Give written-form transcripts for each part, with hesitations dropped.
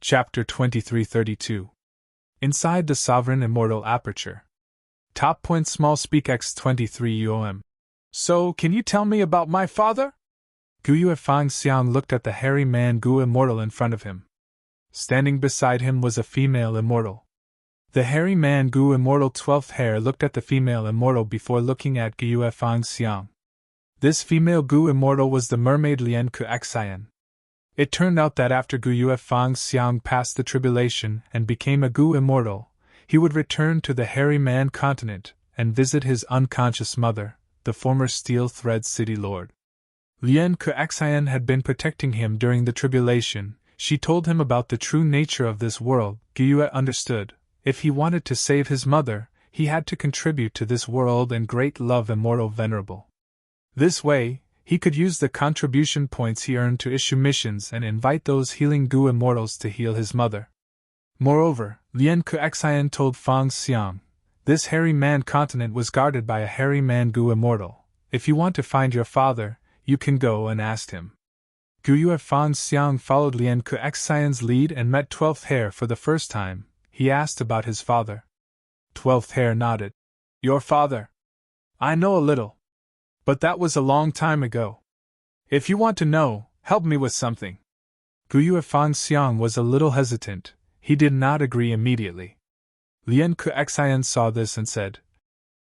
Chapter 2332. Inside the Sovereign Immortal Aperture. Top point small speak x23 UOM. So, can you tell me about my father? Guyue Fang Xiang looked at the hairy man Gu Immortal in front of him. Standing beside him was a female immortal. The hairy man Gu Immortal 12th hair looked at the female immortal before looking at Guyue Fang Xiang. This female Gu Immortal was the mermaid Lian Ku Xian. It turned out that after Guyue Fang Xiang passed the tribulation and became a Gu Immortal, he would return to the hairy man continent and visit his unconscious mother, the former Steel Thread City Lord. Lian Ku Xian had been protecting him during the tribulation. She told him about the true nature of this world. Guyue understood. If he wanted to save his mother, he had to contribute to this world and great love Immortal Venerable. This way, he could use the contribution points he earned to issue missions and invite those healing Gu Immortals to heal his mother. Moreover, Lian Ku Xian told Fang Xiang, this hairy man continent was guarded by a hairy man Gu Immortal. If you want to find your father, you can go and ask him. Guyue Fang Xiang followed Lian Ku Xian's lead and met 12th hair for the first time. He asked about his father. 12th hair nodded. Your father? I know a little. But that was a long time ago. If you want to know, help me with something. Guyue Fang Xiang was a little hesitant. He did not agree immediately. Lian Ku Xian saw this and said,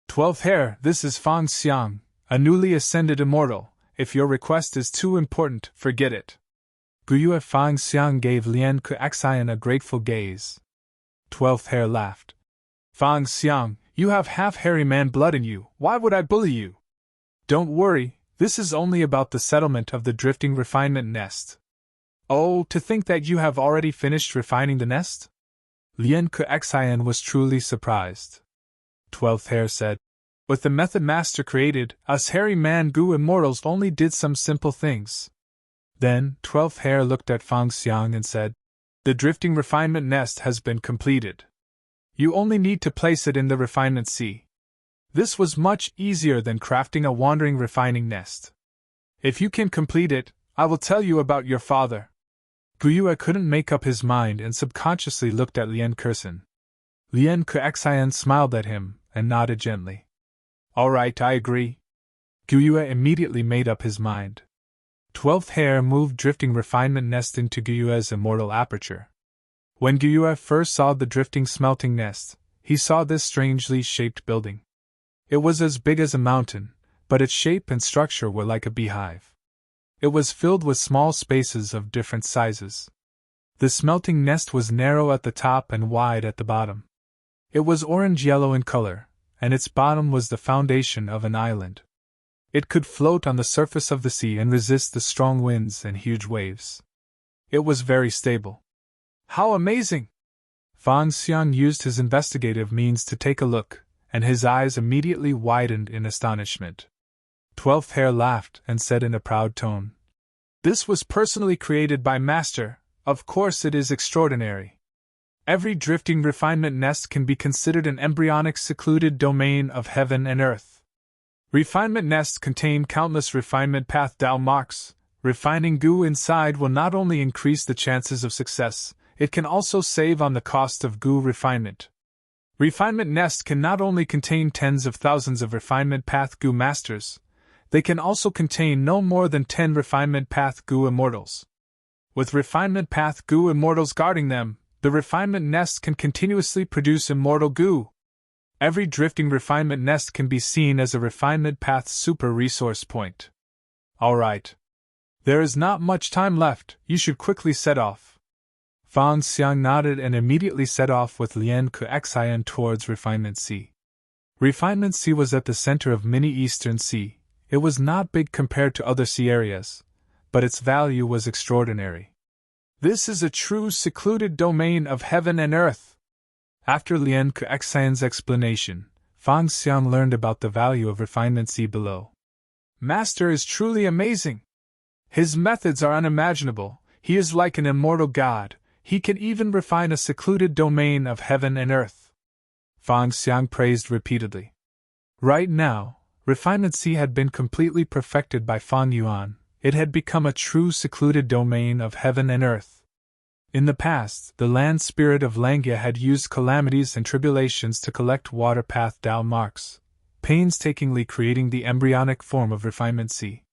12th hair, this is Fang Xiang, a newly ascended immortal. If your request is too important, forget it. Guyue Fang Xiang gave Lian Ku Xian a grateful gaze. 12th hair laughed. Fang Xiang, you have half hairy man blood in you. Why would I bully you? Don't worry, this is only about the settlement of the drifting refinement nest. Oh, to think that you have already finished refining the nest? Lian Ku Xian was truly surprised. 12th hair said, with the method master created, us hairy man Gu Immortals only did some simple things. Then, 12th hair looked at Fang Xiang and said, the drifting refinement nest has been completed. You only need to place it in the refinement sea. This was much easier than crafting a wandering refining nest. If you can complete it, I will tell you about your father. Guyue couldn't make up his mind and subconsciously looked at Lian Kursen. Lian Ku Xian smiled at him and nodded gently. All right, I agree. Guyue immediately made up his mind. 12th hair moved drifting refinement nest into Guyue's immortal aperture. When Guyue first saw the drifting smelting nest, he saw this strangely shaped building. It was as big as a mountain, but its shape and structure were like a beehive. It was filled with small spaces of different sizes. The smelting nest was narrow at the top and wide at the bottom. It was orange-yellow in color, and its bottom was the foundation of an island. It could float on the surface of the sea and resist the strong winds and huge waves. It was very stable. How amazing! Fang Xiang used his investigative means to take a look, and his eyes immediately widened in astonishment. 12th hair laughed and said in a proud tone, this was personally created by Master, of course it is extraordinary. Every drifting refinement nest can be considered an embryonic secluded domain of heaven and earth. Refinement nests contain countless refinement path Dao marks. Refining Gu inside will not only increase the chances of success, it can also save on the cost of Gu refinement. Refinement nests can not only contain tens of thousands of refinement path Gu masters, they can also contain no more than 10 refinement path Gu immortals. With refinement path Gu immortals guarding them, the refinement nest can continuously produce immortal Gu. Every drifting refinement nest can be seen as a refinement path super resource point. Alright. There is not much time left, you should quickly set off. Fang Xiang nodded and immediately set off with Lian Ku Xian towards Refinement Sea. Refinement Sea was at the center of mini Eastern Sea. It was not big compared to other sea areas, but its value was extraordinary. This is a true secluded domain of heaven and earth. After Lian Ku Xian's explanation, Fang Xiang learned about the value of Refinement Sea below. Master is truly amazing. His methods are unimaginable. He is like an immortal god. He can even refine a secluded domain of heaven and earth. Fang Xiang praised repeatedly. Right now, Refinement Sea had been completely perfected by Fang Yuan. It had become a true secluded domain of heaven and earth. In the past, the land spirit of Langia had used calamities and tribulations to collect water path Tao marks, painstakingly creating the embryonic form of Refinement C.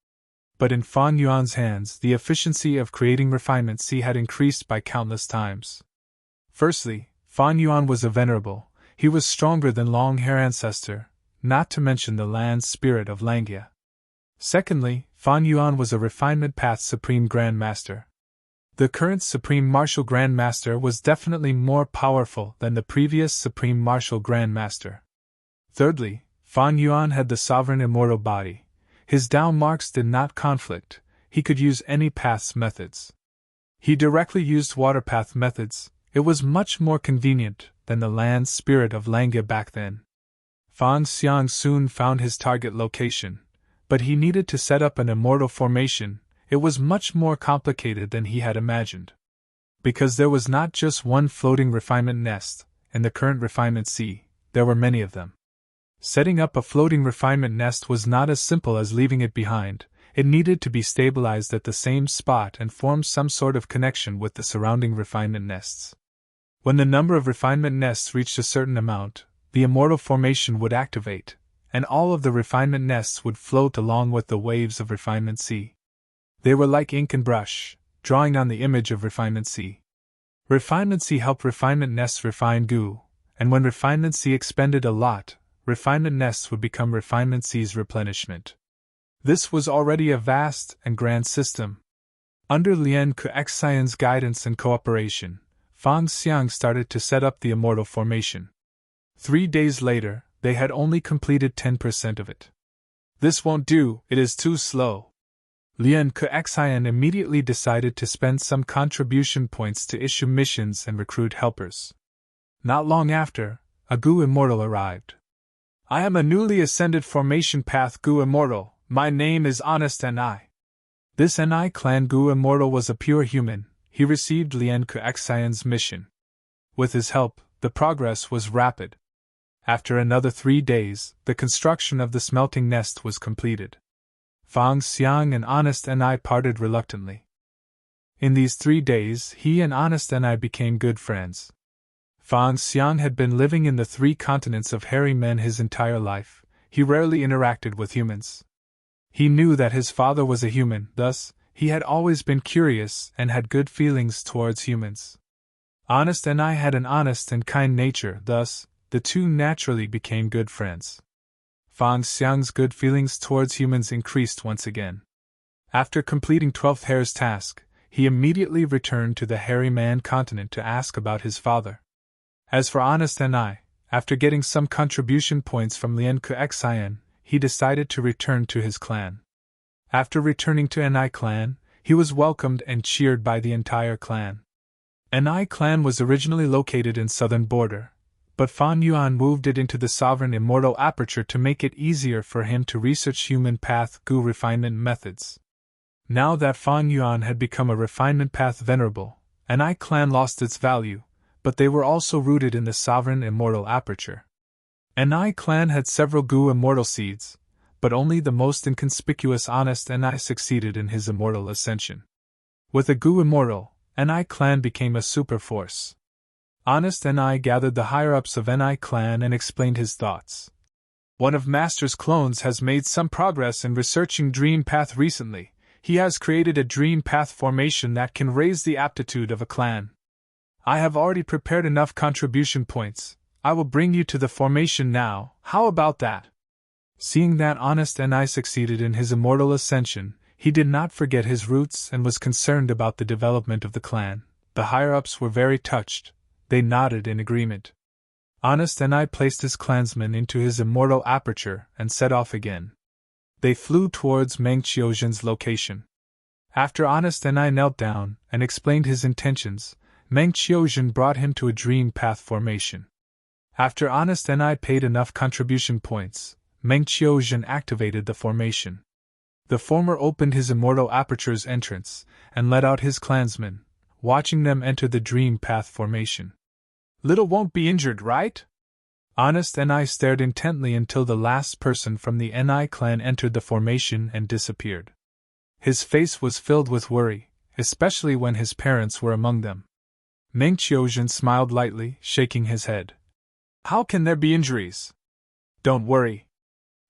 But in Fan Yuan's hands, the efficiency of creating Refinement C had increased by countless times. Firstly, Fan Yuan was a venerable, he was stronger than long-hair ancestor, not to mention the land spirit of Langia. Secondly, Fan Yuan was a Refinement Path Supreme Grand Master. The current Supreme Martial Grand Master was definitely more powerful than the previous Supreme Martial Grand Master. Thirdly, Fan Yuan had the sovereign immortal body. His Tao marks did not conflict, he could use any path's methods. He directly used water path methods, it was much more convenient than the land spirit of Langia back then. Fan Xiang soon found his target location, but he needed to set up an immortal formation. It was much more complicated than he had imagined. Because there was not just one floating refinement nest, in the current Refinement C, there were many of them. Setting up a floating refinement nest was not as simple as leaving it behind, it needed to be stabilized at the same spot and form some sort of connection with the surrounding refinement nests. When the number of refinement nests reached a certain amount, the immortal formation would activate, and all of the refinement nests would float along with the waves of Refinement C. They were like ink and brush, drawing on the image of Refinement C. Refinement C helped refinement nests refine goo, and when Refinement C expended a lot, refinement nests would become Refinement C's replenishment. This was already a vast and grand system. Under Lien Kuexian's guidance and cooperation, Fan Xiang started to set up the immortal formation. 3 days later, they had only completed 10% of it. This won't do, it is too slow. Lien Kuexian immediately decided to spend some contribution points to issue missions and recruit helpers. Not long after, a Gu Immortal arrived. I am a newly ascended formation path Gu Immortal, my name is Honest Ni. This Ni clan Gu Immortal was a pure human, he received Lien Kuexian's mission. With his help, the progress was rapid. After another 3 days, the construction of the smelting nest was completed. Fan Xiang and Honest Ni parted reluctantly. In these 3 days, he and Honest Ni became good friends. Fan Xiang had been living in the 3 continents of hairy men his entire life, he rarely interacted with humans. He knew that his father was a human, thus, he had always been curious and had good feelings towards humans. Honest Ni had an honest and kind nature, thus, the two naturally became good friends. Fan Xiang's good feelings towards humans increased once again. After completing 12th Hair's task, he immediately returned to the hairy man continent to ask about his father. As for Honest Ni, after getting some contribution points from Lien Kuexian, he decided to return to his clan. After returning to Ni clan, he was welcomed and cheered by the entire clan. Ni clan was originally located in southern border, but Fan Yuan moved it into the sovereign immortal aperture to make it easier for him to research human path Gu refinement methods. Now that Fan Yuan had become a refinement path venerable, Ni clan lost its value, but they were also rooted in the sovereign immortal aperture. Ni clan had several Gu immortal seeds, but only the most inconspicuous Honest Ni succeeded in his immortal ascension. With a Gu immortal, Ni clan became a super force. Honest Ni gathered the higher-ups of Ni clan and explained his thoughts. One of Master's clones has made some progress in researching Dream Path recently. He has created a Dream Path formation that can raise the aptitude of a clan. I have already prepared enough contribution points. I will bring you to the formation now, how about that? Seeing that Honest Ni succeeded in his immortal ascension, he did not forget his roots and was concerned about the development of the clan. The higher-ups were very touched. They nodded in agreement. Honest Ni placed his clansmen into his immortal aperture and set off again. They flew towards Meng Qiuzhen's location. After Honest Ni knelt down and explained his intentions, Meng Qiuzhen brought him to a Dream Path formation. After Honest Ni paid enough contribution points, Meng Qiuzhen activated the formation. The former opened his immortal aperture's entrance and led out his clansmen, watching them enter the Dream Path formation. Little won't be injured, right? Honest Ni stared intently until the last person from the Ni clan entered the formation and disappeared. His face was filled with worry, especially when his parents were among them. Meng Qiuzhen smiled lightly, shaking his head. How can there be injuries? Don't worry.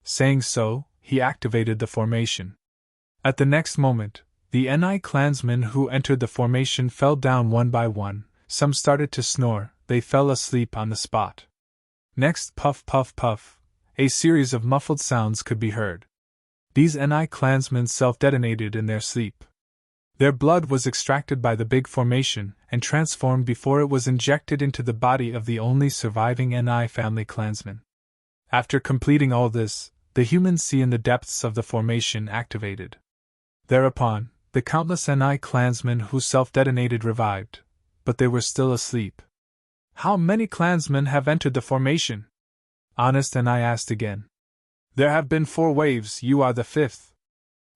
Saying so, he activated the formation. At the next moment, the Ni clansmen who entered the formation fell down one by one. Some started to snore, they fell asleep on the spot. Next, puff puff puff, a series of muffled sounds could be heard. These Ni clansmen self-detonated in their sleep. Their blood was extracted by the big formation and transformed before it was injected into the body of the only surviving Ni family clansman. After completing all this, the human sea in the depths of the formation activated. Thereupon, the countless Ni clansmen who self-detonated revived, but they were still asleep. How many clansmen have entered the formation? Honest Ni asked again. There have been 4 waves, you are the 5th.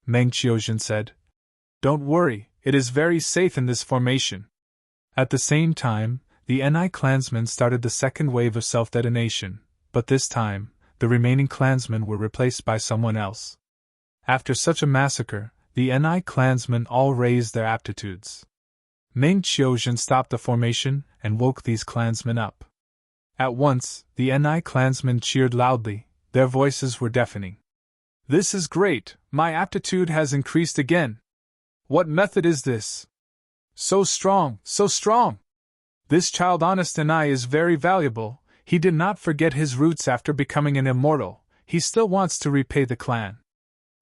Meng Qiuzhen said. Don't worry, it is very safe in this formation. At the same time, the Ni clansmen started the second wave of self-detonation, but this time, the remaining clansmen were replaced by someone else. After such a massacre, the Ni clansmen all raised their aptitudes. Meng Qiuzhen stopped the formation and woke these clansmen up. At once, the Ni clansmen cheered loudly, their voices were deafening. This is great, my aptitude has increased again. What method is this? So strong, so strong! This child Honest Ni is very valuable, he did not forget his roots after becoming an immortal, he still wants to repay the clan.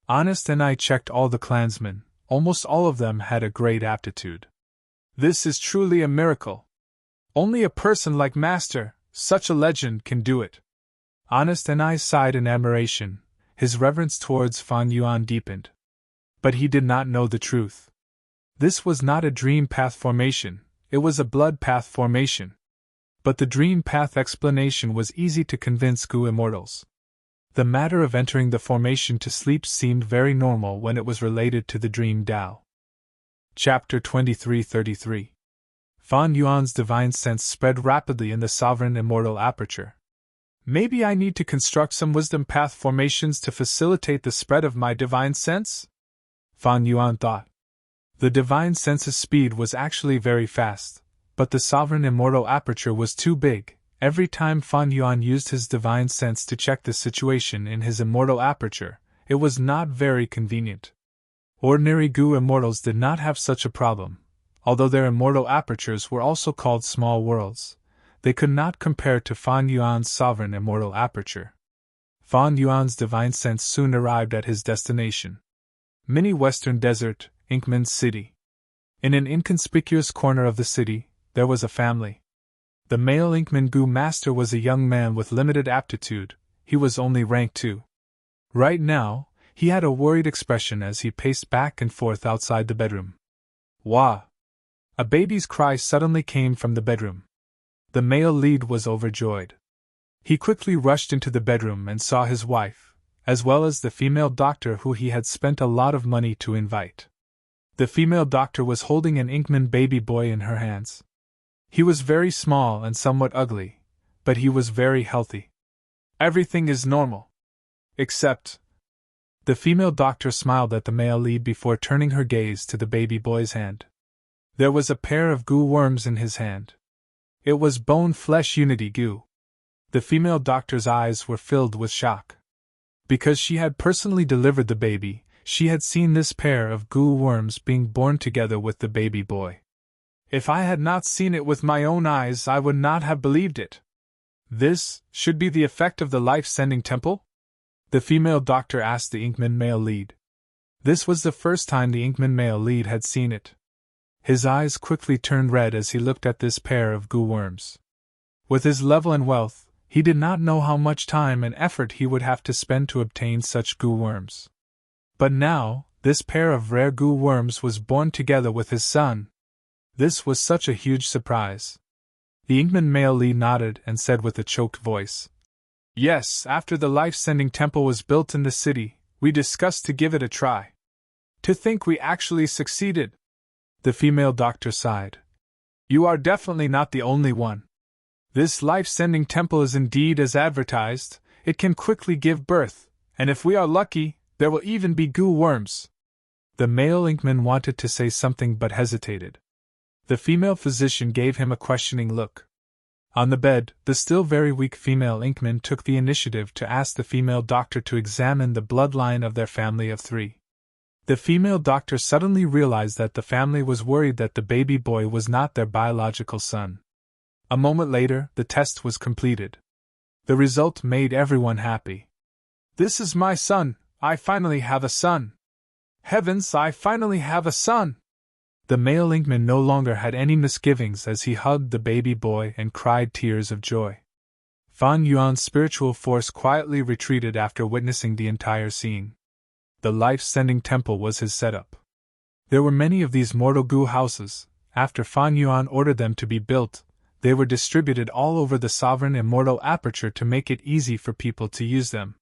Honest Ni checked all the clansmen, almost all of them had a great aptitude. This is truly a miracle. Only a person like Master, such a legend, can do it. Honest Ni sighed in admiration, his reverence towards Fan Yuan deepened. But he did not know the truth. This was not a dream path formation, it was a blood path formation. But the dream path explanation was easy to convince Gu immortals. The matter of entering the formation to sleep seemed very normal when it was related to the dream Tao. Chapter 2333. Fan Yuan's divine sense spread rapidly in the sovereign immortal aperture. Maybe I need to construct some wisdom path formations to facilitate the spread of my divine sense? Fan Yuan thought. The divine sense's speed was actually very fast, but the sovereign immortal aperture was too big. Every time Fan Yuan used his divine sense to check the situation in his immortal aperture, it was not very convenient. Ordinary Gu immortals did not have such a problem. Although their immortal apertures were also called small worlds, they could not compare to Fan Yuan's sovereign immortal aperture. Fan Yuan's divine sense soon arrived at his destination. Mini Western Desert, Inkman's city. In an inconspicuous corner of the city, there was a family. The male Inkman Gu master was a young man with limited aptitude, he was only rank 2. Right now, he had a worried expression as he paced back and forth outside the bedroom. Wah! A baby's cry suddenly came from the bedroom. The male lead was overjoyed. He quickly rushed into the bedroom and saw his wife, as well as the female doctor who he had spent a lot of money to invite. The female doctor was holding an Inkman baby boy in her hands. He was very small and somewhat ugly, but he was very healthy. Everything is normal. Except... The female doctor smiled at the male lead before turning her gaze to the baby boy's hand. There was a pair of Gu worms in his hand. It was bone-flesh unity Gu. The female doctor's eyes were filled with shock. Because she had personally delivered the baby, she had seen this pair of Gu worms being born together with the baby boy. If I had not seen it with my own eyes, I would not have believed it. This should be the effect of the life-sending temple? The female doctor asked the Inkman male lead. This was the first time the Inkman male lead had seen it. His eyes quickly turned red as he looked at this pair of Gu worms. With his level and wealth, he did not know how much time and effort he would have to spend to obtain such Gu worms. But now, this pair of rare Gu worms was born together with his son. This was such a huge surprise. The Inkman male lead nodded and said with a choked voice, Yes, after the life-sending temple was built in the city, we discussed to give it a try. To think we actually succeeded. The female doctor sighed. You are definitely not the only one. This life-sending temple is indeed as advertised, it can quickly give birth, and if we are lucky, there will even be Gu worms. The male Inkman wanted to say something but hesitated. The female physician gave him a questioning look. On the bed, the still very weak female Inkman took the initiative to ask the female doctor to examine the bloodline of their family of 3. The female doctor suddenly realized that the family was worried that the baby boy was not their biological son. A moment later, the test was completed. The result made everyone happy. "This is my son! I finally have a son! Heavens, I finally have a son!" The male Inkman no longer had any misgivings as he hugged the baby boy and cried tears of joy. Fan Yuan's spiritual force quietly retreated after witnessing the entire scene. The life-sending temple was his setup. There were many of these mortal goo houses. After Fan Yuan ordered them to be built, they were distributed all over the sovereign immortal aperture to make it easy for people to use them.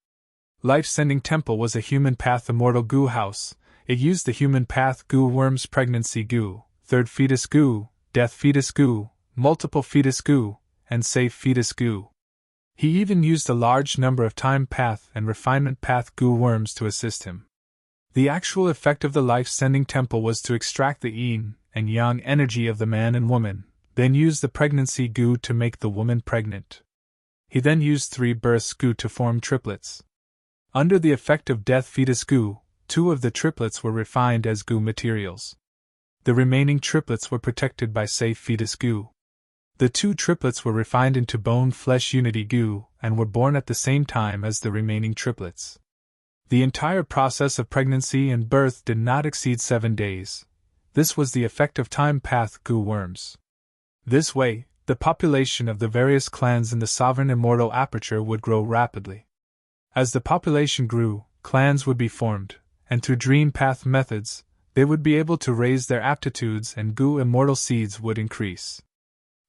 Life-sending temple was a human path immortal goo house. It used the human path goo worms, pregnancy goo, third fetus goo, death fetus goo, multiple fetus goo, and safe fetus goo. He even used a large number of time path and refinement path goo worms to assist him. The actual effect of the life-sending temple was to extract the yin and yang energy of the man and woman, then use the pregnancy goo to make the woman pregnant. He then used 3 births goo to form triplets. Under the effect of death fetus goo, 2 of the triplets were refined as goo materials. The remaining triplets were protected by safe fetus goo. The 2 triplets were refined into bone-flesh unity goo and were born at the same time as the remaining triplets. The entire process of pregnancy and birth did not exceed 7 days. This was the effect of time path goo worms. This way, the population of the various clans in the sovereign immortal aperture would grow rapidly. As the population grew, clans would be formed, and through dream path methods, they would be able to raise their aptitudes and goo immortal seeds would increase.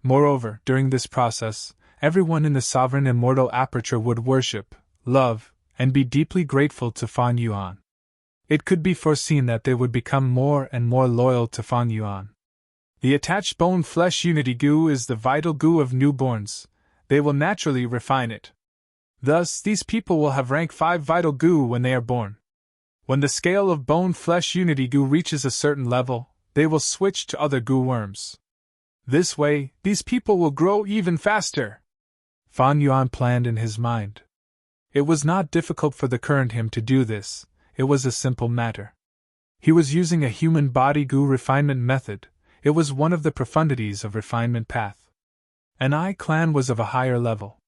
Moreover, during this process, everyone in the sovereign immortal aperture would worship, love, and be deeply grateful to Fan Yuan. It could be foreseen that they would become more and more loyal to Fan Yuan. The attached bone-flesh unity goo is the vital goo of newborns. They will naturally refine it. Thus, these people will have rank 5 vital goo when they are born. When the scale of bone-flesh unity goo reaches a certain level, they will switch to other goo worms. This way, these people will grow even faster. Fan Yuan planned in his mind. It was not difficult for the current him to do this, it was a simple matter. He was using a human body goo refinement method. It was one of the profundities of refinement path. Ni clan was of a higher level.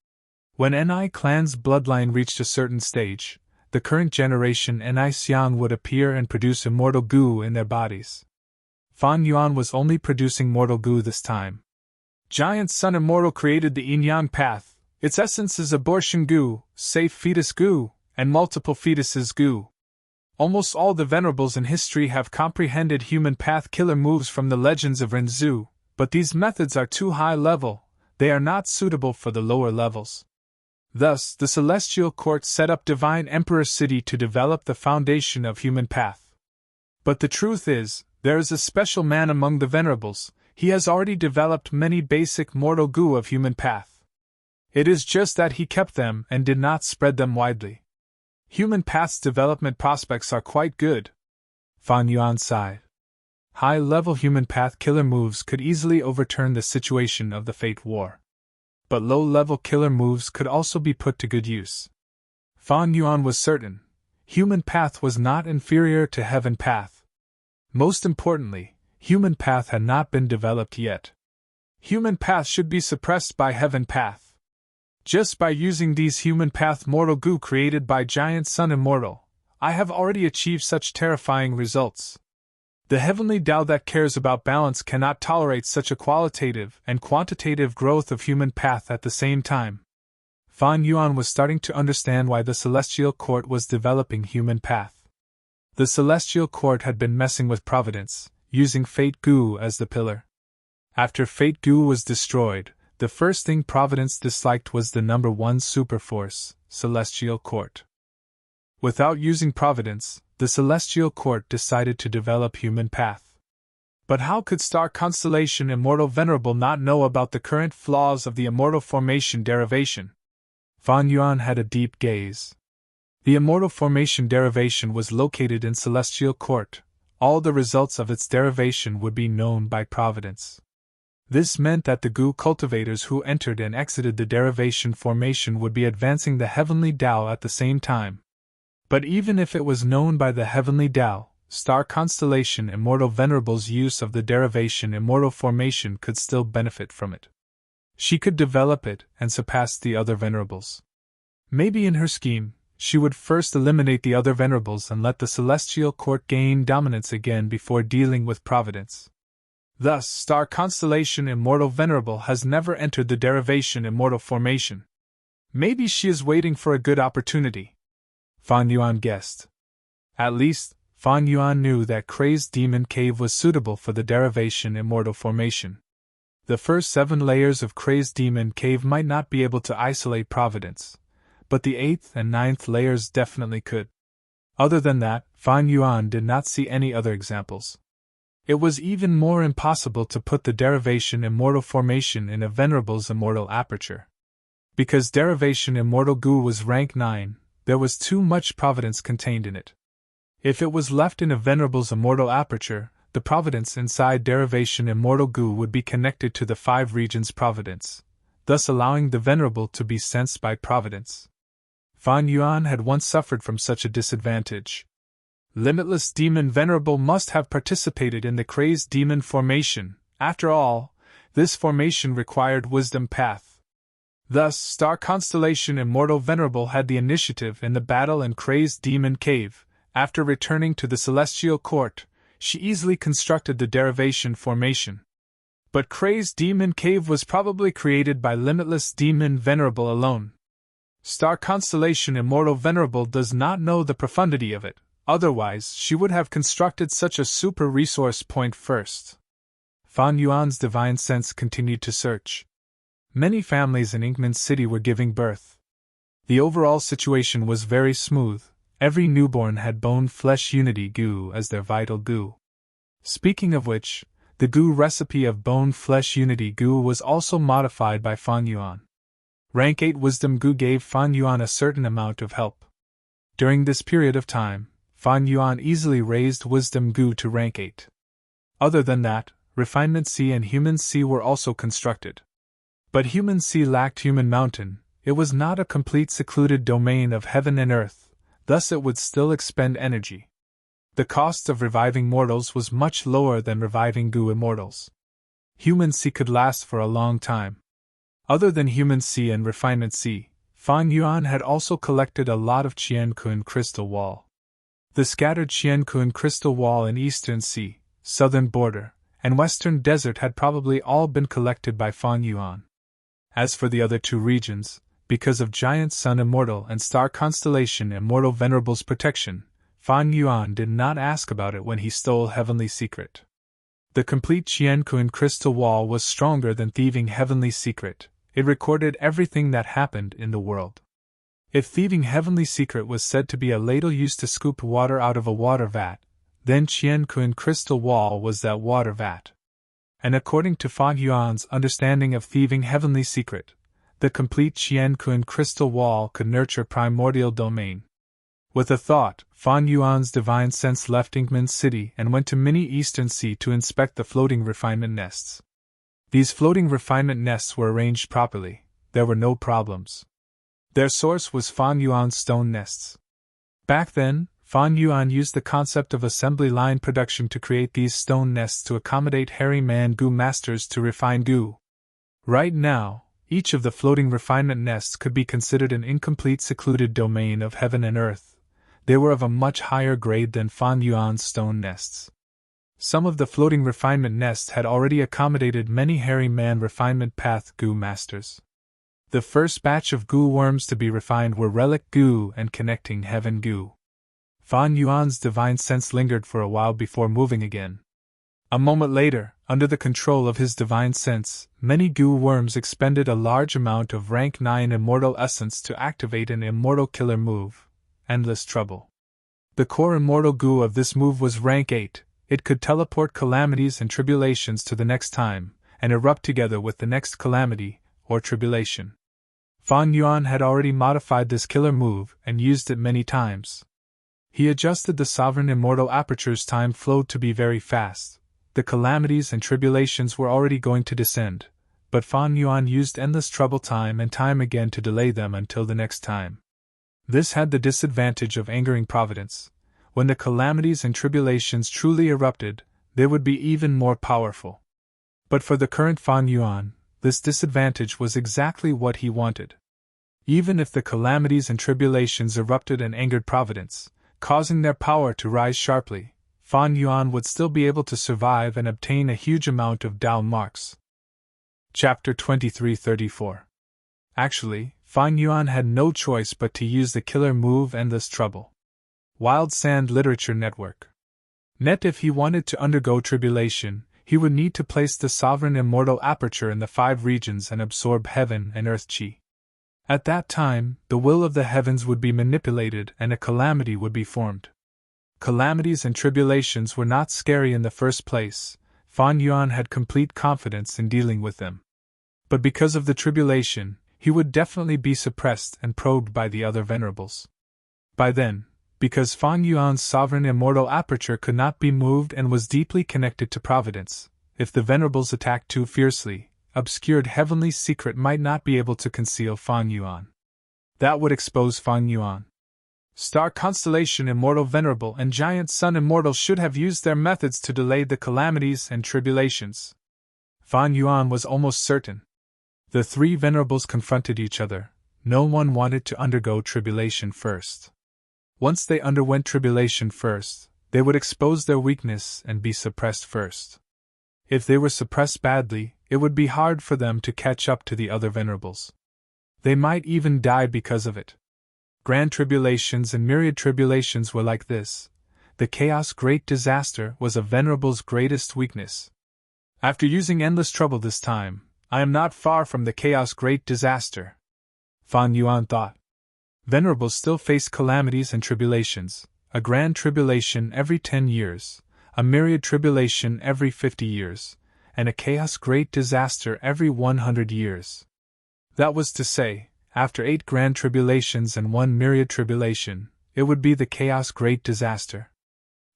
When Ni clan's bloodline reached a certain stage, the current generation Ni Xiang would appear and produce immortal goo in their bodies. Fan Yuan was only producing mortal goo this time. Giant Sun Immortal created the yin-yang path. Its essence is abortion goo, safe fetus goo, and multiple fetuses goo. Almost all the venerables in history have comprehended human path killer moves from the legends of Renzu, but these methods are too high level, they are not suitable for the lower levels. Thus, the Celestial Court set up Divine Emperor City to develop the foundation of human path. But the truth is, there is a special man among the venerables. He has already developed many basic mortal goo of human path. It is just that he kept them and did not spread them widely. Human path's development prospects are quite good. Fan Yuan sighed. High-level human path killer moves could easily overturn the situation of the Fate War. But low-level killer moves could also be put to good use. Fan Yuan was certain. Human path was not inferior to heaven path. Most importantly, human path had not been developed yet. Human path should be suppressed by heaven path. Just by using these human path mortal goo created by Giant Sun Immortal, I have already achieved such terrifying results. The heavenly Tao that cares about balance cannot tolerate such a qualitative and quantitative growth of human path at the same time. Fan Yuan was starting to understand why the Celestial Court was developing human path. The Celestial Court had been messing with Providence, using Fate Goo as the pillar. After Fate Goo was destroyed, the first thing Providence disliked was the number 1 superforce, Celestial Court. Without using Providence, the Celestial Court decided to develop human path. But how could Star Constellation Immortal Venerable not know about the current flaws of the immortal formation derivation? Fan Yuan had a deep gaze. The immortal formation derivation was located in Celestial Court, all the results of its derivation would be known by Providence. This meant that the goo cultivators who entered and exited the derivation formation would be advancing the heavenly Tao at the same time. But even if it was known by the heavenly Tao, star constellation Immortal Venerable's use of the derivation Immortal formation could still benefit from it. She could develop it and surpass the other Venerables. Maybe in her scheme, she would first eliminate the other Venerables and let the Celestial Court gain dominance again before dealing with Providence. Thus, star constellation Immortal Venerable has never entered the derivation Immortal formation. Maybe she is waiting for a good opportunity. Fan Yuan guessed. At least, Fan Yuan knew that Crazed Demon Cave was suitable for the derivation Immortal formation. The first 7 layers of Crazed Demon Cave might not be able to isolate Providence, but the 8th and 9th layers definitely could. Other than that, Fan Yuan did not see any other examples. It was even more impossible to put the derivation Immortal formation in a Venerable's Immortal aperture. Because derivation Immortal goo was rank 9, there was too much Providence contained in it. If it was left in a Venerable's Immortal aperture, the Providence inside derivation Immortal goo would be connected to the 5 regions Providence, thus allowing the Venerable to be sensed by Providence. Fan Yuan had once suffered from such a disadvantage. Limitless Demon Venerable must have participated in the Crazed Demon formation. After all, this formation required Wisdom Path. Thus, star constellation Immortal Venerable had the initiative in the battle in Crazed Demon Cave. After returning to the Celestial Court, she easily constructed the derivation formation. But Crazed Demon Cave was probably created by Limitless Demon Venerable alone. Star constellation Immortal Venerable does not know the profundity of it. Otherwise, she would have constructed such a super resource point first. Fan Yuan's divine sense continued to search. Many families in Inkman City were giving birth. The overall situation was very smooth. Every newborn had bone-flesh unity goo as their vital goo. Speaking of which, the goo recipe of bone-flesh unity goo was also modified by Fan Yuan. Rank 8 Wisdom goo gave Fan Yuan a certain amount of help. During this period of time, Fan Yuan easily raised Wisdom goo to rank 8. Other than that, Refinement C and Human C were also constructed. But Human C lacked Human Mountain. It was not a complete secluded domain of heaven and earth, thus it would still expend energy. The cost of reviving mortals was much lower than reviving goo immortals. Human C could last for a long time. Other than Human C and Refinement C, Fan Yuan had also collected a lot of Qiankun crystal wall. The scattered Qiankun crystal wall in Eastern Sea, Southern Border, and Western Desert had probably all been collected by Fan Yuan. As for the other 2 regions, because of Giant Sun Immortal and Star Constellation Immortal Venerable's protection, Fan Yuan did not ask about it when he stole Heavenly Secret. The complete Qiankun crystal wall was stronger than Thieving Heavenly Secret. It recorded everything that happened in the world. If Thieving Heavenly Secret was said to be a ladle used to scoop water out of a water vat, then Qiankun crystal wall was that water vat. And according to Fan Yuan's understanding of Thieving Heavenly Secret, the complete Qiankun crystal wall could nurture primordial domain. With a thought, Fan Yuan's divine sense left Inkman City and went to Mini Eastern Sea to inspect the floating refinement nests. These floating refinement nests were arranged properly. There were no problems. Their source was Fan Yuan's stone nests. Back then, Fan Yuan used the concept of assembly line production to create these stone nests to accommodate hairy man goo masters to refine goo. Right now, each of the floating refinement nests could be considered an incomplete secluded domain of heaven and earth. They were of a much higher grade than Fan Yuan's stone nests. Some of the floating refinement nests had already accommodated many hairy man refinement path goo masters. The first batch of goo worms to be refined were Relic goo and Connecting Heaven goo. Fan Yuan's divine sense lingered for a while before moving again. A moment later, under the control of his divine sense, many goo worms expended a large amount of rank 9 immortal essence to activate an immortal killer move, Endless Trouble. The core immortal goo of this move was rank 8. It could teleport calamities and tribulations to the next time, and erupt together with the next calamity, or tribulation. Fan Yuan had already modified this killer move and used it many times. He adjusted the sovereign immortal aperture's time flow to be very fast. The calamities and tribulations were already going to descend, but Fan Yuan used endless trouble time and time again to delay them until the next time. This had the disadvantage of angering Providence. When the calamities and tribulations truly erupted, they would be even more powerful. But for the current Fan Yuan, this disadvantage was exactly what he wanted. Even if the calamities and tribulations erupted and angered Providence, causing their power to rise sharply, Fan Yuan would still be able to survive and obtain a huge amount of Dao marks. Chapter 2334. Actually, Fan Yuan had no choice but to use the killer move Endless Trouble. Wild Sand Literature Network. If he wanted to undergo tribulation, he would need to place the sovereign immortal aperture in the 5 regions and absorb heaven and earth chi. At that time, the will of the heavens would be manipulated and a calamity would be formed. Calamities and tribulations were not scary in the first place. Fan Yuan had complete confidence in dealing with them. But because of the tribulation, he would definitely be suppressed and probed by the other venerables. By then, because Fan Yuan's sovereign immortal aperture could not be moved and was deeply connected to Providence, if the venerables attacked too fiercely, obscured heavenly secret might not be able to conceal Fan Yuan. That would expose Fan Yuan. Star Constellation Immortal Venerable and Giant Sun Immortal should have used their methods to delay the calamities and tribulations. Fan Yuan was almost certain. The 3 venerables confronted each other. No one wanted to undergo tribulation first. Once they underwent tribulation first, they would expose their weakness and be suppressed first. If they were suppressed badly, it would be hard for them to catch up to the other venerables. They might even die because of it. Grand tribulations and myriad tribulations were like this. The chaos great disaster was a venerable's greatest weakness. After using endless trouble this time, I am not far from the chaos great disaster, Fan Yuan thought. Venerables still face calamities and tribulations, a grand tribulation every 10 years, a myriad tribulation every 50 years, and a chaos great disaster every 100 years. That was to say, after 8 grand tribulations and 1 myriad tribulation, it would be the chaos great disaster.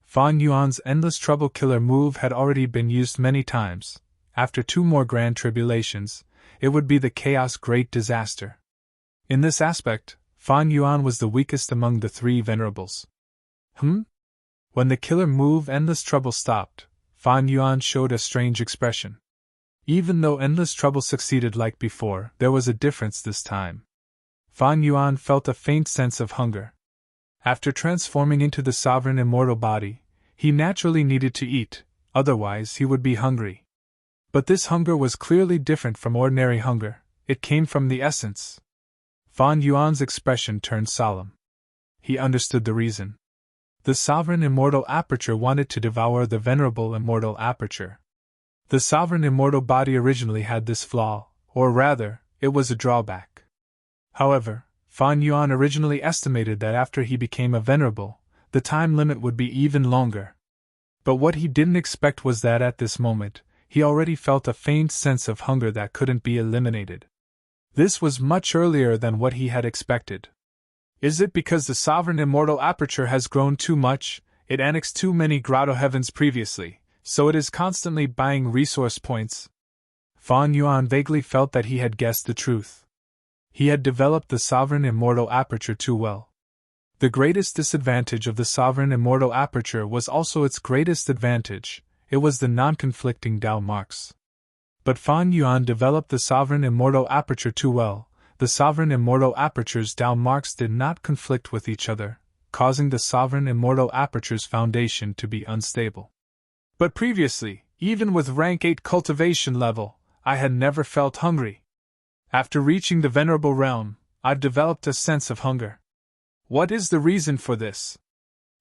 Fan Yuan's endless trouble killer move had already been used many times. After 2 more grand tribulations, it would be the chaos great disaster. In this aspect, Fan Yuan was the weakest among the 3 venerables. When the killer move Endless Trouble stopped, Fan Yuan showed a strange expression. Even though Endless Trouble succeeded like before, there was a difference this time. Fan Yuan felt a faint sense of hunger. After transforming into the sovereign immortal body, he naturally needed to eat, otherwise he would be hungry. But this hunger was clearly different from ordinary hunger, it came from the essence. Fan Yuan's expression turned solemn. He understood the reason. The sovereign immortal aperture wanted to devour the venerable immortal aperture. The sovereign immortal body originally had this flaw, or rather, it was a drawback. However, Fan Yuan originally estimated that after he became a venerable, the time limit would be even longer. But what he didn't expect was that at this moment, he already felt a faint sense of hunger that couldn't be eliminated. This was much earlier than what he had expected. Is it because the sovereign immortal aperture has grown too much, it annexed too many grotto heavens previously, so it is constantly buying resource points? Fan Yuan vaguely felt that he had guessed the truth. He had developed the sovereign immortal aperture too well. The greatest disadvantage of the sovereign immortal aperture was also its greatest advantage, it was the non-conflicting Dao marks. But Fan Yuan developed the sovereign immortal aperture too well. The sovereign immortal aperture's Dao marks did not conflict with each other, causing the sovereign immortal aperture's foundation to be unstable. But previously, even with rank 8 cultivation level, I had never felt hungry. After reaching the venerable realm, I've developed a sense of hunger. What is the reason for this?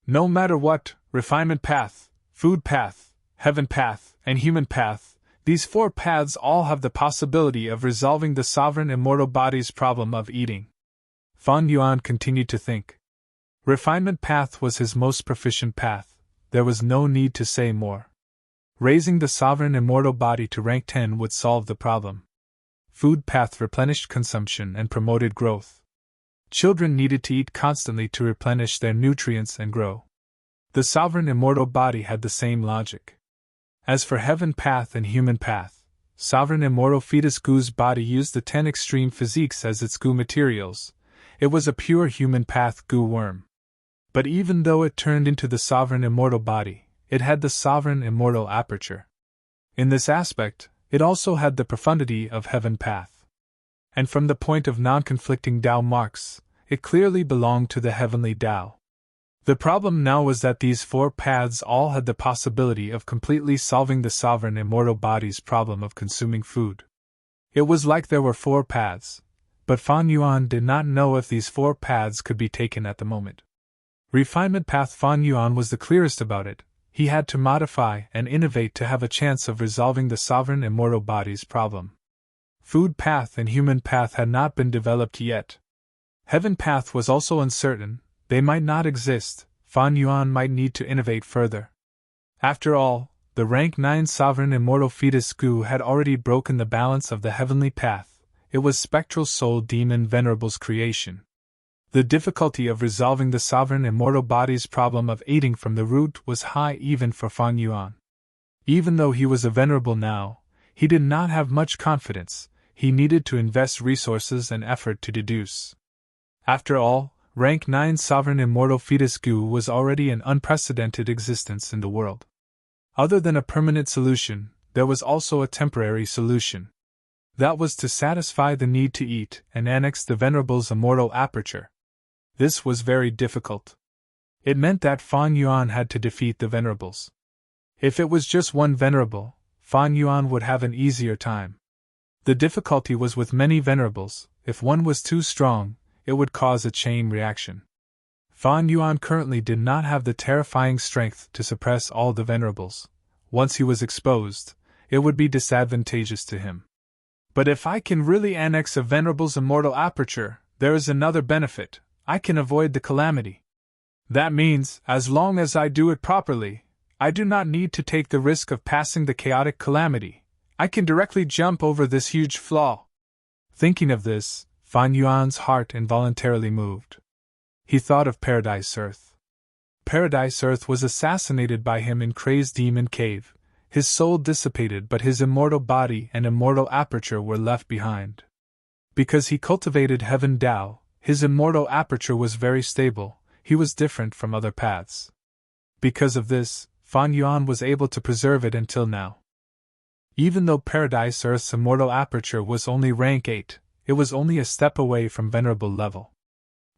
No matter what, refinement path, food path, heaven path, and human path, these 4 paths all have the possibility of resolving the sovereign immortal body's problem of eating. Fan Yuan continued to think. Refinement path was his most proficient path, there was no need to say more. Raising the sovereign immortal body to rank 10 would solve the problem. Food path replenished consumption and promoted growth. Children needed to eat constantly to replenish their nutrients and grow. The sovereign immortal body had the same logic. As for heaven path and human path, sovereign immortal fetus Gu's body used the 10 extreme physiques as its Gu materials. It was a pure human path Gu worm. But even though it turned into the sovereign immortal body, it had the sovereign immortal aperture. In this aspect, it also had the profundity of heaven path. And from the point of non-conflicting Tao marks, it clearly belonged to the heavenly Tao. The problem now was that these 4 paths all had the possibility of completely solving the sovereign immortal body's problem of consuming food. It was like there were 4 paths, but Fan Yuan did not know if these 4 paths could be taken at the moment. Refinement path Fan Yuan was the clearest about it. He had to modify and innovate to have a chance of resolving the sovereign immortal body's problem. Food path and human path had not been developed yet. Heaven path was also uncertain. They might not exist. Fan Yuan might need to innovate further. After all, the rank 9 sovereign immortal fetus Gu had already broken the balance of the heavenly path. It was spectral soul demon Venerable's creation. The difficulty of resolving the sovereign immortal body's problem of eating from the root was high even for Fan Yuan. Even though he was a venerable now, he did not have much confidence. He needed to invest resources and effort to deduce. After all, rank 9 sovereign immortal fetus Gu was already an unprecedented existence in the world. Other than a permanent solution, there was also a temporary solution. That was to satisfy the need to eat and annex the Venerable's immortal aperture. This was very difficult. It meant that Fan Yuan had to defeat the Venerables. If it was just one Venerable, Fan Yuan would have an easier time. The difficulty was with many Venerables. If one was too strong, it would cause a chain reaction. Fan Yuan currently did not have the terrifying strength to suppress all the Venerables. Once he was exposed, it would be disadvantageous to him. But if I can really annex a Venerable's immortal aperture, there is another benefit. I can avoid the calamity. That means, as long as I do it properly, I do not need to take the risk of passing the chaotic calamity. I can directly jump over this huge flaw. Thinking of this, Fan Yuan's heart involuntarily moved. He thought of Paradise Earth. Paradise Earth was assassinated by him in Crazed Demon Cave. His soul dissipated, but his immortal body and immortal aperture were left behind. Because he cultivated Heaven Tao, his immortal aperture was very stable. He was different from other paths. Because of this, Fan Yuan was able to preserve it until now. Even though Paradise Earth's immortal aperture was only rank 8, it was only a step away from venerable level.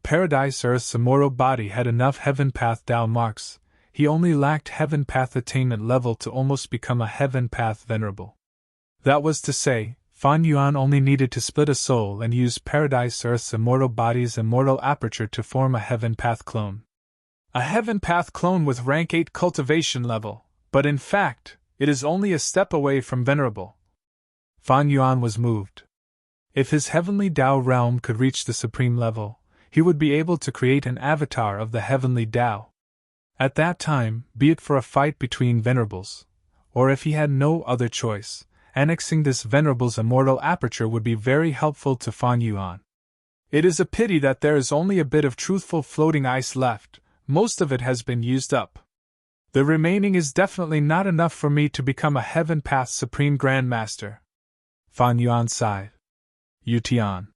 Paradise Earth's immortal body had enough Heaven Path Tao marks. He only lacked Heaven Path attainment level to almost become a Heaven Path Venerable. That was to say, Fan Yuan only needed to split a soul and use Paradise Earth's immortal body's immortal aperture to form a Heaven Path clone. A Heaven Path clone with rank 8 cultivation level, but in fact, it is only a step away from Venerable. Fan Yuan was moved. If his heavenly Tao realm could reach the supreme level, he would be able to create an avatar of the heavenly Tao. At that time, be it for a fight between Venerables, or if he had no other choice, annexing this Venerable's immortal aperture would be very helpful to Fan Yuan. It is a pity that there is only a bit of truthful floating ice left. Most of it has been used up. The remaining is definitely not enough for me to become a Heaven Path Supreme Grand Master. Fan Yuan sighed. Yutian.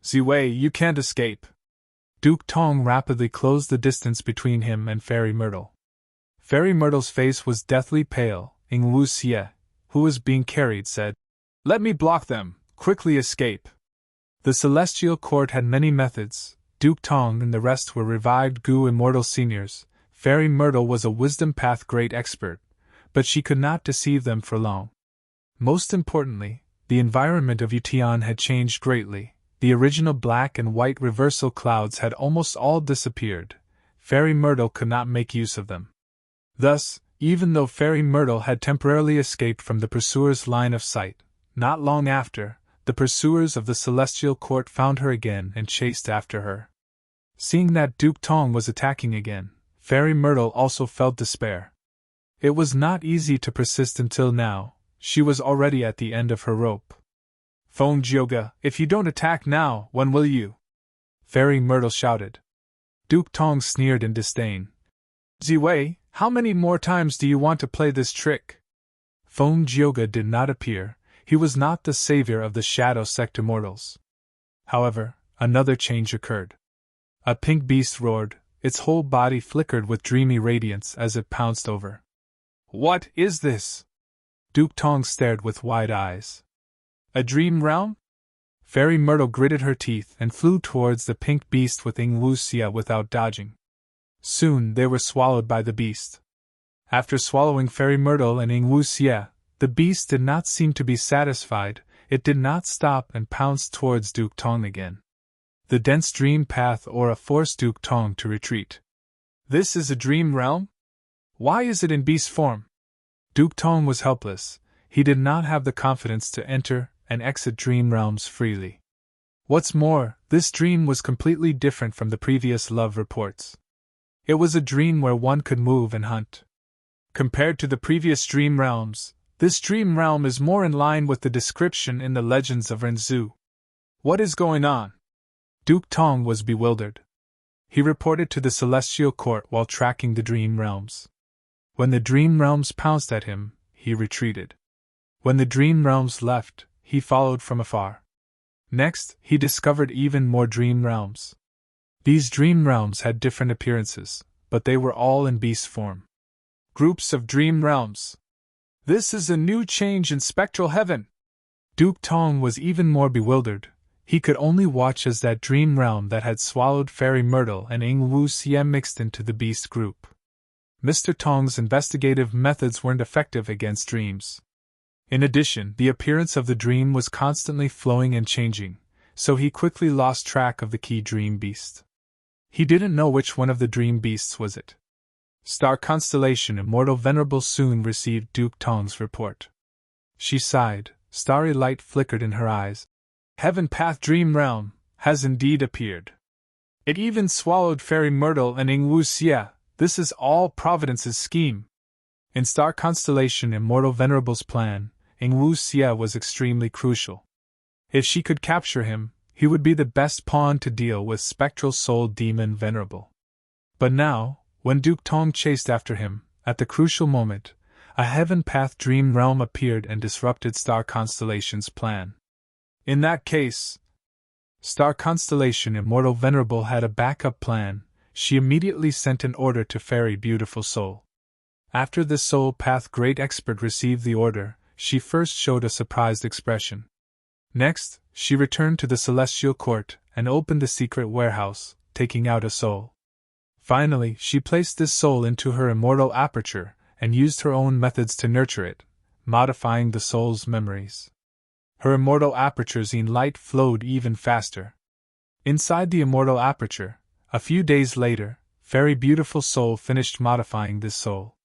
Ziwei, you can't escape. Duke Tong rapidly closed the distance between him and Fairy Myrtle. Fairy Myrtle's face was deathly pale. Ing Wu Xie, who was being carried, said, "Let me block them, quickly escape." The Celestial Court had many methods. Duke Tong and the rest were revived Gu Immortal Seniors. Fairy Myrtle was a Wisdom Path great expert, but she could not deceive them for long. Most importantly, the environment of Yutian had changed greatly. The original black and white reversal clouds had almost all disappeared. Fairy Myrtle could not make use of them. Thus, even though Fairy Myrtle had temporarily escaped from the pursuers' line of sight, not long after, the pursuers of the Celestial Court found her again and chased after her. Seeing that Duke Tong was attacking again, Fairy Myrtle also felt despair. It was not easy to persist until now. She was already at the end of her rope. "Phone Jyoga, if you don't attack now, when will you?" Fairy Myrtle shouted. Duke Tong sneered in disdain. Ziwei, how many more times do you want to play this trick? Feng Jioge did not appear. He was not the savior of the Shadow Sect immortals. However, another change occurred. A pink beast roared, its whole body flickered with dreamy radiance as it pounced over. What is this? Duke Tong stared with wide eyes. A dream realm? Fairy Myrtle gritted her teeth and flew towards the pink beast with Ing Wuxia without dodging. Soon they were swallowed by the beast. After swallowing Fairy Myrtle and Ing Wuxia, the beast did not seem to be satisfied. It did not stop and pounced towards Duke Tong again. The dense dream path aura forced Duke Tong to retreat. This is a dream realm? Why is it in beast form? Duke Tong was helpless. He did not have the confidence to enter and exit dream realms freely. What's more, this dream was completely different from the previous love reports. It was a dream where one could move and hunt. Compared to the previous dream realms, this dream realm is more in line with the description in the legends of Renzu. What is going on? Duke Tong was bewildered. He reported to the Celestial Court while tracking the dream realms. When the dream realms pounced at him, he retreated. When the dream realms left, he followed from afar. Next, he discovered even more dream realms. These dream realms had different appearances, but they were all in beast form. Groups of dream realms. This is a new change in spectral heaven. Duke Tong was even more bewildered. He could only watch as that dream realm that had swallowed Fairy Myrtle and Ing Wuxia mixed into the beast group. Mr. Tong's investigative methods weren't effective against dreams. In addition, the appearance of the dream was constantly flowing and changing, so he quickly lost track of the key dream beast. He didn't know which one of the dream beasts was it. Star Constellation Immortal Venerable soon received Duke Tong's report. She sighed, starry light flickered in her eyes. Heaven Path Dream Realm has indeed appeared. It even swallowed Fairy Myrtle and Ing Wuxia. This is all Providence's scheme. In Star Constellation Immortal Venerable's plan, Ing Wuxia was extremely crucial. If she could capture him, he would be the best pawn to deal with Spectral Soul Demon Venerable. But now, when Duke Tong chased after him, at the crucial moment, a Heaven Path Dream Realm appeared and disrupted Star Constellation's plan. In that case, Star Constellation Immortal Venerable had a backup plan. She immediately sent an order to Fairy Beautiful Soul. After the Soul Path Great Expert received the order, she first showed a surprised expression. Next, she returned to the Celestial Court and opened the secret warehouse, taking out a soul. Finally, she placed this soul into her immortal aperture and used her own methods to nurture it, modifying the soul's memories. Her immortal aperture's light flowed even faster. Inside the immortal aperture, a few days later, Fairy Beautiful Soul finished modifying this soul.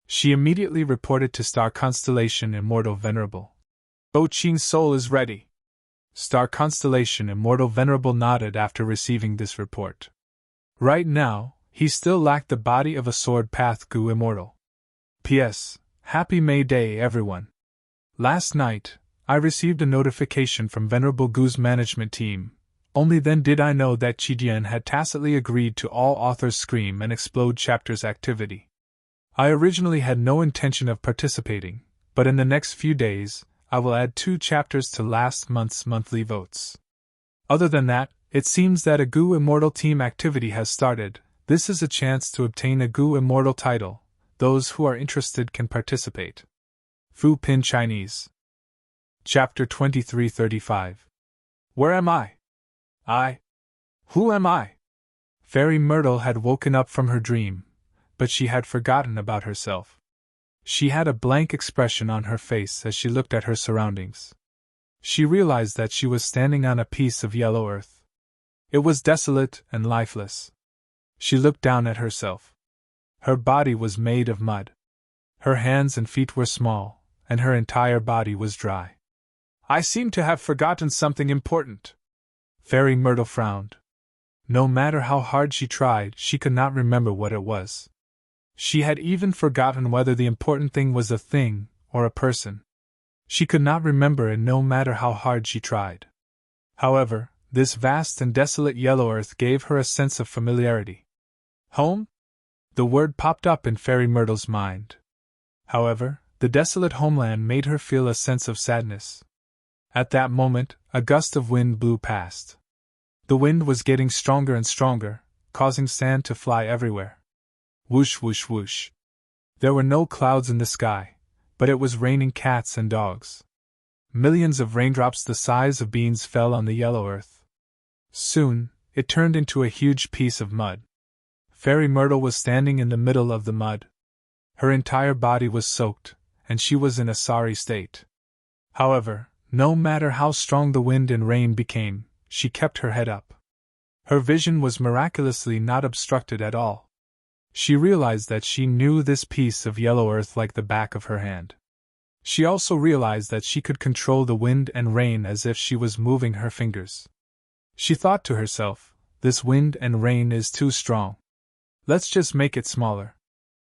She immediately reported to Star Constellation Immortal Venerable. Bo Qing's soul is ready. Star Constellation Immortal Venerable nodded after receiving this report. Right now, he still lacked the body of a Sword Path Gu Immortal. P.S. Happy May Day, everyone. Last night, I received a notification from Venerable Gu's management team. Only then did I know that Qijian had tacitly agreed to all Authors Scream and Explode chapters activity. I originally had no intention of participating, but in the next few days, I will add 2 chapters to last month's monthly votes. Other than that, it seems that a Gu Immortal team activity has started. This is a chance to obtain a Gu Immortal title. Those who are interested can participate. Fu Pin Chinese. Chapter 2335. Where am I? Who am I? Fairy Myrtle had woken up from her dream, but she had forgotten about herself. She had a blank expression on her face as she looked at her surroundings. She realized that she was standing on a piece of yellow earth. It was desolate and lifeless. She looked down at herself. Her body was made of mud. Her hands and feet were small, and her entire body was dry. I seem to have forgotten something important. Fairy Myrtle frowned. No matter how hard she tried, she could not remember what it was. She had even forgotten whether the important thing was a thing or a person. She could not remember it no matter how hard she tried. However, This vast and desolate yellow earth gave her a sense of familiarity. Home? The word popped up in Fairy Myrtle's mind. However, the desolate homeland made her feel a sense of sadness. At that moment, a gust of wind blew past. The wind was getting stronger and stronger, causing sand to fly everywhere. Whoosh, whoosh, whoosh. There were no clouds in the sky, but it was raining cats and dogs. Millions of raindrops the size of beans fell on the yellow earth. Soon, it turned into a huge piece of mud. Fairy Myrtle was standing in the middle of the mud. Her entire body was soaked, and she was in a sorry state. However, no matter how strong the wind and rain became, she kept her head up. Her vision was miraculously not obstructed at all. She realized that she knew this piece of yellow earth like the back of her hand. She also realized that she could control the wind and rain as if she was moving her fingers. She thought to herself, this wind and rain is too strong. Let's just make it smaller.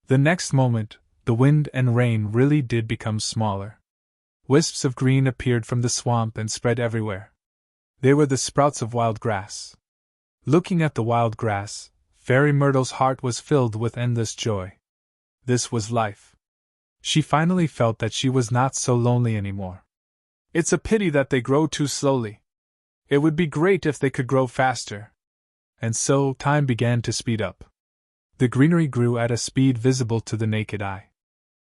The next moment, the wind and rain really did become smaller. Wisps of green appeared from the swamp and spread everywhere. They were the sprouts of wild grass. Looking at the wild grass, Fairy Myrtle's heart was filled with endless joy. This was life. She finally felt that she was not so lonely anymore. It's a pity that they grow too slowly. It would be great if they could grow faster. And so, time began to speed up. The greenery grew at a speed visible to the naked eye.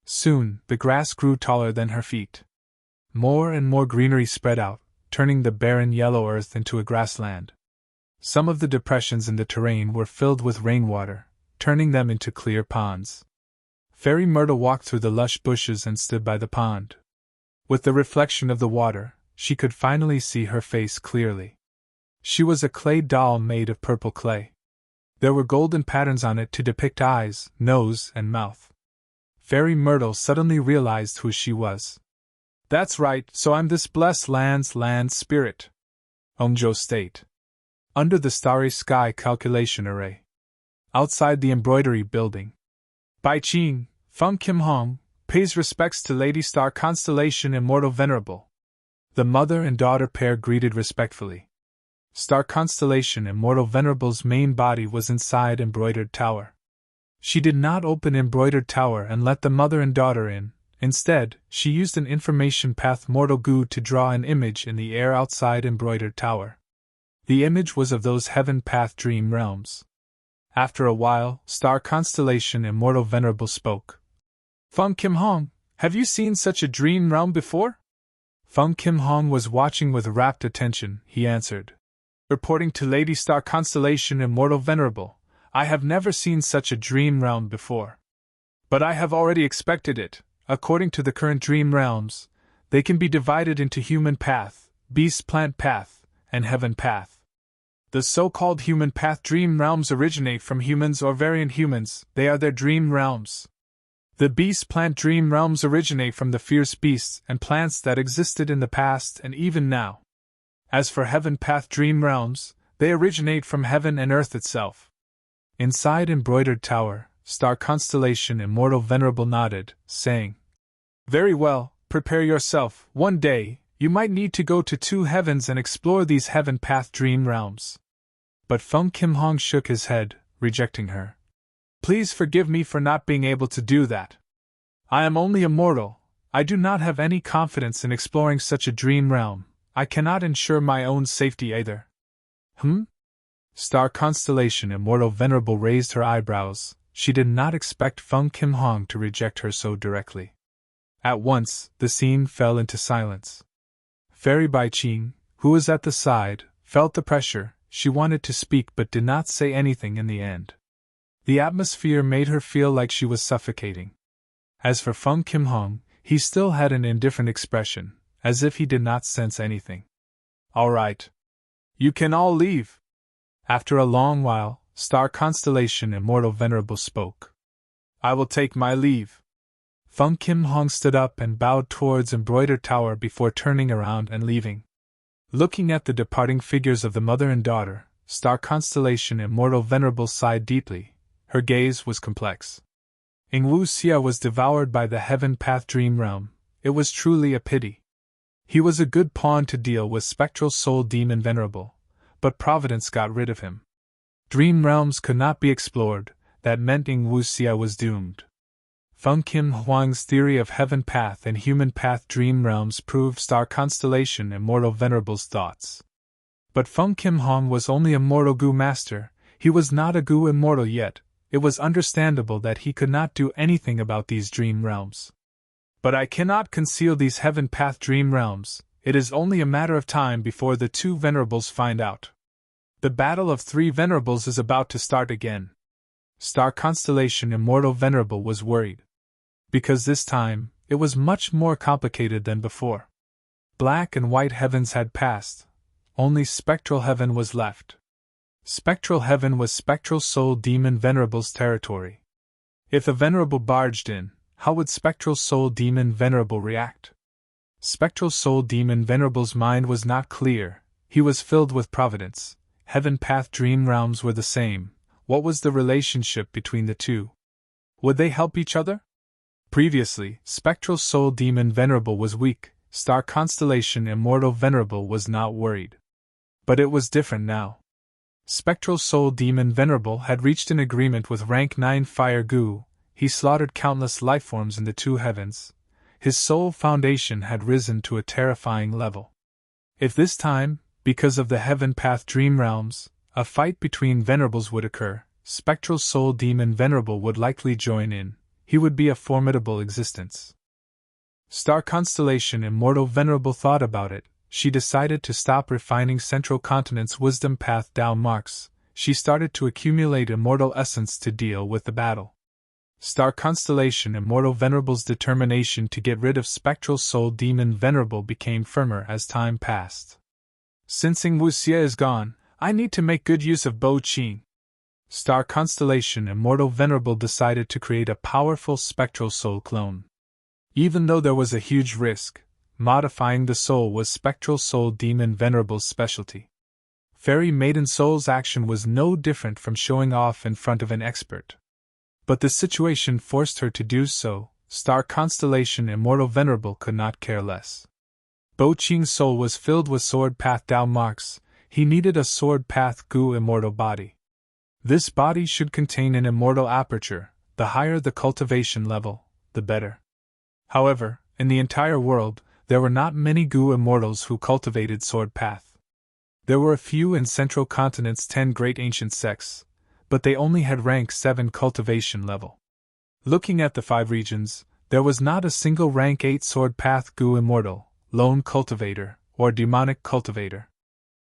Soon, the grass grew taller than her feet. More and more greenery spread out, turning the barren yellow earth into a grassland. Some of the depressions in the terrain were filled with rainwater, turning them into clear ponds. Fairy Myrtle walked through the lush bushes and stood by the pond. With the reflection of the water, she could finally see her face clearly. She was a clay doll made of purple clay. There were golden patterns on it to depict eyes, nose, and mouth. Fairy Myrtle suddenly realized who she was. That's right, so I'm this blessed land's land spirit. Omjo state. Under the starry sky calculation array. Outside the embroidery building. Bai Ching, Feng Kim Hong, pays respects to Lady Star Constellation Immortal Venerable. The mother and daughter pair greeted respectfully. Star Constellation Immortal Venerable's main body was inside Embroidered Tower. She did not open Embroidered Tower and let the mother and daughter in. Instead, she used an information path Mortal Goo to draw an image in the air outside Embroidered Tower. The image was of those Heaven Path Dream Realms. After a while, Star Constellation Immortal Venerable spoke. Feng Kim Hong, have you seen such a dream realm before? Feng Kim Hong was watching with rapt attention, he answered. Reporting to Lady Star Constellation Immortal Venerable, I have never seen such a dream realm before. But I have already expected it. According to the current dream realms, they can be divided into Human Path, Beast Plant Path, and Heaven Path. The so-called Human Path dream realms originate from humans or variant humans, they are their dream realms. The Beast Plant dream realms originate from the fierce beasts and plants that existed in the past and even now. As for Heaven Path dream realms, they originate from heaven and earth itself. Inside Embroidered Tower, Star Constellation Immortal Venerable nodded, saying, Very well, prepare yourself. One day, you might need to go to two heavens and explore these Heaven Path dream realms. But Feng Kim Hong shook his head, rejecting her. Please forgive me for not being able to do that. I am only a mortal. I do not have any confidence in exploring such a dream realm. I cannot ensure my own safety either. Star Constellation Immortal Venerable raised her eyebrows. She did not expect Feng Kim Hong to reject her so directly. At once, the scene fell into silence. Fairy Bai Ching, who was at the side, felt the pressure. She wanted to speak but did not say anything in the end. The atmosphere made her feel like she was suffocating. As for Feng Kim Hong, he still had an indifferent expression, as if he did not sense anything. All right. You can all leave. After a long while, Star Constellation Immortal Venerable spoke. I will take my leave. Feng Kim Hong stood up and bowed towards Embroidered Tower before turning around and leaving. Looking at the departing figures of the mother and daughter, Star Constellation Immortal Venerable sighed deeply. Her gaze was complex. Ingwu Xia was devoured by the Heaven Path Dream Realm. It was truly a pity. He was a good pawn to deal with Spectral Soul Demon Venerable, but Providence got rid of him. Dream realms could not be explored, that meant Ing Wuxia was doomed. Feng Kim Huang's theory of heaven path and human path dream realms proved star constellation Immortal Venerable's thoughts. But Feng Kim Huang was only a mortal Gu master, he was not a Gu immortal yet. It was understandable that he could not do anything about these dream realms. But I cannot conceal these heaven path dream realms, it is only a matter of time before the two venerables find out. The battle of three venerables is about to start again. Star constellation Immortal Venerable was worried. Because this time, it was much more complicated than before. Black and white heavens had passed. Only spectral heaven was left. Spectral heaven was spectral soul demon Venerable's territory. If a venerable barged in, how would spectral soul demon Venerable react? Spectral soul demon Venerable's mind was not clear, he was filled with providence. Heaven path dream realms were the same. What was the relationship between the two? Would they help each other? Previously, spectral soul demon Venerable was weak, star constellation Immortal Venerable was not worried. But it was different now. Spectral soul demon Venerable had reached an agreement with rank 9 Fire Gu, he slaughtered countless lifeforms in the two heavens. His soul foundation had risen to a terrifying level. If this time, because of the heaven path dream realms, a fight between venerables would occur, spectral soul demon Venerable would likely join in, he would be a formidable existence. Star constellation Immortal Venerable thought about it. She decided to stop refining Central Continent's wisdom path Dao marks, she started to accumulate immortal essence to deal with the battle. Star constellation Immortal Venerable's determination to get rid of spectral soul demon Venerable became firmer as time passed. Since Ing Wuxia is gone, I need to make good use of Bo Qing. Star constellation Immortal Venerable decided to create a powerful spectral soul clone. Even though there was a huge risk, modifying the soul was spectral soul demon Venerable's specialty. Fairy Maiden Soul's action was no different from showing off in front of an expert. But the situation forced her to do so, star constellation Immortal Venerable could not care less. Bo Qing's soul was filled with sword path Dao marks, he needed a sword path Gu immortal body. This body should contain an immortal aperture, the higher the cultivation level, the better. However, in the entire world, there were not many Gu immortals who cultivated sword path. There were a few in Central Continent's 10 great ancient sects, but they only had rank 7 cultivation level. Looking at the 5 regions, there was not a single rank 8 sword path Gu immortal, lone cultivator, or demonic cultivator.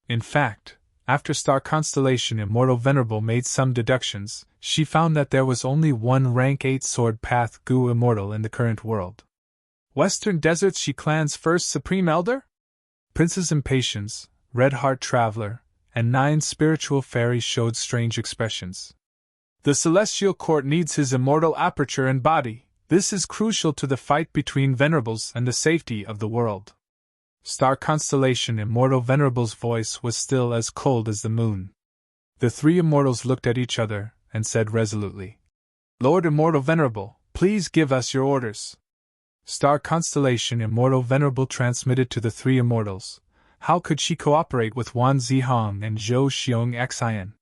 In fact, after star constellation Immortal Venerable made some deductions, she found that there was only one rank 8 sword path Gu immortal in the current world. Western Deserts She Clan's first Supreme Elder? Princess Impatience, Red Heart Traveler, and 9 spiritual fairies showed strange expressions. The Celestial Court needs his immortal aperture and body, this is crucial to the fight between venerables and the safety of the world. Star constellation Immortal Venerable's voice was still as cold as the moon. The 3 immortals looked at each other and said resolutely, Lord Immortal Venerable, please give us your orders. Star constellation Immortal Venerable transmitted to the 3 immortals. How could she cooperate with Wan Zihong and Zhou Xiong Xian?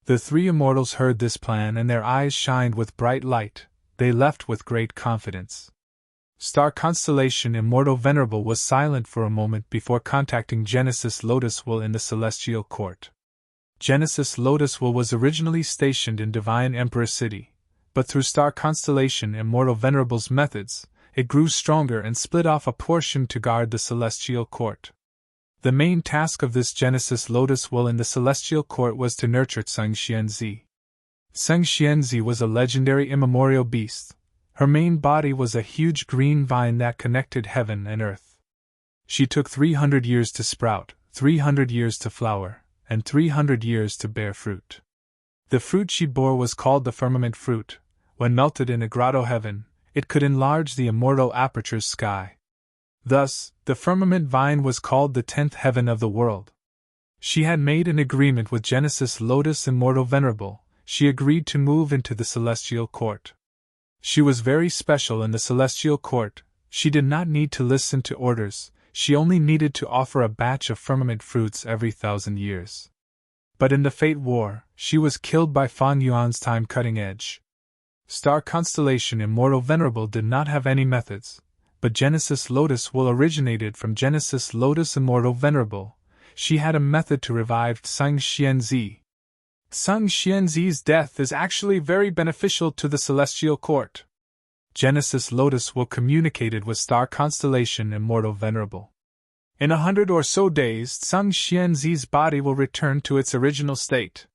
The 3 immortals heard this plan and their eyes shined with bright light, they left with great confidence. Star constellation Immortal Venerable was silent for a moment before contacting Genesis Lotuswool in the Celestial Court. Genesis Lotuswool was originally stationed in Divine Emperor City, but through star constellation Immortal Venerable's methods, it grew stronger and split off a portion to guard the Celestial Court. The main task of this Genesis Lotuswool in the Celestial Court was to nurture Tseng Xianzi. Tseng Xianzi was a legendary immemorial beast. Her main body was a huge green vine that connected heaven and earth. She took 300 years to sprout, 300 years to flower, and 300 years to bear fruit. The fruit she bore was called the firmament fruit. When melted in a grotto heaven, it could enlarge the immortal aperture's sky. Thus, the firmament vine was called the 10th heaven of the world. She had made an agreement with Genesis Lotus Immortal Venerable. She agreed to move into the Celestial Court. She was very special in the Celestial Court, she did not need to listen to orders, she only needed to offer a batch of firmament fruits every 1,000 years. But in the Fate War, she was killed by Fan Yuan's time-cutting edge. Star Constellation Immortal Venerable did not have any methods, but Genesis Lotus will originated from Genesis Lotus Immortal Venerable. She had a method to revive Sung Xianzi. Sung Xianzi's death is actually very beneficial to the Celestial Court. Genesis Lotus will communicated with Star Constellation Immortal Venerable. In 100 or so days, Sung Xianzi's body will return to its original state.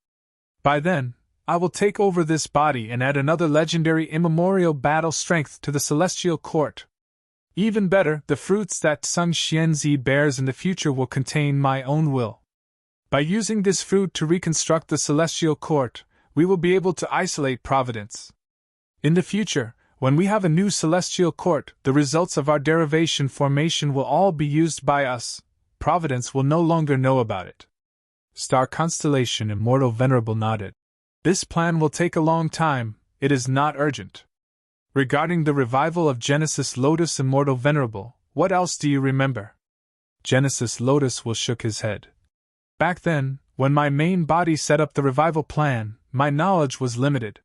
By then, I will take over this body and add another legendary immemorial battle strength to the Celestial Court. Even better, the fruits that Sung Xianzi bears in the future will contain my own will. By using this fruit to reconstruct the Celestial Court, we will be able to isolate Providence. In the future, when we have a new Celestial Court, the results of our derivation formation will all be used by us. Providence will no longer know about it. Star Constellation Immortal Venerable nodded. This plan will take a long time, it is not urgent. Regarding the revival of Genesis Lotus Immortal Venerable, what else do you remember? Genesis Lotus will shook his head. Back then, when my main body set up the revival plan, my knowledge was limited.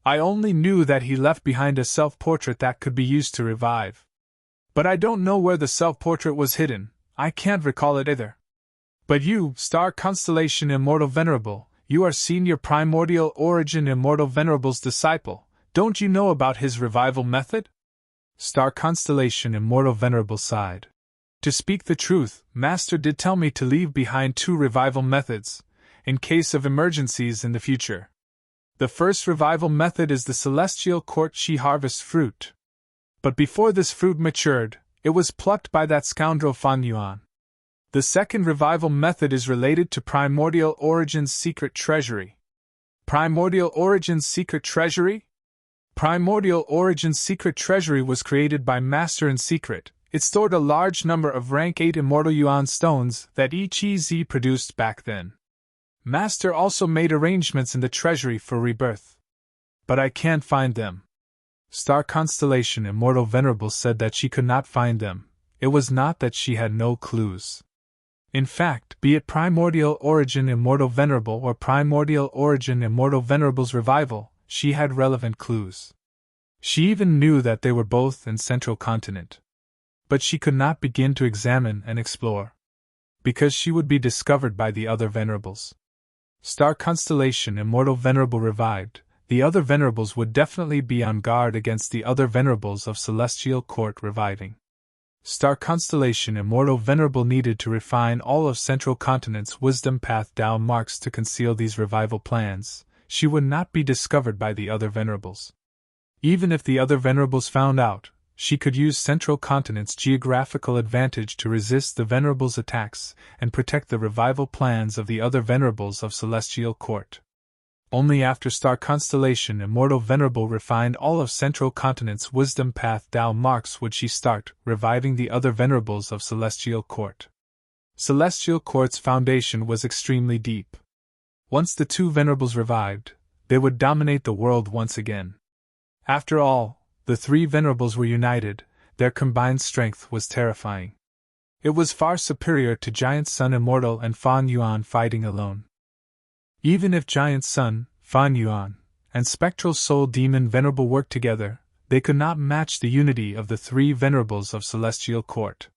I only knew that he left behind a self-portrait that could be used to revive. But I don't know where the self-portrait was hidden, I can't recall it either. But you, Star Constellation Immortal Venerable, you are Senior Primordial Origin Immortal Venerable's disciple, don't you know about his revival method? Star Constellation Immortal Venerable sighed. To speak the truth, Master did tell me to leave behind 2 revival methods, in case of emergencies in the future. The first revival method is the Celestial Court She Harvest fruit. But before this fruit matured, it was plucked by that scoundrel Fan Yuan. The second revival method is related to Primordial Origin's secret treasury. Primordial Origin's secret treasury? Primordial Origin's secret treasury was created by Master in secret. It stored a large number of rank 8 Immortal Yuan stones that each EZ produced back then. Master also made arrangements in the treasury for rebirth. But I can't find them. Star Constellation Immortal Venerable said that she could not find them. It was not that she had no clues. In fact, be it Primordial Origin Immortal Venerable or Primordial Origin Immortal Venerable's revival, she had relevant clues. She even knew that they were both in Central Continent. But she could not begin to examine and explore, because she would be discovered by the other Venerables. Star Constellation Immortal Venerable revived, the other Venerables would definitely be on guard against the other Venerables of Celestial Court reviving. Star Constellation Immortal Venerable needed to refine all of Central Continent's wisdom path Tao marks to conceal these revival plans. She would not be discovered by the other Venerables. Even if the other Venerables found out, she could use Central Continent's geographical advantage to resist the Venerables' attacks and protect the revival plans of the other Venerables of Celestial Court. Only after Star Constellation Immortal Venerable refined all of Central Continent's wisdom path Tao marks would she start reviving the other Venerables of Celestial Court. Celestial Court's foundation was extremely deep. Once the 2 Venerables revived, they would dominate the world once again. After all, the 3 Venerables were united, their combined strength was terrifying. It was far superior to Giant Sun Immortal and Fan Yuan fighting alone. Even if Giant Sun, Fan Yuan, and Spectral Soul Demon Venerable worked together, they could not match the unity of the 3 Venerables of Celestial Court.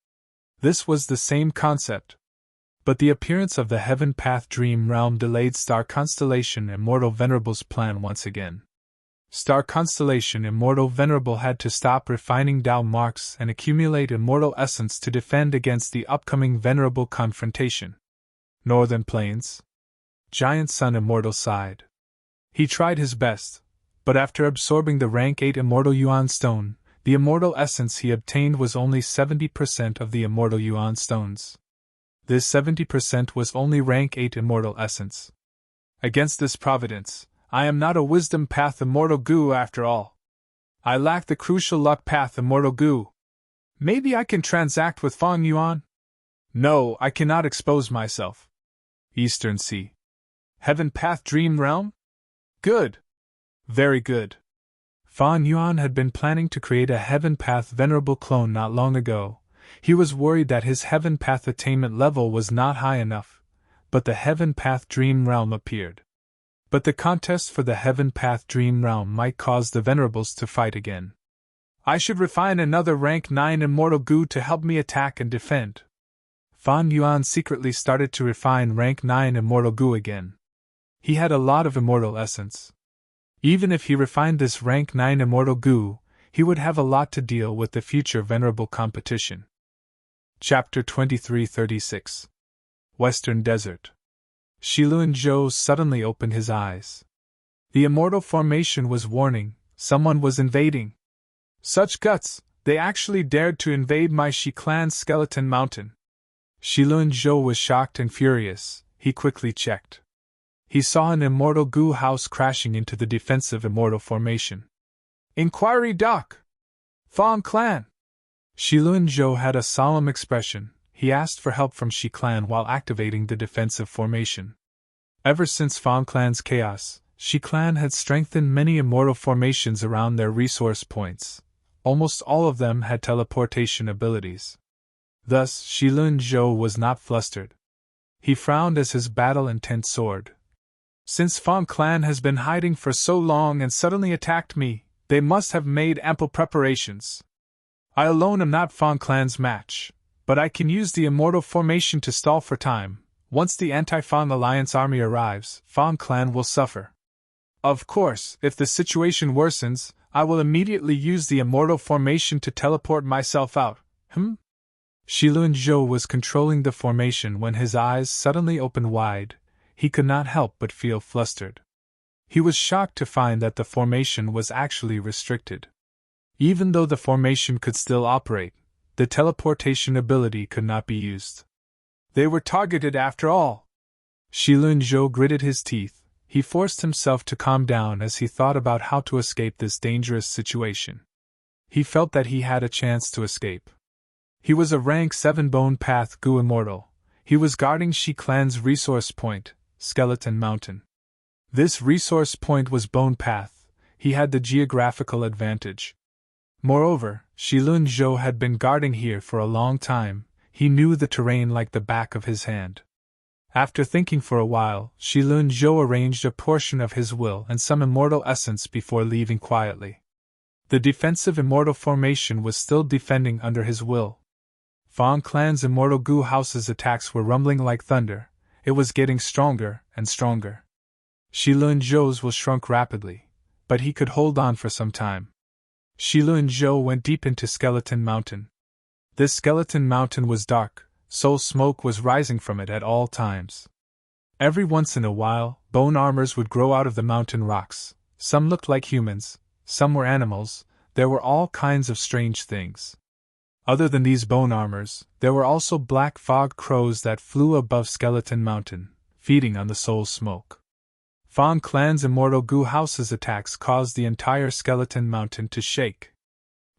This was the same concept. But the appearance of the Heaven Path Dream Realm delayed Star Constellation Immortal Venerable's plan once again. Star Constellation Immortal Venerable had to stop refining Tao marks and accumulate immortal essence to defend against the upcoming Venerable confrontation. Northern Plains. Giant Sun Immortal sighed. He tried his best, but after absorbing the rank 8 Immortal Yuan Stone, the immortal essence he obtained was only 70% of the Immortal Yuan Stones. This 70% was only rank 8 Immortal Essence. Against this providence, I am not a Wisdom Path Immortal Goo after all. I lack the crucial Luck Path Immortal Goo. Maybe I can transact with Fan Yuan? No, I cannot expose myself. Eastern Sea. Heaven Path Dream Realm? Good. Very good. Fan Yuan had been planning to create a Heaven Path Venerable clone not long ago. He was worried that his Heaven Path attainment level was not high enough, but the Heaven Path Dream Realm appeared. But the contest for the Heaven Path Dream Realm might cause the Venerables to fight again. I should refine another rank 9 immortal goo to help me attack and defend. Fan Yuan secretly started to refine rank 9 immortal goo again. He had a lot of immortal essence. Even if he refined this rank 9 immortal goo, he would have a lot to deal with the future venerable competition. Chapter 2336 Western Desert. Shilun Zhou suddenly opened his eyes. The immortal formation was warning, someone was invading. Such guts, they actually dared to invade my Shi clan's skeleton mountain. Shilun Zhou was shocked and furious. He quickly checked. He saw an immortal goo house crashing into the defensive immortal formation. Inquiry Doc! Fang Clan! Shilun Zhou had a solemn expression. He asked for help from Shi clan while activating the defensive formation. Ever since Fang Clan's chaos, Shi clan had strengthened many immortal formations around their resource points. Almost all of them had teleportation abilities. Thus, Shilun Zhou was not flustered. He frowned as his battle intent soared. Since Fang Clan has been hiding for so long and suddenly attacked me, they must have made ample preparations. I alone am not Fang Clan's match, but I can use the immortal formation to stall for time. Once the Anti-Fang Alliance army arrives, Fang Clan will suffer. Of course, if the situation worsens, I will immediately use the immortal formation to teleport myself out. Shilun Zhou was controlling the formation when his eyes suddenly opened wide. He could not help but feel flustered. He was shocked to find that the formation was actually restricted. Even though the formation could still operate, the teleportation ability could not be used. They were targeted after all. Shilun Zhou gritted his teeth. He forced himself to calm down as he thought about how to escape this dangerous situation. He felt that he had a chance to escape. He was a rank 7 Bone Path Goo Immortal. He was guarding Shi Clan's resource point, Skeleton Mountain. This resource point was Bone Path. He had the geographical advantage. Moreover, Shilun Zhou had been guarding here for a long time. He knew the terrain like the back of his hand. After thinking for a while, Shilun Zhou arranged a portion of his will and some immortal essence before leaving quietly. The defensive immortal formation was still defending under his will. Fang Clan's immortal goo house's attacks were rumbling like thunder. It was getting stronger and stronger. Shilun Zhou's will shrunk rapidly, but he could hold on for some time. Shilun Zhou went deep into Skeleton Mountain. This Skeleton Mountain was dark, so smoke was rising from it at all times. Every once in a while, bone armors would grow out of the mountain rocks. Some looked like humans, some were animals, there were all kinds of strange things. Other than these bone armors, there were also black fog crows that flew above Skeleton Mountain, feeding on the soul smoke. Fang Clan's immortal goo house's attacks caused the entire Skeleton Mountain to shake.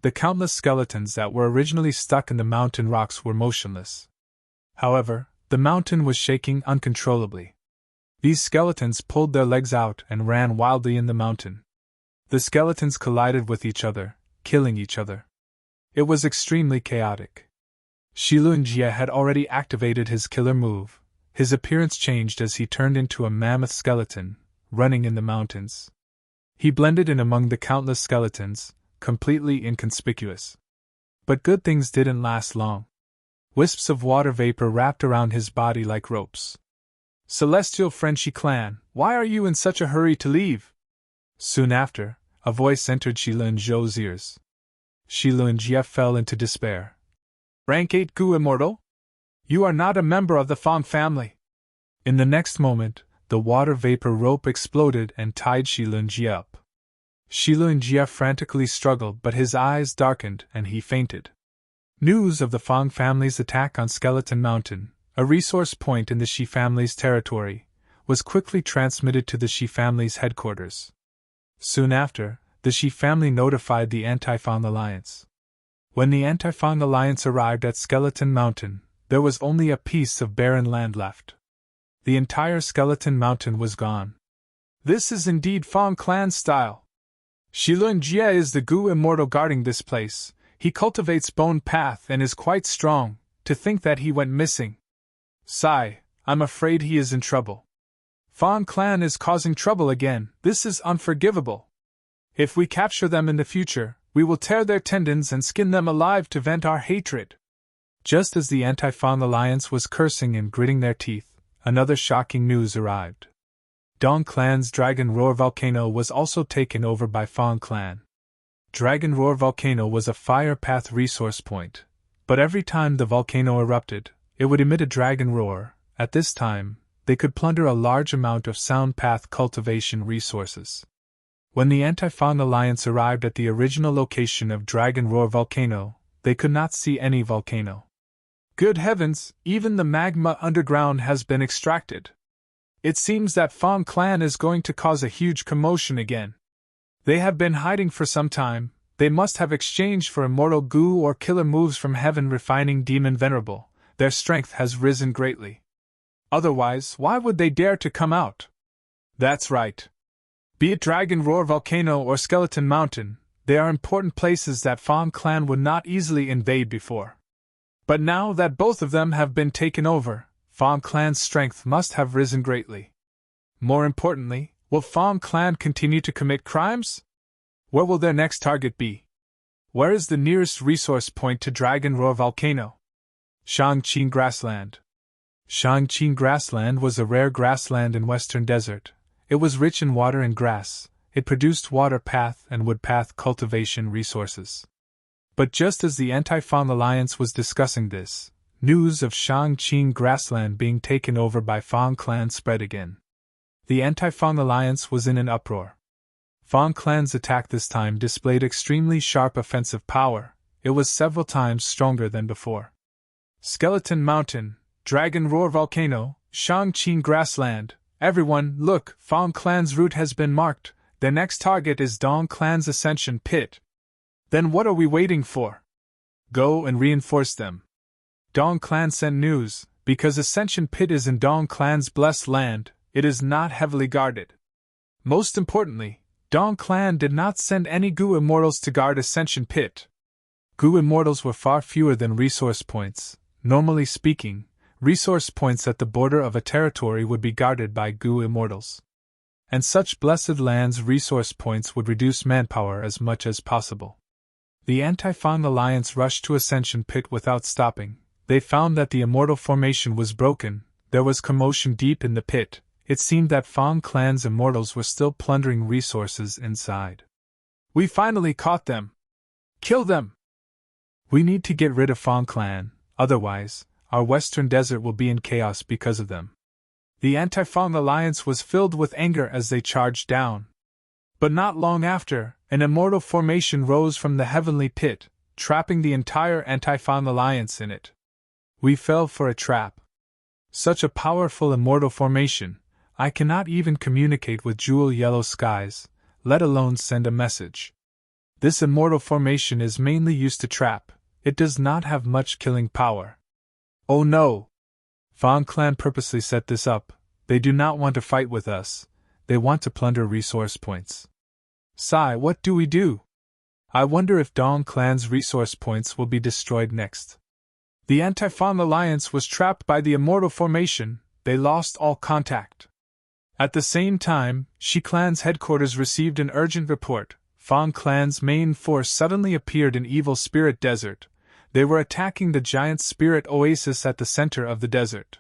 The countless skeletons that were originally stuck in the mountain rocks were motionless. However, the mountain was shaking uncontrollably. These skeletons pulled their legs out and ran wildly in the mountain. The skeletons collided with each other, killing each other. It was extremely chaotic. Shilun Jie had already activated his killer move. His appearance changed as he turned into a mammoth skeleton, running in the mountains. He blended in among the countless skeletons, completely inconspicuous. But good things didn't last long. Wisps of water vapor wrapped around his body like ropes. Celestial Frenchy Clan, why are you in such a hurry to leave? Soon after, a voice entered Shilun Zhou's ears. Shilun Jie fell into despair. Rank 8 Goo Immortal? You are not a member of the Fang family. In the next moment, the water vapor rope exploded and tied Shilun Jie up. Shilun Jie frantically struggled, but his eyes darkened and he fainted. News of the Fang family's attack on Skeleton Mountain, a resource point in the Shi family's territory, was quickly transmitted to the Shi family's headquarters. Soon after, the Shi family notified the Anti-Fang Alliance. When the Anti-Fang Alliance arrived at Skeleton Mountain, there was only a piece of barren land left. The entire Skeleton Mountain was gone. This is indeed Fang Clan style. Shilun Jie is the Goo Immortal guarding this place. He cultivates Bone Path and is quite strong. To think that he went missing. Sigh, I'm afraid he is in trouble. Fawn Clan is causing trouble again. This is unforgivable. If we capture them in the future, we will tear their tendons and skin them alive to vent our hatred. Just as the Anti-Fawn Alliance was cursing and gritting their teeth, another shocking news arrived. Dawn Clan's Dragon Roar volcano was also taken over by Fawn Clan. Dragon Roar volcano was a fire path resource point, but every time the volcano erupted, it would emit a dragon roar. At this time, they could plunder a large amount of sound path cultivation resources. When the Anti-Fawn Alliance arrived at the original location of Dragon Roar volcano, they could not see any volcano. Good heavens, even the magma underground has been extracted. It seems that Fawn Clan is going to cause a huge commotion again. They have been hiding for some time. They must have exchanged for immortal goo or killer moves from heaven. Refining Demon Venerable, their strength has risen greatly. Otherwise, why would they dare to come out? That's right. Be it Dragon Roar Volcano or Skeleton Mountain, they are important places that Fawn Clan would not easily invade before. But now that both of them have been taken over, Fawn Clan's strength must have risen greatly. More importantly, will Fawn Clan continue to commit crimes? Where will their next target be? Where is the nearest resource point to Dragon Roar Volcano? Shangqing Grassland. Shangqing Grassland was a rare grassland in Western Desert. It was rich in water and grass. It produced water path and wood path cultivation resources. But just as the Anti-Fawn Alliance was discussing this, news of Shangqing Grassland being taken over by Fawn Clan spread again. The Anti-Fawn Alliance was in an uproar. Fawn Clan's attack this time displayed extremely sharp offensive power. It was several times stronger than before. Skeleton Mountain, Dragon Roar Volcano, Shangqing Grassland. Everyone, look, Fawn Clan's route has been marked. Their next target is Dawn Clan's Ascension Pit. Then what are we waiting for? Go and reinforce them. Dawn Clan sent news. Because Ascension Pit is in Dawn Clan's blessed land, it is not heavily guarded. Most importantly, Dawn Clan did not send any Goo Immortals to guard Ascension Pit. Goo Immortals were far fewer than resource points. Normally speaking, resource points at the border of a territory would be guarded by Goo Immortals. And such blessed lands' resource points would reduce manpower as much as possible. The Anti-Fawn Alliance rushed to Ascension Pit without stopping. They found that the Immortal Formation was broken. There was commotion deep in the pit. It seemed that Fawn Clan's Immortals were still plundering resources inside. We finally caught them. Kill them! We need to get rid of Fawn Clan, otherwise, our Western Desert will be in chaos because of them. The Anti-Fawn Alliance was filled with anger as they charged down. But not long after, an immortal formation rose from the heavenly pit, trapping the entire Anti-Fawn Alliance in it. We fell for a trap. Such a powerful immortal formation, I cannot even communicate with jewel yellow skies, let alone send a message. This immortal formation is mainly used to trap. It does not have much killing power. Oh no! Fawn Clan purposely set this up. They do not want to fight with us. They want to plunder resource points. Sigh, what do we do? I wonder if Dawn Clan's resource points will be destroyed next. The Anti-Fawn Alliance was trapped by the Immortal Formation. They lost all contact. At the same time, She Clan's headquarters received an urgent report. Fawn Clan's main force suddenly appeared in Evil Spirit Desert. They were attacking the Giant Spirit Oasis at the center of the desert.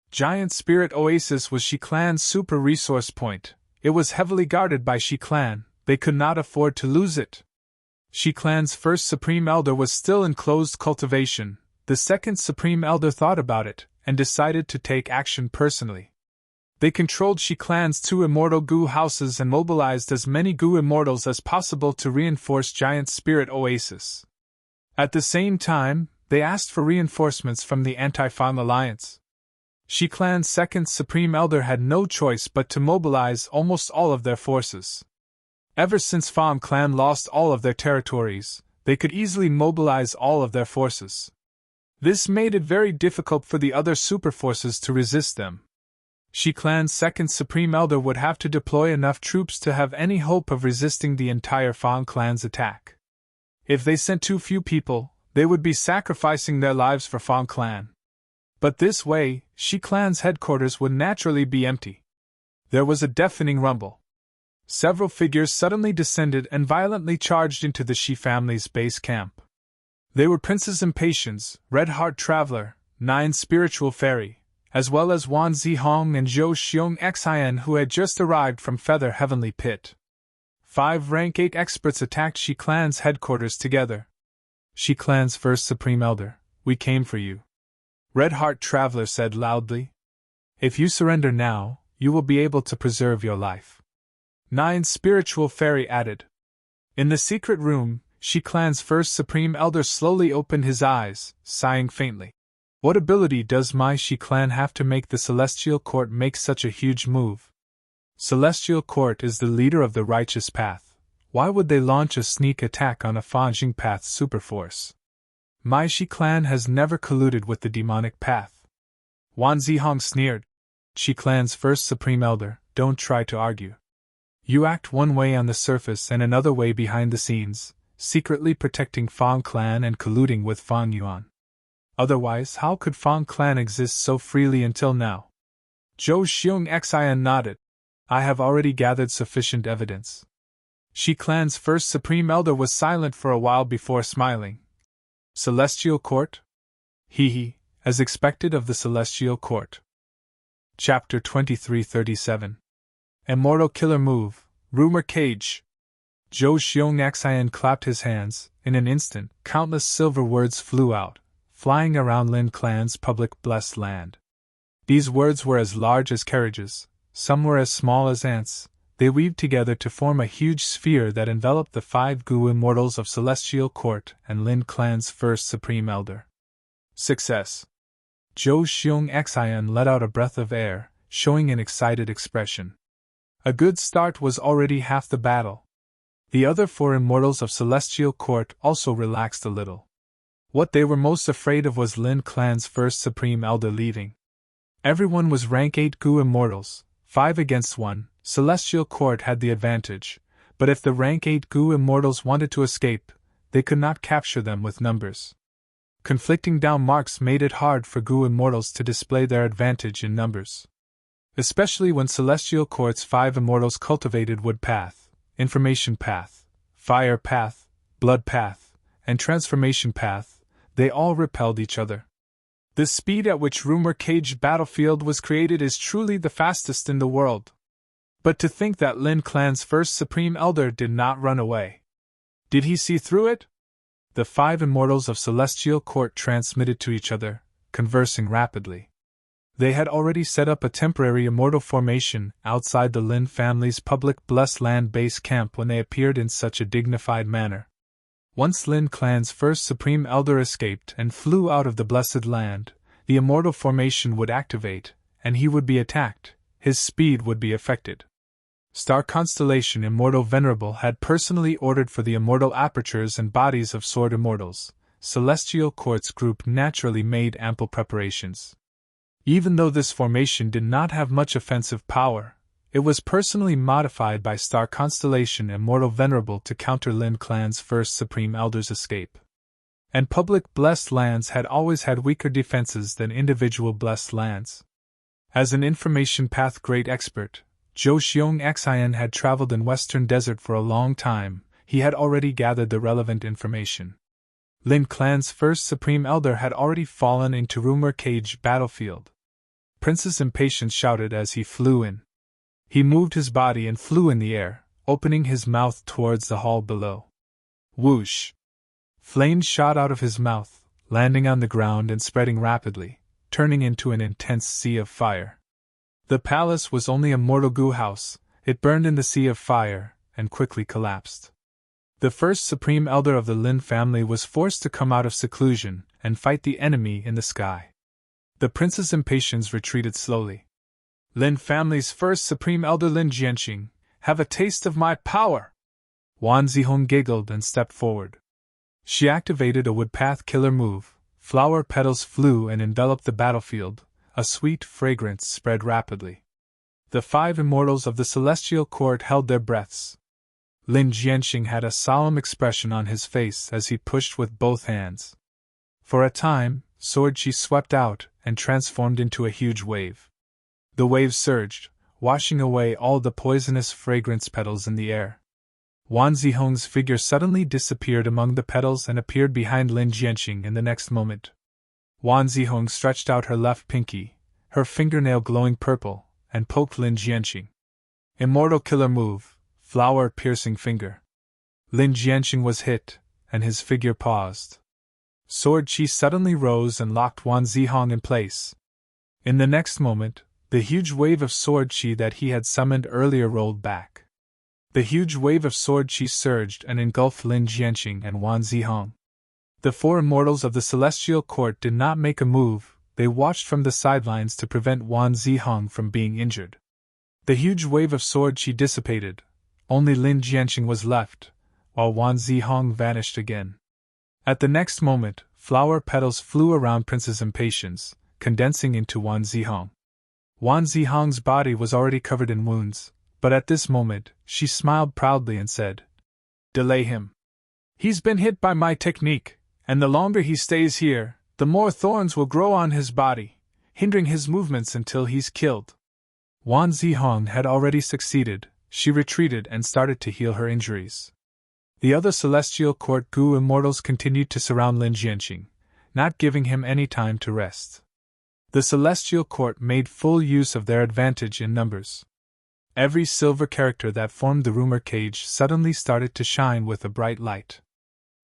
Giant Spirit Oasis was She Clan's super resource point. It was heavily guarded by She Clan. They could not afford to lose it. She Clan's first Supreme Elder was still in closed cultivation. The second Supreme Elder thought about it, and decided to take action personally. They controlled She Clan's 2 immortal Goo houses and mobilized as many Goo Immortals as possible to reinforce Giant Spirit Oasis. At the same time, they asked for reinforcements from the Anti-Fawn Alliance. She Clan's second Supreme Elder had no choice but to mobilize almost all of their forces. Ever since Fawn Clan lost all of their territories, they could easily mobilize all of their forces. This made it very difficult for the other super forces to resist them. She Clan's second Supreme Elder would have to deploy enough troops to have any hope of resisting the entire Fawn Clan's attack. If they sent too few people, they would be sacrificing their lives for Fawn Clan. But this way, Shi clan's headquarters would naturally be empty. There was a deafening rumble. Several figures suddenly descended and violently charged into the Shi family's base camp. They were Princess Impatience, Red Heart Traveler, 9 Spiritual Fairy, as well as Wan Zihong and Zhou Xiong Xian, who had just arrived from Feather Heavenly Pit. 5 Rank 8 experts attacked Shi clan's headquarters together. Shi clan's first Supreme Elder, we came for you. Red Heart Traveler said loudly. If you surrender now, you will be able to preserve your life. 9 Spiritual Fairy added. In the secret room, Shi clan's first Supreme Elder slowly opened his eyes, sighing faintly. What ability does my Shi clan have to make the Celestial Court make such a huge move? Celestial Court is the leader of the righteous path. Why would they launch a sneak attack on a Fanjing Path superforce? My Shi clan has never colluded with the demonic path. Wan Zihong sneered. Shi clan's first Supreme Elder, don't try to argue. You act one way on the surface and another way behind the scenes, secretly protecting Fang clan and colluding with Fang Yuan. Otherwise, how could Fang clan exist so freely until now? Zhou Xiong Xian nodded. I have already gathered sufficient evidence. Shi clan's first Supreme Elder was silent for a while before smiling. Celestial Court? Hee, as expected of the Celestial Court. Chapter 2337. Immortal Killer Move, Rumor Cage. Zhou Xiong Xian clapped his hands. In an instant, countless silver words flew out, flying around Lin clan's public blessed land. These words were as large as carriages, some were as small as ants. They weaved together to form a huge sphere that enveloped the 5 Gu Immortals of Celestial Court and Lin clan's first Supreme Elder. Success. Zhou Xiong Xian let out a breath of air, showing an excited expression. A good start was already half the battle. The other 4 Immortals of Celestial Court also relaxed a little. What they were most afraid of was Lin clan's first Supreme Elder leaving. Everyone was rank 8 Gu Immortals, 5 against 1. Celestial Court had the advantage, but if the rank 8 Gu Immortals wanted to escape, they could not capture them with numbers. Conflicting down marks made it hard for Gu Immortals to display their advantage in numbers. Especially when Celestial Court's 5 Immortals cultivated Wood Path, Information Path, Fire Path, Blood Path, and Transformation Path, they all repelled each other. The speed at which Rumor Cage Battlefield was created is truly the fastest in the world. But to think that Lin clan's first Supreme Elder did not run away. Did he see through it? The 5 Immortals of Celestial Court transmitted to each other, conversing rapidly. They had already set up a temporary immortal formation outside the Lin family's public blessed land base camp when they appeared in such a dignified manner. Once Lin clan's first Supreme Elder escaped and flew out of the blessed land, the immortal formation would activate, and he would be attacked. His speed would be affected. Star Constellation Immortal Venerable had personally ordered for the immortal apertures and bodies of Sword Immortals. Celestial Court's group naturally made ample preparations. Even though this formation did not have much offensive power, it was personally modified by Star Constellation Immortal Venerable to counter Lin clan's first Supreme Elder's escape. And public blessed lands had always had weaker defenses than individual blessed lands. As an Information Path great expert, Zhou Xiong Xian had traveled in Western Desert for a long time. He had already gathered the relevant information. Lin clan's first Supreme Elder had already fallen into Rumor Cage Battlefield. Princess Impatience shouted as he flew in. He moved his body and flew in the air, opening his mouth towards the hall below. Whoosh! Flames shot out of his mouth, landing on the ground and spreading rapidly, turning into an intense sea of fire. The palace was only a mortal Gu house. It burned in the sea of fire, and quickly collapsed. The first Supreme Elder of the Lin family was forced to come out of seclusion and fight the enemy in the sky. The Princess Impatience retreated slowly. Lin family's first Supreme Elder Lin Jianxing, have a taste of my power! Wan Zihong giggled and stepped forward. She activated a Woodpath killer move. Flower petals flew and enveloped the battlefield. A sweet fragrance spread rapidly. The 5 Immortals of the Celestial Court held their breaths. Lin Jianxing had a solemn expression on his face as he pushed with both hands. For a time, sword chi swept out and transformed into a huge wave. The wave surged, washing away all the poisonous fragrance petals in the air. Wan Zihong's figure suddenly disappeared among the petals and appeared behind Lin Jianqing in the next moment. Wan Zihong stretched out her left pinky, her fingernail glowing purple, and poked Lin Jianqing. Immortal killer move, flower-piercing finger. Lin Jianqing was hit, and his figure paused. Sword chi suddenly rose and locked Wan Zihong in place. In the next moment, the huge wave of sword chi that he had summoned earlier rolled back. The huge wave of sword chi surged and engulfed Lin Jianqing and Wan Zihong. The four immortals of the celestial court did not make a move, they watched from the sidelines to prevent Wan Zihong from being injured. The huge wave of sword chi dissipated, only Lin Jianqing was left, while Wan Zihong vanished again. At the next moment, flower petals flew around Princess Impatience, condensing into Wan Zihong. Wan Zihong's body was already covered in wounds, but at this moment, she smiled proudly and said, "Delay him. He's been hit by my technique, and the longer he stays here, the more thorns will grow on his body, hindering his movements until he's killed." Wan Zihong had already succeeded, she retreated and started to heal her injuries. The other celestial court Gu immortals continued to surround Lin Jianqing, not giving him any time to rest. The celestial court made full use of their advantage in numbers. Every silver character that formed the rumor cage suddenly started to shine with a bright light.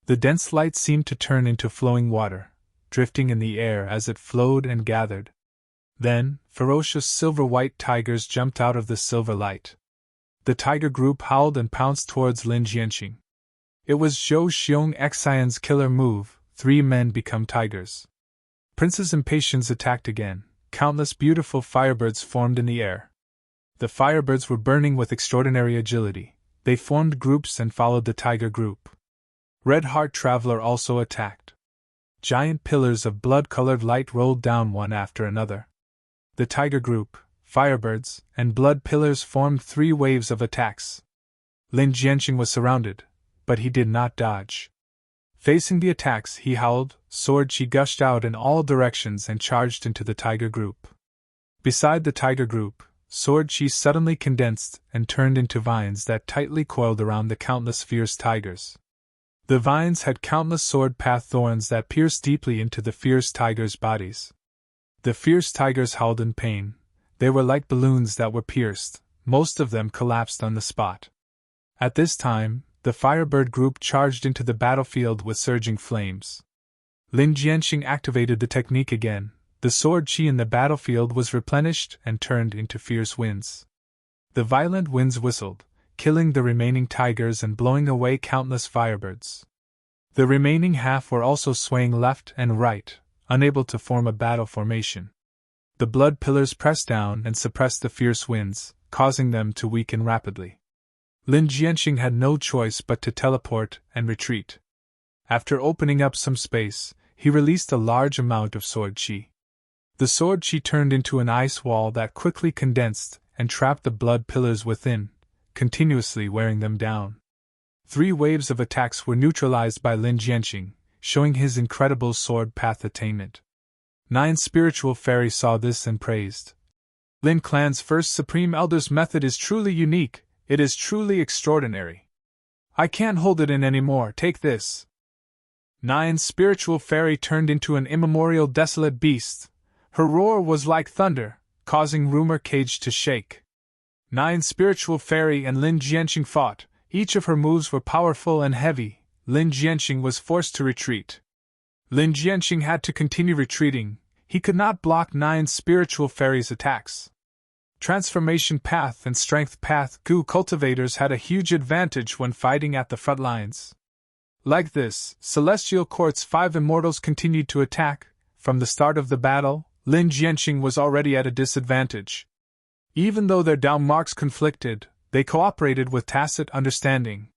The dense light seemed to turn into flowing water, drifting in the air as it flowed and gathered. Then, ferocious silver-white tigers jumped out of the silver light. The tiger group howled and pounced towards Lin Jianqing. It was Zhou Xiong Xian's killer move, 3 men become tigers. Princess Impatience attacked again, countless beautiful firebirds formed in the air. The firebirds were burning with extraordinary agility, they formed groups and followed the tiger group. Red Heart Traveler also attacked. Giant pillars of blood-colored light rolled down one after another. The tiger group, firebirds, and blood pillars formed 3 waves of attacks. Lin Jianqing was surrounded, but he did not dodge. Facing the attacks, he howled, sword chi gushed out in all directions and charged into the tiger group. Beside the tiger group, sword chi suddenly condensed and turned into vines that tightly coiled around the countless fierce tigers. The vines had countless sword path thorns that pierced deeply into the fierce tigers' bodies. The fierce tigers howled in pain. They were like balloons that were pierced, most of them collapsed on the spot. At this time, the firebird group charged into the battlefield with surging flames. Lin Jianqing activated the technique again. The sword chi in the battlefield was replenished and turned into fierce winds. The violent winds whistled, killing the remaining tigers and blowing away countless firebirds. The remaining half were also swaying left and right, unable to form a battle formation. The blood pillars pressed down and suppressed the fierce winds, causing them to weaken rapidly. Lin Jianqing had no choice but to teleport and retreat. After opening up some space, he released a large amount of sword chi. The sword chi turned into an ice wall that quickly condensed and trapped the blood pillars within, continuously wearing them down. 3 waves of attacks were neutralized by Lin Jianqing, showing his incredible sword path attainment. 9 spiritual fairies saw this and praised. Lin Clan's first Supreme Elder's method is truly unique, it is truly extraordinary. I can't hold it in anymore, take this. 9 spiritual fairy turned into an immemorial desolate beast. Her roar was like thunder, causing rumor cage to shake. 9 spiritual fairy and Lin Jianqing fought, each of her moves were powerful and heavy. Lin Jianqing was forced to retreat. Lin Jianqing had to continue retreating, he could not block 9 spiritual fairies' attacks. Transformation path and strength path Gu cultivators had a huge advantage when fighting at the front lines. Like this, Celestial Court's 5 immortals continued to attack. From the start of the battle, Lin Jianqing was already at a disadvantage. Even though their down marks conflicted, they cooperated with tacit understanding.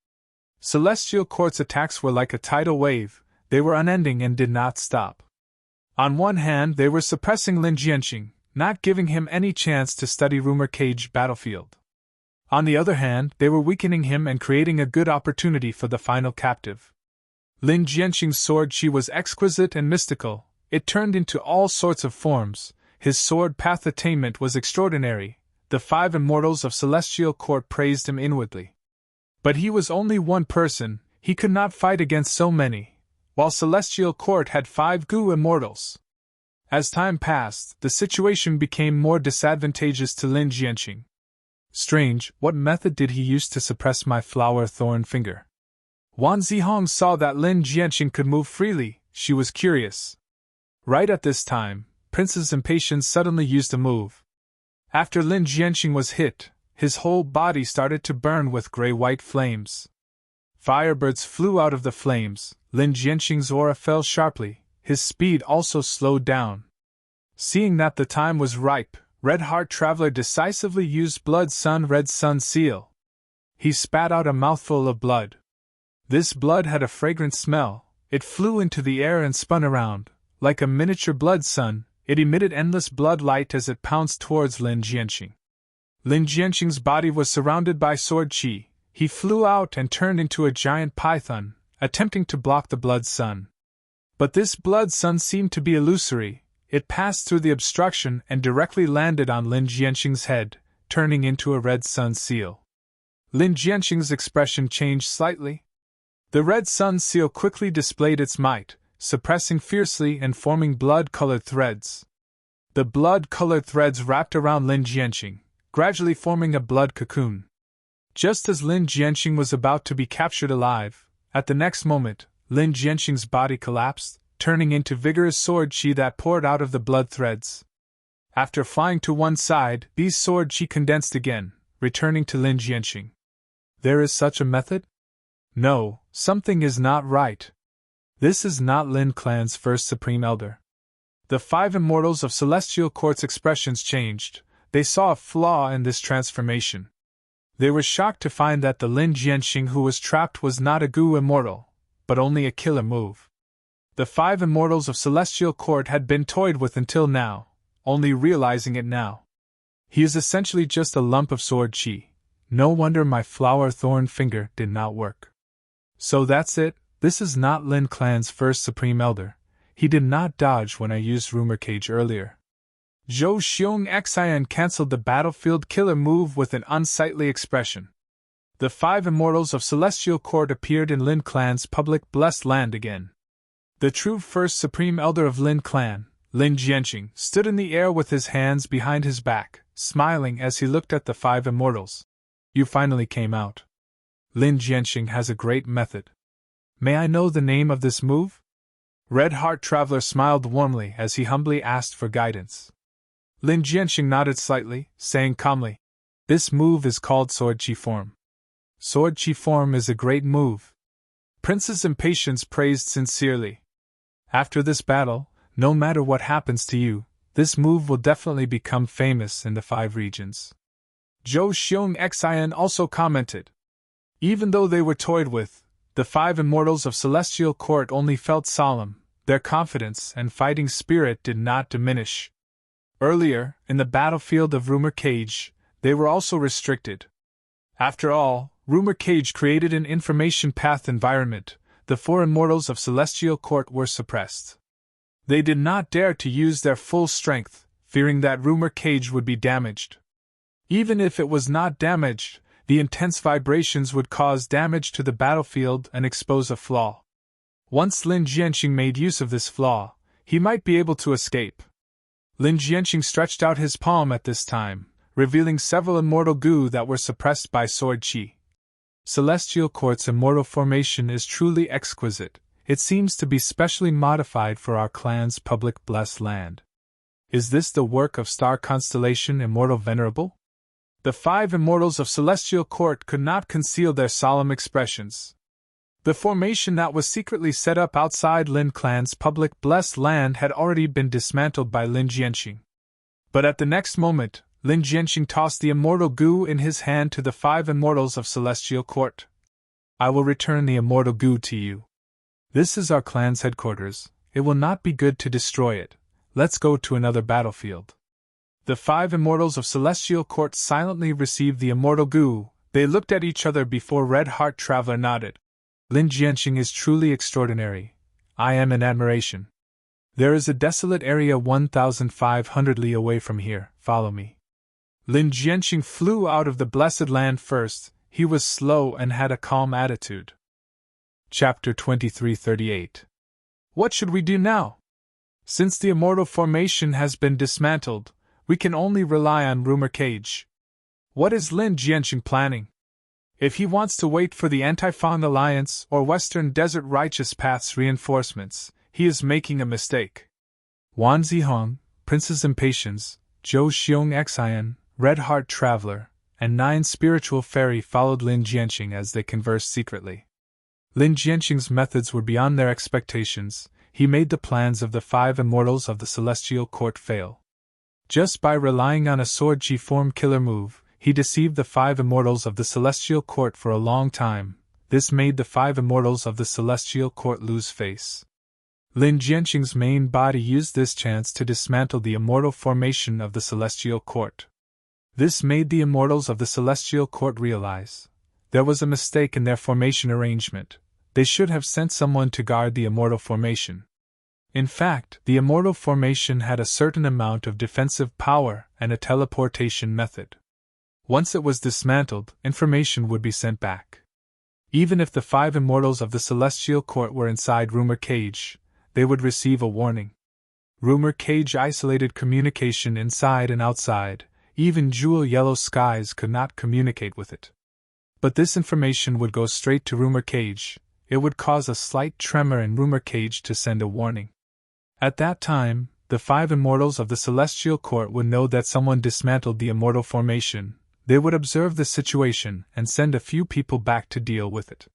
Celestial Court's attacks were like a tidal wave, they were unending and did not stop. On one hand, they were suppressing Lin Jianqing, not giving him any chance to study Rumor Cage battlefield. On the other hand, they were weakening him and creating a good opportunity for the final captive. Lin Jianqing's sword chi was exquisite and mystical, It turned into all sorts of forms. His sword path attainment was extraordinary. The 5 immortals of Celestial Court praised him inwardly. But he was only one person, he could not fight against so many, while Celestial Court had 5 Gu immortals. As time passed, the situation became more disadvantageous to Lin Jianqing. Strange, what method did he use to suppress my flower thorn finger? Wan Zihong saw that Lin Jianqing could move freely. She was curious. Right at this time, Princess Impatience suddenly used a move. After Lin Jianqing was hit, his whole body started to burn with gray-white flames. Firebirds flew out of the flames. Lin Jianqing's aura fell sharply. His speed also slowed down. Seeing that the time was ripe, Red Heart Traveler decisively used Blood Sun Red Sun Seal. He spat out a mouthful of blood. This blood had a fragrant smell. It flew into the air and spun around. Like a miniature blood sun, it emitted endless blood light as it pounced towards Lin Jianqing. Lin Jianqing's body was surrounded by sword qi. He flew out and turned into a giant python, attempting to block the blood sun. But this blood sun seemed to be illusory. It passed through the obstruction and directly landed on Lin Jianqing's head, turning into a red sun seal. Lin Jianqing's expression changed slightly. The red sun seal quickly displayed its might, suppressing fiercely and forming blood-colored threads. The blood-colored threads wrapped around Lin Jianqing, gradually forming a blood cocoon. Just as Lin Jianqing was about to be captured alive, at the next moment, Lin Jianqing's body collapsed, turning into vigorous sword qi that poured out of the blood threads. After flying to one side, these sword qi condensed again, returning to Lin Jianqing. There is such a method? No, something is not right. This is not Lin Clan's first Supreme Elder. The 5 immortals of Celestial Court's expressions changed. They saw a flaw in this transformation. They were shocked to find that the Lin Jianqing who was trapped was not a Gu immortal, but only a killer move. The 5 immortals of Celestial Court had been toyed with until now, only realizing it now. He is essentially just a lump of sword qi. No wonder my flower thorn finger did not work. So that's it, this is not Lin Clan's first Supreme Elder. He did not dodge when I used Rumor Cage earlier. Zhou Xiong Xian cancelled the battlefield killer move with an unsightly expression. The 5 immortals of Celestial Court appeared in Lin Clan's public blessed land again. The true first Supreme Elder of Lin Clan, Lin Jianqing, stood in the air with his hands behind his back, smiling as he looked at the 5 immortals. You finally came out. Lin Jianqing has a great method. May I know the name of this move? Red Heart Traveler smiled warmly as he humbly asked for guidance. Lin Jianqing nodded slightly, saying calmly, This move is called Sword Qi Form. Sword Qi Form is a great move. Princess Impatience praised sincerely. After this battle, no matter what happens to you, this move will definitely become famous in the 5 regions. Zhou Xiong Xian also commented. Even though they were toyed with, the 5 immortals of Celestial Court only felt solemn. Their confidence and fighting spirit did not diminish. Earlier, in the battlefield of Rumor Cage, they were also restricted. After all, Rumor Cage created an information path environment. The 4 immortals of Celestial Court were suppressed. They did not dare to use their full strength, fearing that Rumor Cage would be damaged. Even if it was not damaged, the intense vibrations would cause damage to the battlefield and expose a flaw. Once Lin Jianqing made use of this flaw, he might be able to escape. Lin Jianqing stretched out his palm at this time, revealing several immortal Gu that were suppressed by sword qi. Celestial Court's immortal formation is truly exquisite. It seems to be specially modified for our clan's public blessed land. Is this the work of Star Constellation Immortal Venerable? The 5 immortals of Celestial Court could not conceal their solemn expressions. The formation that was secretly set up outside Lin Clan's public blessed land had already been dismantled by Lin Jianqing. But at the next moment, Lin Jianqing tossed the immortal Gu in his hand to the 5 immortals of Celestial Court. I will return the immortal Gu to you. This is our clan's headquarters. It will not be good to destroy it. Let's go to another battlefield. The 5 immortals of Celestial Court silently received the immortal Gu. They looked at each other before Red Heart Traveler nodded. Lin Jianqing is truly extraordinary. I am in admiration. There is a desolate area 1,500 li away from here, follow me. Lin Jianqing flew out of the blessed land first. He was slow and had a calm attitude. Chapter 2338. What should we do now? Since the immortal formation has been dismantled, we can only rely on Rumor Cage. What is Lin Jianqing planning? If he wants to wait for the Anti-Fang Alliance or Western Desert Righteous Path's reinforcements, he is making a mistake. Wan Zihong, Princess Impatience, Zhou Xiong Xian, Red Heart Traveler, and 9 Spiritual Fairy followed Lin Jianqing as they conversed secretly. Lin Jianqing's methods were beyond their expectations. He made the plans of the 5 immortals of the Celestial Court fail. Just by relying on a sword G-form killer move, he deceived the 5 immortals of the Celestial Court for a long time. This made the 5 immortals of the Celestial Court lose face. Lin Jianqing's main body used this chance to dismantle the immortal formation of the Celestial Court. This made the immortals of the Celestial Court realize there was a mistake in their formation arrangement. They should have sent someone to guard the immortal formation. In fact, the immortal formation had a certain amount of defensive power and a teleportation method. Once it was dismantled, information would be sent back. Even if the 5 immortals of the Celestial Court were inside Rumor Cage, they would receive a warning. Rumor Cage isolated communication inside and outside. Even Jewel Yellow Skies could not communicate with it. But this information would go straight to Rumor Cage. It would cause a slight tremor in Rumor Cage to send a warning. At that time, the 5 immortals of the Celestial Court would know that someone dismantled the immortal formation. They would observe the situation and send a few people back to deal with it.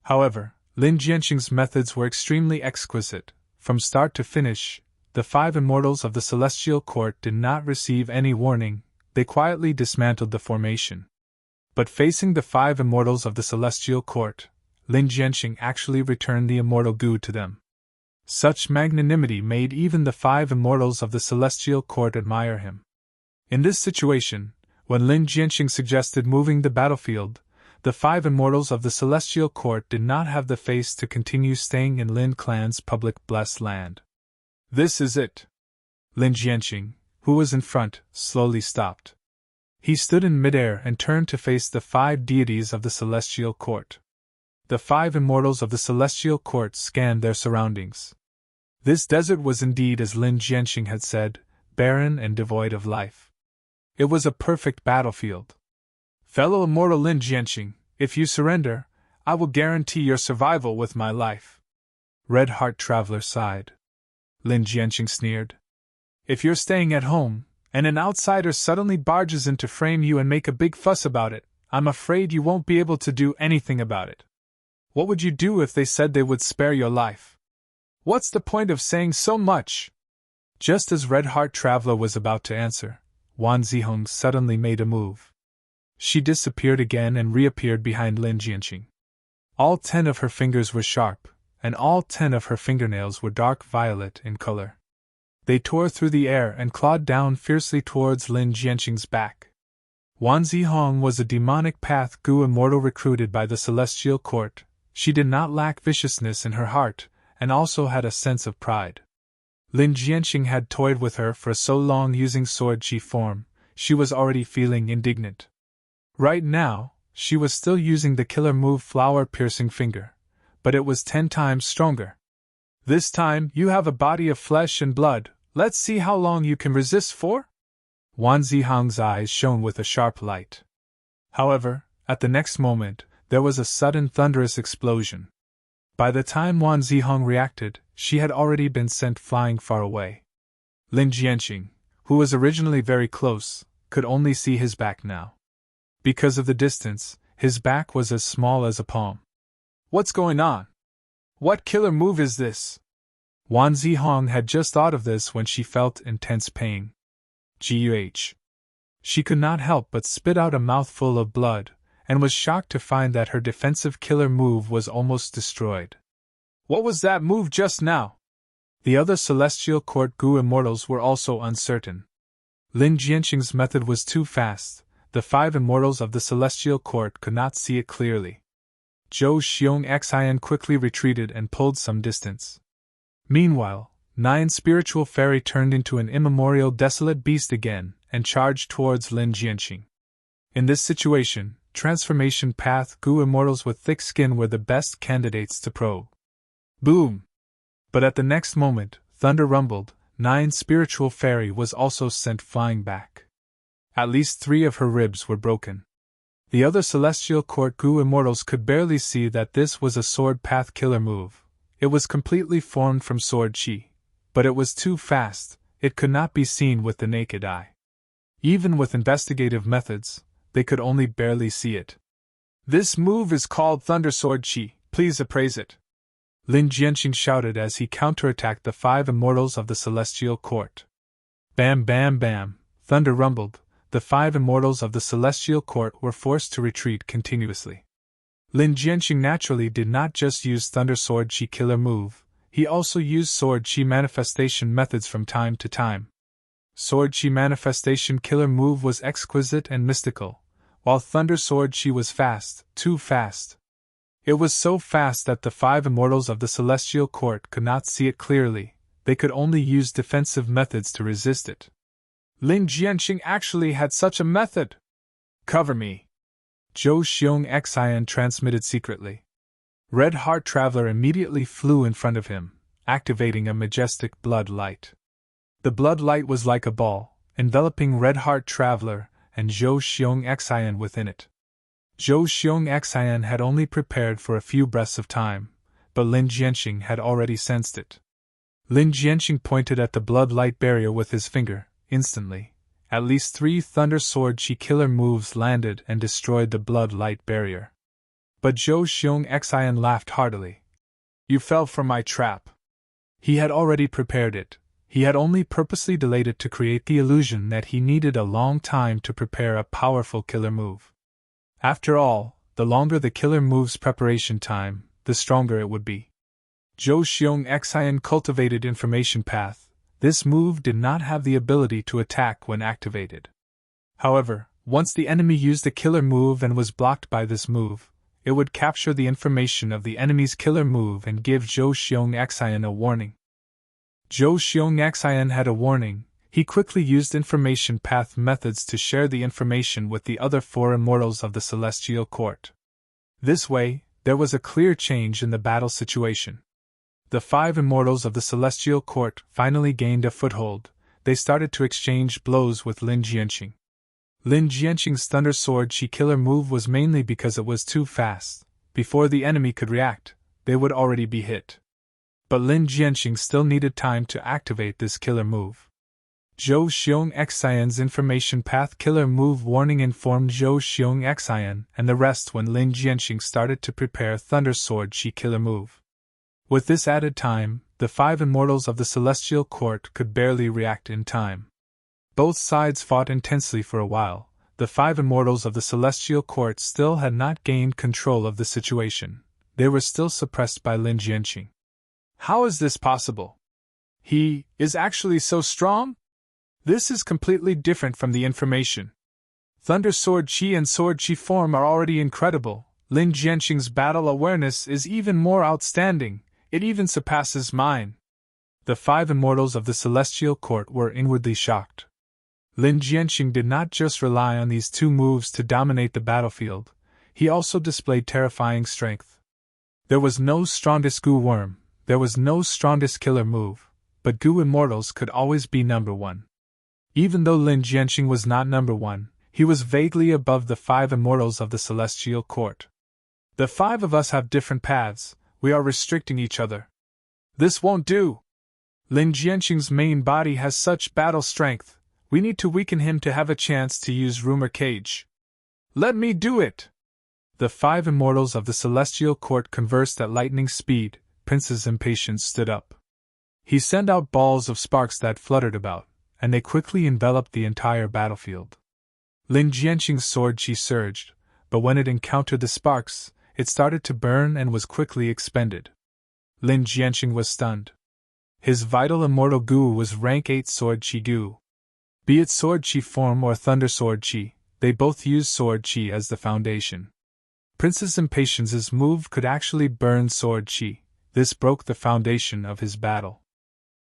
However, Lin Jianqing's methods were extremely exquisite. From start to finish, the 5 immortals of the Celestial Court did not receive any warning. They quietly dismantled the formation. But facing the 5 immortals of the Celestial Court, Lin Jianqing actually returned the immortal goo to them. Such magnanimity made even the 5 immortals of the Celestial Court admire him. In this situation, when Lin Jianqing suggested moving the battlefield, the 5 immortals of the Celestial Court did not have the face to continue staying in Lin Clan's public blessed land. This is it. Lin Jianqing, who was in front, slowly stopped. He stood in midair and turned to face the 5 deities of the Celestial Court. The 5 immortals of the Celestial Court scanned their surroundings. This desert was indeed, as Lin Jianqing had said, barren and devoid of life. It was a perfect battlefield. Fellow immortal Lin Jianqing, if you surrender, I will guarantee your survival with my life. Red Heart Traveler sighed. Lin Jianqing sneered. If you're staying at home, and an outsider suddenly barges in to frame you and make a big fuss about it, I'm afraid you won't be able to do anything about it. What would you do if they said they would spare your life? What's the point of saying so much? Just as Red Heart Traveler was about to answer, Wan Zihong suddenly made a move. She disappeared again and reappeared behind Lin Jianqing. All 10 of her fingers were sharp, and all 10 of her fingernails were dark violet in color. They tore through the air and clawed down fiercely towards Lin Jianqing's back. Wan Zihong was a demonic path gu immortal recruited by the Celestial Court. She did not lack viciousness in her heart, and also had a sense of pride. Lin Jianqing had toyed with her for so long using sword Qi form, she was already feeling indignant. Right now, she was still using the killer move flower-piercing finger, but it was 10 times stronger. This time you have a body of flesh and blood, let's see how long you can resist for? Wan Zihong's eyes shone with a sharp light. However, at the next moment, there was a sudden thunderous explosion. By the time Wan Zihong reacted, she had already been sent flying far away. Lin Jianqing, who was originally very close, could only see his back now. Because of the distance, his back was as small as a palm. What's going on? What killer move is this? Wan Zihong had just thought of this when she felt intense pain. Guh. She could not help but spit out a mouthful of blood, and was shocked to find that her defensive killer move was almost destroyed. What was that move just now? The other Celestial Court Gu immortals were also uncertain. Lin Jianqing's method was too fast. The 5 immortals of the Celestial Court could not see it clearly. Zhou Xiong Xian quickly retreated and pulled some distance. Meanwhile, Nine spiritual fairy turned into an immemorial desolate beast again and charged towards Lin Jianqing. In this situation, transformation path Gu immortals with thick skin were the best candidates to probe. Boom! But at the next moment, thunder rumbled. Nine spiritual fairy was also sent flying back. At least 3 of her ribs were broken. The other celestial court Gu immortals could barely see that this was a sword path killer move. It was completely formed from sword chi, but it was too fast, it could not be seen with the naked eye. Even with investigative methods, they could only barely see it. This move is called Thunder Sword Chi, please appraise it. Lin Jianqing shouted as he counterattacked the 5 immortals of the celestial court. Bam bam bam, thunder rumbled. The 5 immortals of the celestial court were forced to retreat continuously. Lin Jianqing naturally did not just use Thunder Sword Chi killer move, he also used Sword Chi manifestation methods from time to time. Sword Chi manifestation killer move was exquisite and mystical, while Thunder Sword Chi was fast, too fast. It was so fast that the 5 immortals of the celestial court could not see it clearly, they could only use defensive methods to resist it. Lin Jianqing actually had such a method! Cover me! Zhou Xiong Xian transmitted secretly. Red Heart Traveler immediately flew in front of him, activating a majestic blood light. The blood light was like a ball, enveloping Red Heart Traveler and Zhou Xiong Xian within it. Zhou Xiong Xian had only prepared for a few breaths of time, but Lin Jianqing had already sensed it. Lin Jianqing pointed at the blood light barrier with his finger. Instantly, at least 3 Thunder Sword Chi killer moves landed and destroyed the blood light barrier. But Zhou Xiong Xian laughed heartily. You fell for my trap. He had already prepared it, he had only purposely delayed it to create the illusion that he needed a long time to prepare a powerful killer move. After all, the longer the killer move's preparation time, the stronger it would be. Zhou Xiong Xian cultivated information path. This move did not have the ability to attack when activated. However, once the enemy used a killer move and was blocked by this move, it would capture the information of the enemy's killer move and give Zhou Xiong Xian a warning. Zhou Xiong Xian had a warning. He quickly used information path methods to share the information with the other 4 immortals of the celestial court. This way, there was a clear change in the battle situation. The 5 immortals of the celestial court finally gained a foothold. They started to exchange blows with Lin Jianqing. Lin Jianqing's Thunder Sword Chi killer move was mainly because it was too fast. Before the enemy could react, they would already be hit. But Lin Jianqing still needed time to activate this killer move. Zhou Xiong Xian's information path killer move warning informed Zhou Xiong Xian and the rest when Lin Jianqing started to prepare Thunder Sword Chi killer move. With this added time, the 5 immortals of the celestial court could barely react in time. Both sides fought intensely for a while. The 5 immortals of the celestial court still had not gained control of the situation. They were still suppressed by Lin Jianqing. How is this possible? He is actually so strong? This is completely different from the information. Thunder Sword Chi and Sword Chi form are already incredible. Lin Jianqing's battle awareness is even more outstanding. It even surpasses mine. The 5 immortals of the celestial court were inwardly shocked. Lin Jianqing did not just rely on these 2 moves to dominate the battlefield, he also displayed terrifying strength. There was no strongest Gu worm, there was no strongest killer move, but Gu immortals could always be number 1. Even though Lin Jianqing was not number 1, he was vaguely above the 5 immortals of the celestial court. The 5 of us have different paths, we are restricting each other. This won't do. Lin Jianqing's main body has such battle strength, we need to weaken him to have a chance to use Rumor Cage. Let me do it! The 5 immortals of the celestial court conversed at lightning speed. Prince's impatience stood up. He sent out balls of sparks that fluttered about, and they quickly enveloped the entire battlefield. Lin Jianqing's sword chi surged, but when it encountered the sparks, it started to burn and was quickly expended. Lin Jianqing was stunned. His vital immortal Gu was rank 8 sword chi Gu. Be it sword chi form or thunder sword chi, they both used sword chi as the foundation. Prince's impatience's move could actually burn sword chi. This broke the foundation of his battle.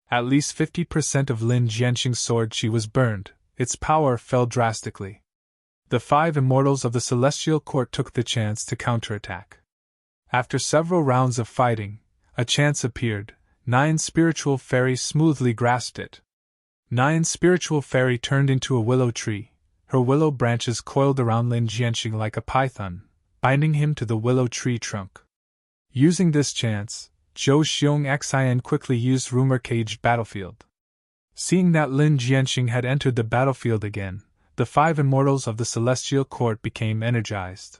At least 50% of Lin Jianqing's sword chi was burned, its power fell drastically. The 5 immortals of the Celestial Court took the chance to counterattack. After several rounds of fighting, a chance appeared. 9 spiritual fairies smoothly grasped it. 9 spiritual fairy turned into a willow tree. Her willow branches coiled around Lin Jianqing like a python, binding him to the willow tree trunk. Using this chance, Zhou Xiong Xian quickly used Rumor Caged Battlefield. Seeing that Lin Jianqing had entered the battlefield again, the 5 immortals of the Celestial Court became energized.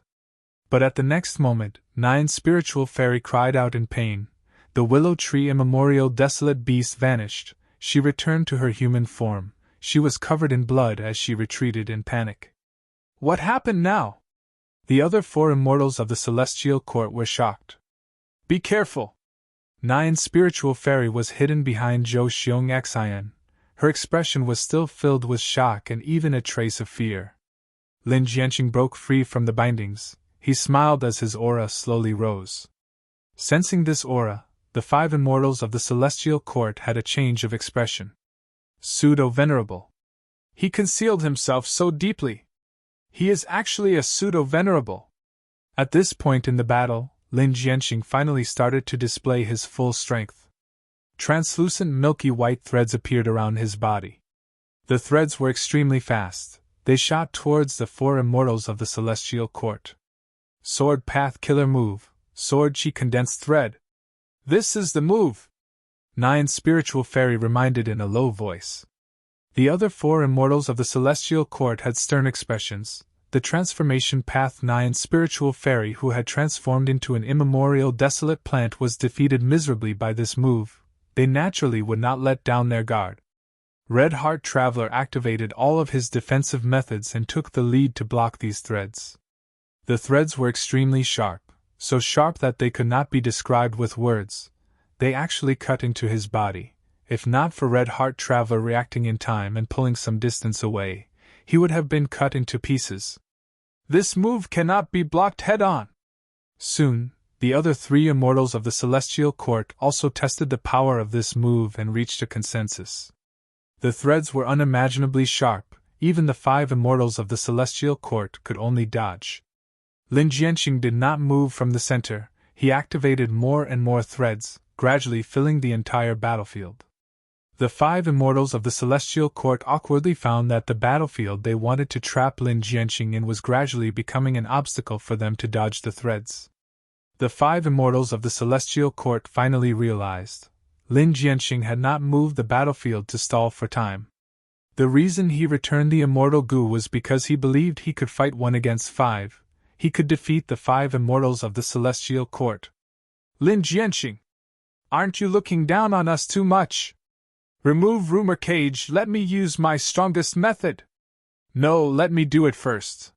But at the next moment, 9 spiritual fairy cried out in pain. The willow tree immemorial desolate beast vanished. She returned to her human form. She was covered in blood as she retreated in panic. What happened now? The other 4 immortals of the Celestial Court were shocked. Be careful! 9 spiritual fairy was hidden behind Zhou Xiong Xian. Her expression was still filled with shock and even a trace of fear. Lin Jianqing broke free from the bindings. He smiled as his aura slowly rose. Sensing this aura, the 5 immortals of the Celestial Court had a change of expression. Pseudo-venerable. He concealed himself so deeply. He is actually a pseudo-venerable. At this point in the battle, Lin Jianqing finally started to display his full strength. Translucent milky white threads appeared around his body. The threads were extremely fast. They shot towards the 4 immortals of the Celestial Court. Sword Path Killer Move, Sword Chi Condensed Thread. This is the move! 9 spiritual fairy reminded in a low voice. The other 4 immortals of the Celestial Court had stern expressions. The transformation path 9 spiritual fairy who had transformed into an immemorial desolate plant was defeated miserably by this move. They naturally would not let down their guard. Red Heart Traveler activated all of his defensive methods and took the lead to block these threads. The threads were extremely sharp, so sharp that they could not be described with words. They actually cut into his body. If not for Red Heart Traveler reacting in time and pulling some distance away, he would have been cut into pieces. This move cannot be blocked head-on. Soon, the other 3 immortals of the Celestial Court also tested the power of this move and reached a consensus. The threads were unimaginably sharp. Even the 5 immortals of the Celestial Court could only dodge. Lin Jianqing did not move from the center. He activated more and more threads, gradually filling the entire battlefield. The 5 immortals of the Celestial Court awkwardly found that the battlefield they wanted to trap Lin Jianqing in was gradually becoming an obstacle for them to dodge the threads. The 5 immortals of the Celestial Court finally realized Lin Jianqing had not moved the battlefield to stall for time. The reason he returned the immortal Gu was because he believed he could fight 1 against 5. He could defeat the 5 immortals of the Celestial Court. Lin Jianqing! Aren't you looking down on us too much? Remove Rumor Cage, let me use my strongest method. No, let me do it first.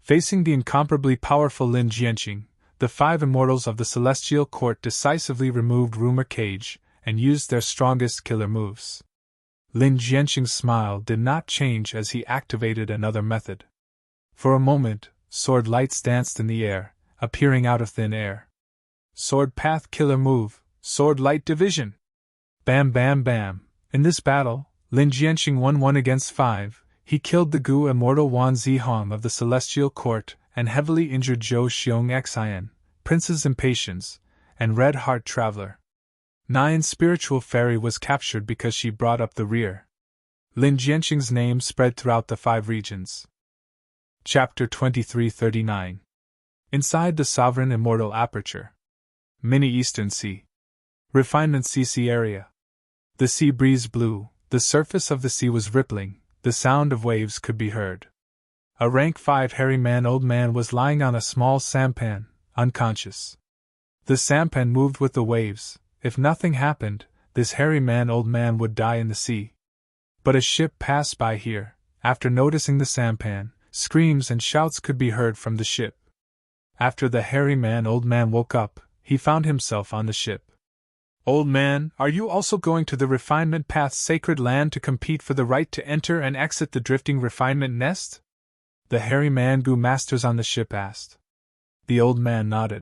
Facing the incomparably powerful Lin Jianqing, the 5 immortals of the Celestial Court decisively removed Rumor Cage and used their strongest killer moves. Lin Jianqing's smile did not change as he activated another method. For a moment, sword lights danced in the air, appearing out of thin air. Sword Path Killer Move, Sword Light Division. Bam bam bam. In this battle, Lin Jianqing won 1 against 5. He killed the Gu immortal Wan Zihong of the Celestial Court and heavily injured Zhou Xiong Xian, Prince's Impatience, and Red Heart Traveler. 9 spiritual fairy was captured because she brought up the rear. Lin Jianqing's name spread throughout the 5 regions. Chapter 2339. Inside the Sovereign Immortal Aperture. Mini Eastern Sea. Refinement CC area. The sea breeze blew, the surface of the sea was rippling, the sound of waves could be heard. A rank 5 hairy old man was lying on a small sampan, unconscious. The sampan moved with the waves. If nothing happened, this hairy old man would die in the sea. But a ship passed by here. After noticing the sampan, screams and shouts could be heard from the ship. After the hairy old man woke up, he found himself on the ship. Old man, are you also going to the Refinement Path's sacred land to compete for the right to enter and exit the drifting refinement nest? The hairy Gu masters on the ship asked. The old man nodded.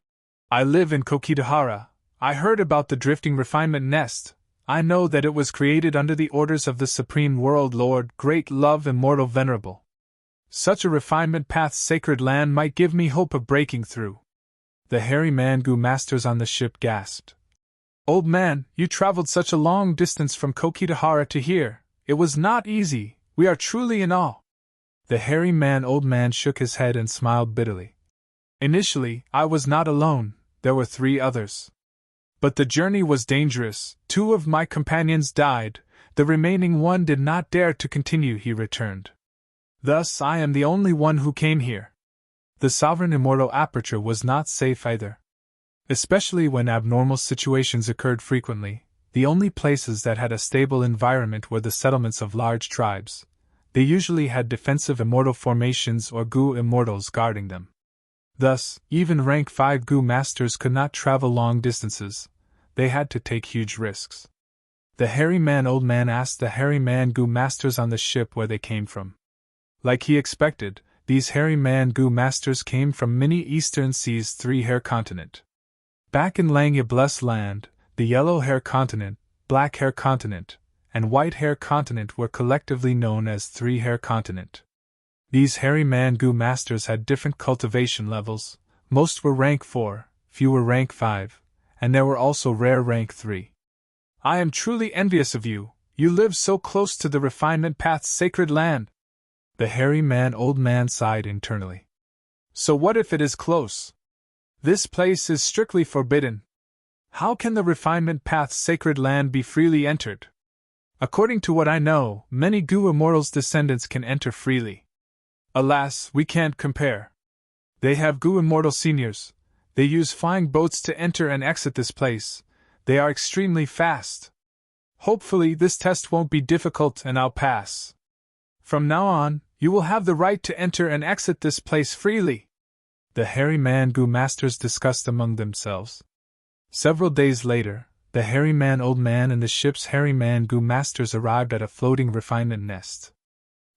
I live in Kokidahara. I heard about the drifting refinement nest. I know that it was created under the orders of the Supreme World Lord, great love, immortal, venerable. Such a refinement path's sacred land might give me hope of breaking through. The hairy man Gu masters on the ship gasped. Old man, you traveled such a long distance from Kokitahara to here. It was not easy. We are truly in awe. The hairy man old man shook his head and smiled bitterly. Initially, I was not alone, there were 3 others. But the journey was dangerous, 2 of my companions died, the remaining 1 did not dare to continue, he returned. Thus I am the only one who came here. The sovereign immortal aperture was not safe either. Especially when abnormal situations occurred frequently, the only places that had a stable environment were the settlements of large tribes. They usually had defensive immortal formations or Gu immortals guarding them. Thus, even rank 5 Gu masters could not travel long distances. They had to take huge risks. The hairy man old man asked the hairy man Gu masters on the ship where they came from. Like he expected, these hairy man Gu masters came from many eastern seas 3-hair continent. Back in Langya Blessed Land, the yellow hair continent, black hair continent, and white hair continent were collectively known as 3-hair continent. These hairy man Gu masters had different cultivation levels, most were rank 4, few were rank 5, and there were also rare rank 3. I am truly envious of you, you live so close to the refinement path's sacred land. The hairy man old man sighed internally. So what if it is close? This place is strictly forbidden. How can the refinement path's sacred land be freely entered? According to what I know, many Gu immortals' descendants can enter freely. Alas, we can't compare. They have Gu immortal seniors. They use flying boats to enter and exit this place. They are extremely fast. Hopefully this test won't be difficult and I'll pass. From now on, you will have the right to enter and exit this place freely. The hairy man Gu masters discussed among themselves. Several days later, the hairy man old man and the ship's hairy man Gu masters arrived at a floating refinement nest.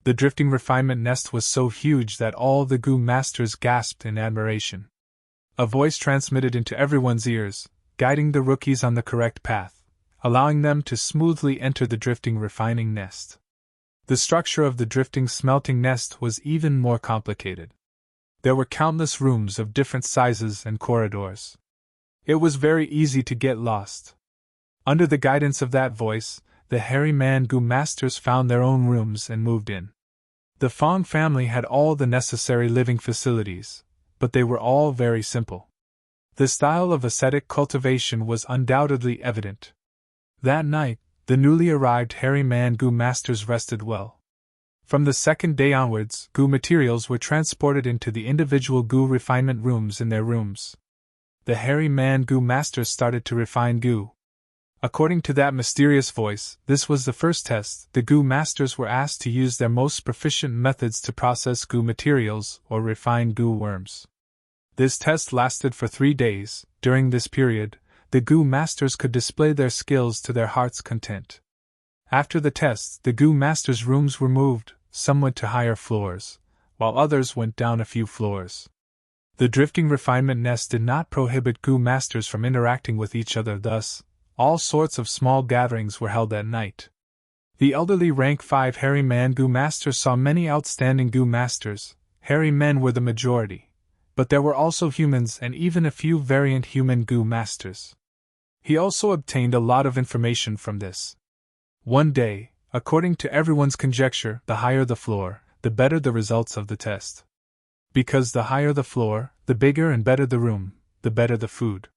The drifting refinement nest was so huge that all the Gu masters gasped in admiration. A voice transmitted into everyone's ears, guiding the rookies on the correct path, allowing them to smoothly enter the drifting refining nest. The structure of the drifting smelting nest was even more complicated. There were countless rooms of different sizes and corridors. It was very easy to get lost. Under the guidance of that voice, the hairy man Gu masters found their own rooms and moved in. The Fong family had all the necessary living facilities, but they were all very simple. The style of ascetic cultivation was undoubtedly evident. That night, the newly arrived hairy man Gu masters rested well. From the second day onwards, Gu materials were transported into the individual Gu refinement rooms in their rooms. The hairy man Gu masters started to refine Gu. According to that mysterious voice, this was the first test. The Gu masters were asked to use their most proficient methods to process Gu materials or refine Gu worms. This test lasted for 3 days. During this period, the Gu masters could display their skills to their heart's content. After the test, the Gu masters' rooms were moved. Some went to higher floors, while others went down a few floors. The drifting refinement nest did not prohibit Gu masters from interacting with each other, thus, all sorts of small gatherings were held at night. The elderly rank 5 hairy man Gu masters saw many outstanding Gu masters. Hairy men were the majority, but there were also humans and even a few variant human Gu masters. He also obtained a lot of information from this. One day, according to everyone's conjecture, the higher the floor, the better the results of the test. Because the higher the floor, the bigger and better the room, the better the food.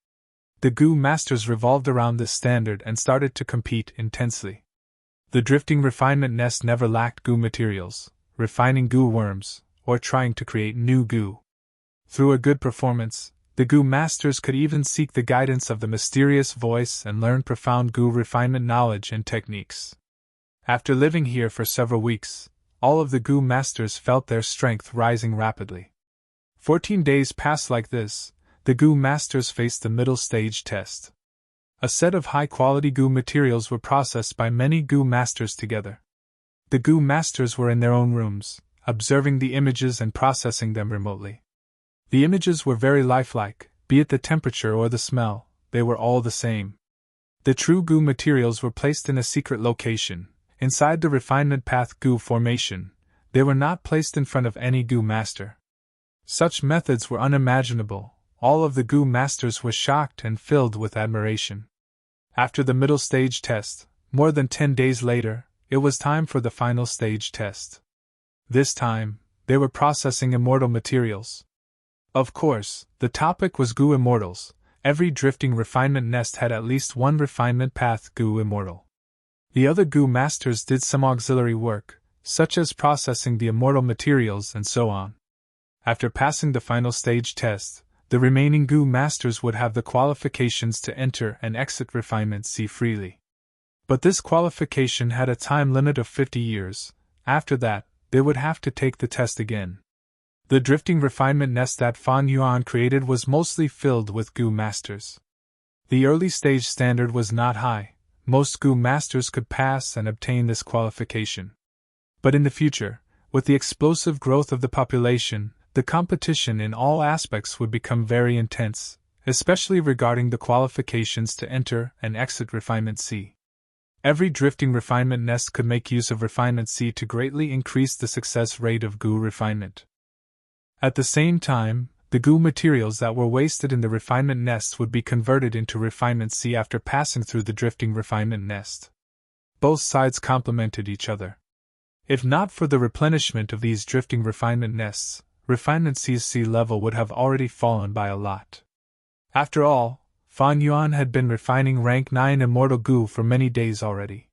The Gu masters revolved around this standard and started to compete intensely. The drifting refinement nest never lacked Gu materials, refining Gu worms, or trying to create new Gu. Through a good performance, the Gu masters could even seek the guidance of the mysterious voice and learn profound Gu refinement knowledge and techniques. After living here for several weeks, all of the Gu masters felt their strength rising rapidly. 14 days passed like this. The Gu masters faced the middle stage test. A set of high-quality Gu materials were processed by many Gu masters together. The Gu masters were in their own rooms, observing the images and processing them remotely. The images were very lifelike, be it the temperature or the smell, they were all the same. The true goo materials were placed in a secret location, inside the refinement path goo formation. They were not placed in front of any goo master. Such methods were unimaginable. All of the goo masters were shocked and filled with admiration. After the middle stage test, more than 10 days later, it was time for the final stage test. This time, they were processing immortal materials. Of course, the topic was goo immortals. Every drifting refinement nest had at least one refinement path goo immortal. The other goo masters did some auxiliary work, such as processing the immortal materials and so on. After passing the final stage test, the remaining goo masters would have the qualifications to enter and exit Refinement C freely. But this qualification had a time limit of 50 years. After that, they would have to take the test again. The drifting refinement nest that Fan Yuan created was mostly filled with goo masters. The early stage standard was not high. Most goo masters could pass and obtain this qualification. But in the future, with the explosive growth of the population, the competition in all aspects would become very intense, especially regarding the qualifications to enter and exit Refinement C. Every drifting refinement nest could make use of Refinement C to greatly increase the success rate of goo refinement. At the same time, the goo materials that were wasted in the refinement nests would be converted into Refinement C after passing through the drifting refinement nest. Both sides complemented each other. If not for the replenishment of these drifting refinement nests, Refinement C's sea level would have already fallen by a lot. After all, Fan Yuan had been refining rank 9 immortal goo for many days already.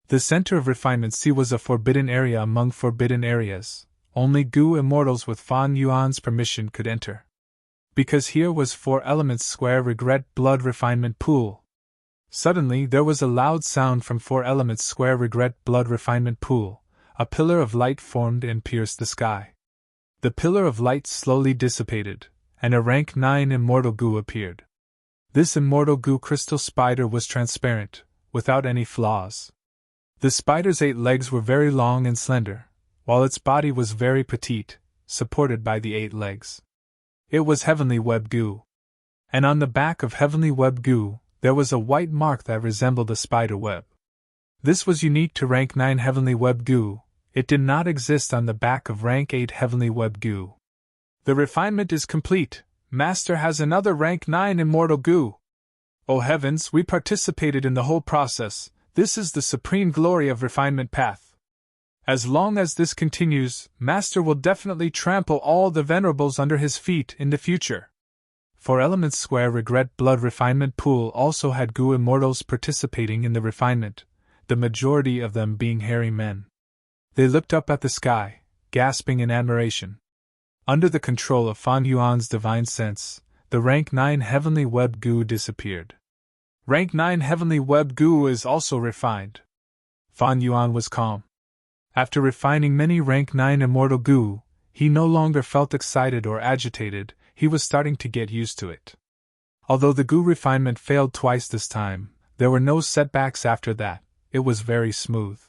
The center of Refinement C was a forbidden area among forbidden areas. Only goo immortals with Fan Yuan's permission could enter. Because here was 4 elements square regret blood refinement pool. Suddenly there was a loud sound from 4 elements square regret blood refinement pool. A pillar of light formed and pierced the sky. The pillar of light slowly dissipated, and a rank 9 immortal goo appeared. This immortal goo crystal spider was transparent, without any flaws. The spider's 8 legs were very long and slender, while its body was very petite, supported by the 8 legs. It was heavenly web goo. And on the back of heavenly web goo, there was a white mark that resembled a spider web. This was unique to rank 9 heavenly web goo. It did not exist on the back of rank 8 heavenly web goo. The refinement is complete. Master has another rank 9 immortal goo. Oh heavens, we participated in the whole process. This is the supreme glory of refinement path. As long as this continues, Master will definitely trample all the venerables under his feet in the future. 4 elements square regret blood refinement pool also had goo immortals participating in the refinement, the majority of them being hairy men. They looked up at the sky, gasping in admiration. Under the control of Fan Yuan's divine sense, the rank 9 heavenly web goo disappeared. Rank 9 heavenly web goo is also refined. Fan Yuan was calm. After refining many rank 9 immortal goo, he no longer felt excited or agitated. He was starting to get used to it. Although the goo refinement failed twice this time, there were no setbacks after that. It was very smooth.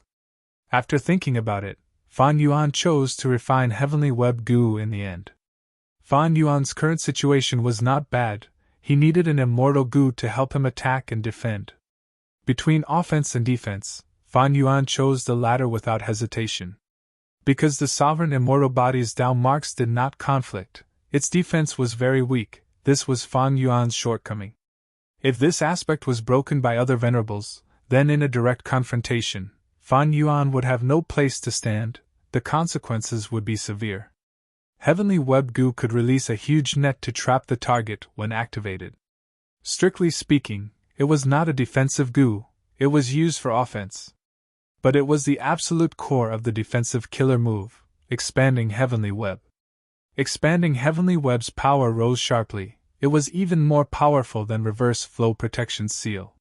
After thinking about it, Fan Yuan chose to refine heavenly web goo in the end. Fan Yuan's current situation was not bad. He needed an immortal goo to help him attack and defend. Between offense and defense, Fan Yuan chose the latter without hesitation. Because the sovereign immortal body's Dao marks did not conflict, its defense was very weak. This was Fan Yuan's shortcoming. If this aspect was broken by other venerables, then in a direct confrontation, Fan Yuan would have no place to stand. The consequences would be severe. Heavenly web goo could release a huge net to trap the target when activated. Strictly speaking, it was not a defensive goo, it was used for offense. But it was the absolute core of the defensive killer move, expanding heavenly web. Expanding heavenly web's power rose sharply. It was even more powerful than reverse flow protection seal.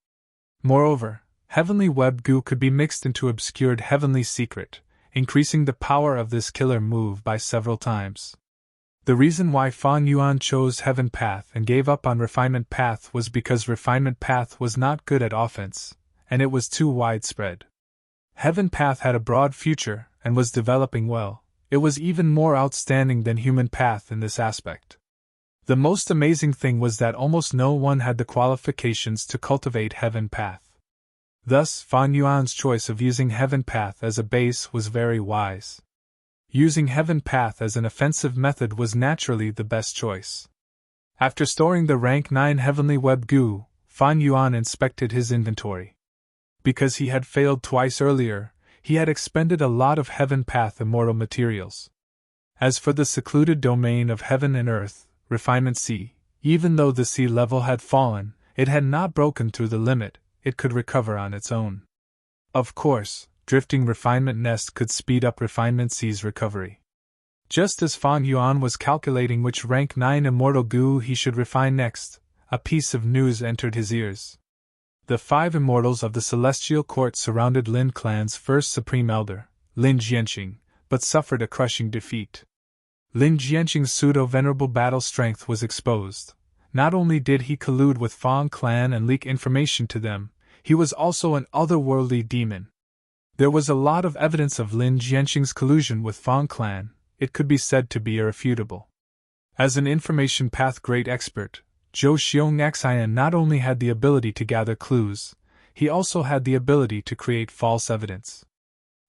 Moreover, heavenly web goo could be mixed into obscured heavenly secret, increasing the power of this killer move by several times. The reason why Fan Yuan chose Heaven Path and gave up on Refinement Path was because Refinement Path was not good at offense, and it was too widespread. Heaven Path had a broad future and was developing well. It was even more outstanding than Human Path in this aspect. The most amazing thing was that almost no one had the qualifications to cultivate Heaven Path. Thus, Fan Yuan's choice of using Heaven Path as a base was very wise. Using Heaven Path as an offensive method was naturally the best choice. After storing the rank 9 Heavenly Web Goo, Fan Yuan inspected his inventory. Because he had failed twice earlier, he had expended a lot of Heaven Path immortal materials. As for the secluded domain of Heaven and Earth, Refinement C, even though the sea level had fallen, it had not broken through the limit, it could recover on its own. Of course, drifting Refinement Nest could speed up Refinement C's recovery. Just as Fan Yuan was calculating which rank 9 immortal goo he should refine next, a piece of news entered his ears. The 5 immortals of the Celestial Court surrounded Lin Clan's first Supreme Elder, Lin Jianqing, but suffered a crushing defeat. Lin Jianqing's pseudo-venerable battle strength was exposed. Not only did he collude with Fan Clan and leak information to them, he was also an otherworldly demon. There was a lot of evidence of Lin Jianqing's collusion with Fan Clan. It could be said to be irrefutable. As an information path great expert, Zhou Xiongxian not only had the ability to gather clues, he also had the ability to create false evidence.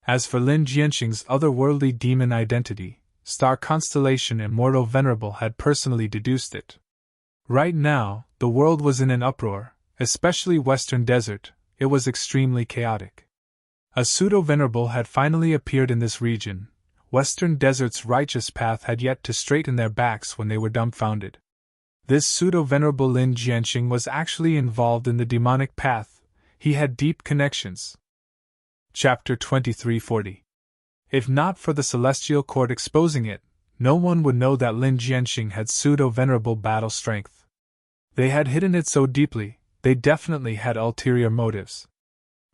As for Lin Jianqing's otherworldly demon identity, Star Constellation Immortal Venerable had personally deduced it. Right now, the world was in an uproar, especially Western Desert. It was extremely chaotic. A pseudo-venerable had finally appeared in this region. Western Desert's righteous path had yet to straighten their backs when they were dumbfounded. This pseudo-venerable Lin Jianqing was actually involved in the demonic path. He had deep connections. Chapter 2340. If not for the Celestial Court exposing it, no one would know that Lin Jianqing had pseudo-venerable battle strength. They had hidden it so deeply, they definitely had ulterior motives.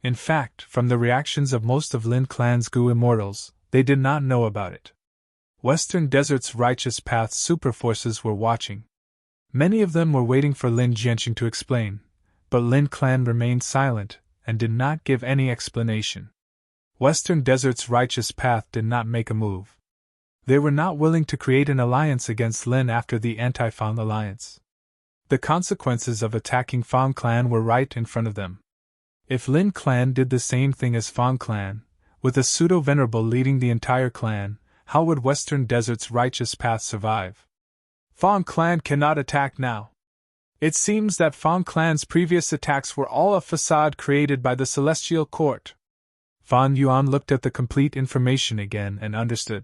In fact, from the reactions of most of Lin Clan's Goo immortals, they did not know about it. Western Desert's righteous path superforces were watching. Many of them were waiting for Lin Jianqing to explain, but Lin Clan remained silent and did not give any explanation. Western Desert's righteous path did not make a move. They were not willing to create an alliance against Lin after the anti-Fan alliance. The consequences of attacking Fan Clan were right in front of them. If Lin Clan did the same thing as Fan Clan, with a pseudo-venerable leading the entire clan, how would Western Desert's righteous path survive? Fan Clan cannot attack now. It seems that Fan Clan's previous attacks were all a facade created by the Celestial Court. Fan Yuan looked at the complete information again and understood.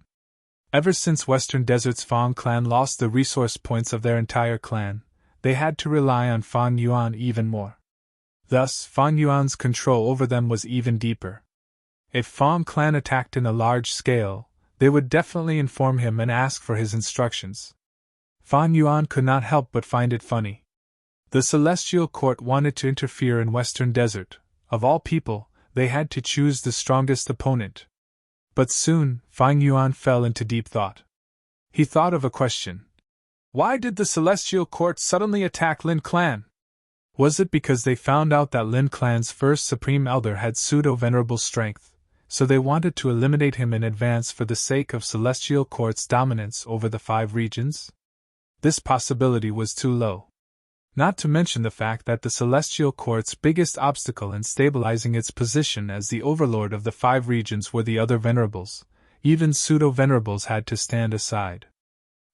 Ever since Western Desert's Fan Clan lost the resource points of their entire clan, they had to rely on Fan Yuan even more. Thus, Fan Yuan's control over them was even deeper. If Fan Clan attacked in a large scale, they would definitely inform him and ask for his instructions. Fan Yuan could not help but find it funny. The Celestial Court wanted to interfere in Western Desert. Of all people, they had to choose the strongest opponent. But soon, Fan Yuan fell into deep thought. He thought of a question. Why did the Celestial Court suddenly attack Lin Clan? Was it because they found out that Lin Clan's first Supreme Elder had pseudo-venerable strength, so they wanted to eliminate him in advance for the sake of Celestial Court's dominance over the 5 regions? This possibility was too low. Not to mention the fact that the Celestial Court's biggest obstacle in stabilizing its position as the overlord of the 5 regions were the other venerables. Even pseudo-venerables had to stand aside.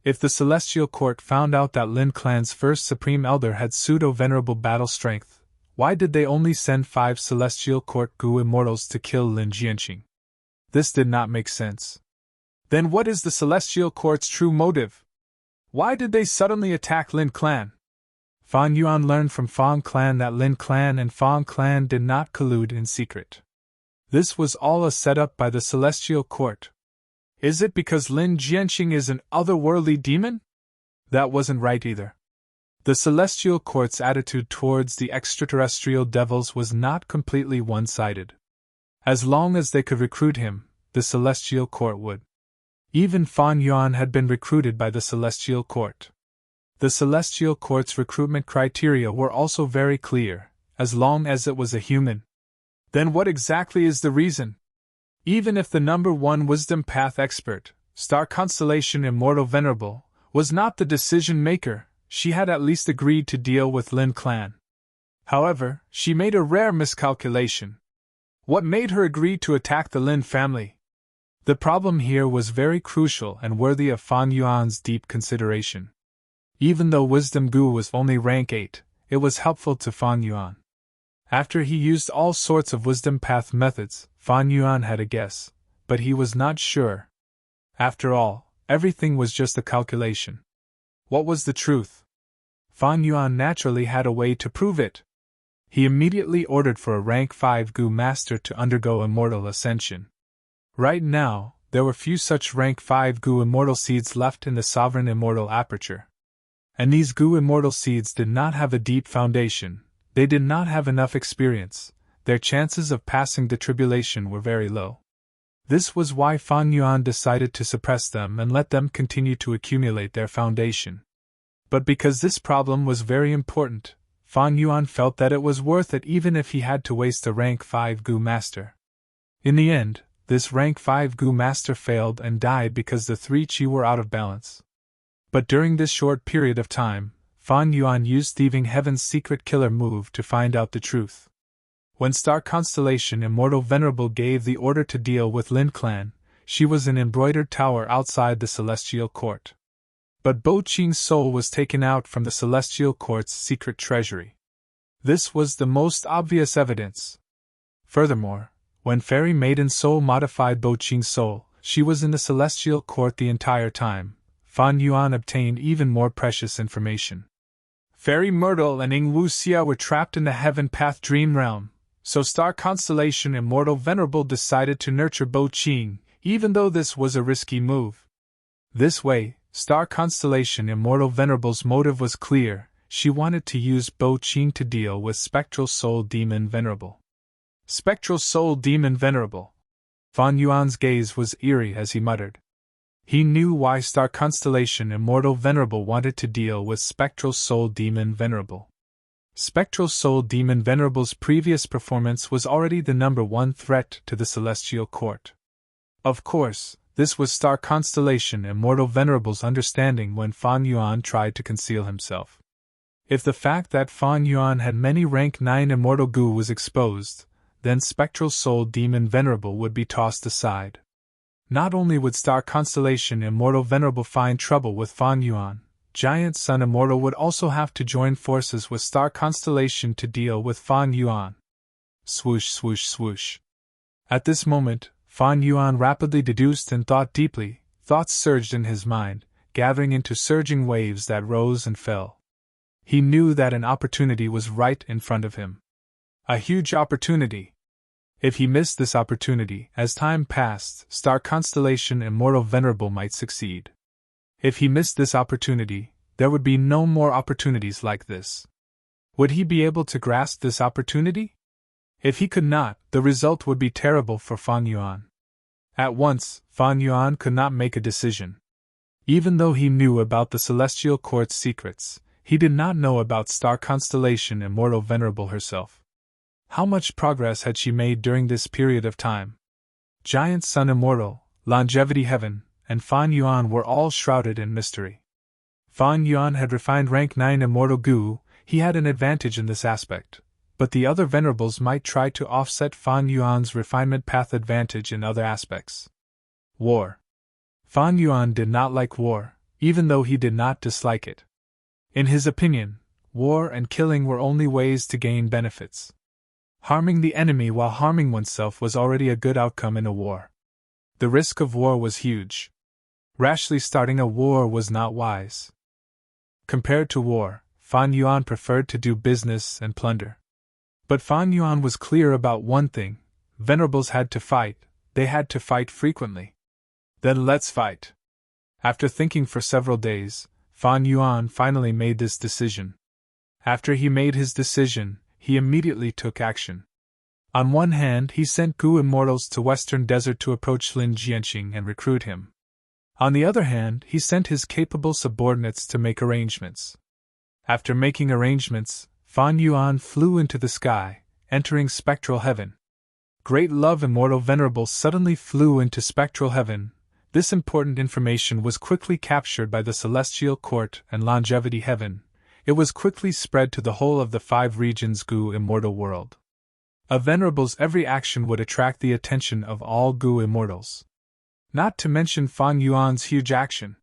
If the Celestial Court found out that Lin Clan's first Supreme Elder had pseudo-venerable battle strength, why did they only send 5 Celestial Court Goo Immortals to kill Lin Jianqing? This did not make sense. Then what is the Celestial Court's true motive? Why did they suddenly attack Lin Clan? Fan Yuan learned from Fan Clan that Lin Clan and Fan Clan did not collude in secret. This was all a setup by the Celestial Court. Is it because Lin Jianqing is an otherworldly demon? That wasn't right either. The Celestial Court's attitude towards the extraterrestrial devils was not completely one-sided. As long as they could recruit him, the Celestial Court would. Even Fan Yuan had been recruited by the Celestial Court. The Celestial Court's recruitment criteria were also very clear, as long as it was a human. Then what exactly is the reason? Even if the number 1 wisdom path expert, Star Constellation Immortal Venerable, was not the decision maker, she had at least agreed to deal with Lin Clan. However, she made a rare miscalculation. What made her agree to attack the Lin family? The problem here was very crucial and worthy of Fan Yuan's deep consideration. Even though Wisdom Gu was only rank 8, it was helpful to Fan Yuan. After he used all sorts of wisdom path methods, Fan Yuan had a guess, but he was not sure. After all, everything was just a calculation. What was the truth? Fan Yuan naturally had a way to prove it. He immediately ordered for a rank 5 Gu master to undergo immortal ascension. Right now, there were few such rank 5 Gu immortal seeds left in the sovereign immortal aperture. And these Gu immortal seeds did not have a deep foundation, they did not have enough experience, their chances of passing the tribulation were very low. This was why Fan Yuan decided to suppress them and let them continue to accumulate their foundation. But because this problem was very important, Fan Yuan felt that it was worth it even if he had to waste a rank 5 Gu master. In the end, this rank 5 Gu master failed and died because the 3 Qi were out of balance. But during this short period of time, Fan Yuan used Thieving Heaven's secret killer move to find out the truth. When Star Constellation Immortal Venerable gave the order to deal with Lin Clan, she was in embroidered tower outside the Celestial Court. But Bo Qing's soul was taken out from the Celestial Court's secret treasury. This was the most obvious evidence. Furthermore, when Fairy Maiden's soul modified Bo Qing's soul, she was in the Celestial Court the entire time. Fan Yuan obtained even more precious information. Fairy Myrtle and Ying Wuxia were trapped in the Heaven Path Dream Realm, so Star Constellation Immortal Venerable decided to nurture Bo Qing, even though this was a risky move. This way, Star Constellation Immortal Venerable's motive was clear, she wanted to use Bo Qing to deal with Spectral Soul Demon Venerable. Spectral Soul Demon Venerable. Fan Yuan's gaze was eerie as he muttered. He knew why Star Constellation Immortal Venerable wanted to deal with Spectral Soul Demon Venerable. Spectral Soul Demon Venerable's previous performance was already the #1 threat to the Celestial Court. Of course, this was Star Constellation Immortal Venerable's understanding when Fan Yuan tried to conceal himself. If the fact that Fan Yuan had many rank 9 Immortal Gu was exposed, then Spectral Soul Demon Venerable would be tossed aside. Not only would Star Constellation Immortal Venerable find trouble with Fan Yuan, Giant Sun Immortal would also have to join forces with Star Constellation to deal with Fan Yuan. Swoosh, swoosh, swoosh. At this moment, Fan Yuan rapidly deduced and thought deeply. Thoughts surged in his mind, gathering into surging waves that rose and fell. He knew that an opportunity was right in front of him. A huge opportunity. If he missed this opportunity, as time passed, Star Constellation Immortal Venerable might succeed. If he missed this opportunity, there would be no more opportunities like this. Would he be able to grasp this opportunity? If he could not, the result would be terrible for Fan Yuan. At once, Fan Yuan could not make a decision. Even though he knew about the Celestial Court's secrets, he did not know about Star Constellation Immortal Venerable herself. How much progress had she made during this period of time? Giant Sun Immortal, Longevity Heaven, and Fan Yuan were all shrouded in mystery. Fan Yuan had refined rank 9 Immortal Gu, he had an advantage in this aspect, but the other Venerables might try to offset Fan Yuan's refinement path advantage in other aspects. War. Fan Yuan did not like war, even though he did not dislike it. In his opinion, war and killing were only ways to gain benefits. Harming the enemy while harming oneself was already a good outcome in a war. The risk of war was huge. Rashly starting a war was not wise. Compared to war, Fan Yuan preferred to do business and plunder. But Fan Yuan was clear about one thing: Venerables had to fight, they had to fight frequently. Then let's fight. After thinking for several days, Fan Yuan finally made this decision. After he made his decision, he immediately took action. On one hand, he sent Gu Immortals to Western Desert to approach Lin Jianqing and recruit him. On the other hand, he sent his capable subordinates to make arrangements. After making arrangements, Fan Yuan flew into the sky, entering Spectral Heaven. Great Love Immortal Venerable suddenly flew into Spectral Heaven, This important information was quickly captured by the Celestial Court and Longevity Heaven. It was quickly spread to the whole of the 5 regions Gu immortal world. A Venerable's every action would attract the attention of all Gu immortals. Not to mention Fan Yuan's huge action.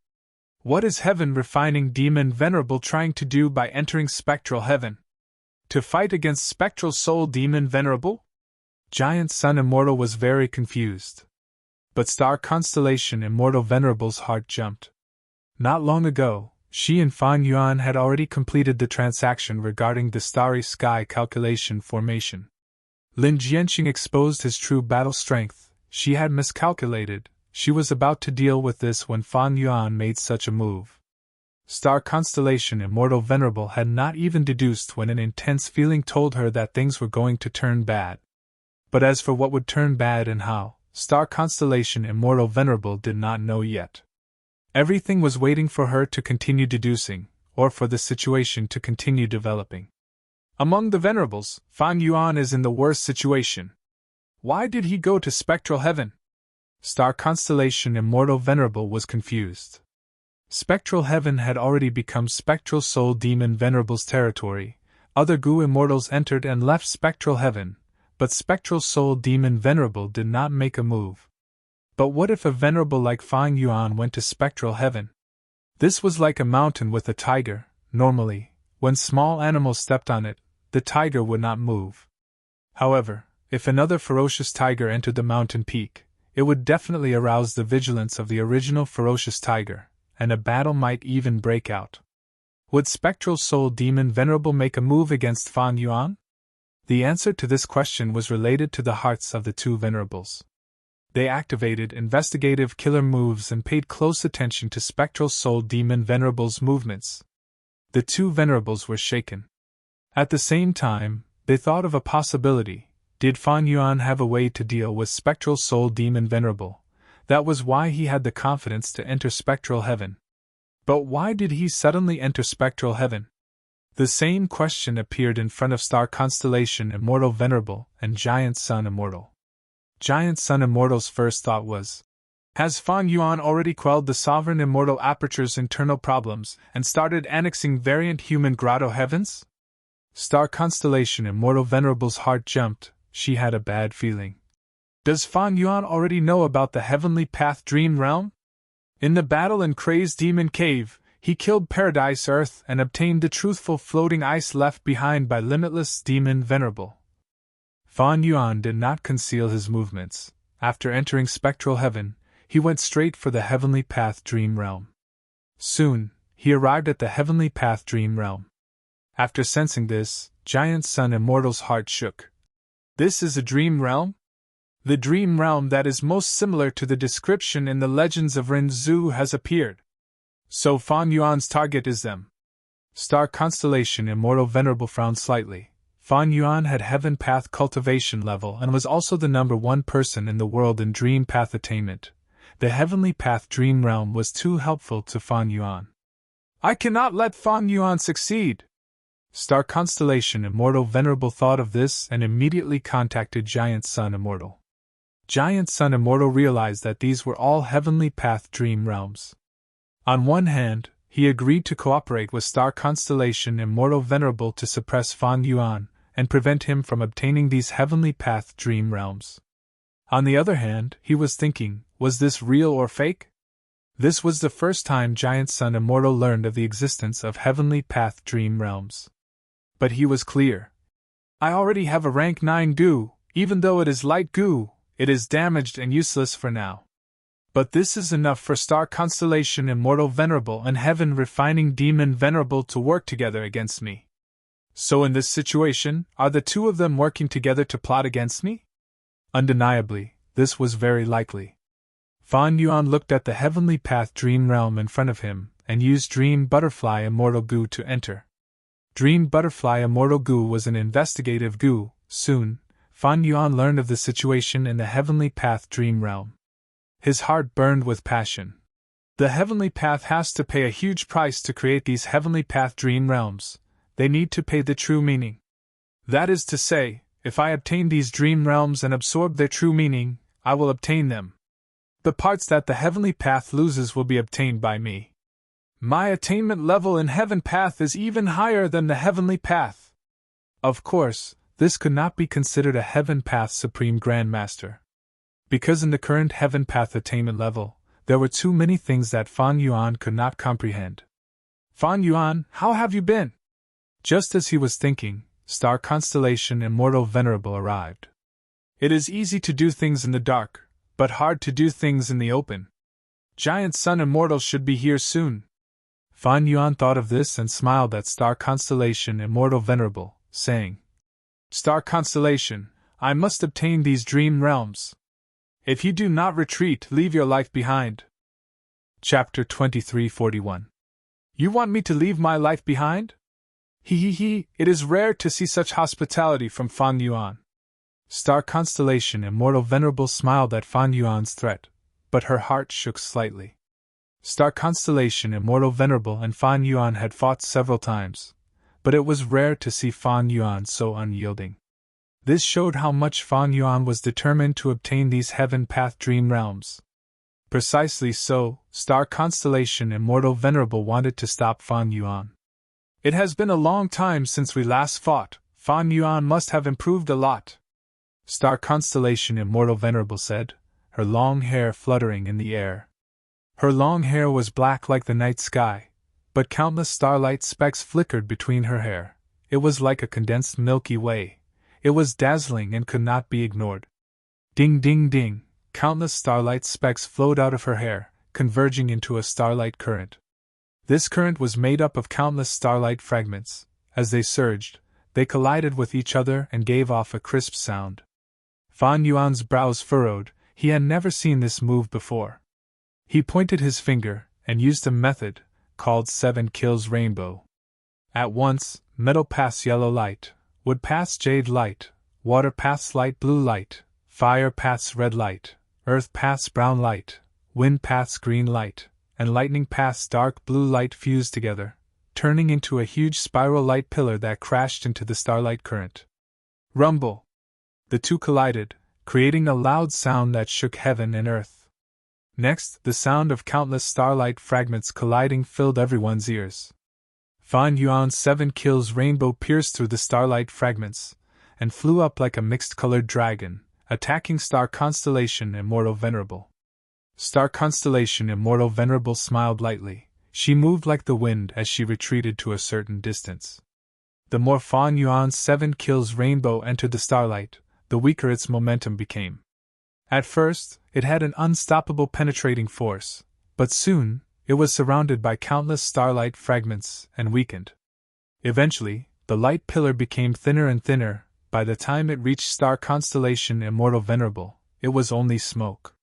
What is Heaven Refining Demon Venerable trying to do by entering Spectral Heaven? To fight against Spectral Soul Demon Venerable? Giant Sun Immortal was very confused. But Star Constellation Immortal Venerable's heart jumped. Not long ago, she and Fan Yuan had already completed the transaction regarding the Starry Sky calculation formation. Lin Jianqing exposed his true battle strength. She had miscalculated. She was about to deal with this when Fan Yuan made such a move. Star Constellation Immortal Venerable had not even deduced when an intense feeling told her that things were going to turn bad. But as for what would turn bad and how, Star Constellation Immortal Venerable did not know yet. Everything was waiting for her to continue deducing, or for the situation to continue developing. Among the Venerables, Fan Yuan is in the worst situation. Why did he go to Spectral Heaven? Star Constellation Immortal Venerable was confused. Spectral Heaven had already become Spectral Soul Demon Venerable's territory. Other Gu immortals entered and left Spectral Heaven, but Spectral Soul Demon Venerable did not make a move. But what if a Venerable like Fan Yuan went to Spectral Heaven? This was like a mountain with a tiger. Normally, when small animals stepped on it, the tiger would not move. However, if another ferocious tiger entered the mountain peak, it would definitely arouse the vigilance of the original ferocious tiger, and a battle might even break out. Would Spectral Soul Demon Venerable make a move against Fan Yuan? The answer to this question was related to the hearts of the 2 Venerables. They activated investigative killer moves and paid close attention to Spectral Soul Demon Venerable's movements. The 2 Venerables were shaken. At the same time, they thought of a possibility. Did Fan Yuan have a way to deal with Spectral Soul Demon Venerable? That was why he had the confidence to enter Spectral Heaven. But why did he suddenly enter Spectral Heaven? The same question appeared in front of Star Constellation Immortal Venerable and Giant Sun Immortal. Giant Sun Immortal's first thought was, has Fan Yuan already quelled the Sovereign Immortal Aperture's internal problems and started annexing variant human grotto heavens? Star Constellation Immortal Venerable's heart jumped. She had a bad feeling. Does Fan Yuan already know about the Heavenly Path Dream Realm? In the battle in Kray's Demon Cave, he killed Paradise Earth and obtained the truthful floating ice left behind by Limitless Demon Venerable. Fan Yuan did not conceal his movements. After entering Spectral Heaven, he went straight for the Heavenly Path Dream Realm. Soon, he arrived at the Heavenly Path Dream Realm. After sensing this, Giant Sun Immortal's heart shook. This is a dream realm? The dream realm that is most similar to the description in the legends of Ren Zhu has appeared. So Fan Yuan's target is them. Star Constellation Immortal Venerable frowned slightly. Fan Yuan had Heaven Path cultivation level and was also the number 1 person in the world in Dream Path attainment. The Heavenly Path Dream Realm was too helpful to Fan Yuan. I cannot let Fan Yuan succeed. Star Constellation Immortal Venerable thought of this and immediately contacted Giant Sun Immortal. Giant Sun Immortal realized that these were all Heavenly Path Dream Realms. On one hand, he agreed to cooperate with Star Constellation Immortal Venerable to suppress Fan Yuan and prevent him from obtaining these Heavenly Path Dream Realms. On the other hand, he was thinking, was this real or fake? This was the first time Giant Sun Immortal learned of the existence of Heavenly Path Dream Realms. But he was clear. I already have a rank 9 Gu, even though it is light Gu, it is damaged and useless for now. But this is enough for Star Constellation Immortal Venerable and Heaven Refining Demon Venerable to work together against me. So in this situation, are the 2 of them working together to plot against me? Undeniably, this was very likely. Fan Yuan looked at the Heavenly Path Dream Realm in front of him, and used Dream Butterfly Immortal Gu to enter. Dream Butterfly Immortal Gu was an investigative Gu. Soon, Fan Yuan learned of the situation in the Heavenly Path Dream Realm. His heart burned with passion. The Heavenly Path has to pay a huge price to create these Heavenly Path Dream Realms. They need to pay the true meaning. That is to say, if I obtain these Dream Realms and absorb their true meaning, I will obtain them. The parts that the heavenly path loses will be obtained by me. My attainment level in heaven path is even higher than the heavenly path. Of course, this could not be considered a heaven path supreme grandmaster. Because in the current heaven path attainment level, there were too many things that Fan Yuan could not comprehend. Fan Yuan, how have you been? Just as he was thinking, star constellation Immortal Venerable arrived. It is easy to do things in the dark, but hard to do things in the open. Giant Sun Immortal should be here soon. Fan Yuan thought of this and smiled at star constellation Immortal Venerable, saying, Star constellation, I must obtain these dream realms. If you do not retreat, leave your life behind. Chapter 23:41. You want me to leave my life behind? He, it is rare to see such hospitality from Fan Yuan. Star constellation Immortal Venerable smiled at Fan Yuan's threat, but her heart shook slightly. Star constellation Immortal Venerable and Fan Yuan had fought several times, but it was rare to see Fan Yuan so unyielding. This showed how much Fan Yuan was determined to obtain these heaven path dream realms. Precisely so, star constellation Immortal Venerable wanted to stop Fan Yuan. It has been a long time since we last fought. Fan Yuan must have improved a lot. Star constellation Immortal Venerable said, her long hair fluttering in the air. Her long hair was black like the night sky, but countless starlight specks flickered between her hair. It was like a condensed Milky Way. It was dazzling and could not be ignored. Ding ding ding, countless starlight specks flowed out of her hair, converging into a starlight current. This current was made up of countless starlight fragments. As they surged, they collided with each other and gave off a crisp sound. Fan Yuan's brows furrowed. He had never seen this move before. He pointed his finger and used a method called 7 kills rainbow. At once, metal passed yellow light, wood passed jade light, water passed light blue light, fire passed red light, earth passed brown light, wind passed green light, and lightning passed dark blue light fused together, turning into a huge spiral light pillar that crashed into the starlight current. Rumble! The two collided, creating a loud sound that shook heaven and earth. Next, the sound of countless starlight fragments colliding filled everyone's ears. Fan Yuan's 7 kills rainbow pierced through the starlight fragments, and flew up like a mixed-colored dragon, attacking star constellation Immortal Venerable. Star constellation Immortal Venerable smiled lightly. She moved like the wind as she retreated to a certain distance. The more Fan Yuan's 7 kills rainbow entered the starlight, the weaker its momentum became. At first, it had an unstoppable penetrating force, but soon, it was surrounded by countless starlight fragments and weakened. Eventually, the light pillar became thinner and thinner. By the time it reached star constellation Immortal Venerable, it was only smoke.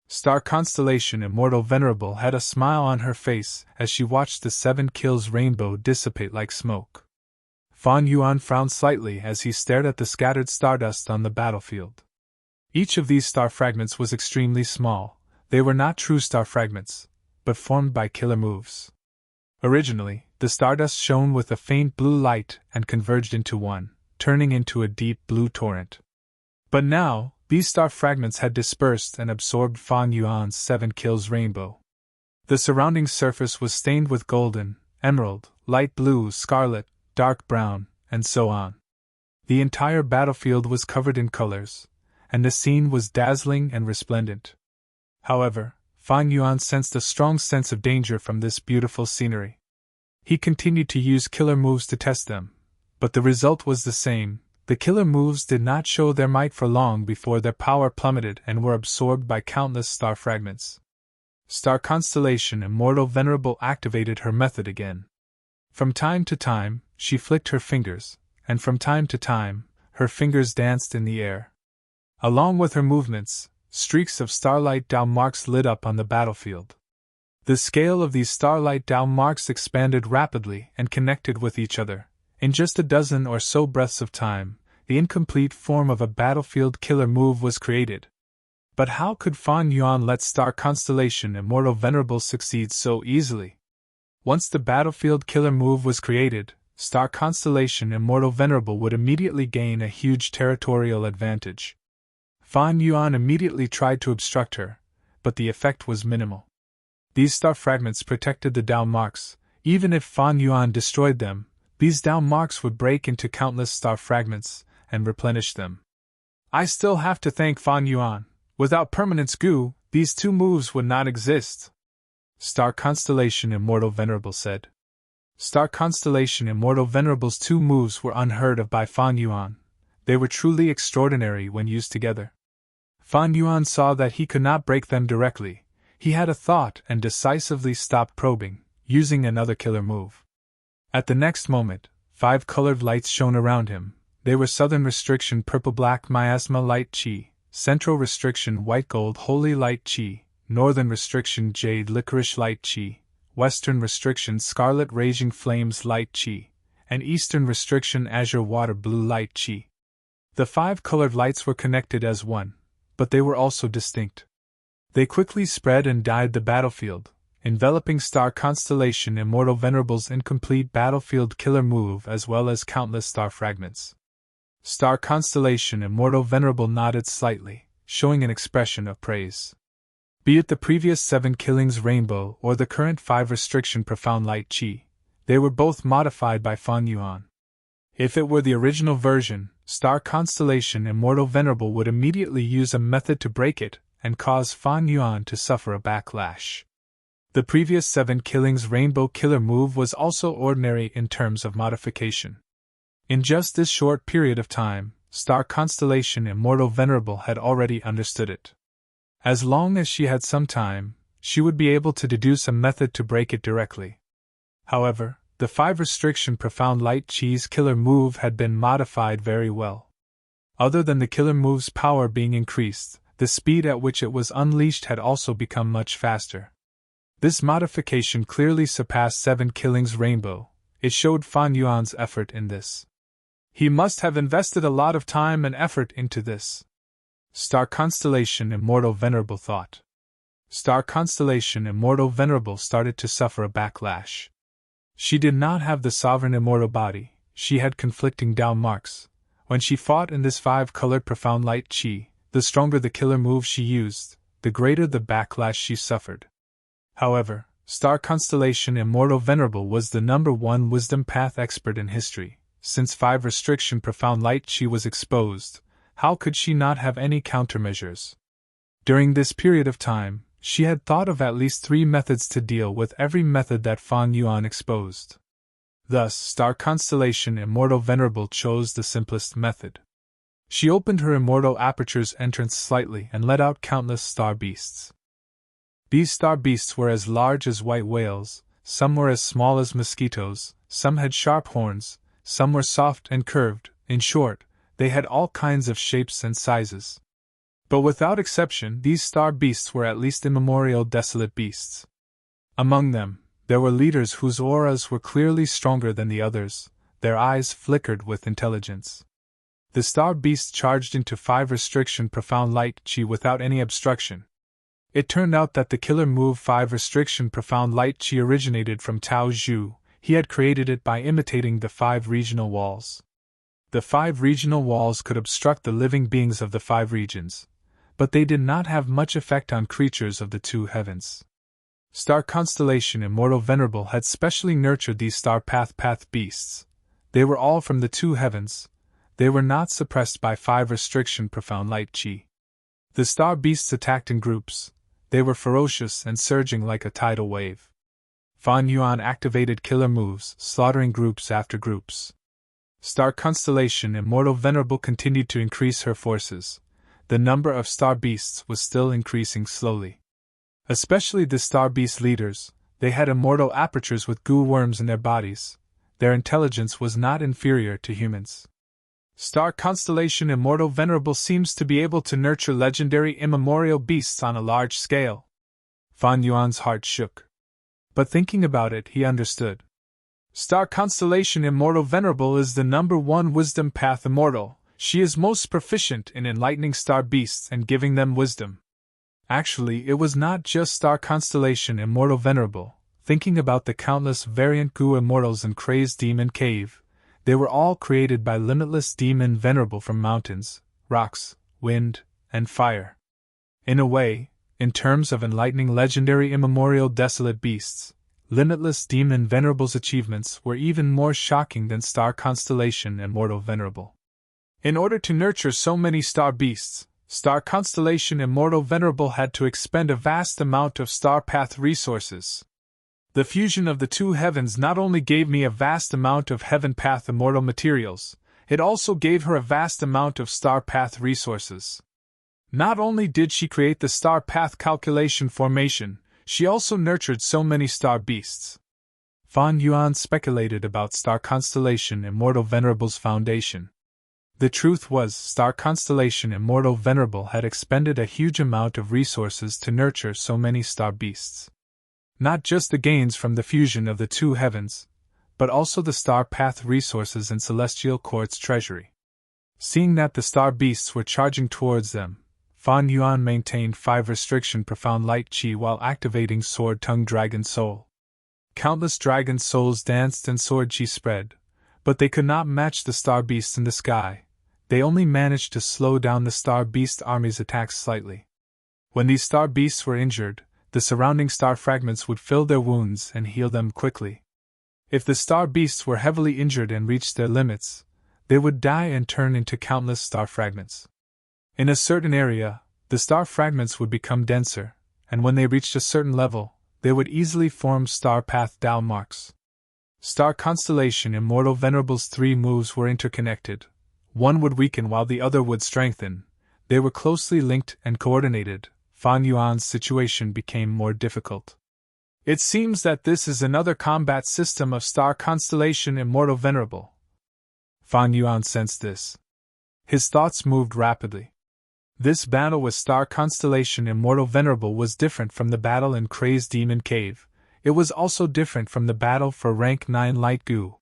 Star constellation Immortal Venerable had a smile on her face as she watched the 7 kills rainbow dissipate like smoke. Fan Yuan frowned slightly as he stared at the scattered stardust on the battlefield. Each of these star fragments was extremely small. They were not true star fragments, but formed by killer moves. Originally, the stardust shone with a faint blue light and converged into one, turning into a deep blue torrent. But now, these star fragments had dispersed and absorbed Fan Yuan's 7 kills rainbow. The surrounding surface was stained with golden, emerald, light blue, scarlet, dark brown, and so on. The entire battlefield was covered in colors, and the scene was dazzling and resplendent. However, Fan Yuan sensed a strong sense of danger from this beautiful scenery. He continued to use killer moves to test them, but the result was the same. The killer moves did not show their might for long before their power plummeted and were absorbed by countless star fragments. Star constellation Immortal Venerable activated her method again. From time to time, she flicked her fingers, and from time to time, her fingers danced in the air. Along with her movements, streaks of starlight Tao marks lit up on the battlefield. The scale of these starlight Tao marks expanded rapidly and connected with each other. In just a dozen or so breaths of time, the incomplete form of a battlefield killer move was created. But how could Fan Yuan let star constellation Immortal Venerable succeed so easily? Once the battlefield killer move was created, star constellation Immortal Venerable would immediately gain a huge territorial advantage. Fan Yuan immediately tried to obstruct her, but the effect was minimal. These star fragments protected the Tao marks. Even if Fan Yuan destroyed them, these Tao marks would break into countless star fragments and replenish them. I still have to thank Fan Yuan. Without permanence Gu, these two moves would not exist. Star Constellation Immortal Venerable said. Star Constellation Immortal Venerable's two moves were unheard of by Fan Yuan. They were truly extraordinary when used together. Fan Yuan saw that he could not break them directly. He had a thought and decisively stopped probing, using another killer move. At the next moment, 5 colored lights shone around him. They were Southern Restriction Purple-Black Miasma Light Chi, Central Restriction White-Gold Holy Light Chi, Northern Restriction Jade Licorice Light Chi, Western Restriction Scarlet Raging Flames Light Chi, and Eastern Restriction Azure Water Blue Light Chi. The 5 colored lights were connected as one, but they were also distinct. They quickly spread and dyed the battlefield, enveloping Star Constellation Immortal Venerable's incomplete battlefield killer move as well as countless star fragments. Star Constellation Immortal Venerable nodded slightly, showing an expression of praise. Be it the previous 7 killings Rainbow or the current 5 Restriction Profound Light Chi, they were both modified by Fan Yuan. If it were the original version, Star Constellation Immortal Venerable would immediately use a method to break it and cause Fan Yuan to suffer a backlash. The previous 7 killings Rainbow Killer move was also ordinary in terms of modification. In just this short period of time, Star Constellation Immortal Venerable had already understood it. As long as she had some time, she would be able to deduce a method to break it directly. However, the 5 Restriction Profound Light Chi's killer move had been modified very well. Other than the killer move's power being increased, the speed at which it was unleashed had also become much faster. This modification clearly surpassed 7 killings Rainbow. It showed Fan Yuan's effort in this. He must have invested a lot of time and effort into this. Star Constellation Immortal Venerable thought. Star Constellation Immortal Venerable started to suffer a backlash. She did not have the sovereign immortal body, she had conflicting Tao marks. When she fought in this 5-colored Profound Light Chi, the stronger the killer move she used, the greater the backlash she suffered. However, Star Constellation Immortal Venerable was the #1 wisdom path expert in history. Since 5 Restriction Profound Light Chi was exposed, how could she not have any countermeasures? During this period of time, she had thought of at least 3 methods to deal with every method that Fan Yuan exposed. Thus, Star Constellation Immortal Venerable chose the simplest method. She opened her immortal aperture's entrance slightly and let out countless star beasts. These star beasts were as large as white whales, some were as small as mosquitoes, some had sharp horns, some were soft and curved. In short, they had all kinds of shapes and sizes. But without exception, these star beasts were at least immemorial desolate beasts. Among them, there were leaders whose auras were clearly stronger than the others, their eyes flickered with intelligence. The star beasts charged into 5 Restriction Profound Light Chi without any obstruction. It turned out that the killer move 5 Restriction Profound Light Chi originated from Tao Zhu. He had created it by imitating the 5 regional walls. The 5 regional walls could obstruct the living beings of the 5 regions, but they did not have much effect on creatures of the 2 heavens. Star Constellation Immortal Venerable had specially nurtured these star path beasts. They were all from the 2 heavens. They were not suppressed by 5 Restriction Profound Light Chi. The star beasts attacked in groups. They were ferocious and surging like a tidal wave. Fan Yuan activated killer moves, slaughtering groups after groups. Star Constellation Immortal Venerable continued to increase her forces. The number of star beasts was still increasing slowly. Especially the star beast leaders, they had immortal apertures with goo worms in their bodies. Their intelligence was not inferior to humans. Star Constellation Immortal Venerable seems to be able to nurture legendary immemorial beasts on a large scale. Fan Yuan's heart shook. But thinking about it, he understood. Star Constellation Immortal Venerable is the #1 wisdom path immortal. She is most proficient in enlightening star beasts and giving them wisdom. Actually, it was not just Star Constellation Immortal Venerable. Thinking about the countless variant goo immortals in Kray's Demon Cave, they were all created by limitless Demon Venerable from mountains, rocks, wind, and fire. In a way, In terms of enlightening legendary immemorial desolate beasts, limitless demon Venerable's achievements were even more shocking than Star Constellation Immortal Venerable. In order to nurture so many star beasts, Star Constellation Immortal Venerable had to expend a vast amount of star path resources. The fusion of the two heavens not only gave me a vast amount of heaven path immortal materials, it also gave her a vast amount of star path resources. Not only did she create the star path calculation formation, she also nurtured so many star beasts. Fan Yuan speculated about Star Constellation Immortal Venerable's foundation. The truth was, Star Constellation Immortal Venerable had expended a huge amount of resources to nurture so many star beasts. Not just the gains from the fusion of the two heavens, but also the star path resources in Celestial Court's treasury. Seeing that the star beasts were charging towards them, Fan Yuan maintained 5 restriction profound light chi while activating Sword Tongue Dragon Soul. Countless dragon souls danced and sword chi spread, but they could not match the star beasts in the sky. They only managed to slow down the star beast army's attacks slightly. When these star beasts were injured, the surrounding star fragments would fill their wounds and heal them quickly. If the star beasts were heavily injured and reached their limits, they would die and turn into countless star fragments. In a certain area, the star fragments would become denser, and when they reached a certain level, they would easily form star path Dao marks. Star Constellation Immortal Venerable's 3 moves were interconnected. One would weaken while the other would strengthen. They were closely linked and coordinated. Fan Yuan's situation became more difficult. It seems that this is another combat system of Star Constellation Immortal Venerable. Fan Yuan sensed this. His thoughts moved rapidly. This battle with Star Constellation Immortal Venerable was different from the battle in Crazed Demon Cave. It was also different from the battle for Rank 9 Light Goo.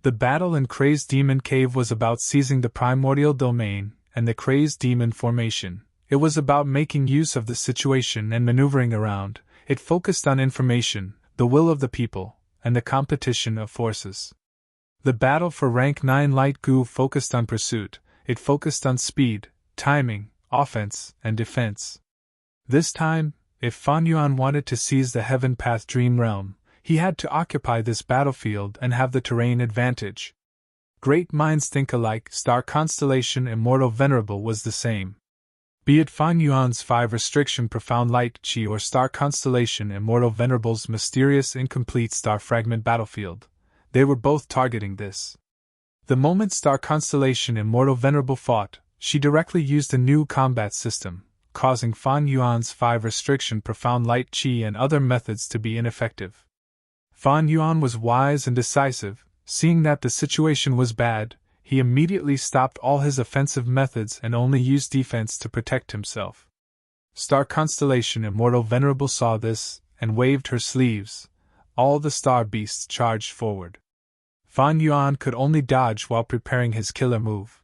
The battle in Crazed Demon Cave was about seizing the primordial domain and the Crazed Demon formation. It was about making use of the situation and maneuvering around. It focused on information, the will of the people, and the competition of forces. The battle for Rank 9 Light Goo focused on pursuit. It focused on speed, timing, offense, and defense. This time, if Fan Yuan wanted to seize the Heaven Path Dream Realm, he had to occupy this battlefield and have the terrain advantage. Great minds think alike. Star Constellation Immortal Venerable was the same. Be it Fan Yuan's 5 restriction profound light chi or Star Constellation Immortal Venerable's mysterious incomplete star fragment battlefield, they were both targeting this. The moment Star Constellation Immortal Venerable fought, she directly used a new combat system, causing Fan Yuan's 5 restriction profound light chi and other methods to be ineffective. Fan Yuan was wise and decisive. Seeing that the situation was bad, he immediately stopped all his offensive methods and only used defense to protect himself. Star Constellation Immortal Venerable saw this and waved her sleeves. All the star beasts charged forward. Fan Yuan could only dodge while preparing his killer move.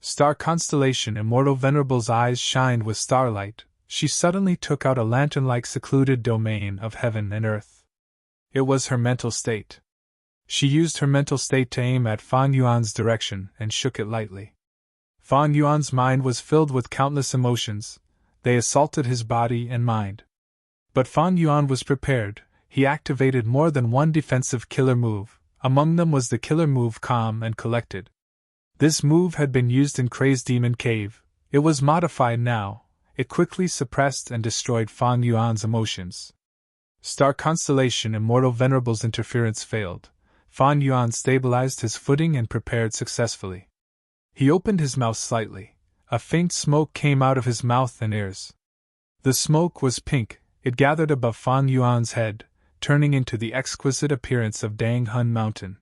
Star Constellation Immortal Venerable's eyes shined with starlight. She suddenly took out a lantern-like secluded domain of heaven and earth. It was her mental state. She used her mental state to aim at Fan Yuan's direction and shook it lightly. Fan Yuan's mind was filled with countless emotions. They assaulted his body and mind. But Fan Yuan was prepared. He activated more than one defensive killer move. Among them was the killer move Calm and Collected. This move had been used in Crazed Demon Cave. It was modified now. It quickly suppressed and destroyed Fan Yuan's emotions. Star Constellation Immortal Venerable's interference failed. Fan Yuan stabilized his footing and prepared successfully. He opened his mouth slightly. A faint smoke came out of his mouth and ears. The smoke was pink. It gathered above Fan Yuan's head, turning into the exquisite appearance of Dang Hun Mountain.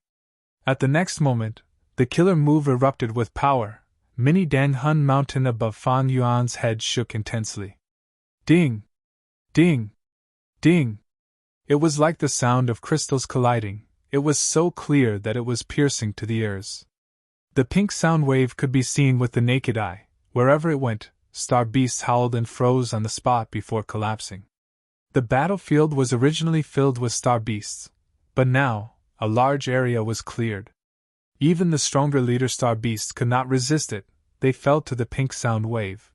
At the next moment, the killer move erupted with power. Mini Dang Hun Mountain above Fan Yuan's head shook intensely. Ding! Ding! Ding! It was like the sound of crystals colliding. It was so clear that it was piercing to the ears. The pink sound wave could be seen with the naked eye. Wherever it went, star beasts howled and froze on the spot before collapsing. The battlefield was originally filled with star beasts, but now, a large area was cleared. Even the stronger leader star beasts could not resist it. They fell to the pink sound wave.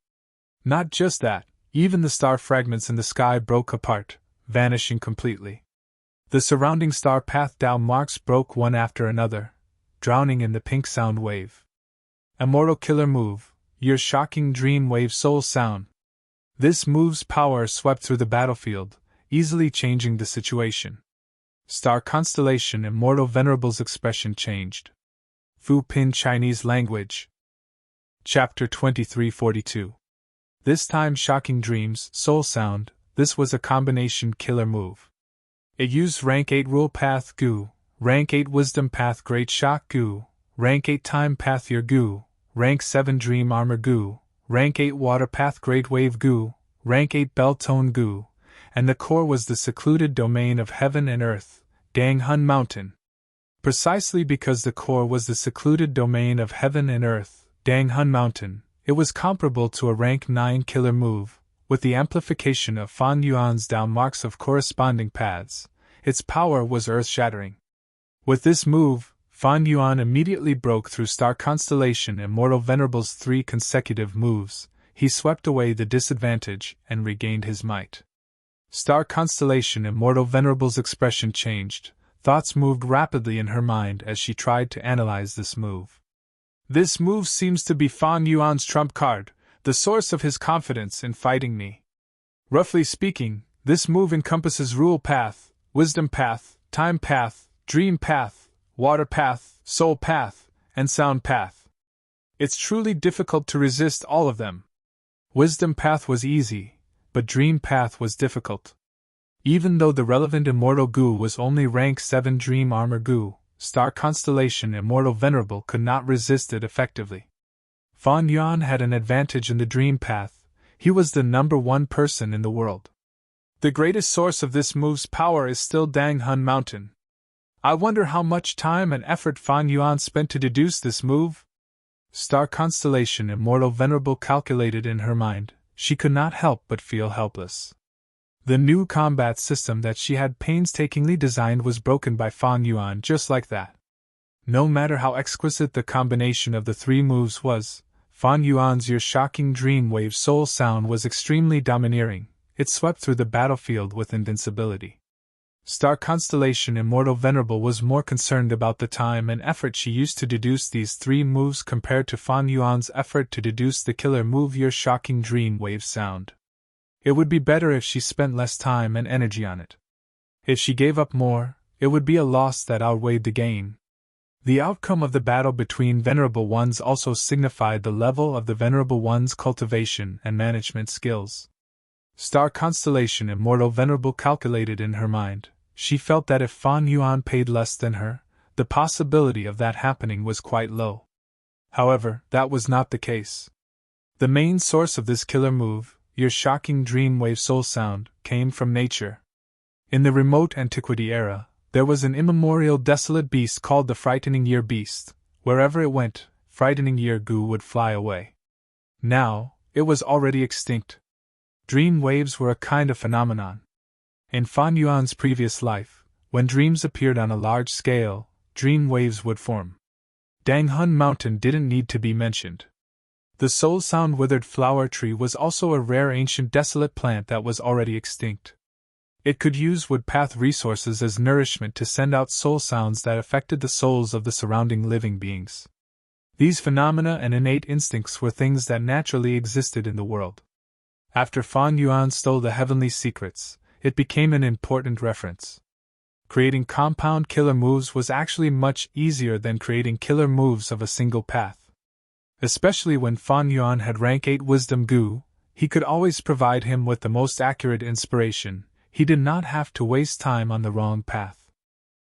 Not just that, Even the star fragments in the sky broke apart, vanishing completely. The surrounding star path Tao marks broke one after another, drowning in the pink sound wave. Immortal Killer Move, your shocking dream wave soul sound. This move's power swept through the battlefield, easily changing the situation. Star Constellation Immortal Venerable's expression changed. Fu Pin Chinese Language. Chapter 2342. This time Shocking Dreams, Soul Sound. This was a combination killer move. It used Rank 8 Rule Path Gu, Rank 8 Wisdom Path Great Shock Gu, Rank 8 Time Path Your Gu, Rank 7 Dream Armor Gu, Rank 8 Water Path Great Wave Gu, Rank 8 Bell Tone Gu, and the core was the secluded domain of heaven and earth, Dang Hun Mountain. Precisely because the core was the secluded domain of heaven and earth, Dang Hun Mountain, it was comparable to a Rank 9 killer move. With the amplification of Fan Yuan's down marks of corresponding paths, its power was earth-shattering. With this move, Fan Yuan immediately broke through Star Constellation Immortal Venerable's 3 consecutive moves. He swept away the disadvantage and regained his might. Star Constellation Immortal Venerable's expression changed. Thoughts moved rapidly in her mind as she tried to analyze this move. This move seems to be Fan Yuan's trump card, the source of his confidence in fighting me. Roughly speaking, this move encompasses Rule Path, Wisdom Path, Time Path, Dream Path, Water Path, Soul Path, and Sound Path. It's truly difficult to resist all of them. Wisdom Path was easy, but Dream Path was difficult. Even though the relevant Immortal Gu was only Rank 7 Dream Armor Gu, Star Constellation Immortal Venerable could not resist it effectively. Fan Yuan had an advantage in the Dream Path. He was the number 1 person in the world. The greatest source of this move's power is still Dang Hun Mountain. I wonder how much time and effort Fan Yuan spent to deduce this move? Star Constellation Immortal Venerable calculated in her mind. She could not help but feel helpless. The new combat system that she had painstakingly designed was broken by Fan Yuan just like that. No matter how exquisite the combination of the 3 moves was, Fan Yuan's Your Shocking Dream Wave Soul Sound was extremely domineering. It swept through the battlefield with invincibility. Star Constellation Immortal Venerable was more concerned about the time and effort she used to deduce these 3 moves compared to Fan Yuan's effort to deduce the killer move Your Shocking Dream Wave Sound. It would be better if she spent less time and energy on it. If she gave up more, it would be a loss that outweighed the gain. The outcome of the battle between Venerable Ones also signified the level of the Venerable One's cultivation and management skills. Star Constellation Immortal Venerable calculated in her mind. She felt that if Fan Yuan paid less than her, the possibility of that happening was quite low. However, that was not the case. The main source of this killer move, Your Shocking Dream Wave Soul Sound, came from nature. In the remote antiquity era, there was an immemorial desolate beast called the Frightening Year Beast. Wherever it went, Frightening Year Gu would fly away. Now, it was already extinct. Dream waves were a kind of phenomenon. In Fan Yuan's previous life, when dreams appeared on a large scale, dream waves would form. Dang Hun Mountain didn't need to be mentioned. The Soul Sound Withered Flower Tree was also a rare ancient desolate plant that was already extinct. It could use wood path resources as nourishment to send out soul sounds that affected the souls of the surrounding living beings. These phenomena and innate instincts were things that naturally existed in the world. After Fan Yuan stole the heavenly secrets, it became an important reference. Creating compound killer moves was actually much easier than creating killer moves of a single path. Especially when Fan Yuan had Rank 8 Wisdom Gu, he could always provide him with the most accurate inspiration. He did not have to waste time on the wrong path.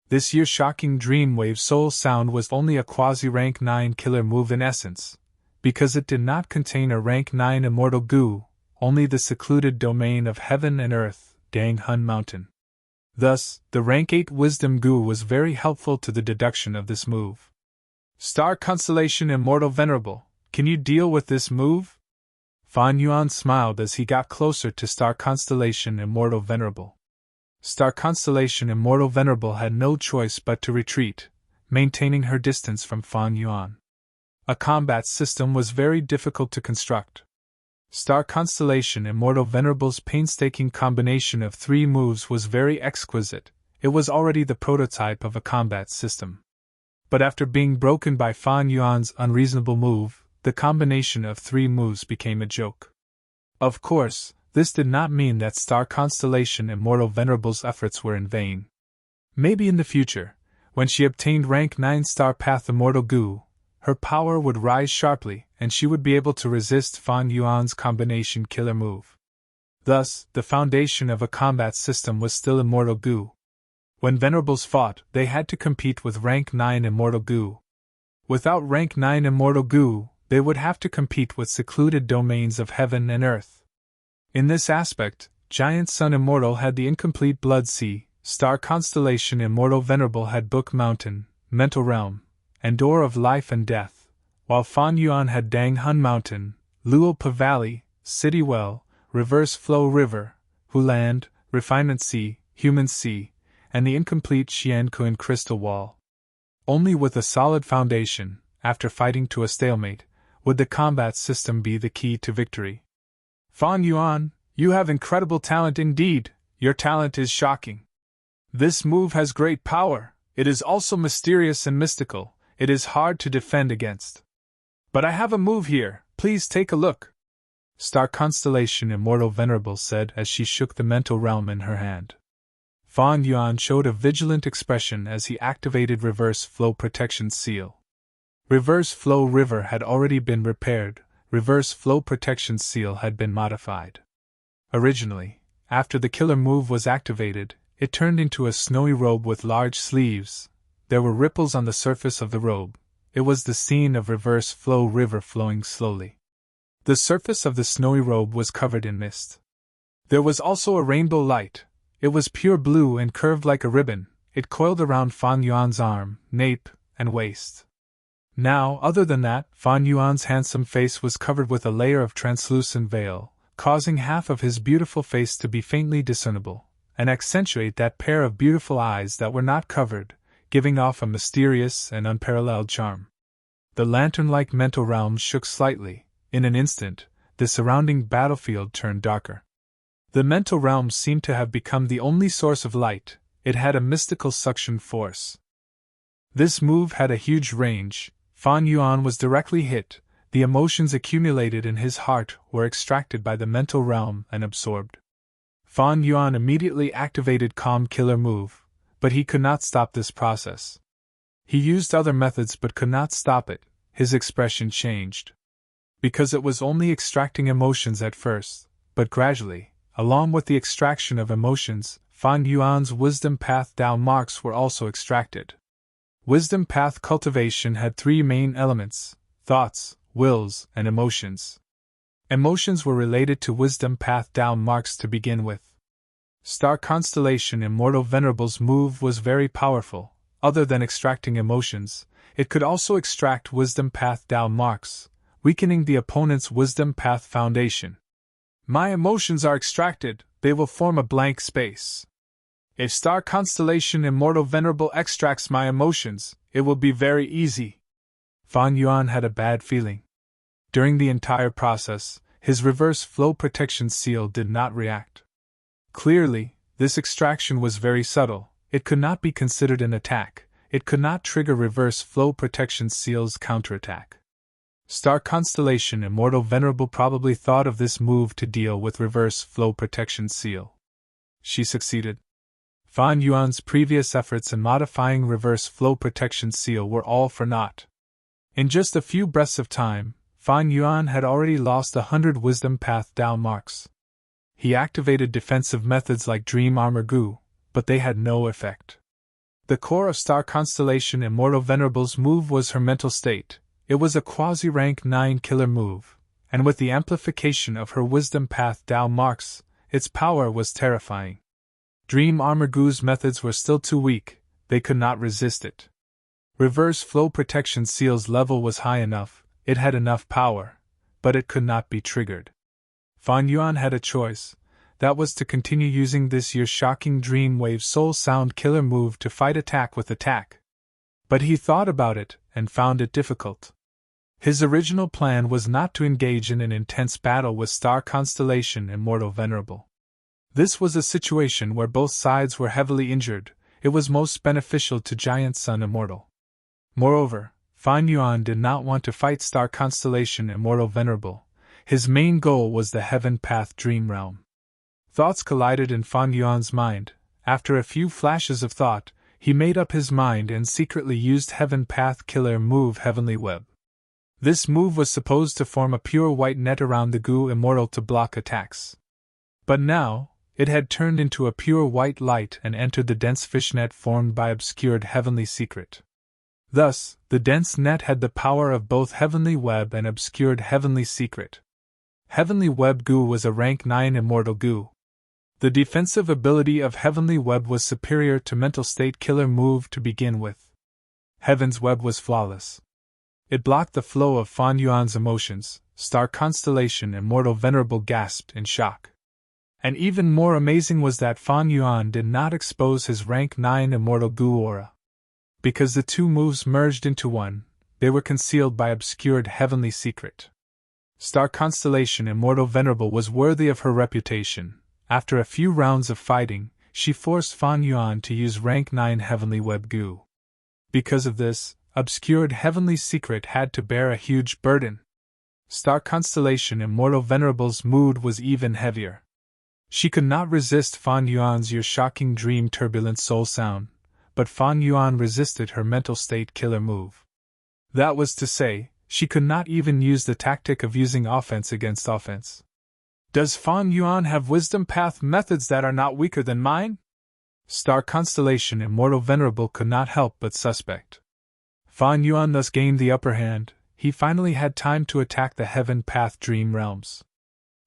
This Your Shocking Dream Wave Soul Sound was only a quasi-Rank 9 killer move in essence, because it did not contain a Rank 9 Immortal Gu, only the secluded domain of heaven and earth, Dang Hun Mountain. Thus, the Rank 8 Wisdom Gu was very helpful to the deduction of this move. Star Constellation Immortal Venerable, can you deal with this move? Fan Yuan smiled as he got closer to Star Constellation Immortal Venerable. Star Constellation Immortal Venerable had no choice but to retreat, maintaining her distance from Fan Yuan. A combat system was very difficult to construct. Star Constellation Immortal Venerable's painstaking combination of 3 moves was very exquisite. It was already the prototype of a combat system. But after being broken by Fan Yuan's unreasonable move, the combination of 3 moves became a joke. Of course, this did not mean that Star Constellation Immortal Venerable's efforts were in vain. Maybe in the future, when she obtained rank 9 Star Path Immortal Gu, her power would rise sharply and she would be able to resist Fan Yuan's combination killer move. Thus, the foundation of a combat system was still Immortal Gu. When Venerables fought, they had to compete with rank 9 Immortal Gu. Without rank 9 Immortal Gu, they would have to compete with secluded domains of heaven and earth. In this aspect, Giant Sun Immortal had the incomplete Blood Sea, Star Constellation Immortal Venerable had Book Mountain, Mental Realm, and Door of Life and Death, while Fan Yuan had Dang Hun Mountain, Luopa Valley, City Well, Reverse Flow River, Huland, Refinement Sea, Human Sea, and the incomplete Xiankuan Crystal Wall. Only with a solid foundation, after fighting to a stalemate, would the combat system be the key to victory. Fan Yuan, you have incredible talent indeed. Your talent is shocking. This move has great power. It is also mysterious and mystical. It is hard to defend against. But I have a move here. Please take a look. Star Constellation Immortal Venerable said as she shook the mental realm in her hand. Fan Yuan showed a vigilant expression as he activated Reverse Flow Protection Seal. Reverse Flow River had already been repaired. Reverse Flow Protection Seal had been modified. Originally, after the killer move was activated, it turned into a snowy robe with large sleeves. There were ripples on the surface of the robe. It was the scene of Reverse Flow River flowing slowly. The surface of the snowy robe was covered in mist. There was also a rainbow light. It was pure blue and curved like a ribbon. It coiled around Fan Yuan's arm, nape, and waist. Now, other than that, Fan Yuan's handsome face was covered with a layer of translucent veil, causing half of his beautiful face to be faintly discernible, and accentuate that pair of beautiful eyes that were not covered, giving off a mysterious and unparalleled charm. The lantern-like mental realm shook slightly. In an instant, the surrounding battlefield turned darker. The mental realm seemed to have become the only source of light. It had a mystical suction force. This move had a huge range. Fan Yuan was directly hit. The emotions accumulated in his heart were extracted by the mental realm and absorbed. Fan Yuan immediately activated Calm Killer Move, but he could not stop this process. He used other methods but could not stop it. His expression changed. Because it was only extracting emotions at first, but gradually, along with the extraction of emotions, Fan Yuan's Wisdom Path Dao marks were also extracted. Wisdom Path cultivation had 3 main elements: thoughts, wills, and emotions. Emotions were related to Wisdom Path Dao marks to begin with. Star Constellation Immortal Venerable's move was very powerful. Other than extracting emotions, it could also extract Wisdom Path Dao marks, weakening the opponent's Wisdom Path foundation. My emotions are extracted, they will form a blank space. If Star Constellation Immortal Venerable extracts my emotions, it will be very easy. Fan Yuan had a bad feeling. During the entire process, his Reverse Flow Protection Seal did not react. Clearly, this extraction was very subtle. It could not be considered an attack. It could not trigger Reverse Flow Protection Seal's counterattack. Star Constellation Immortal Venerable probably thought of this move to deal with Reverse Flow Protection Seal. She succeeded. Fan Yuan's previous efforts in modifying Reverse Flow Protection Seal were all for naught. In just a few breaths of time, Fan Yuan had already lost 100 Wisdom Path Dao marks. He activated defensive methods like Dream Armor Gu, but they had no effect. The core of Star Constellation Immortal Venerable's move was her mental state. It was a quasi-rank 9 killer move, and with the amplification of her Wisdom Path Dao marks, its power was terrifying. Dream Armor Gu's methods were still too weak, they could not resist it. Reverse Flow Protection Seal's level was high enough, it had enough power, but it could not be triggered. Fan Yuan had a choice, that was to continue using this year's shocking Dreamwave Soul Sound killer move to fight attack with attack. But he thought about it, and found it difficult. His original plan was not to engage in an intense battle with Star Constellation Immortal Venerable. This was a situation where both sides were heavily injured. It was most beneficial to Giant Sun Immortal. Moreover, Fan Yuan did not want to fight Star Constellation Immortal Venerable. His main goal was the Heaven Path Dream Realm. Thoughts collided in Fan Yuan's mind. After a few flashes of thought, he made up his mind and secretly used Heaven Path Killer move Heavenly Web. This move was supposed to form a pure white net around the Gu Immortal to block attacks. But now, it had turned into a pure white light and entered the dense fishnet formed by obscured Heavenly Secret. Thus, the dense net had the power of both Heavenly Web and obscured Heavenly Secret. Heavenly Web Gu was a rank 9 Immortal Gu. The defensive ability of Heavenly Web was superior to Mental State Killer move to begin with. Heaven's Web was flawless. It blocked the flow of Fan Yuan's emotions. Star Constellation Immortal Venerable gasped in shock. And even more amazing was that Fan Yuan did not expose his rank 9 Immortal Gu aura. Because the two moves merged into one, they were concealed by obscured Heavenly Secret. Star Constellation Immortal Venerable was worthy of her reputation. After a few rounds of fighting, she forced Fan Yuan to use rank 9 Heavenly Web Gu. Because of this, obscured Heavenly Secret had to bear a huge burden. Star Constellation Immortal Venerable's mood was even heavier. She could not resist Fan Yuan's your shocking dream turbulent soul sound, but Fan Yuan resisted her Mental State Killer move. That was to say, she could not even use the tactic of using offense against offense. Does Fan Yuan have wisdom path methods that are not weaker than mine? Star Constellation Immortal Venerable could not help but suspect. Fan Yuan thus gained the upper hand. He finally had time to attack the Heaven Path Dream Realms.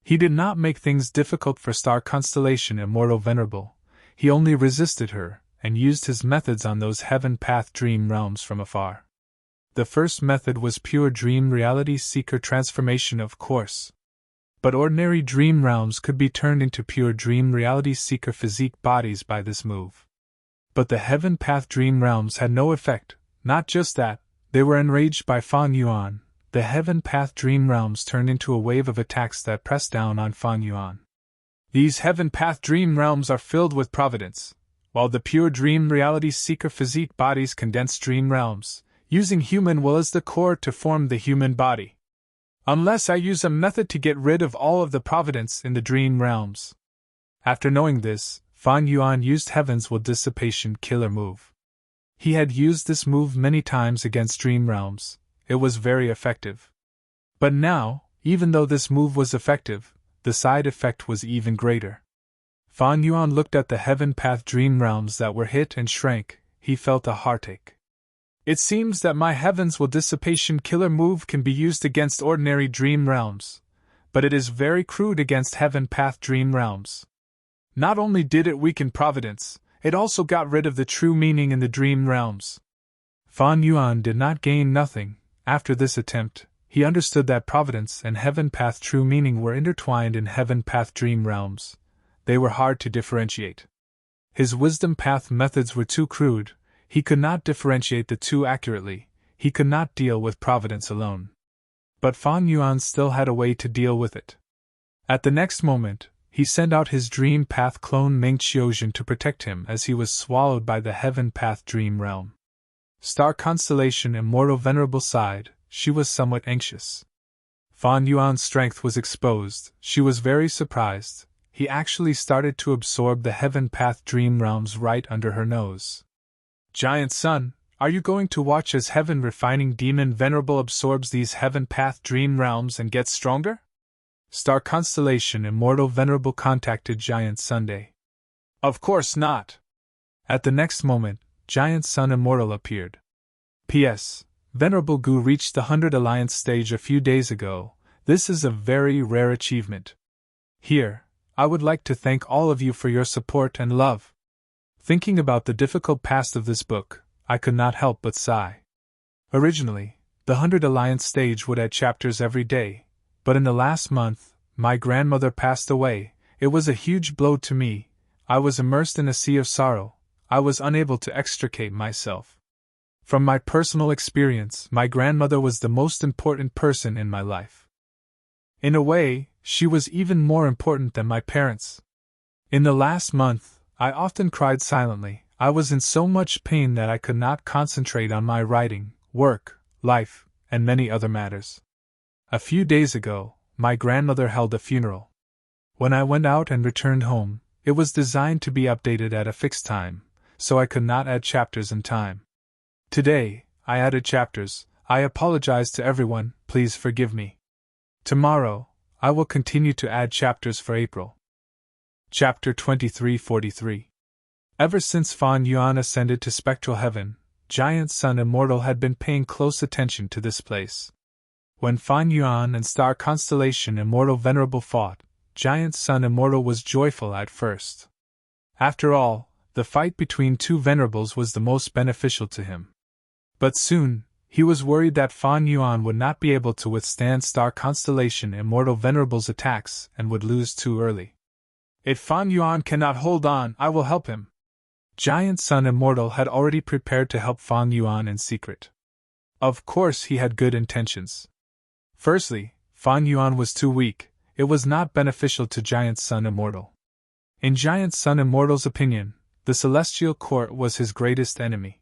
He did not make things difficult for Star Constellation Immortal Venerable. He only resisted her, and used his methods on those Heaven Path Dream Realms from afar. The first method was pure Dream Reality Seeker transformation, of course. But ordinary dream realms could be turned into pure Dream Reality Seeker physique bodies by this move. But the Heaven Path Dream Realms had no effect. Not just that, they were enraged by Fan Yuan. The Heaven Path Dream Realms turned into a wave of attacks that pressed down on Fan Yuan. These Heaven Path Dream Realms are filled with providence, while the pure Dream Reality Seeker physique bodies condense dream realms, using human will as the core to form the human body. Unless I use a method to get rid of all of the providence in the dream realms. After knowing this, Fan Yuan used Heaven's Will Dissipation Killer move. He had used this move many times against dream realms. It was very effective. But now, even though this move was effective, the side effect was even greater. Fan Yuan looked at the Heaven Path Dream Realms that were hit and shrank. He felt a heartache. It seems that my Heaven's Will Dissipation Killer move can be used against ordinary dream realms, but it is very crude against Heaven Path Dream Realms. Not only did it weaken providence, it also got rid of the true meaning in the dream realms. Fan Yuan did not gain nothing. After this attempt, he understood that providence and Heaven Path true meaning were intertwined in Heaven Path Dream Realms. They were hard to differentiate. His wisdom path methods were too crude. He could not differentiate the two accurately. He could not deal with providence alone. But Fan Yuan still had a way to deal with it. At the next moment, he sent out his Dream Path clone Ming Qiuzhen to protect him as he was swallowed by the Heaven Path Dream Realm. Star Constellation Immortal Venerable sighed. She was somewhat anxious. Fan Yuan's strength was exposed. She was very surprised. He actually started to absorb the Heaven Path Dream Realms right under her nose. Giant Sun, are you going to watch as Heaven Refining Demon Venerable absorbs these Heaven Path Dream Realms and gets stronger? Star Constellation Immortal Venerable contacted Giant Sunday. Of course not. At the next moment, Giant Sun Immortal appeared. P.S. Venerable Gu reached the 100 Alliance stage a few days ago. This is a very rare achievement. Here, I would like to thank all of you for your support and love. Thinking about the difficult past of this book, I could not help but sigh. Originally, the 100 Alliance stage would add chapters every day, but in the last month, my grandmother passed away. It was a huge blow to me. I was immersed in a sea of sorrow. I was unable to extricate myself. From my personal experience, my grandmother was the most important person in my life. In a way, she was even more important than my parents. In the last month, I often cried silently. I was in so much pain that I could not concentrate on my writing, work, life, and many other matters. A few days ago, my grandmother held a funeral. When I went out and returned home, it was designed to be updated at a fixed time, so I could not add chapters in time. Today, I added chapters. I apologize to everyone, please forgive me. Tomorrow, I will continue to add chapters for April. Chapter 2343. Ever since Fan Yuan ascended to spectral heaven, Giant Sun Immortal had been paying close attention to this place. When Fan Yuan and Star Constellation Immortal Venerable fought, Giant Sun Immortal was joyful at first. After all, the fight between two venerables was the most beneficial to him. But soon, he was worried that Fan Yuan would not be able to withstand Star Constellation Immortal Venerable's attacks and would lose too early. If Fan Yuan cannot hold on, I will help him. Giant Sun Immortal had already prepared to help Fan Yuan in secret. Of course he had good intentions. Firstly, Fan Yuan was too weak. It was not beneficial to Giant Sun Immortal. In Giant Sun Immortal's opinion, the Celestial Court was his greatest enemy.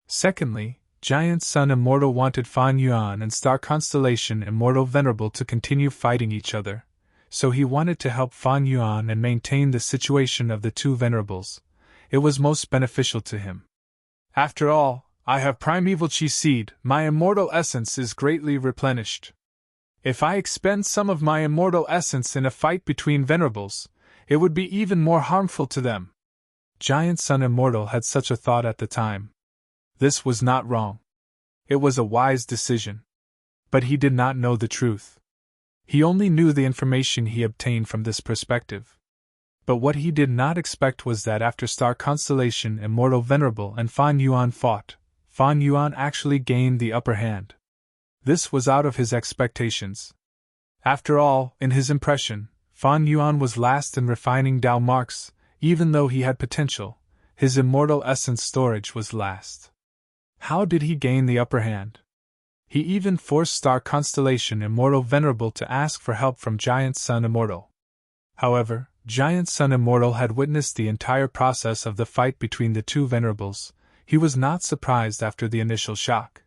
Secondly, Giant Sun Immortal wanted Fan Yuan and Star Constellation Immortal Venerable to continue fighting each other, so he wanted to help Fan Yuan and maintain the situation of the two venerables. It was most beneficial to him. After all, I have primeval chi seed, my immortal essence is greatly replenished. If I expend some of my immortal essence in a fight between venerables, it would be even more harmful to them. Giant Sun Immortal had such a thought at the time. This was not wrong. It was a wise decision. But he did not know the truth. He only knew the information he obtained from this perspective. But what he did not expect was that after Star Constellation Immortal Venerable and Fan Yuan fought, Fan Yuan actually gained the upper hand. This was out of his expectations. After all, in his impression, Fan Yuan was last in refining Dao marks. Even though he had potential, his immortal essence storage was last. How did he gain the upper hand? He even forced Star Constellation Immortal Venerable to ask for help from Giant Sun Immortal. However, Giant Sun Immortal had witnessed the entire process of the fight between the two venerables. He was not surprised after the initial shock.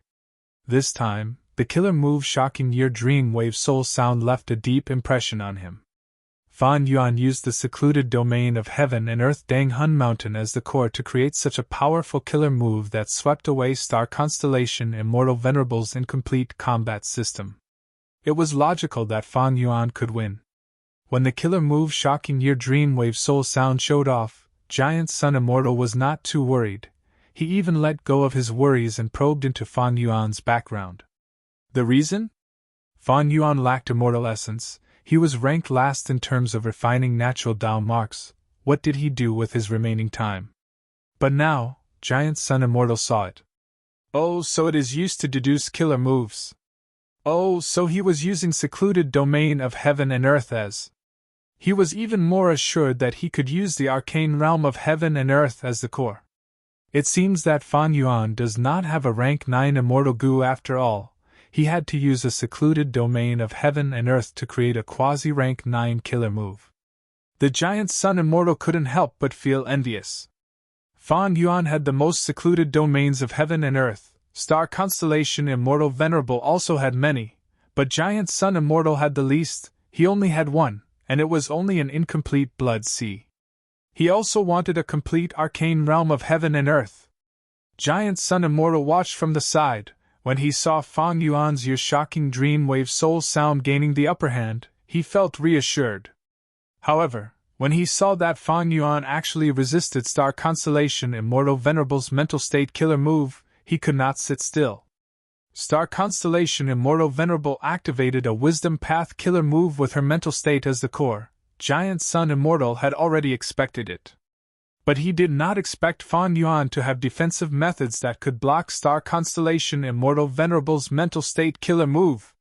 This time, the killer move Shocking Year Dream Wave Soul Sound left a deep impression on him. Fan Yuan used the secluded domain of heaven and earth Dang Hun Mountain as the core to create such a powerful killer move that swept away Star Constellation Immortal Venerable's incomplete combat system. It was logical that Fan Yuan could win. When the killer move Shocking Year Dream Wave Soul Sound showed off, Giant Sun Immortal was not too worried. He even let go of his worries and probed into Fan Yuan's background. The reason? Fan Yuan lacked immortal essence. He was ranked last in terms of refining natural Dao marks. What did he do with his remaining time? But now, Giant Sun Immortal saw it. Oh, so it is used to deduce killer moves. Oh, so he was using secluded domain of heaven and earth as. He was even more assured that he could use the arcane realm of heaven and earth as the core. It seems that Fan Yuan does not have a rank 9 immortal goo after all. He had to use a secluded domain of heaven and earth to create a quasi-rank 9 killer move. The Giant Sun Immortal couldn't help but feel envious. Fan Yuan had the most secluded domains of heaven and earth. Star Constellation Immortal Venerable also had many, but Giant Sun Immortal had the least. He only had one, and it was only an incomplete blood sea. He also wanted a complete arcane realm of heaven and earth. Giant Sun Immortal watched from the side. When he saw Fan Yuan's ear-shocking dream wave soul sound gaining the upper hand, he felt reassured. However, when he saw that Fan Yuan actually resisted Star Constellation Immortal Venerable's mental state killer move, he could not sit still. Star Constellation Immortal Venerable activated a Wisdom Path killer move with her mental state as the core. Giant Sun Immortal had already expected it. But he did not expect Fan Yuan to have defensive methods that could block Star Constellation Immortal Venerable's mental state killer move.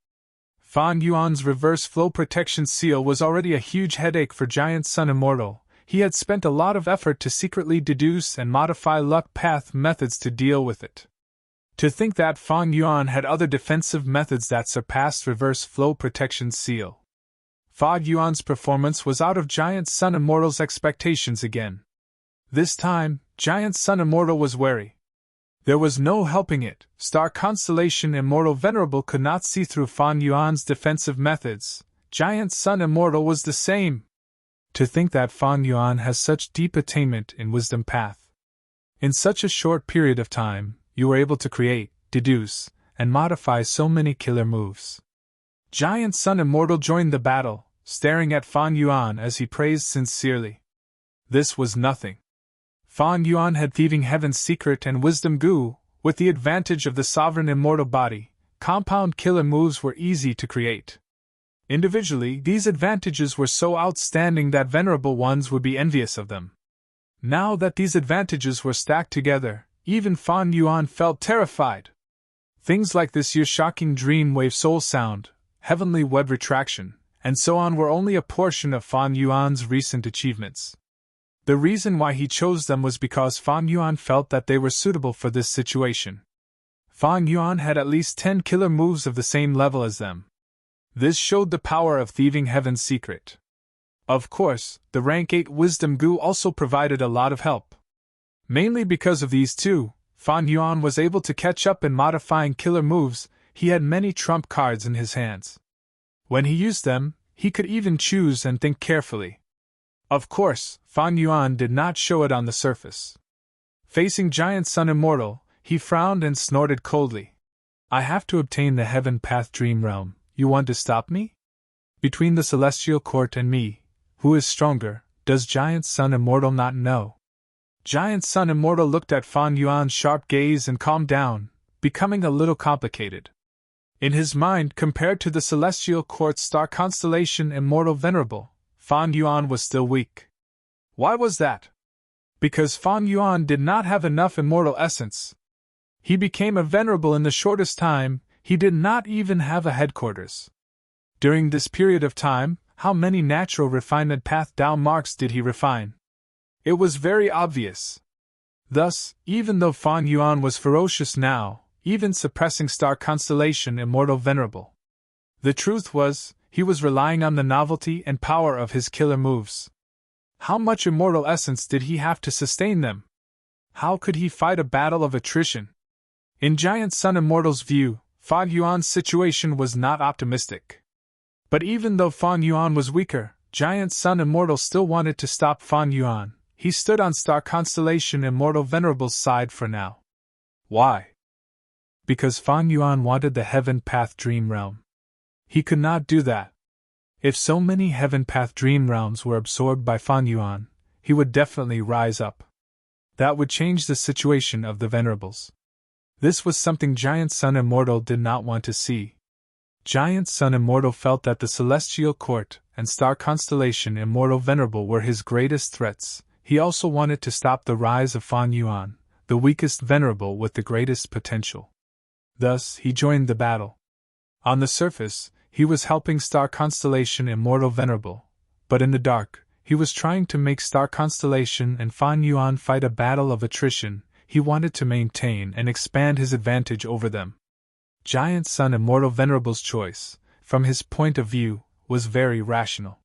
Fan Yuan's reverse flow protection seal was already a huge headache for Giant Sun Immortal. He had spent a lot of effort to secretly deduce and modify luck path methods to deal with it. To think that Fang Yuan had other defensive methods that surpassed reverse flow protection seal. Fa Yuan's performance was out of Giant Sun Immortal's expectations again. This time, Giant Sun Immortal was wary. There was no helping it. Star Constellation Immortal Venerable could not see through Fang Yuan's defensive methods. Giant Sun Immortal was the same. To think that Fang Yuan has such deep attainment in Wisdom Path. In such a short period of time, you were able to create, deduce, and modify so many killer moves. Giant Sun Immortal joined the battle, staring at Fang Yuan as he praised sincerely. This was nothing. Fang Yuan had Thieving Heaven's secret and Wisdom Goo, with the advantage of the sovereign immortal body. Compound killer moves were easy to create. Individually, these advantages were so outstanding that venerable ones would be envious of them. Now that these advantages were stacked together, even Fang Yuan felt terrified. Things like this year's shocking dream wave soul sound, heavenly web retraction, and so on were only a portion of Fang Yuan's recent achievements. The reason why he chose them was because Fang Yuan felt that they were suitable for this situation. Fang Yuan had at least 10 killer moves of the same level as them. This showed the power of Thieving Heaven's secret. Of course, the rank 8 Wisdom Goo also provided a lot of help. Mainly because of these two, Fang Yuan was able to catch up in modifying killer moves. He had many trump cards in his hands. When he used them, he could even choose and think carefully. Of course, Fang Yuan did not show it on the surface. Facing Giant Sun Immortal, he frowned and snorted coldly. I have to obtain the Heaven Path Dream Realm. You want to stop me? Between the Celestial Court and me, who is stronger, does Giant Sun Immortal not know? Giant Sun Immortal looked at Fang Yuan's sharp gaze and calmed down, becoming a little complicated. In his mind, compared to the Celestial Court's star constellation Immortal Venerable, Fang Yuan was still weak. Why was that? Because Fang Yuan did not have enough immortal essence. He became a venerable in the shortest time. He did not even have a headquarters. During this period of time, how many natural refinement path Dao marks did he refine? It was very obvious. Thus, even though Fang Yuan was ferocious now, even suppressing star constellation Immortal Venerable, the truth was, he was relying on the novelty and power of his killer moves. How much immortal essence did he have to sustain them? How could he fight a battle of attrition? In Giant Sun Immortal's view, Fang Yuan's situation was not optimistic. But even though Fang Yuan was weaker, Giant Sun Immortal still wanted to stop Fang Yuan. He stood on Star Constellation Immortal Venerable's side for now. Why? Because Fang Yuan wanted the Heaven Path Dream Realm. He could not do that. If so many Heaven Path Dream Realms were absorbed by Fang Yuan, he would definitely rise up. That would change the situation of the Venerables. This was something Giant Sun Immortal did not want to see. Giant Sun Immortal felt that the Celestial Court and Star Constellation Immortal Venerable were his greatest threats. He also wanted to stop the rise of Fang Yuan, the weakest Venerable with the greatest potential. Thus, he joined the battle. On the surface, he was helping Star Constellation Immortal Venerable, but in the dark, he was trying to make Star Constellation and Fang Yuan fight a battle of attrition. He wanted to maintain and expand his advantage over them. Giant Sun Immortal Venerable's choice, from his point of view, was very rational.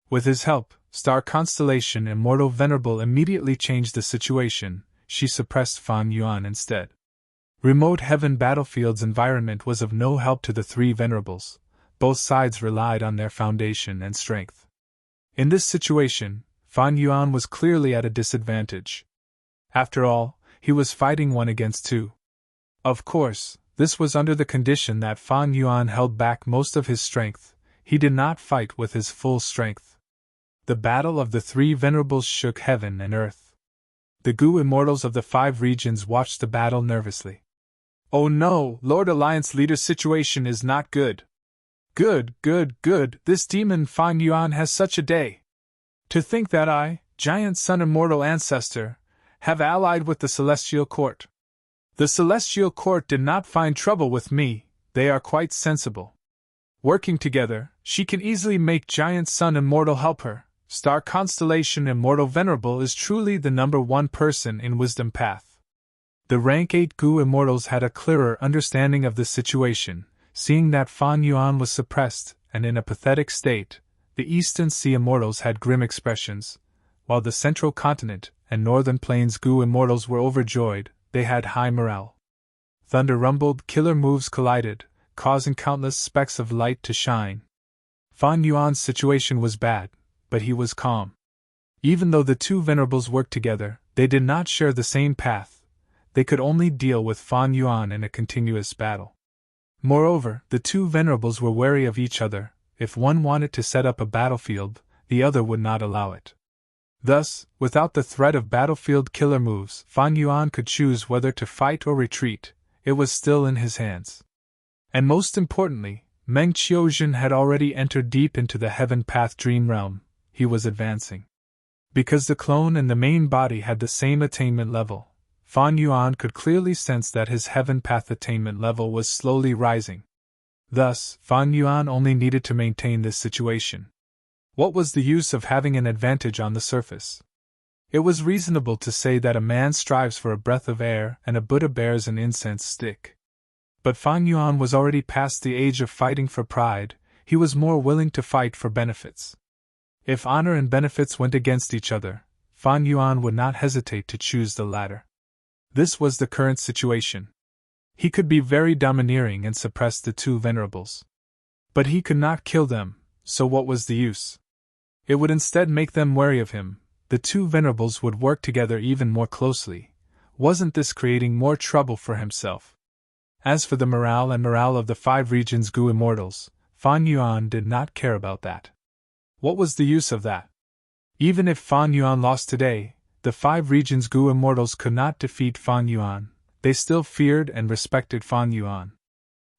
With his help, Star Constellation Immortal Venerable immediately changed the situation. She suppressed Fang Yuan instead. Remote Heaven Battlefield's environment was of no help to the three Venerables. Both sides relied on their foundation and strength. In this situation, Fang Yuan was clearly at a disadvantage. After all, he was fighting 1 against 2. Of course, this was under the condition that Fang Yuan held back most of his strength. He did not fight with his full strength. The battle of the three Venerables shook heaven and earth. The Goo Immortals of the 5 regions watched the battle nervously. Oh no, Lord Alliance Leader's situation is not good. Good, this demon Fang Yuan has such a day. To think that I, Giant Sun Immortal Ancestor, have allied with the Celestial Court. The Celestial Court did not find trouble with me, they are quite sensible. Working together, she can easily make Giant Sun Immortal help her. Star Constellation Immortal Venerable is truly the #1 person in Wisdom Path. The rank 8 Gu immortals had a clearer understanding of the situation, seeing that Fan Yuan was suppressed and in a pathetic state. The Eastern Sea immortals had grim expressions, while the Central Continent and Northern Plains Gu immortals were overjoyed. They had high morale. Thunder rumbled, killer moves collided, causing countless specks of light to shine. Fan Yuan's situation was bad, but he was calm. Even though the two venerables worked together, they did not share the same path. They could only deal with Fan Yuan in a continuous battle. Moreover, the two venerables were wary of each other. If one wanted to set up a battlefield, the other would not allow it. Thus, without the threat of battlefield killer moves, Fan Yuan could choose whether to fight or retreat. It was still in his hands. And most importantly, Meng Qiuzhen had already entered deep into the Heaven Path Dream Realm. He was advancing. Because the clone and the main body had the same attainment level, Fan Yuan could clearly sense that his Heaven Path attainment level was slowly rising. Thus, Fan Yuan only needed to maintain this situation. What was the use of having an advantage on the surface? It was reasonable to say that a man strives for a breath of air and a Buddha bears an incense stick. But Fan Yuan was already past the age of fighting for pride. He was more willing to fight for benefits. If honor and benefits went against each other, Fan Yuan would not hesitate to choose the latter. This was the current situation. He could be very domineering and suppress the two venerables. But he could not kill them, so what was the use? It would instead make them wary of him. The two venerables would work together even more closely. Wasn't this creating more trouble for himself? As for the morale of the 5 regions Gu immortals, Fan Yuan did not care about that. What was the use of that? Even if Fan Yuan lost today, the 5 regions Gu immortals could not defeat Fan Yuan. They still feared and respected Fan Yuan.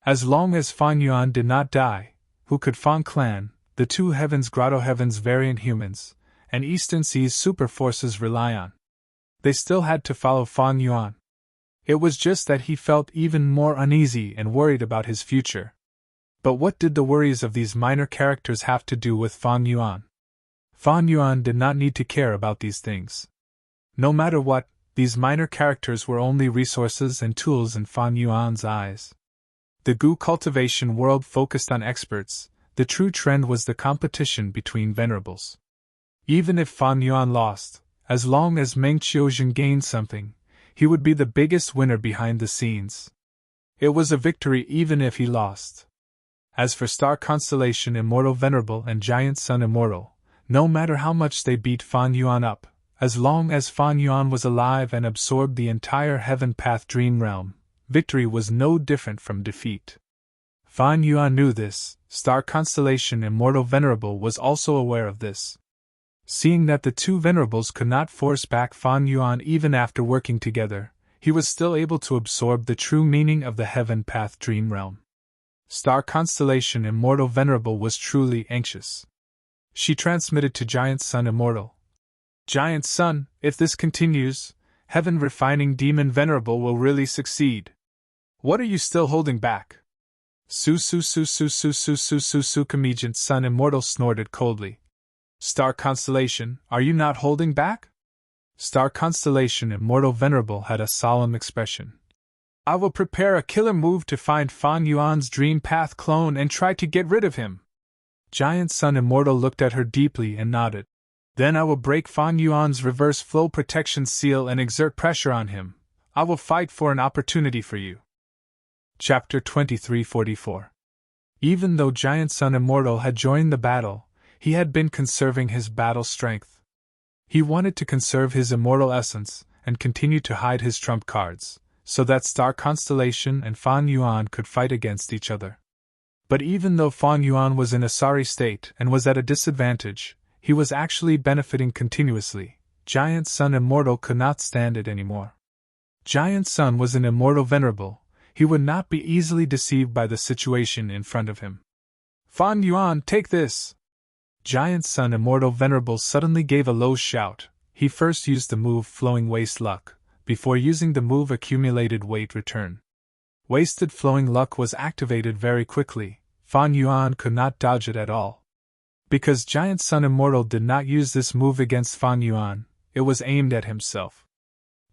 As long as Fan Yuan did not die, who could Fan Clan, the 2 heavens Grotto Heavens variant humans, and Eastern Seas super forces rely on? They still had to follow Fan Yuan. It was just that he felt even more uneasy and worried about his future. But what did the worries of these minor characters have to do with Fan Yuan? Fan Yuan did not need to care about these things. No matter what, these minor characters were only resources and tools in Fan Yuan's eyes. The Gu cultivation world focused on experts. The true trend was the competition between venerables. Even if Fan Yuan lost, as long as Meng Qiuzhen gained something, he would be the biggest winner behind the scenes. It was a victory even if he lost. As for Star Constellation Immortal Venerable and Giant Sun Immortal, no matter how much they beat Fan Yuan up, as long as Fan Yuan was alive and absorbed the entire Heaven Path Dream Realm, victory was no different from defeat. Fan Yuan knew this. Star Constellation Immortal Venerable was also aware of this. Seeing that the two venerables could not force back Fan Yuan even after working together, he was still able to absorb the true meaning of the Heaven Path Dream Realm. Star Constellation Immortal Venerable was truly anxious. She transmitted to Giant Sun Immortal. Giant Sun, if this continues, Heaven Refining Demon Venerable will really succeed. What are you still holding back? Comedian Sun Immortal snorted coldly. Star Constellation, are you not holding back? Star Constellation Immortal Venerable had a solemn expression. I will prepare a killer move to find Fan Yuan's Dream Path clone and try to get rid of him. Giant Sun Immortal looked at her deeply and nodded. Then I will break Fan Yuan's reverse flow protection seal and exert pressure on him. I will fight for an opportunity for you. Chapter 2344. Even though Giant Sun Immortal had joined the battle, he had been conserving his battle strength. He wanted to conserve his immortal essence and continue to hide his trump cards, so that Star Constellation and Fan Yuan could fight against each other. But even though Fan Yuan was in a sorry state and was at a disadvantage, he was actually benefiting continuously. Giant Sun Immortal could not stand it anymore. Giant Sun was an immortal venerable. He would not be easily deceived by the situation in front of him. Fan Yuan, take this! Giant Sun Immortal Venerable suddenly gave a low shout. He first used the move Flowing Waste Luck, before using the move Accumulated Weight Return. Wasted Flowing Luck was activated very quickly. Fan Yuan could not dodge it at all. Because Giant Sun Immortal did not use this move against Fan Yuan, it was aimed at himself.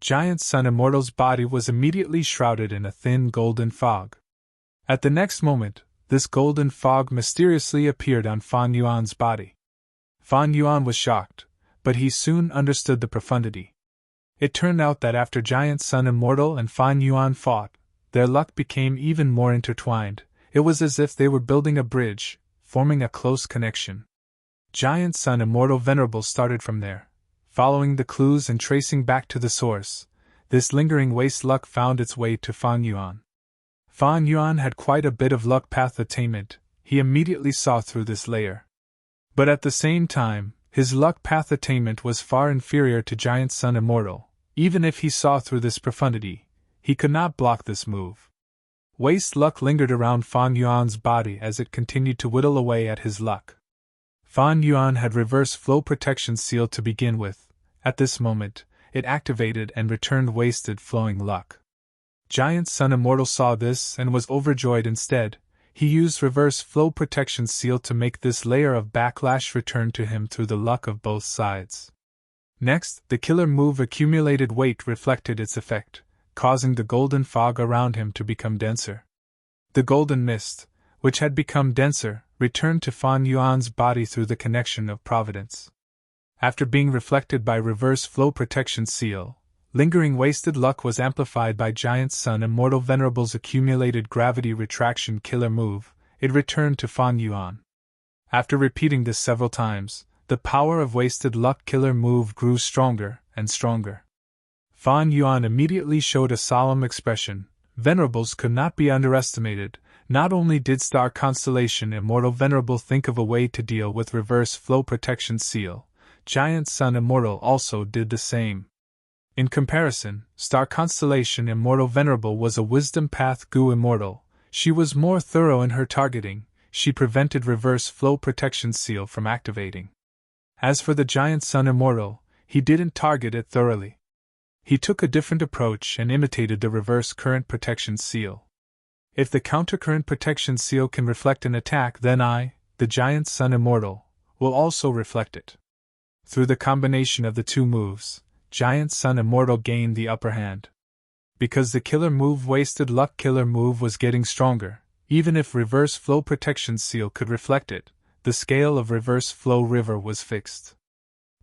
Giant Sun Immortal's body was immediately shrouded in a thin golden fog. At the next moment, this golden fog mysteriously appeared on Fan Yuan's body. Fan Yuan was shocked, but he soon understood the profundity. It turned out that after Giant Sun Immortal and Fan Yuan fought, their luck became even more intertwined. It was as if they were building a bridge, forming a close connection. Giant Sun Immortal Venerable started from there. Following the clues and tracing back to the source, this lingering waste luck found its way to Fan Yuan. Fan Yuan had quite a bit of luck path attainment. He immediately saw through this layer. But at the same time, his luck path attainment was far inferior to Giant Sun Immortal. Even if he saw through this profundity, he could not block this move. Waste luck lingered around Fan Yuan's body as it continued to whittle away at his luck. Fan Yuan had reverse flow protection seal to begin with. At this moment, it activated and returned wasted flowing luck. Giant Sun Immortal saw this and was overjoyed. Instead, he used reverse flow protection seal to make this layer of backlash return to him through the luck of both sides. Next, the killer move accumulated weight reflected its effect, causing the golden fog around him to become denser. The golden mist, which had become denser, returned to Fan Yuan's body through the connection of providence. After being reflected by reverse flow protection seal, lingering wasted luck was amplified by Giant Sun Immortal Venerable's accumulated gravity retraction killer move. It returned to Fan Yuan. After repeating this several times, the power of wasted luck killer move grew stronger and stronger. Fan Yuan immediately showed a solemn expression. Venerables could not be underestimated. Not only did Star Constellation Immortal Venerable think of a way to deal with reverse flow protection seal, Giant Sun Immortal also did the same. In comparison, Star Constellation Immortal Venerable was a Wisdom Path Gu Immortal. She was more thorough in her targeting. She prevented reverse flow protection seal from activating. As for the Giant Sun Immortal, he didn't target it thoroughly. He took a different approach and imitated the reverse current protection seal. If the countercurrent protection seal can reflect an attack, then I, the Giant Sun Immortal, will also reflect it. Through the combination of the two moves, Giant Sun Immortal gained the upper hand. Because the killer move wasted luck killer move was getting stronger, even if reverse flow protection seal could reflect it, the scale of reverse flow river was fixed.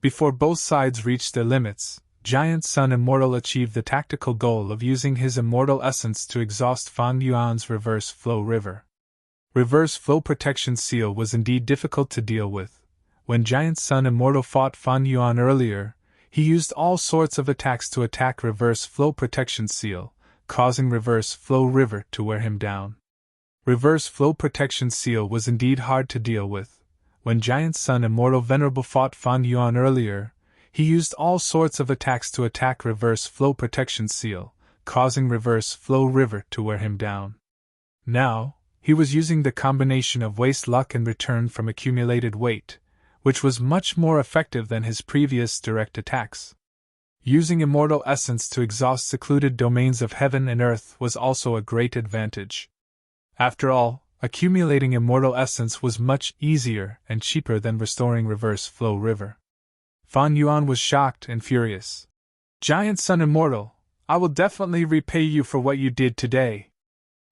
Before both sides reached their limits, Giant Sun Immortal achieved the tactical goal of using his immortal essence to exhaust Fan Yuan's reverse flow river. Reverse flow protection seal was indeed difficult to deal with. When Giant Sun Immortal fought Fan Yuan earlier, he used all sorts of attacks to attack reverse flow protection seal, causing reverse flow river to wear him down. Reverse flow protection seal was indeed hard to deal with. When Giant Sun Immortal Venerable fought Fan Yuan earlier, he used all sorts of attacks to attack reverse flow protection seal, causing reverse flow river to wear him down. Now, he was using the combination of waste luck and return from accumulated weight, which was much more effective than his previous direct attacks. Using immortal essence to exhaust secluded domains of heaven and earth was also a great advantage. After all, accumulating immortal essence was much easier and cheaper than restoring reverse flow river. Fan Yuan was shocked and furious. Giant Sun Immortal, I will definitely repay you for what you did today.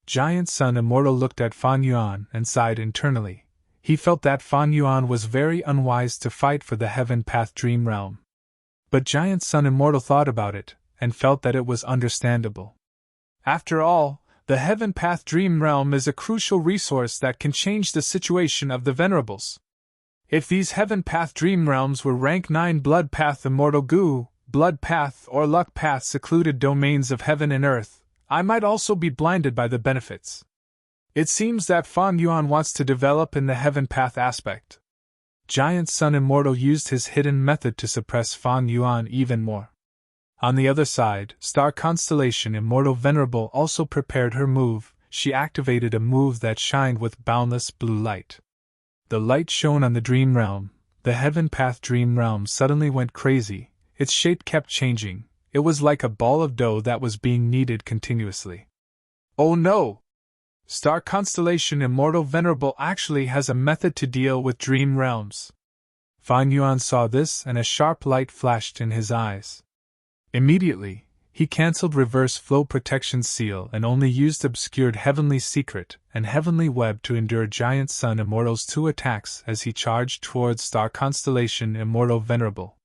Giant Sun Immortal looked at Fan Yuan and sighed internally. He felt that Fan Yuan was very unwise to fight for the Heaven Path Dream Realm. But Giant Sun Immortal thought about it, and felt that it was understandable. After all, the Heaven Path Dream Realm is a crucial resource that can change the situation of the Venerables. If these Heaven Path Dream Realms were Rank 9 Blood Path Immortal Gu, Blood Path or Luck Path secluded domains of heaven and earth, I might also be blinded by the benefits. It seems that Fan Yuan wants to develop in the Heaven Path aspect. Giant Sun Immortal used his hidden method to suppress Fan Yuan even more. On the other side, Star Constellation Immortal Venerable also prepared her move. She activated a move that shined with boundless blue light. The light shone on the Dream Realm. The Heaven Path Dream Realm suddenly went crazy. Its shape kept changing. It was like a ball of dough that was being kneaded continuously. Oh no! Star Constellation Immortal Venerable actually has a method to deal with dream realms. Fan Yuan saw this and a sharp light flashed in his eyes. Immediately, He cancelled reverse flow protection seal and only used obscured heavenly secret and heavenly web to endure giant sun immortal's 2 attacks as he charged towards star constellation immortal venerable.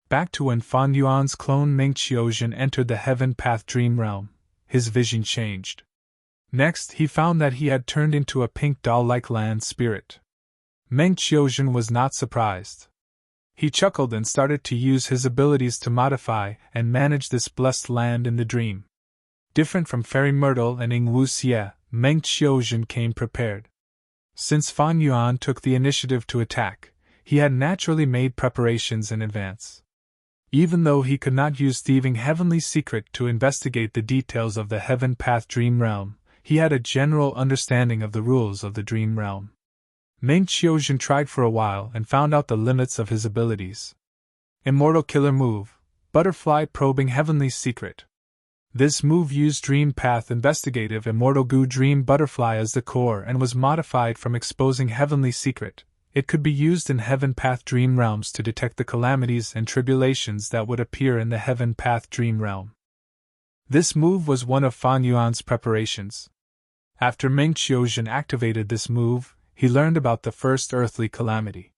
Back to when Fan Yuan's clone Meng Qiuzhen entered the heaven path dream realm, his vision changed. Next, he found that he had turned into a pink doll-like land spirit. Meng Qiuzhen was not surprised. He chuckled and started to use his abilities to modify and manage this blessed land in the dream. Different from Fairy Myrtle and Ying Wu Xie, Meng Qiuzhen came prepared. Since Fan Yuan took the initiative to attack, he had naturally made preparations in advance. Even though he could not use thieving heavenly secret to investigate the details of the heaven path dream realm, he had a general understanding of the rules of the dream realm. Meng Qiuzhen tried for a while and found out the limits of his abilities. Immortal Killer Move, Butterfly Probing Heavenly Secret. This move used Dream Path Investigative Immortal Goo Dream Butterfly as the core and was modified from exposing Heavenly Secret. It could be used in Heaven Path Dream realms to detect the calamities and tribulations that would appear in the Heaven Path Dream realm. This move was one of Fan Yuan's preparations. After Meng Qiuzhen activated this move, he learned about the first earthly calamity.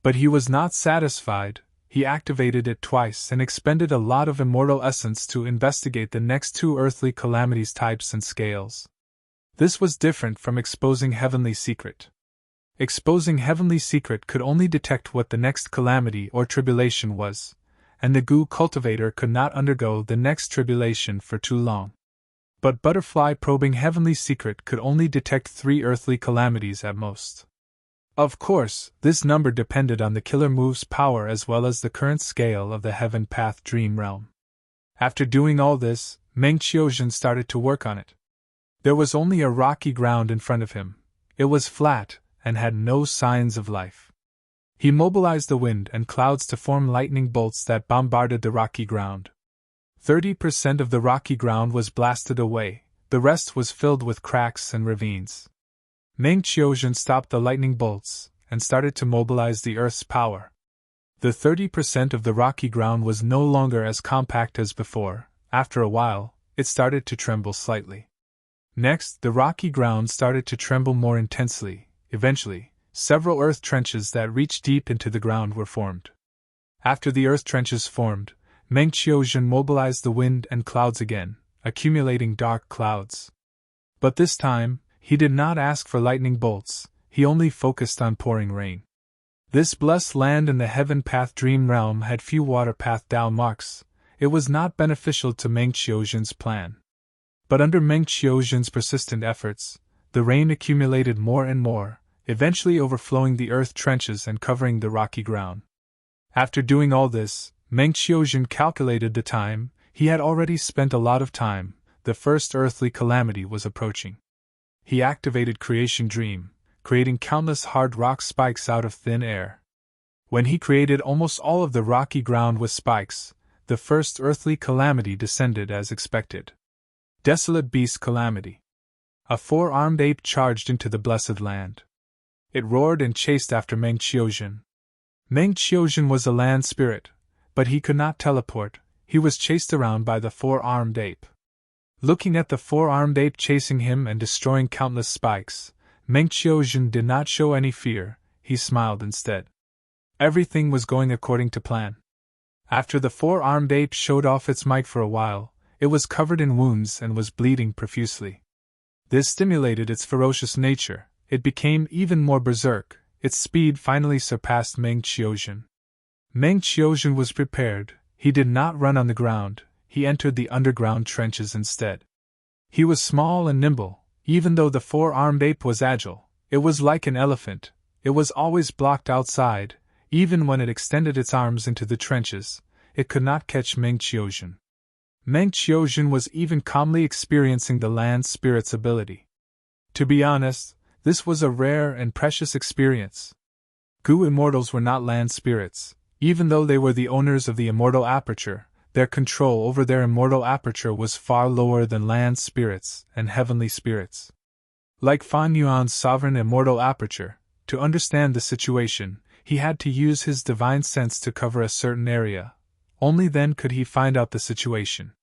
But he was not satisfied. He activated it twice and expended a lot of immortal essence to investigate the next 2 earthly calamities types and scales. This was different from exposing heavenly secret. Exposing heavenly secret could only detect what the next calamity or tribulation was, and the goo cultivator could not undergo the next tribulation for too long. But butterfly probing heavenly secret could only detect 3 earthly calamities at most. Of course, this number depended on the killer move's power as well as the current scale of the Heaven Path Dream Realm. After doing all this, Meng Qiuzhen started to work on it. There was only a rocky ground in front of him. It was flat and had no signs of life. He mobilized the wind and clouds to form lightning bolts that bombarded the rocky ground. 30% of the rocky ground was blasted away, the rest was filled with cracks and ravines. Meng Qiuzhen stopped the lightning bolts and started to mobilize the earth's power. The 30% of the rocky ground was no longer as compact as before. After a while, it started to tremble slightly. Next, the rocky ground started to tremble more intensely. Eventually, several earth trenches that reached deep into the ground were formed. After the earth trenches formed, Meng Qiuzhen mobilized the wind and clouds again, accumulating dark clouds. But this time, he did not ask for lightning bolts, he only focused on pouring rain. This blessed land in the Heaven Path Dream Realm had few water path Dao marks. It was not beneficial to Meng Qiuzhen's plan. But under Meng Qiuzhen's persistent efforts, the rain accumulated more and more, eventually overflowing the earth trenches and covering the rocky ground. After doing all this, Meng Qiuzhen calculated the time. He had already spent a lot of time. The first earthly calamity was approaching. He activated Creation Dream, creating countless hard rock spikes out of thin air. When he created almost all of the rocky ground with spikes, the first earthly calamity descended as expected. Desolate Beast Calamity. A 4-armed ape charged into the blessed land. It roared and chased after Meng Qiuzhen. Meng Qiuzhen was a land spirit, but he could not teleport. He was chased around by the 4-armed ape. Looking at the 4-armed ape chasing him and destroying countless spikes, Meng Qiuzhen did not show any fear, he smiled instead. Everything was going according to plan. After the 4-armed ape showed off its might for a while, it was covered in wounds and was bleeding profusely. This stimulated its ferocious nature. It became even more berserk. Its speed finally surpassed Meng Qiuzhen. Meng Qiuzhen was prepared. He did not run on the ground. He entered the underground trenches instead. He was small and nimble. Even though the 4-armed ape was agile, it was like an elephant. It was always blocked outside. Even when it extended its arms into the trenches, it could not catch Meng Qiuzhen. Meng Qiuzhen was even calmly experiencing the land spirit's ability. To be honest, this was a rare and precious experience. Goo immortals were not land spirits. Even though they were the owners of the immortal aperture, their control over their immortal aperture was far lower than land spirits and heavenly spirits. Like Fan Yuan's sovereign immortal aperture, to understand the situation, he had to use his divine sense to cover a certain area. Only then could he find out the situation.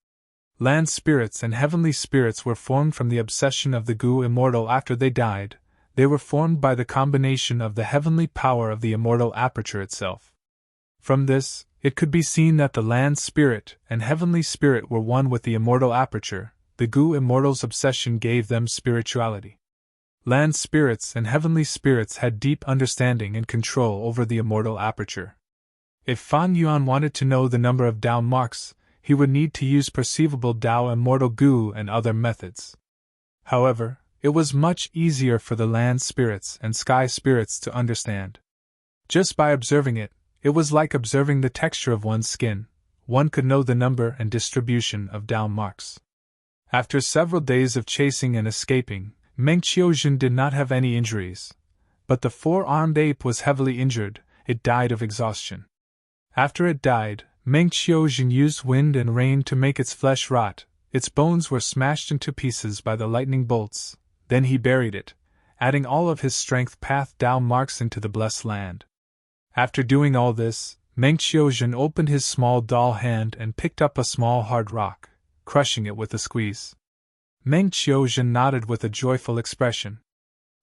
Land spirits and heavenly spirits were formed from the obsession of the Gu immortal after they died. They were formed by the combination of the heavenly power of the immortal aperture itself. From this, it could be seen that the land spirit and heavenly spirit were one with the immortal aperture. The Gu immortal's obsession gave them spirituality. Land spirits and heavenly spirits had deep understanding and control over the immortal aperture. If Fan Yuan wanted to know the number of Dao marks, he would need to use perceivable Dao immortal Gu and other methods. However, it was much easier for the land spirits and sky spirits to understand. Just by observing it, it was like observing the texture of one's skin. One could know the number and distribution of Dao marks. After several days of chasing and escaping, Meng Qiuzhen did not have any injuries. But the four-armed ape was heavily injured. It died of exhaustion. After it died, Meng Qiuzhen used wind and rain to make its flesh rot. Its bones were smashed into pieces by the lightning bolts. Then he buried it, adding all of his strength path Dao marks into the blessed land. After doing all this, Meng Qiuzhen opened his small doll hand and picked up a small hard rock, crushing it with a squeeze. Meng Qiuzhen nodded with a joyful expression.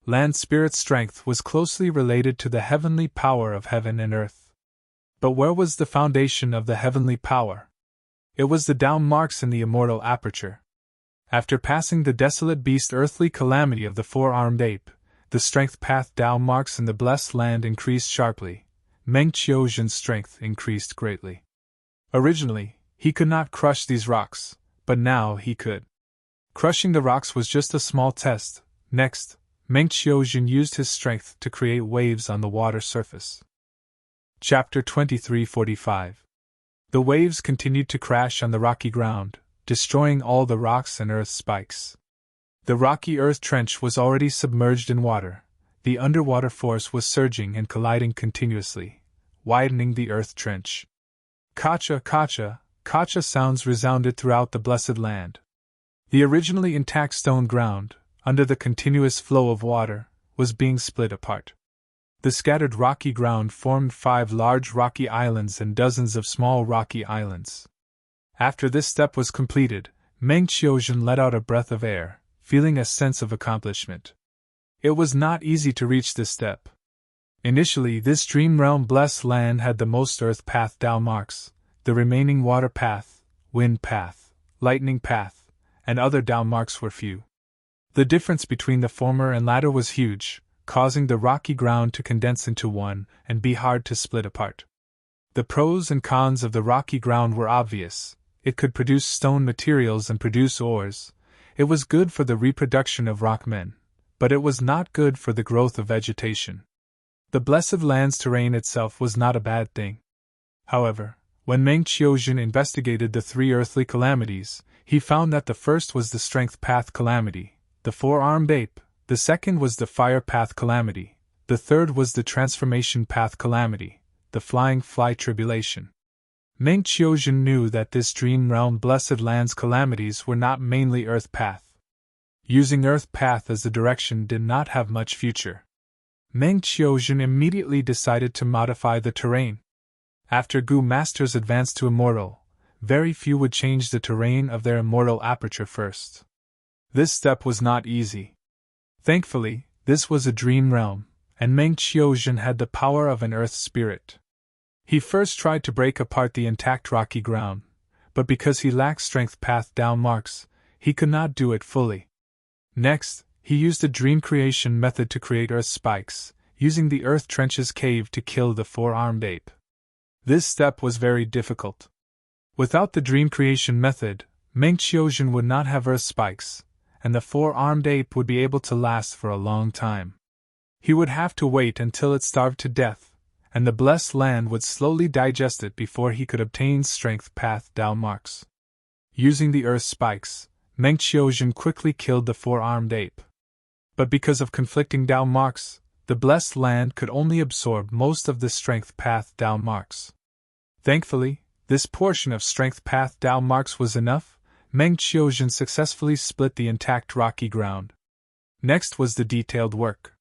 Land spirit strength was closely related to the heavenly power of heaven and earth. But where was the foundation of the heavenly power? It was the Dao marks in the immortal aperture. After passing the desolate beast earthly calamity of the four-armed ape, the strength path Dao marks in the blessed land increased sharply. Meng Qiuzhen's strength increased greatly. Originally, he could not crush these rocks, but now he could. Crushing the rocks was just a small test. Next, Meng Qiuzhen used his strength to create waves on the water surface. Chapter 2345. The waves continued to crash on the rocky ground, destroying all the rocks and earth spikes. The rocky earth trench was already submerged in water. The underwater force was surging and colliding continuously, widening the earth trench. Kacha, kacha, kacha sounds resounded throughout the blessed land. The originally intact stone ground, under the continuous flow of water, was being split apart. The scattered rocky ground formed 5 large rocky islands and dozens of small rocky islands. After this step was completed, Meng Qiuzhen let out a breath of air, feeling a sense of accomplishment. It was not easy to reach this step. Initially, this dream realm blessed land had the most earth path Dao marks, the remaining water path, wind path, lightning path, and other Dao marks were few. The difference between the former and latter was huge, causing the rocky ground to condense into one and be hard to split apart. The pros and cons of the rocky ground were obvious. It could produce stone materials and produce ores. It was good for the reproduction of rock men, but it was not good for the growth of vegetation. The blessed land's terrain itself was not a bad thing. However, when Meng Qiuzhen investigated the 3 earthly calamities, he found that the first was the strength path calamity, the four-armed ape, the second was the fire path calamity, the third was the transformation path calamity, the flying fly tribulation. Meng Qiuzhen knew that this dream realm blessed land's calamities were not mainly earth path. Using earth path as the direction did not have much future. Meng Qiuzhen immediately decided to modify the terrain. After Gu masters advanced to immortal, very few would change the terrain of their immortal aperture first. This step was not easy. Thankfully, this was a dream realm, and Meng Qiuzhen had the power of an earth spirit. He first tried to break apart the intact rocky ground, but because he lacked strength path Dao marks, he could not do it fully. Next, he used a dream creation method to create earth spikes, using the earth trench's cave to kill the four-armed ape. This step was very difficult. Without the dream creation method, Meng Qiuzhen would not have earth spikes, and the four-armed ape would be able to last for a long time. He would have to wait until it starved to death, and the blessed land would slowly digest it before he could obtain strength path Dao marks. Using the earth spikes, Meng Qiuzhen quickly killed the four-armed ape. But because of conflicting Dao marks, the blessed land could only absorb most of the strength path Dao marks. Thankfully, this portion of strength path Dao marks was enough. Meng Qiuzhen successfully split the intact rocky ground. Next was the detailed work.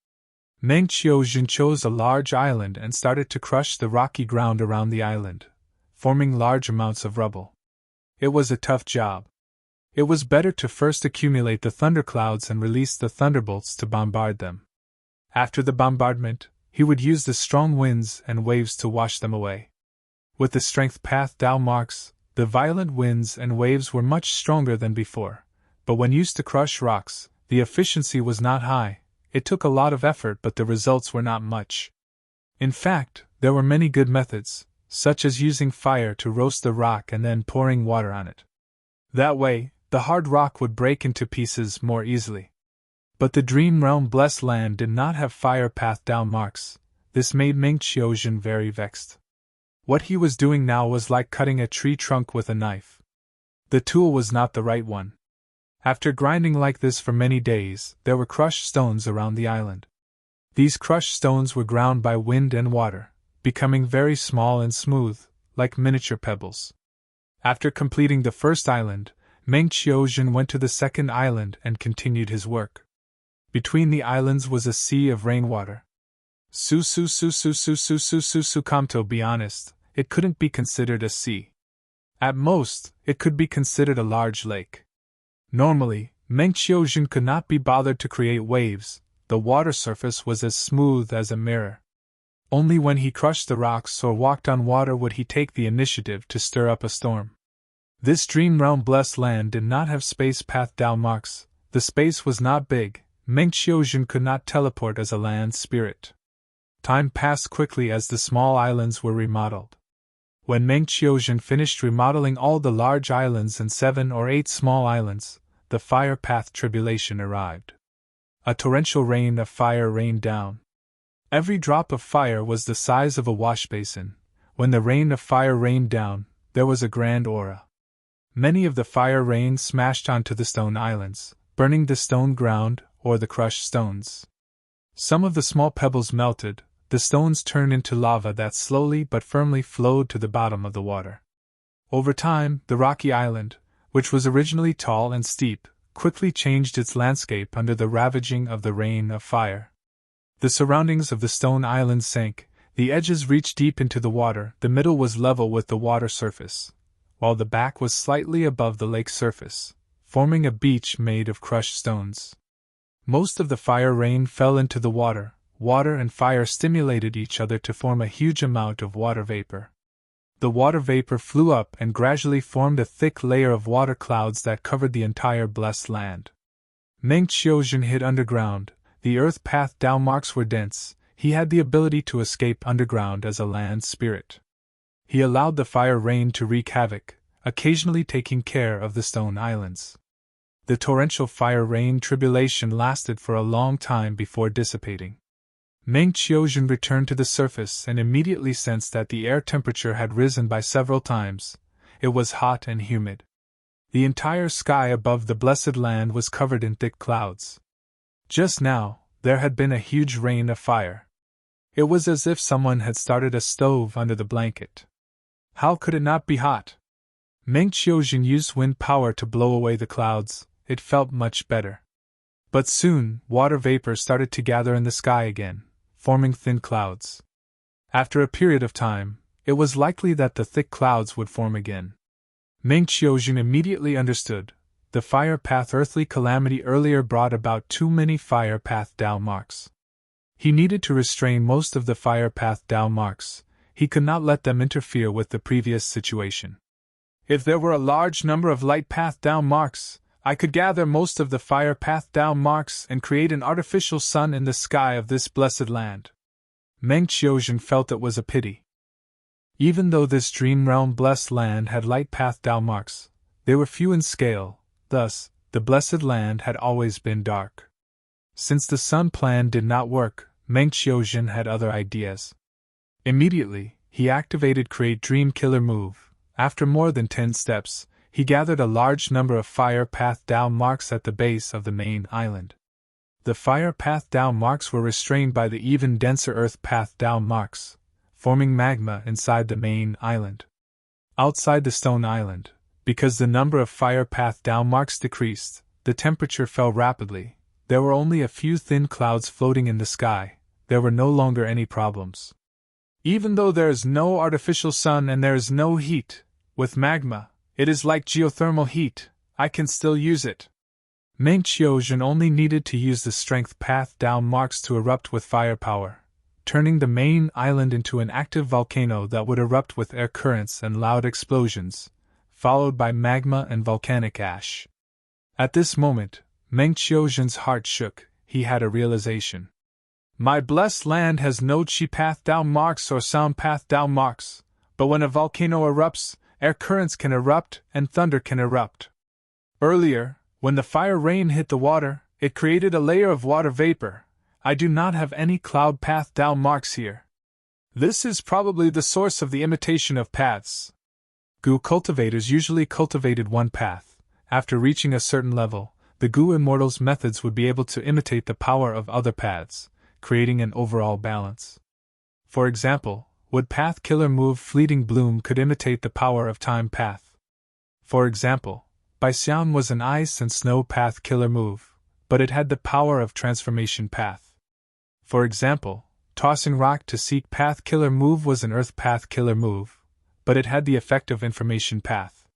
Meng Qiuzhen chose a large island and started to crush the rocky ground around the island, forming large amounts of rubble. It was a tough job. It was better to first accumulate the thunderclouds and release the thunderbolts to bombard them. After the bombardment, he would use the strong winds and waves to wash them away. With the strength path Tao marks, the violent winds and waves were much stronger than before, but when used to crush rocks, the efficiency was not high. It took a lot of effort, but the results were not much. In fact, there were many good methods, such as using fire to roast the rock and then pouring water on it. That way, the hard rock would break into pieces more easily. But the Dream Realm Blessed Land did not have fire path Tao marks. This made Meng Qiuzhen very vexed. What he was doing now was like cutting a tree trunk with a knife. The tool was not the right one. After grinding like this for many days, there were crushed stones around the island. These crushed stones were ground by wind and water, becoming very small and smooth, like miniature pebbles. After completing the first island, Meng Qiuzhen went to the second island and continued his work. Between the islands was a sea of rainwater. Come to be honest, it couldn't be considered a sea. At most, it could be considered a large lake. Normally, Meng Qiuzhen could not be bothered to create waves. The water surface was as smooth as a mirror. Only when he crushed the rocks or walked on water would he take the initiative to stir up a storm. This Dream Realm Blessed Land did not have space path Tao marks. The space was not big. Meng Qiuzhen could not teleport as a land spirit. Time passed quickly as the small islands were remodeled. When Meng Qiuzhen finished remodeling all the large islands and 7 or 8 small islands, the fire path tribulation arrived. A torrential rain of fire rained down. Every drop of fire was the size of a wash basin. When the rain of fire rained down, there was a grand aura. Many of the fire rain smashed onto the stone islands, burning the stone ground or the crushed stones. Some of the small pebbles melted. The stones turned into lava that slowly but firmly flowed to the bottom of the water. Over time, the rocky island, which was originally tall and steep, quickly changed its landscape under the ravaging of the rain of fire. The surroundings of the stone island sank, the edges reached deep into the water, the middle was level with the water surface, while the back was slightly above the lake surface, forming a beach made of crushed stones. Most of the fire rain fell into the water. Water and fire stimulated each other to form a huge amount of water vapor. The water vapor flew up and gradually formed a thick layer of water clouds that covered the entire blessed land. Meng Qiuzhen hid underground. The earth path Tao marks were dense. He had the ability to escape underground as a land spirit. He allowed the fire rain to wreak havoc, occasionally taking care of the stone islands. The torrential fire rain tribulation lasted for a long time before dissipating. Meng Qiuzhen returned to the surface and immediately sensed that the air temperature had risen by several times. It was hot and humid. The entire sky above the blessed land was covered in thick clouds. Just now, there had been a huge rain of fire. It was as if someone had started a stove under the blanket. How could it not be hot? Meng Qiuzhen used wind power to blow away the clouds. It felt much better. But soon, water vapor started to gather in the sky again, forming thin clouds. After a period of time, it was likely that the thick clouds would form again. Meng Qiuzhen immediately understood. The fire path earthly calamity earlier brought about too many fire path Tao marks. He needed to restrain most of the fire path Tao marks. He could not let them interfere with the previous situation. If there were a large number of light path Tao marks, I could gather most of the fire path Tao marks and create an artificial sun in the sky of this blessed land. Meng Qiuzhen felt it was a pity. Even though this dream realm blessed land had light path Tao marks, they were few in scale, thus, the blessed land had always been dark. Since the sun plan did not work, Meng Qiuzhen had other ideas. Immediately, he activated Create Dream Killer move. After more than 10 steps, he gathered a large number of fire path Tao marks at the base of the main island. The fire path Tao marks were restrained by the even denser earth path Tao marks, forming magma inside the main island. Outside the stone island, because the number of fire path Tao marks decreased, the temperature fell rapidly. There were only a few thin clouds floating in the sky. There were no longer any problems. Even though there is no artificial sun and there is no heat, with magma, it is like geothermal heat. I can still use it. Meng Qiuzhen only needed to use the strength path down marks to erupt with firepower, turning the main island into an active volcano that would erupt with air currents and loud explosions, followed by magma and volcanic ash. At this moment, Meng Qiuzhen's heart shook. He had a realization. My blessed land has no chi path down marks or sound path down marks, but when a volcano erupts, air currents can erupt and thunder can erupt. Earlier, when the fire rain hit the water, it created a layer of water vapor. I do not have any cloud path down marks here. This is probably the source of the imitation of paths. Gu cultivators usually cultivated one path. After reaching a certain level, the Gu immortals' methods would be able to imitate the power of other paths, creating an overall balance. For example, would Path Killer move Fleeting Bloom could imitate the power of Time Path. For example, Baixian was an Ice and Snow Path Killer move, but it had the power of Transformation Path. For example, Tossing Rock to Seek Path Killer move was an Earth Path Killer move, but it had the effect of Information Path.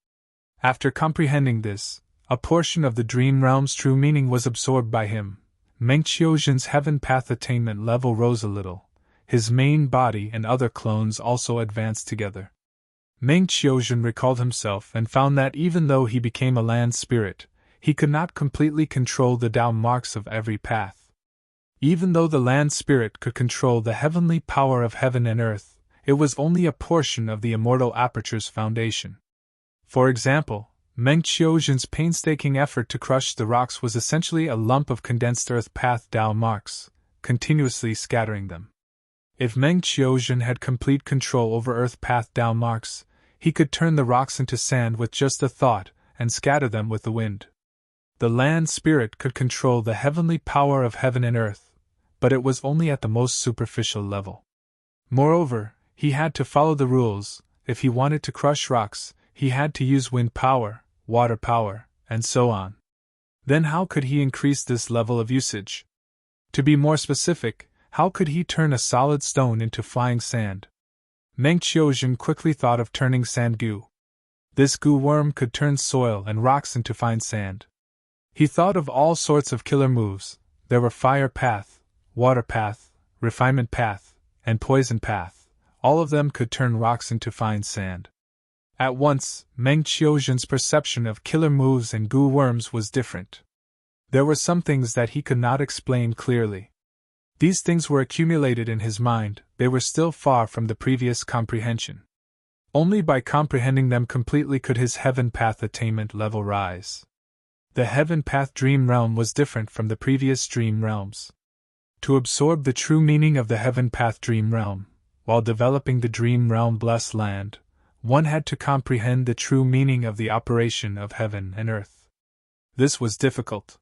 After comprehending this, a portion of the Dream Realm's true meaning was absorbed by him. Meng Qiuzhen's Heaven Path attainment level rose a little. His main body and other clones also advanced together. Meng Qiuzhen recalled himself and found that even though he became a land spirit, he could not completely control the down marks of every path. Even though the land spirit could control the heavenly power of heaven and earth, it was only a portion of the immortal aperture's foundation. For example, Meng Qiuzhen's painstaking effort to crush the rocks was essentially a lump of condensed earth path down marks, continuously scattering them. If Meng Qiuzhen had complete control over earth path down marks, he could turn the rocks into sand with just a thought and scatter them with the wind. The land spirit could control the heavenly power of heaven and earth, but it was only at the most superficial level. Moreover, he had to follow the rules. If he wanted to crush rocks, he had to use wind power, water power, and so on. Then how could he increase this level of usage? To be more specific, how could he turn a solid stone into flying sand? Meng Qiuzhen quickly thought of turning sand goo. This goo worm could turn soil and rocks into fine sand. He thought of all sorts of killer moves. There were fire path, water path, refinement path, and poison path. All of them could turn rocks into fine sand. At once, Meng Qiuzhen's perception of killer moves and goo worms was different. There were some things that he could not explain clearly. These things were accumulated in his mind, they were still far from the previous comprehension. Only by comprehending them completely could his Heaven Path attainment level rise. The Heaven Path Dream Realm was different from the previous Dream Realms. To absorb the true meaning of the Heaven Path Dream Realm, while developing the Dream Realm Blessed Land, one had to comprehend the true meaning of the operation of heaven and earth. This was difficult.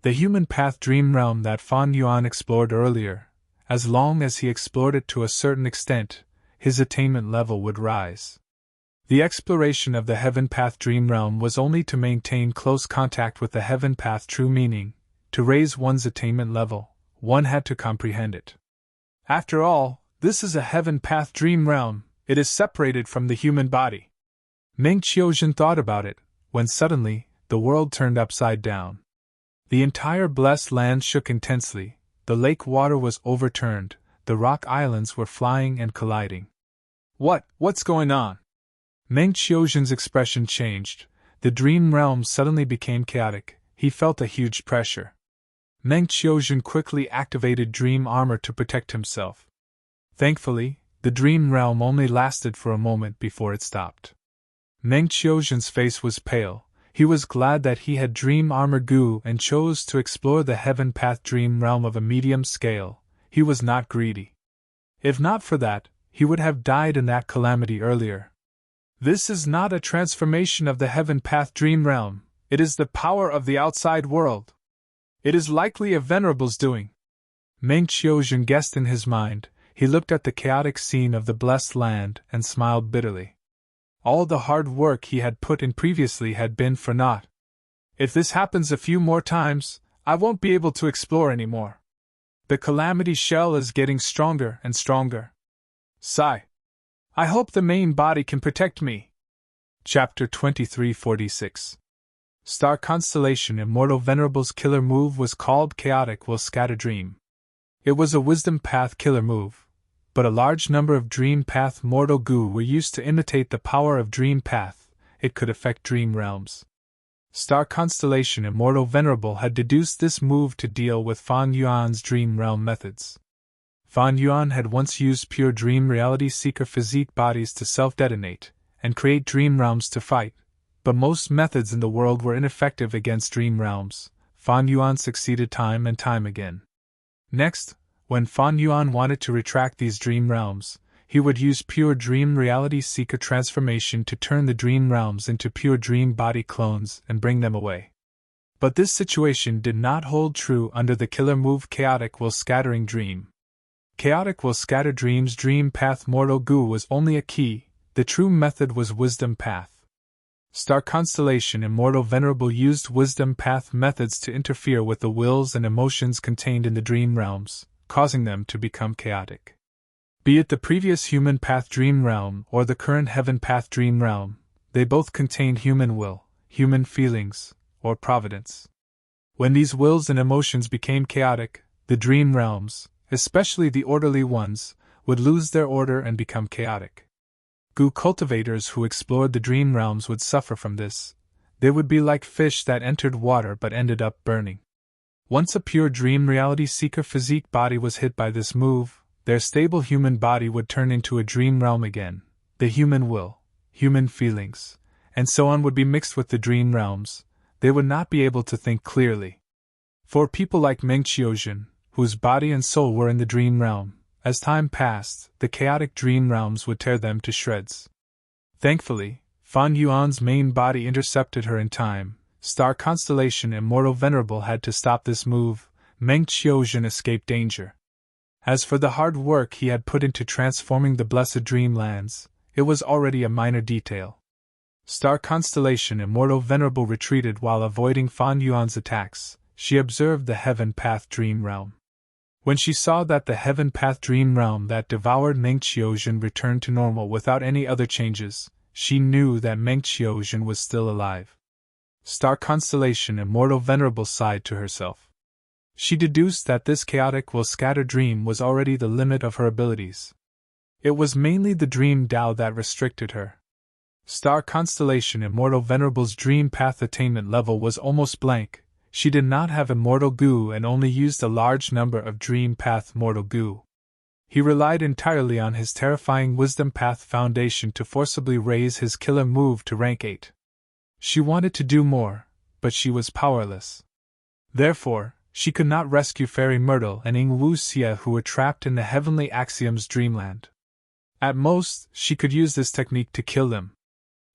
The Human Path Dream Realm that Fan Yuan explored earlier, as long as he explored it to a certain extent, his attainment level would rise. The exploration of the Heaven Path Dream Realm was only to maintain close contact with the Heaven Path true meaning. To raise one's attainment level, one had to comprehend it. After all, this is a Heaven Path Dream Realm. It is separated from the human body. Meng Qiuzhen thought about it, when suddenly, the world turned upside down. The entire blessed land shook intensely, the lake water was overturned, the rock islands were flying and colliding. What's going on? Meng Qiuzhen's expression changed. The dream realm suddenly became chaotic. He felt a huge pressure. Meng Qiuzhen quickly activated dream armor to protect himself. Thankfully, the dream realm only lasted for a moment before it stopped. Meng Qiuzhen's face was pale. He was glad that he had dream armor goo and chose to explore the Heaven Path Dream Realm of a medium scale. He was not greedy. If not for that, he would have died in that calamity earlier. This is not a transformation of the Heaven Path Dream Realm, it is the power of the outside world. It is likely a venerable's doing. Meng Qiuzhen guessed in his mind. He looked at the chaotic scene of the blessed land and smiled bitterly. All the hard work he had put in previously had been for naught. If this happens a few more times, I won't be able to explore anymore. The calamity shell is getting stronger and stronger. Sigh. I hope the main body can protect me. Chapter 2346. Star Constellation Immortal Venerable's killer move was called Chaotic Will Scatter Dream. It was a Wisdom Path killer move, but a large number of Dream Path mortal goo were used to imitate the power of Dream Path. It could affect dream realms. Star Constellation Immortal Venerable had deduced this move to deal with Fan Yuan's dream realm methods. Fan Yuan had once used pure dream reality seeker physique bodies to self-detonate and create dream realms to fight, but most methods in the world were ineffective against dream realms. Fan Yuan succeeded time and time again. Next, when Fan Yuan wanted to retract these dream realms, he would use pure dream reality seeker transformation to turn the dream realms into pure dream body clones and bring them away. But this situation did not hold true under the killer move Chaotic Will Scattering Dream. Chaotic Will Scatter Dream's Dream Path Mortal Goo was only a key, the true method was Wisdom Path. Star Constellation Immortal Venerable used Wisdom Path methods to interfere with the wills and emotions contained in the dream realms, causing them to become chaotic. Be it the previous Human Path Dream Realm or the current Heaven Path Dream Realm, they both contained human will, human feelings, or providence. When these wills and emotions became chaotic, the dream realms, especially the orderly ones, would lose their order and become chaotic. Goo cultivators who explored the dream realms would suffer from this. They would be like fish that entered water but ended up burning. Once a pure dream reality seeker physique body was hit by this move, their stable human body would turn into a dream realm again. The human will, human feelings, and so on would be mixed with the dream realms. They would not be able to think clearly. For people like Meng Qiuzhen, whose body and soul were in the dream realm, as time passed, the chaotic dream realms would tear them to shreds. Thankfully, Fan Yuan's main body intercepted her in time. Star Constellation Immortal Venerable had to stop this move. Meng Qiuzhen escaped danger. As for the hard work he had put into transforming the blessed dreamlands, it was already a minor detail. Star Constellation Immortal Venerable retreated while avoiding Fan Yuan's attacks. She observed the Heaven Path Dream Realm. When she saw that the Heaven Path Dream Realm that devoured Meng Qiuzhen returned to normal without any other changes, she knew that Meng Qiuzhen was still alive. Star Constellation Immortal Venerable sighed to herself. She deduced that this chaotic will scatter dream was already the limit of her abilities. It was mainly the dream Tao that restricted her. Star Constellation Immortal Venerable's dream path attainment level was almost blank. She did not have immortal goo and only used a large number of dream path mortal goo. He relied entirely on his terrifying Wisdom Path foundation to forcibly raise his killer move to rank 8. She wanted to do more, but she was powerless. Therefore, she could not rescue Fairy Myrtle and Ying Wu Xie who were trapped in the Heavenly Axiom's dreamland. At most, she could use this technique to kill them.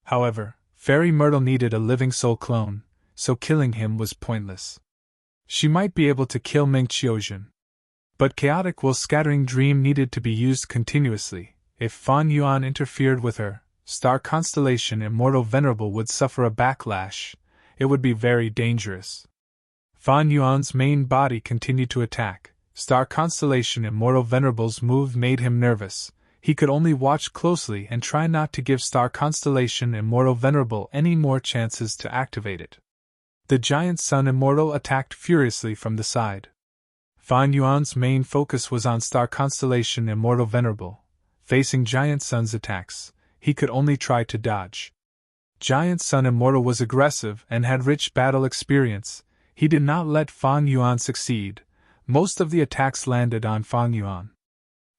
However, Fairy Myrtle needed a living soul clone, so killing him was pointless. She might be able to kill Meng Qiuzhen. But Chaotic Will Scattering Dream needed to be used continuously. If Fan Yuan interfered with her, Star Constellation Immortal Venerable would suffer a backlash. It would be very dangerous. Fan Yuan's main body continued to attack. Star Constellation Immortal Venerable's move made him nervous. He could only watch closely and try not to give Star Constellation Immortal Venerable any more chances to activate it. The Giant Sun Immortal attacked furiously from the side. Fan Yuan's main focus was on Star Constellation Immortal Venerable. Facing Giant Sun's attacks, he could only try to dodge. Giant Sun Immortal was aggressive and had rich battle experience. He did not let Fan Yuan succeed. Most of the attacks landed on Fan Yuan.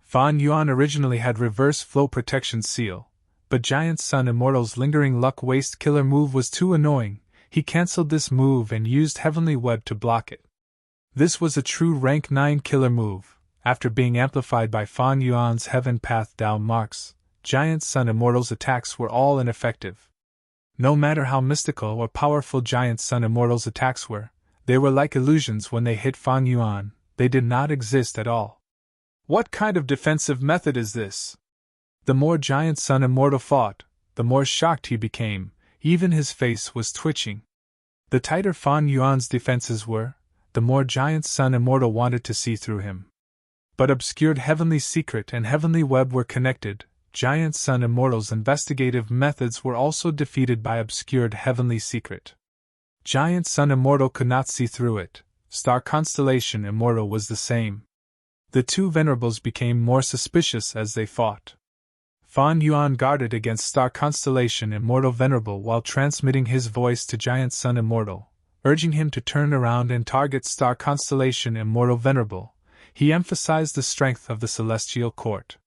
Fan Yuan originally had reverse flow protection seal, but Giant Sun Immortal's lingering luck waste killer move was too annoying. He cancelled this move and used Heavenly Web to block it. This was a true rank 9 killer move. After being amplified by Fan Yuan's Heaven Path Tao marks, Giant Sun Immortal's attacks were all ineffective. No matter how mystical or powerful Giant Sun Immortal's attacks were, they were like illusions when they hit Fan Yuan. They did not exist at all. What kind of defensive method is this? The more Giant Sun Immortal fought, the more shocked he became. Even his face was twitching. The tighter Fan Yuan's defenses were, the more Giant Sun Immortal wanted to see through him. But obscured Heavenly Secret and Heavenly Web were connected. Giant Sun Immortal's investigative methods were also defeated by obscured Heavenly Secret. Giant Sun Immortal could not see through it. Star Constellation Immortal was the same. The two venerables became more suspicious as they fought. Fan Yuan guarded against Star Constellation Immortal Venerable while transmitting his voice to Giant Sun Immortal, urging him to turn around and target Star Constellation Immortal Venerable. He emphasized the strength of the Celestial Court.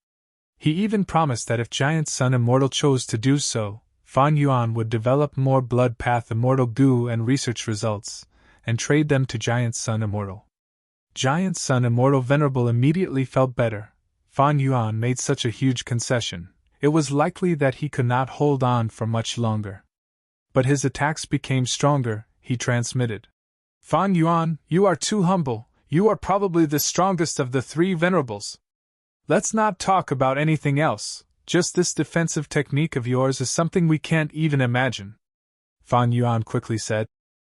He even promised that if Giant Sun Immortal chose to do so, Fan Yuan would develop more Blood Path Immortal goo and research results, and trade them to Giant Sun Immortal. Giant Sun Immortal Venerable immediately felt better. Fan Yuan made such a huge concession. It was likely that he could not hold on for much longer. But his attacks became stronger, he transmitted. Fan Yuan, you are too humble. You are probably the strongest of the three venerables. Let's not talk about anything else. Just this defensive technique of yours is something we can't even imagine. Fan Yuan quickly said.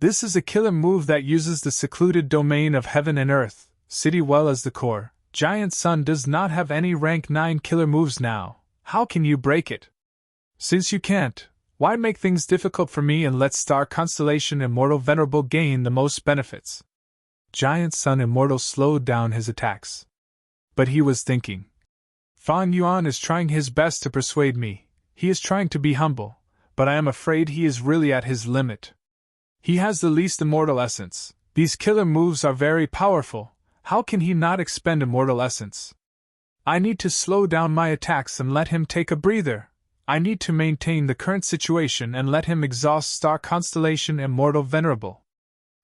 This is a killer move that uses the secluded domain of heaven and earth, city well as the core. Giant Sun does not have any rank 9 killer moves now. How can you break it? Since you can't, why make things difficult for me and let Star Constellation Immortal Venerable gain the most benefits? Giant Sun Immortal slowed down his attacks. But he was thinking. Fan Yuan is trying his best to persuade me. He is trying to be humble, but I am afraid he is really at his limit. He has the least immortal essence. These killer moves are very powerful. How can he not expend immortal essence? I need to slow down my attacks and let him take a breather. I need to maintain the current situation and let him exhaust Star Constellation Immortal Venerable.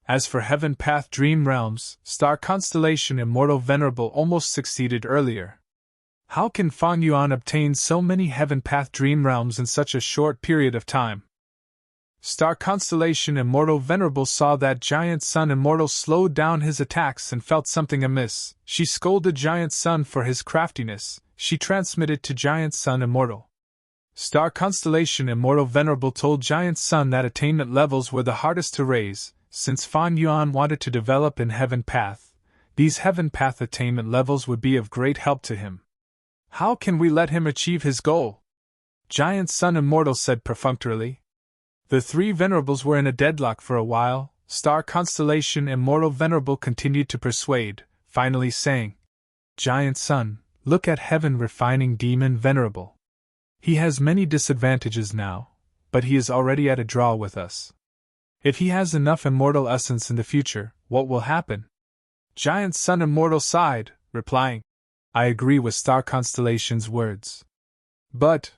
As for Heaven Path Dream Realms, Star Constellation Immortal Venerable almost succeeded earlier. How can Fan Yuan obtain so many Heaven Path Dream Realms in such a short period of time? Star Constellation Immortal Venerable saw that Giant Sun Immortal slowed down his attacks and felt something amiss. She scolded Giant Sun for his craftiness. She transmitted to Giant Sun Immortal. Star Constellation Immortal Venerable told Giant Sun that attainment levels were the hardest to raise, since Fan Yuan wanted to develop in Heaven Path. These Heaven Path attainment levels would be of great help to him. How can we let him achieve his goal? Giant Sun Immortal said perfunctorily. The three venerables were in a deadlock for a while. Star Constellation Immortal Venerable continued to persuade, finally saying, Giant Sun, look at Heaven Refining Demon Venerable. He has many disadvantages now, but he is already at a draw with us. If he has enough immortal essence in the future, what will happen? Giant Sun Immortal sighed, replying, I agree with Star Constellation's words. But,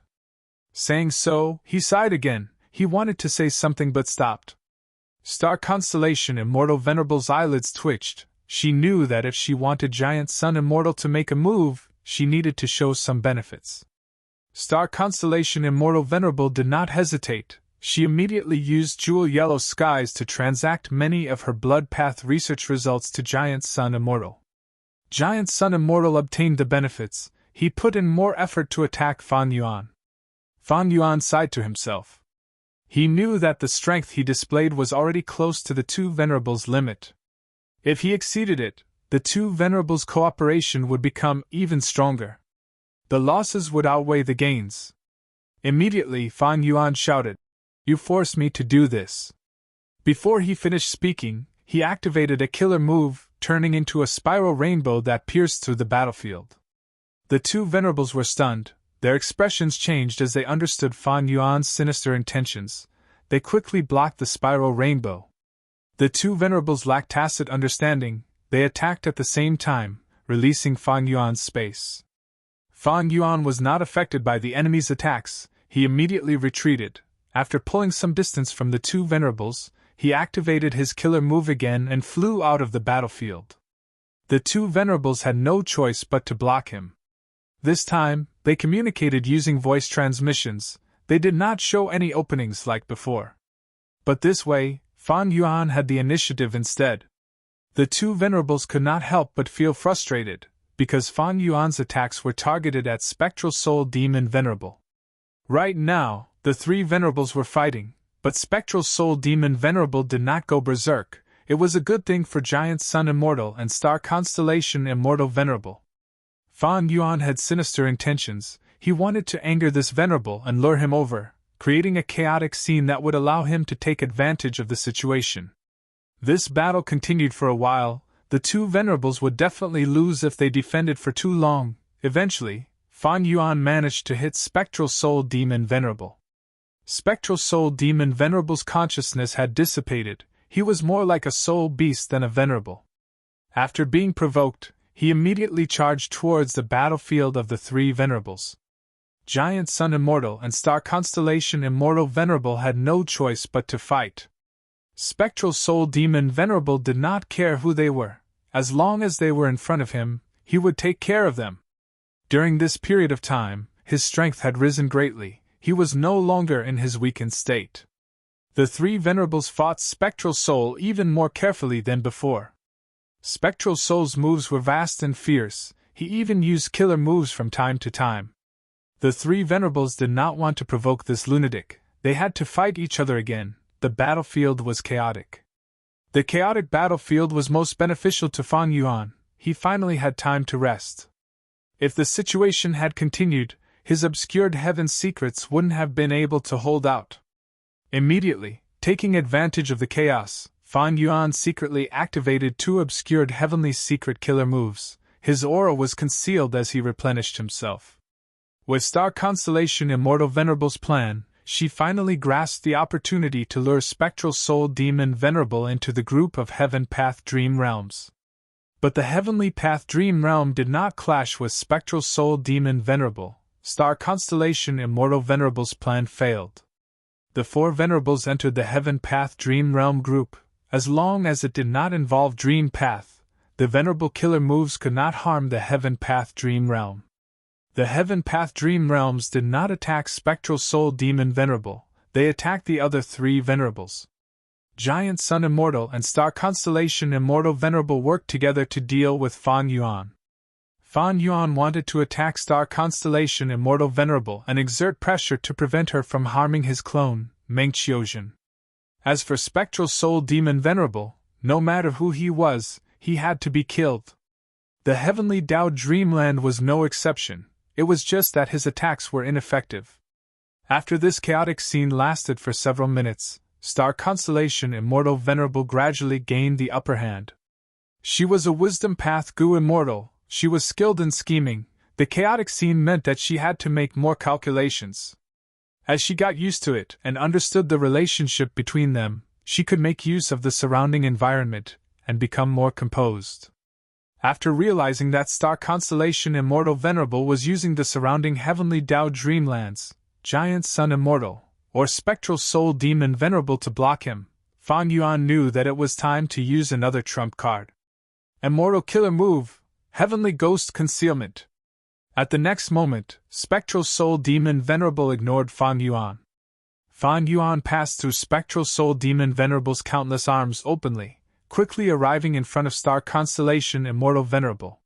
saying so, he sighed again. He wanted to say something but stopped. Star Constellation Immortal Venerable's eyelids twitched. She knew that if she wanted Giant Sun Immortal to make a move, she needed to show some benefits. Star Constellation Immortal Venerable did not hesitate. She immediately used Jewel Yellow Skies to transact many of her Blood Path research results to Giant Sun Immortal. Giant Sun Immortal obtained the benefits. He put in more effort to attack Fan Yuan. Fan Yuan sighed to himself. He knew that the strength he displayed was already close to the two venerables' limit. If he exceeded it, the two venerables' cooperation would become even stronger. The losses would outweigh the gains. Immediately, Fan Yuan shouted, You forced me to do this. Before he finished speaking, he activated a killer move, turning into a spiral rainbow that pierced through the battlefield. The two venerables were stunned. Their expressions changed as they understood Fan Yuan's sinister intentions. They quickly blocked the spiral rainbow. The two venerables lacked tacit understanding. They attacked at the same time, releasing Fan Yuan's space. Fan Yuan was not affected by the enemy's attacks. He immediately retreated. After pulling some distance from the two venerables, he activated his killer move again and flew out of the battlefield. The two venerables had no choice but to block him. This time, they communicated using voice transmissions. They did not show any openings like before. But this way, Fan Yuan had the initiative instead. The two venerables could not help but feel frustrated, because Fan Yuan's attacks were targeted at Spectral Soul Demon Venerable. Right now, the three venerables were fighting, but Spectral Soul Demon Venerable did not go berserk. It was a good thing for Giant Sun Immortal and Star Constellation Immortal Venerable. Fan Yuan had sinister intentions. He wanted to anger this venerable and lure him over, creating a chaotic scene that would allow him to take advantage of the situation. This battle continued for a while. The two venerables would definitely lose if they defended for too long. Eventually, Fan Yuan managed to hit Spectral Soul Demon Venerable. Spectral Soul Demon Venerable's consciousness had dissipated. He was more like a soul beast than a venerable. After being provoked, he immediately charged towards the battlefield of the three venerables. Giant Sun Immortal and Star Constellation Immortal Venerable had no choice but to fight. Spectral Soul Demon Venerable did not care who they were. As long as they were in front of him, he would take care of them. During this period of time, his strength had risen greatly. He was no longer in his weakened state. The three venerables fought Spectral Soul even more carefully than before. Spectral Soul's moves were vast and fierce. He even used killer moves from time to time. The three venerables did not want to provoke this lunatic. They had to fight each other again. The battlefield was chaotic. The chaotic battlefield was most beneficial to Fan Yuan. He finally had time to rest. If the situation had continued, his obscured heaven secrets wouldn't have been able to hold out. Immediately, taking advantage of the chaos, Fan Yuan secretly activated two obscured heavenly secret killer moves. His aura was concealed as he replenished himself. With Star Constellation Immortal Venerable's plan, she finally grasped the opportunity to lure Spectral Soul Demon Venerable into the group of Heaven Path Dream Realms. But the Heavenly Path Dream Realm did not clash with Spectral Soul Demon Venerable. Star Constellation Immortal Venerable's plan failed. The four venerables entered the Heaven Path Dream Realm group. As long as it did not involve Dream Path, the venerable killer moves could not harm the Heaven Path Dream Realm. The Heaven Path Dream Realms did not attack Spectral Soul Demon Venerable, they attacked the other three venerables. Giant Sun Immortal and Star Constellation Immortal Venerable worked together to deal with Fan Yuan. Fan Yuan wanted to attack Star Constellation Immortal Venerable and exert pressure to prevent her from harming his clone, Meng Qiuzhen. As for Spectral Soul Demon Venerable, no matter who he was, he had to be killed. The Heavenly Dao Dreamland was no exception. It was just that his attacks were ineffective. After this chaotic scene lasted for several minutes, Star Constellation Immortal Venerable gradually gained the upper hand. She was a Wisdom Path Gu Immortal. She was skilled in scheming. The chaotic scene meant that she had to make more calculations. As she got used to it and understood the relationship between them, she could make use of the surrounding environment and become more composed. After realizing that Star Constellation Immortal Venerable was using the surrounding Heavenly Dao Dreamlands, Giant Sun Immortal, or Spectral Soul Demon Venerable to block him, Fan Yuan knew that it was time to use another trump card. Immortal Killer Move, Heavenly Ghost Concealment. At the next moment, Spectral Soul Demon Venerable ignored Fan Yuan. Fan Yuan passed through Spectral Soul Demon Venerable's countless arms openly, quickly arriving in front of Star Constellation Immortal Venerable.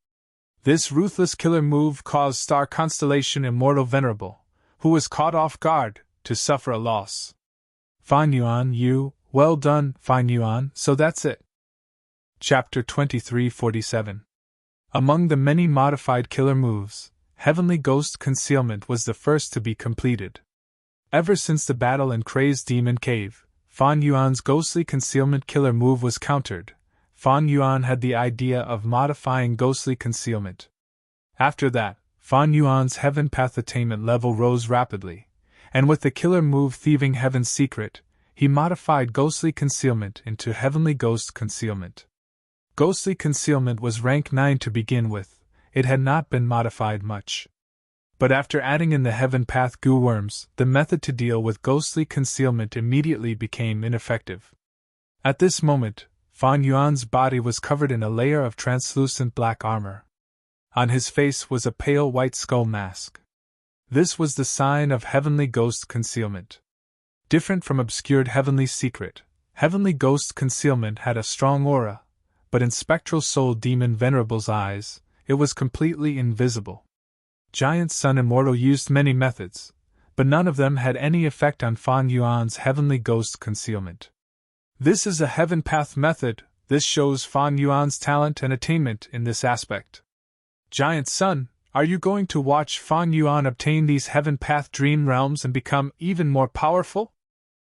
This ruthless killer move caused Star Constellation Immortal Venerable, who was caught off guard, to suffer a loss. Fan Yuan, well done, Fan Yuan, so that's it. Chapter 2347. Among the many modified killer moves, Heavenly Ghost Concealment was the first to be completed. Ever since the battle in Crazed Demon Cave, Fan Yuan's ghostly concealment killer move was countered. Fan Yuan had the idea of modifying ghostly concealment. After that, Fan Yuan's Heaven Path attainment level rose rapidly, and with the killer move Thieving Heaven's Secret, he modified ghostly concealment into Heavenly Ghost Concealment. Ghostly concealment was rank 9 to begin with. It had not been modified much. But after adding in the Heaven Path goo worms, the method to deal with ghostly concealment immediately became ineffective. At this moment, Fan Yuan's body was covered in a layer of translucent black armor. On his face was a pale white skull mask. This was the sign of Heavenly Ghost Concealment. Different from obscured Heavenly Secret, Heavenly Ghost Concealment had a strong aura, but in Spectral Soul Demon Venerable's eyes, it was completely invisible. Giant Sun Immortal used many methods, but none of them had any effect on Fan Yuan's Heavenly Ghost Concealment. This is a Heaven Path method. This shows Fan Yuan's talent and attainment in this aspect. Giant Sun, Are you going to watch Fan Yuan obtain these heaven path dream realms and become even more powerful?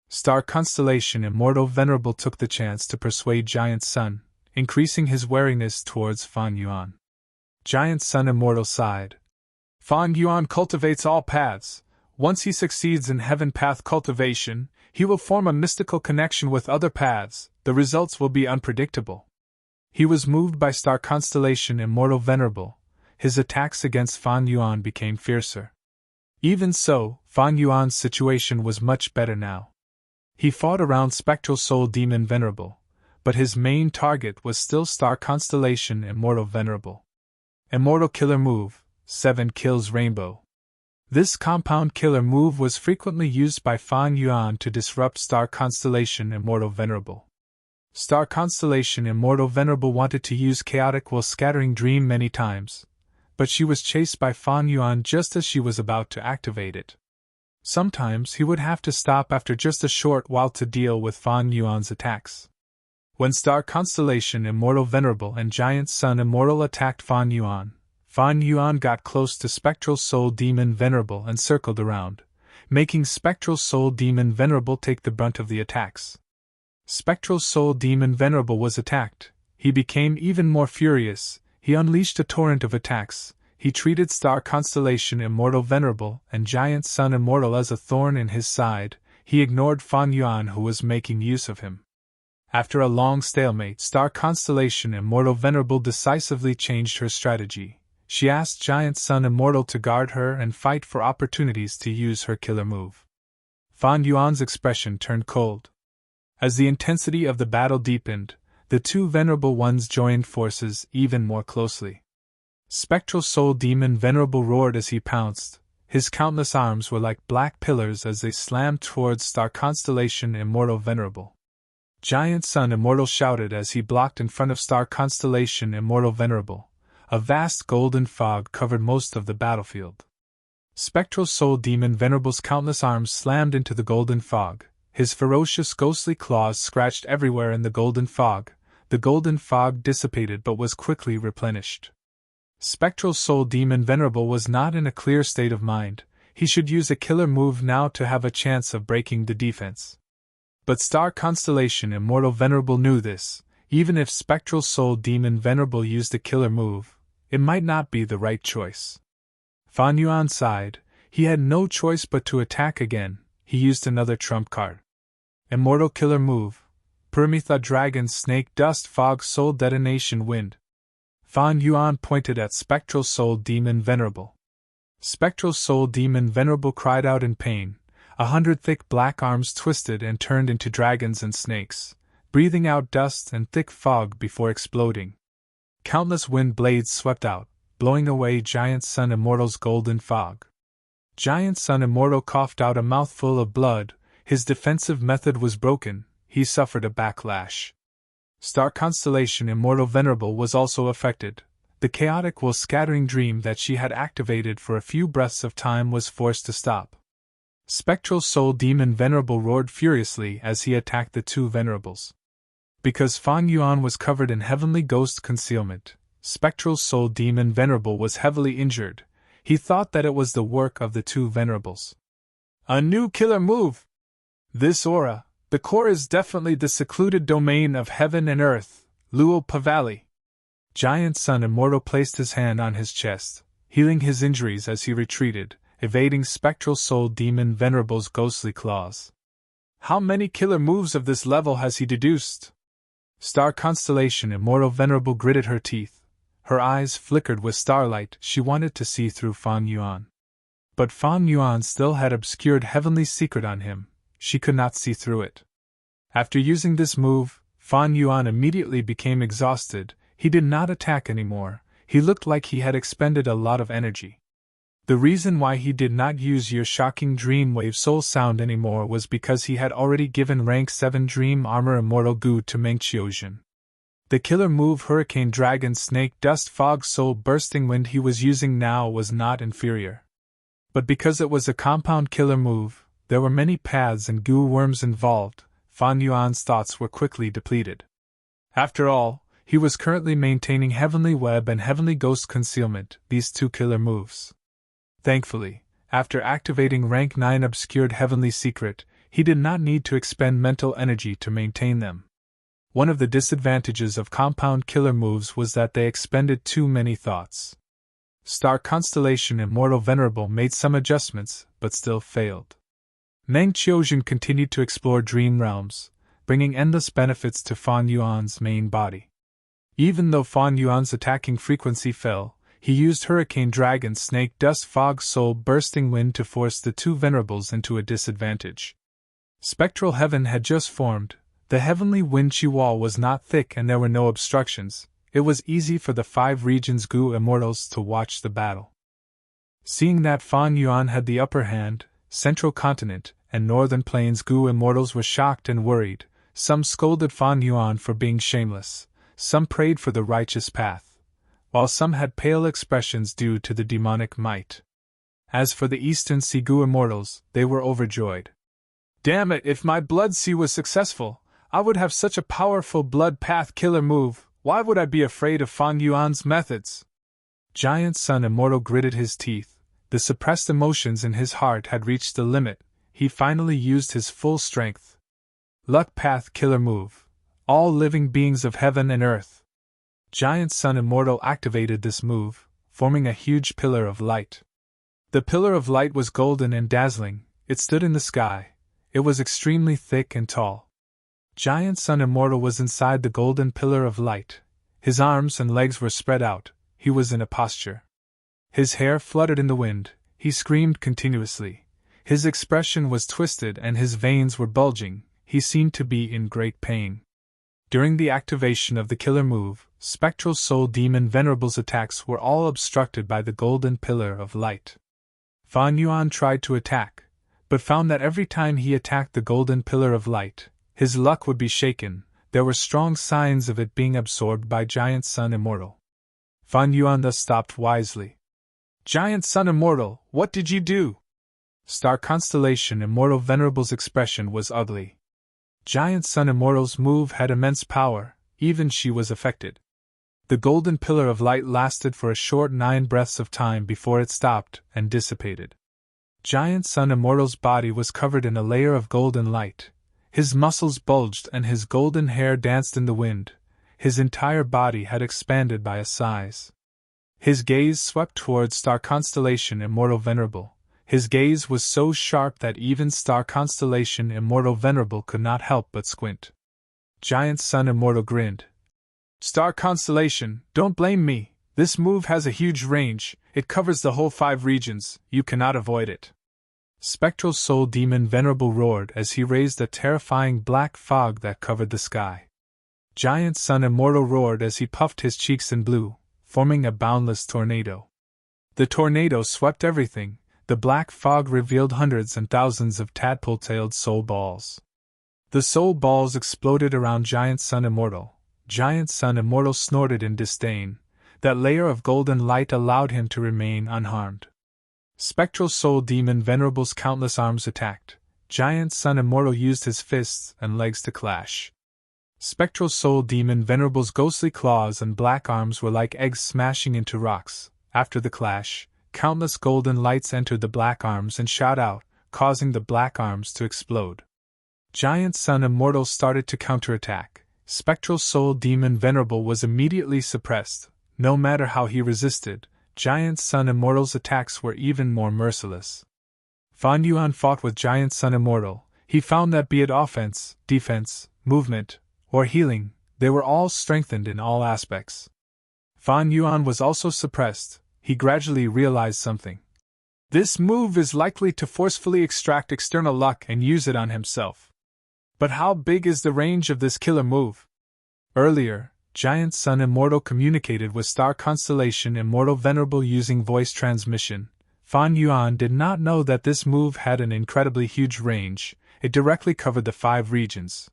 Star Constellation Immortal Venerable took the chance to persuade Giant Sun, increasing his wariness towards Fan Yuan. Giant Sun Immortal sighed. Fan Yuan cultivates all paths. Once he succeeds in heaven path cultivation, he will form a mystical connection with other paths. The results will be unpredictable. He was moved by Star Constellation Immortal Venerable. His attacks against Fan Yuan became fiercer. Even so, Fan Yuan's situation was much better now. He fought around Spectral Soul Demon Venerable, but his main target was still Star Constellation Immortal Venerable. Immortal Killer Move, 7 Kills Rainbow. This compound killer move was frequently used by Fan Yuan to disrupt Star Constellation Immortal Venerable. Star Constellation Immortal Venerable wanted to use Chaotic Will Scattering Dream many times, but she was chased by Fan Yuan just as she was about to activate it. Sometimes he would have to stop after just a short while to deal with Fan Yuan's attacks. When Star Constellation Immortal Venerable and Giant Sun Immortal attacked Fan Yuan got close to Spectral Soul Demon Venerable and circled around, making Spectral Soul Demon Venerable take the brunt of the attacks. Spectral Soul Demon Venerable was attacked. He became even more furious. He unleashed a torrent of attacks. He treated Star Constellation Immortal Venerable and Giant Sun Immortal as a thorn in his side. He ignored Fan Yuan, who was making use of him. After a long stalemate, Star Constellation Immortal Venerable decisively changed her strategy. She asked Giant Sun Immortal to guard her and fight for opportunities to use her killer move. Fan Yuan's expression turned cold. As the intensity of the battle deepened, the two Venerable Ones joined forces even more closely. Spectral Soul Demon Venerable roared as he pounced. His countless arms were like black pillars as they slammed towards Star Constellation Immortal Venerable. Giant Sun Immortal shouted as he blocked in front of Star Constellation Immortal Venerable. A vast golden fog covered most of the battlefield. Spectral Soul Demon Venerable's countless arms slammed into the golden fog. His ferocious ghostly claws scratched everywhere in the golden fog. The golden fog dissipated but was quickly replenished. Spectral Soul Demon Venerable was not in a clear state of mind. He should use a killer move now to have a chance of breaking the defense. But Star Constellation Immortal Venerable knew this. Even if Spectral Soul Demon Venerable used a killer move, it might not be the right choice. Fan Yuan sighed. He had no choice but to attack again. He used another trump card. Immortal Killer Move, Permetha Dragon Snake Dust Fog Soul Detonation Wind. Fan Yuan pointed at Spectral Soul Demon Venerable. Spectral Soul Demon Venerable cried out in pain. 100 thick black arms twisted and turned into dragons and snakes, breathing out dust and thick fog before exploding. Countless wind blades swept out, blowing away Giant Sun Immortal's golden fog. Giant Sun Immortal coughed out a mouthful of blood. His defensive method was broken. He suffered a backlash. Star Constellation Immortal Venerable was also affected. The chaotic will scattering dream that she had activated for a few breaths of time was forced to stop. Spectral Soul Demon Venerable roared furiously as he attacked the two Venerables. Because Fan Yuan was covered in heavenly ghost concealment, Spectral Soul Demon Venerable was heavily injured. He thought that it was the work of the two Venerables. A new killer move! This aura, the core, is definitely the secluded domain of heaven and earth, Luo Pavali. Giant Sun Immortal placed his hand on his chest, healing his injuries as he retreated, evading Spectral Soul Demon Venerable's ghostly claws. How many killer moves of this level has he deduced? Star Constellation Immortal Venerable gritted her teeth. Her eyes flickered with starlight. She wanted to see through Fan Yuan. But Fan Yuan still had obscured heavenly secret on him. She could not see through it. After using this move, Fan Yuan immediately became exhausted. He did not attack anymore. He looked like he had expended a lot of energy. The reason why he did not use your shocking Dreamwave Soul Sound anymore was because he had already given rank 7 Dream Armor Immortal Gu to Meng Qiuzhen. The killer move Hurricane Dragon Snake Dust Fog Soul Bursting Wind he was using now was not inferior. But because it was a compound killer move, there were many paths and goo worms involved. Fan Yuan's thoughts were quickly depleted. After all, he was currently maintaining Heavenly Web and Heavenly Ghost Concealment, these two killer moves. Thankfully, after activating Rank 9 Obscured Heavenly Secret, he did not need to expend mental energy to maintain them. One of the disadvantages of compound killer moves was that they expended too many thoughts. Star Constellation Immortal Venerable made some adjustments, but still failed. Meng Qiuzhen continued to explore dream realms, bringing endless benefits to Fan Yuan's main body. Even though Fan Yuan's attacking frequency fell, he used Hurricane Dragon Snake Dust Fog Soul Bursting Wind to force the two venerables into a disadvantage. Spectral Heaven had just formed, the heavenly wind Qi wall was not thick and there were no obstructions. It was easy for the 5 regions Gu Immortals to watch the battle. Seeing that Fan Yuan had the upper hand, Central Continent and Northern Plains Gu Immortals were shocked and worried. Some scolded Fan Yuan for being shameless, some prayed for the righteous path, while some had pale expressions due to the demonic might. As for the Eastern Sea Gu Immortals, they were overjoyed. Damn it, if my Blood Sea was successful, I would have such a powerful Blood Path killer move. Why would I be afraid of Fan Yuan's methods? Giant Sun Immortal gritted his teeth. The suppressed emotions in his heart had reached the limit. He finally used his full strength. Luck Path Killer Move. All living beings of heaven and earth. Giant Sun Immortal activated this move, forming a huge pillar of light. The pillar of light was golden and dazzling. It stood in the sky. It was extremely thick and tall. Giant Sun Immortal was inside the golden pillar of light. His arms and legs were spread out. He was in a posture. His hair fluttered in the wind. He screamed continuously. His expression was twisted and his veins were bulging. He seemed to be in great pain. During the activation of the killer move, Spectral Soul Demon Venerable's attacks were all obstructed by the golden pillar of light. Fan Yuan tried to attack, but found that every time he attacked the golden pillar of light, his luck would be shaken. There were strong signs of it being absorbed by Giant Sun Immortal. Fan Yuan thus stopped wisely. Giant Sun Immortal, what did you do? Star Constellation Immortal Venerable's expression was ugly. Giant Sun Immortal's move had immense power, even she was affected. The golden pillar of light lasted for a short 9 breaths of time before it stopped and dissipated. Giant Sun Immortal's body was covered in a layer of golden light. His muscles bulged and his golden hair danced in the wind. His entire body had expanded by a size. His gaze swept towards Star Constellation Immortal Venerable. His gaze was so sharp that even Star Constellation Immortal Venerable could not help but squint. Giant Sun Immortal grinned. Star Constellation, don't blame me. This move has a huge range. It covers the whole 5 regions. You cannot avoid it. Spectral Soul Demon Venerable roared as he raised a terrifying black fog that covered the sky. Giant Sun Immortal roared as he puffed his cheeks in blue, forming a boundless tornado. The tornado swept everything. The black fog revealed hundreds and thousands of tadpole-tailed soul balls. The soul balls exploded around Giant Sun Immortal. Giant Sun Immortal snorted in disdain. That layer of golden light allowed him to remain unharmed. Spectral Soul Demon Venerable's countless arms attacked. Giant Sun Immortal used his fists and legs to clash. Spectral Soul Demon Venerable's ghostly claws and black arms were like eggs smashing into rocks. After the clash, countless golden lights entered the black arms and shot out, causing the black arms to explode. Giant Sun Immortal started to counterattack. Spectral Soul Demon Venerable was immediately suppressed. No matter how he resisted, Giant Sun Immortal's attacks were even more merciless. Fan Yuan fought with Giant Sun Immortal. He found that be it offense, defense, movement, or healing, they were all strengthened in all aspects. Fan Yuan was also suppressed. He gradually realized something. This move is likely to forcefully extract external luck and use it on himself. But how big is the range of this killer move? Earlier, Giant Sun Immortal communicated with Star Constellation Immortal Venerable using voice transmission. Fan Yuan did not know that this move had an incredibly huge range. It directly covered the 5 regions.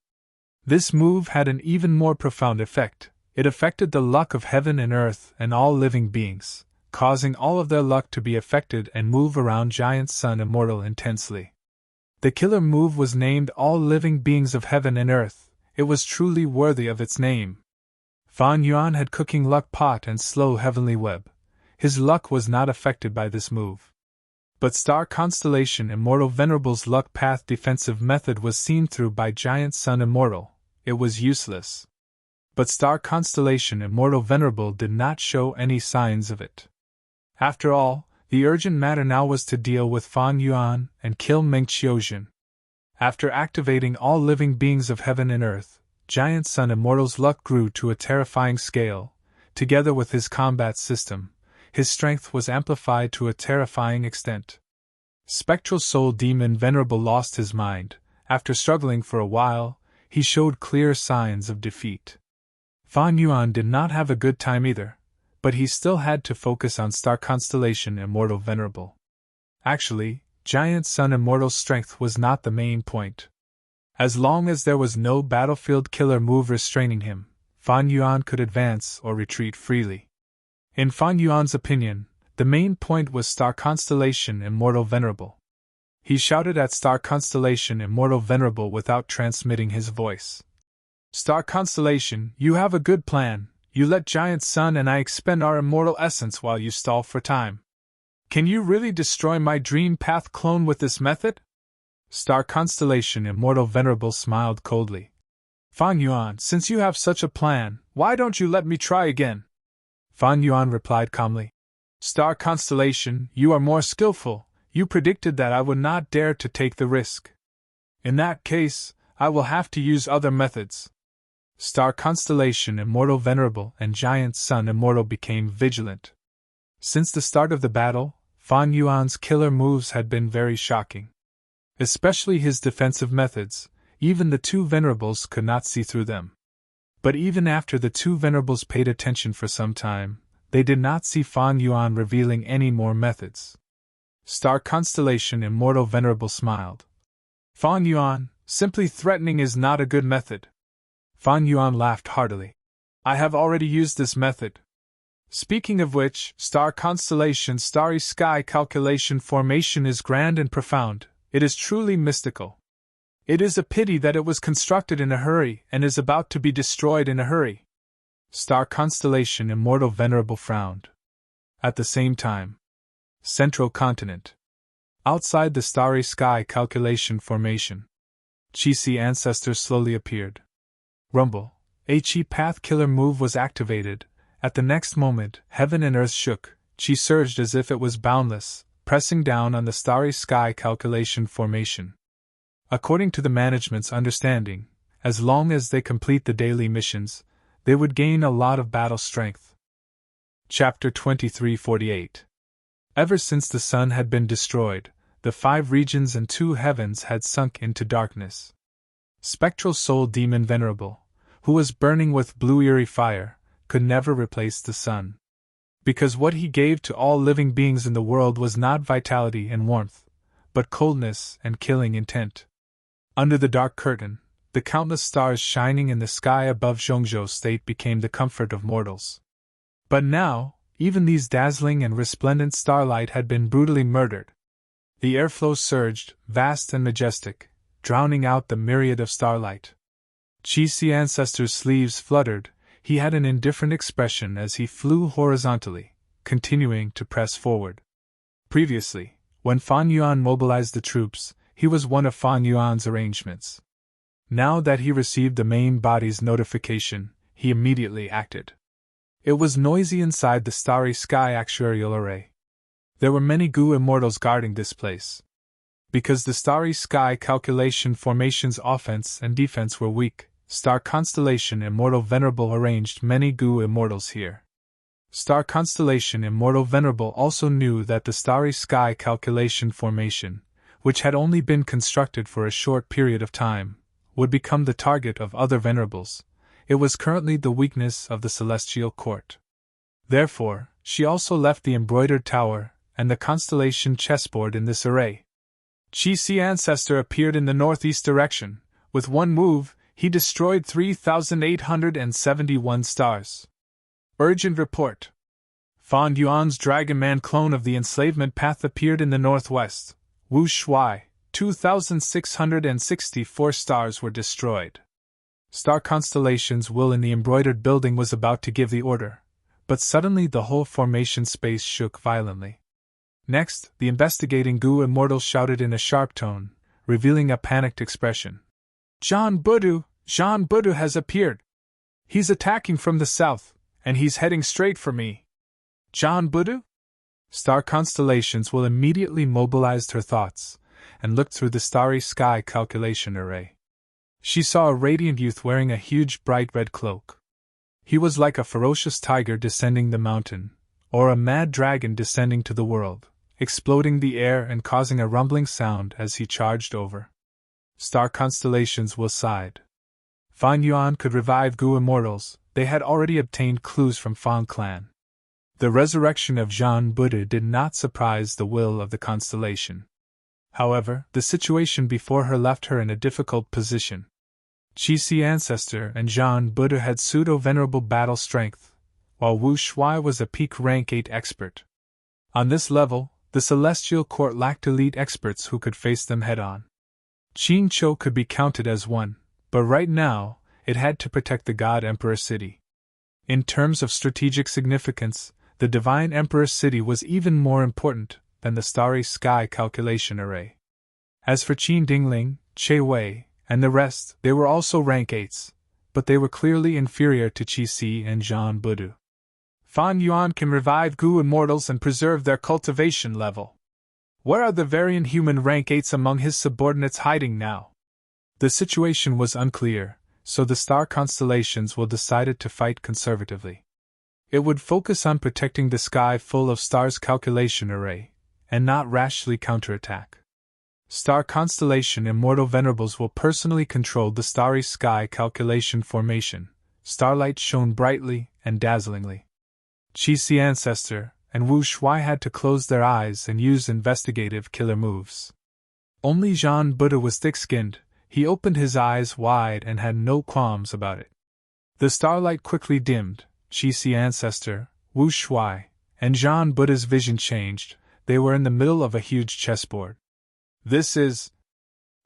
This move had an even more profound effect. It affected the luck of heaven and earth and all living beings, causing all of their luck to be affected and move around Giant Sun Immortal intensely. The killer move was named All Living Beings of Heaven and Earth. It was truly worthy of its name. Fan Yuan had cooking luck pot and slow heavenly web. His luck was not affected by this move. But Star Constellation Immortal Venerable's luck path defensive method was seen through by Giant Sun Immortal. It was useless. But Star Constellation Immortal Venerable did not show any signs of it. After all, the urgent matter now was to deal with Fan Yuan and kill Meng Qiuzhen. After activating all living beings of heaven and earth, Giant Sun Immortal's luck grew to a terrifying scale. Together with his combat system, his strength was amplified to a terrifying extent. Spectral Soul Demon Venerable lost his mind. After struggling for a while, he showed clear signs of defeat. Fan Yuan did not have a good time either, but he still had to focus on Star Constellation Immortal Venerable. Actually, Giant Sun Immortal's strength was not the main point. As long as there was no battlefield killer move restraining him, Fan Yuan could advance or retreat freely. In Fan Yuan's opinion, the main point was Star Constellation Immortal Venerable. He shouted at Star Constellation Immortal Venerable without transmitting his voice. Star Constellation, you have a good plan. You let Giant Sun and I expend our immortal essence while you stall for time. Can you really destroy my Dream Path clone with this method? Star Constellation Immortal Venerable smiled coldly. Fan Yuan, since you have such a plan, why don't you let me try again? Fan Yuan replied calmly. Star Constellation, you are more skillful. You predicted that I would not dare to take the risk. In that case, I will have to use other methods. Star Constellation Immortal Venerable and Giant Sun Immortal became vigilant. Since the start of the battle, Fan Yuan's killer moves had been very shocking. Especially his defensive methods, even the two Venerables could not see through them. But even after the two Venerables paid attention for some time, they did not see Fan Yuan revealing any more methods. Star Constellation Immortal Venerable smiled. Fan Yuan, simply threatening is not a good method. Fan Yuan laughed heartily. I have already used this method. Speaking of which, Star Constellation Starry Sky Calculation Formation is grand and profound. It is truly mystical. It is a pity that it was constructed in a hurry and is about to be destroyed in a hurry. Star Constellation Immortal Venerable frowned. At the same time, Central Continent. Outside the Starry Sky Calculation Formation, Qi ancestors slowly appeared. Rumble. A Qi Path Killer move was activated. At the next moment, heaven and earth shook. Qi surged as if it was boundless, pressing down on the Starry Sky Calculation Formation. According to the management's understanding, as long as they complete the daily missions, they would gain a lot of battle strength. Chapter 2348. Ever since the sun had been destroyed, the 5 regions and 2 heavens had sunk into darkness. Spectral Soul Demon Venerable, who was burning with blue eerie fire, could never replace the sun. Because what he gave to all living beings in the world was not vitality and warmth, but coldness and killing intent. Under the dark curtain, the countless stars shining in the sky above Zhongzhou State became the comfort of mortals. But now, even these dazzling and resplendent starlight had been brutally murdered. The airflow surged, vast and majestic, drowning out the myriad of starlight. Qi's ancestor's sleeves fluttered. He had an indifferent expression as he flew horizontally, continuing to press forward. Previously, when Fan Yuan mobilized the troops, he was one of Fan Yuan's arrangements. Now that he received the main body's notification, he immediately acted. It was noisy inside the Starry Sky Actuarial Array. There were many Gu immortals guarding this place. Because the Starry Sky Calculation Formation's offense and defense were weak, Star Constellation Immortal Venerable arranged many Gu immortals here. Star Constellation Immortal Venerable also knew that the Starry Sky Calculation Formation, which had only been constructed for a short period of time, would become the target of other Venerables. It was currently the weakness of the Celestial Court. Therefore, she also left the embroidered tower and the constellation chessboard in this array. Qi's ancestor appeared in the northeast direction. With one move, he destroyed 3,871 stars. Urgent report. Fan Yuan's Dragon Man clone of the enslavement path appeared in the northwest. Wu Shuai, 2,664 stars were destroyed. Star Constellation's will in the embroidered building was about to give the order, but suddenly the whole formation space shook violently. Next, the investigating Gu Immortal shouted in a sharp tone, revealing a panicked expression. Jean Budu has appeared! He's attacking from the south, and he's heading straight for me. Jean Budu? Star Constellations will immediately mobilized her thoughts, and looked through the starry sky calculation array. She saw a radiant youth wearing a huge bright red cloak. He was like a ferocious tiger descending the mountain, or a mad dragon descending to the world, exploding the air and causing a rumbling sound as he charged over. Star Constellations will sighed. Fan Yuan could revive Gu Immortals. They had already obtained clues from Fan Clan. The resurrection of Jean Buddha did not surprise the will of the constellation. However, the situation before her left her in a difficult position. Qixi Ancestor and Jean Buddha had pseudo-venerable battle strength, while Wu Shuai was a peak rank 8 expert. On this level, the Celestial Court lacked elite experts who could face them head-on. Qin Chou could be counted as one, but right now, it had to protect the God Emperor City. In terms of strategic significance, the Divine Emperor City was even more important than the starry sky calculation array. As for Qin Dingling, Che Wei, and the rest, they were also rank 8s, but they were clearly inferior to Qixi and Jean Budu. Fan Yuan can revive Gu Immortals and preserve their cultivation level. Where are the variant human rank 8s among his subordinates hiding now? The situation was unclear, so the star constellations will decided to fight conservatively. It would focus on protecting the sky full of stars calculation array, and not rashly counterattack. Star Constellation Immortal Venerables will personally control the starry sky calculation formation. Starlight shone brightly and dazzlingly. Qixi Ancestor and Wu Shuai had to close their eyes and use investigative killer moves. Only Jean Buddha was thick-skinned. He opened his eyes wide and had no qualms about it. The starlight quickly dimmed. Qixi Ancestor, Wu Shuai, and Jean Buddha's vision changed. They were in the middle of a huge chessboard. This is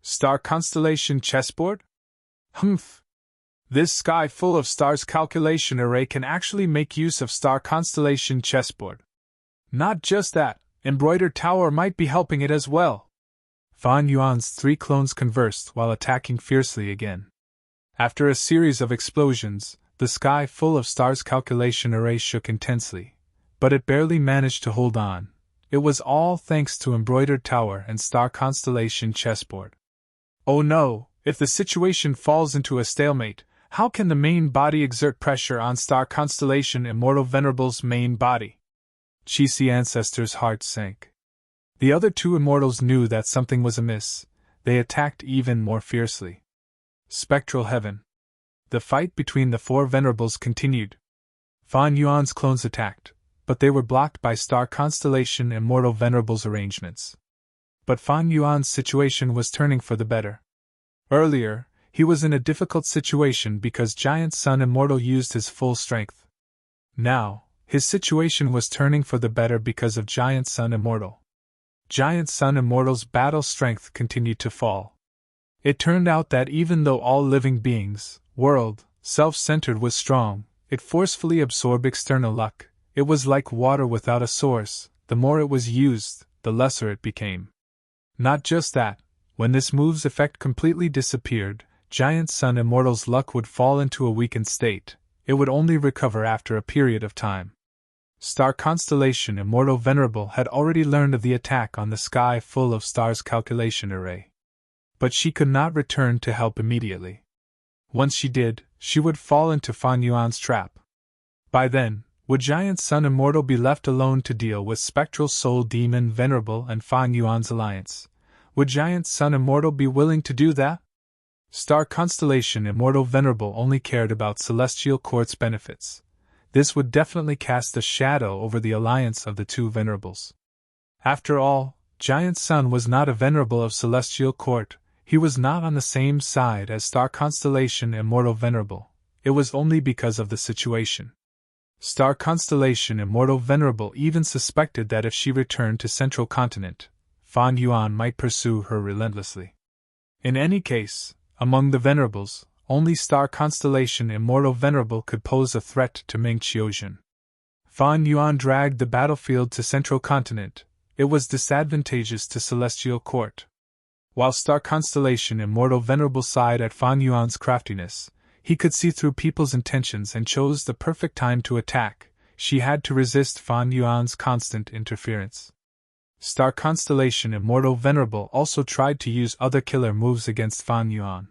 Star Constellation chessboard? Humph! This sky full of stars calculation array can actually make use of Star Constellation chessboard. Not just that, Embroidered Tower might be helping it as well. Fan Yuan's 3 clones conversed while attacking fiercely again. After a series of explosions, the sky full of stars calculation array shook intensely, but it barely managed to hold on. It was all thanks to Embroidered Tower and Star Constellation chessboard. Oh no, if the situation falls into a stalemate, how can the main body exert pressure on Star Constellation Immortal Venerable's main body? Qixi Ancestor's heart sank. The other 2 immortals knew that something was amiss. They attacked even more fiercely. Spectral Heaven. The fight between the 4 venerables continued. Fan Yuan's clones attacked, but they were blocked by Star Constellation Immortal Venerables arrangements. But Fan Yuan's situation was turning for the better. Earlier, he was in a difficult situation because Giant Sun Immortal used his full strength. Now, his situation was turning for the better because of Giant Sun Immortal. Giant Sun Immortal's battle strength continued to fall. It turned out that even though all living beings, world, self-centered was strong, it forcefully absorbed external luck. It was like water without a source. The more it was used, the lesser it became. Not just that, when this move's effect completely disappeared, Giant Sun Immortal's luck would fall into a weakened state. It would only recover after a period of time. Star Constellation Immortal Venerable had already learned of the attack on the sky full of stars calculation array. But she could not return to help immediately. Once she did, she would fall into Fan Yuan's trap. By then, would Giant Sun Immortal be left alone to deal with Spectral Soul Demon Venerable and Fan Yuan's alliance? Would Giant Sun Immortal be willing to do that? Star Constellation Immortal Venerable only cared about Celestial Court's benefits. This would definitely cast a shadow over the alliance of the 2 venerables. After all, Giant Sun was not a venerable of Celestial Court. He was not on the same side as Star Constellation Immortal Venerable. It was only because of the situation. Star Constellation Immortal Venerable even suspected that if she returned to Central Continent, Fan Yuan might pursue her relentlessly. In any case, among the venerables, only star constellation Immortal Venerable could pose a threat to Ming Qiuzhen. Fan Yuan dragged the battlefield to Central Continent. It was disadvantageous to Celestial Court. While star constellation Immortal Venerable sighed at Fan Yuan's craftiness, he could see through people's intentions and chose the perfect time to attack. She had to resist Fan Yuan's constant interference. Star constellation Immortal Venerable also tried to use other killer moves against Fan Yuan.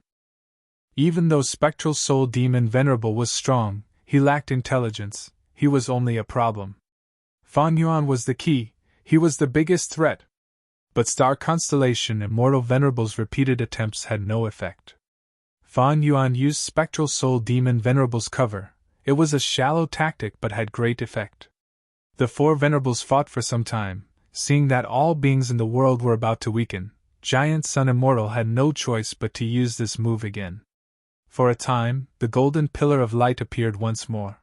Even though Spectral Soul Demon Venerable was strong, he lacked intelligence. He was only a problem. Fan Yuan was the key, he was the biggest threat. But Star Constellation Immortal Venerable's repeated attempts had no effect. Fan Yuan used Spectral Soul Demon Venerable's cover. It was a shallow tactic but had great effect. The four Venerables fought for some time. Seeing that all beings in the world were about to weaken, Giant Sun Immortal had no choice but to use this move again. For a time, the golden pillar of light appeared once more.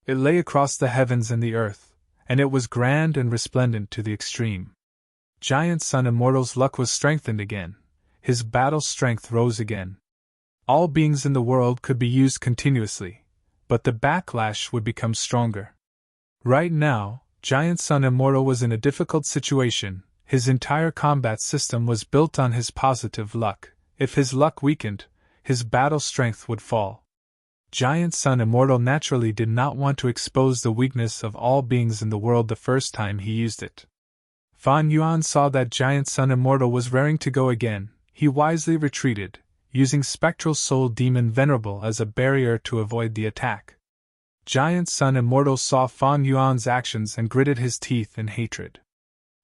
It lay across the heavens and the earth, and it was grand and resplendent to the extreme. Giant Sun Immortal's luck was strengthened again. His battle strength rose again. All beings in the world could be used continuously, but the backlash would become stronger. Right now, Giant Sun Immortal was in a difficult situation. His entire combat system was built on his positive luck. If his luck weakened, his battle strength would fall. Giant Sun Immortal naturally did not want to expose the weakness of all beings in the world the first time he used it. Fan Yuan saw that Giant Sun Immortal was raring to go again. He wisely retreated, using Spectral Soul Demon Venerable as a barrier to avoid the attack. Giant Sun Immortal saw Fan Yuan's actions and gritted his teeth in hatred.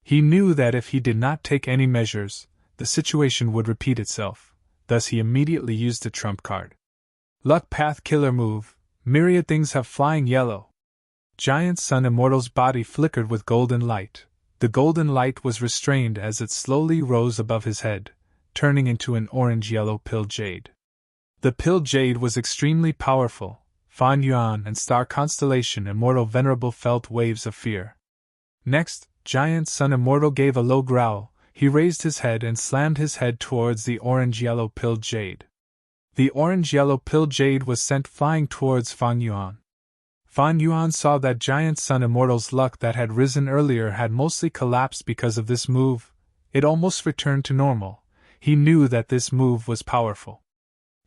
He knew that if he did not take any measures, the situation would repeat itself, thus he immediately used the trump card. Luck Path Killer Move, Myriad Things Have Flying Yellow. Giant Sun Immortal's body flickered with golden light. The golden light was restrained as it slowly rose above his head, turning into an orange-yellow pill jade. The pill jade was extremely powerful. Fan Yuan and Star Constellation Immortal Venerable felt waves of fear. Next, Giant Sun Immortal gave a low growl. He raised his head and slammed his head towards the orange-yellow pill jade. The orange-yellow pill jade was sent flying towards Fan Yuan. Fan Yuan saw that Giant Sun Immortal's luck that had risen earlier had mostly collapsed because of this move. It almost returned to normal. He knew that this move was powerful.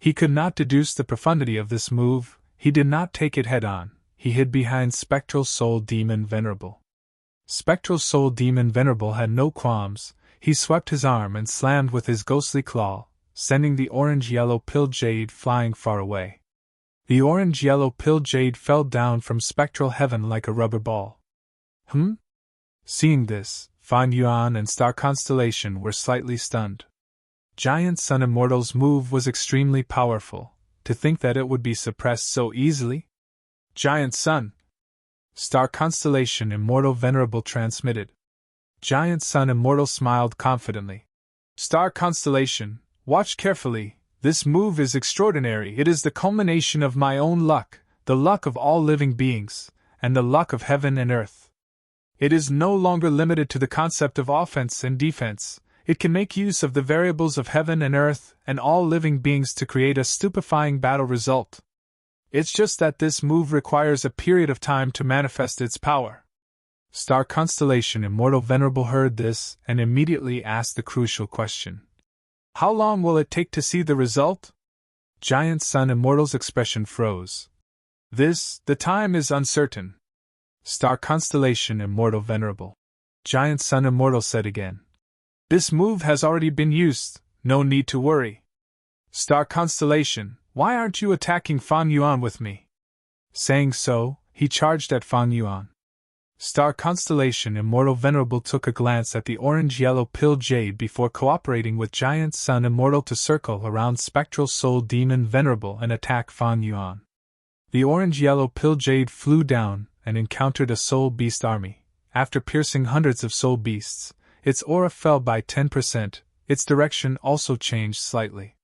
He could not deduce the profundity of this move. He did not take it head-on. He hid behind Spectral Soul Demon Venerable. Spectral Soul Demon Venerable had no qualms. He swept his arm and slammed with his ghostly claw, sending the orange-yellow pill jade flying far away. The orange-yellow pill jade fell down from spectral heaven like a rubber ball. Seeing this, Fan Yuan and Star Constellation were slightly stunned. Giant Sun Immortal's move was extremely powerful. To think that it would be suppressed so easily? Giant Sun! Star Constellation Immortal Venerable transmitted. Giant Sun Immortal smiled confidently. Star Constellation, watch carefully. This move is extraordinary. It is the culmination of my own luck, the luck of all living beings, and the luck of heaven and earth. It is no longer limited to the concept of offense and defense. It can make use of the variables of heaven and earth and all living beings to create a stupefying battle result. It's just that this move requires a period of time to manifest its power. Star Constellation Immortal Venerable heard this and immediately asked the crucial question. How long will it take to see the result? Giant Sun Immortal's expression froze. The time is uncertain. Star Constellation Immortal Venerable. Giant Sun Immortal said again. This move has already been used, no need to worry. Star Constellation, why aren't you attacking Fan Yuan with me? Saying so, he charged at Fan Yuan. Star Constellation Immortal Venerable took a glance at the orange-yellow pill jade before cooperating with Giant Sun Immortal to circle around Spectral Soul Demon Venerable and attack Fan Yuan. The orange-yellow pill jade flew down and encountered a soul beast army. After piercing hundreds of soul beasts, its aura fell by 10%, its direction also changed slightly.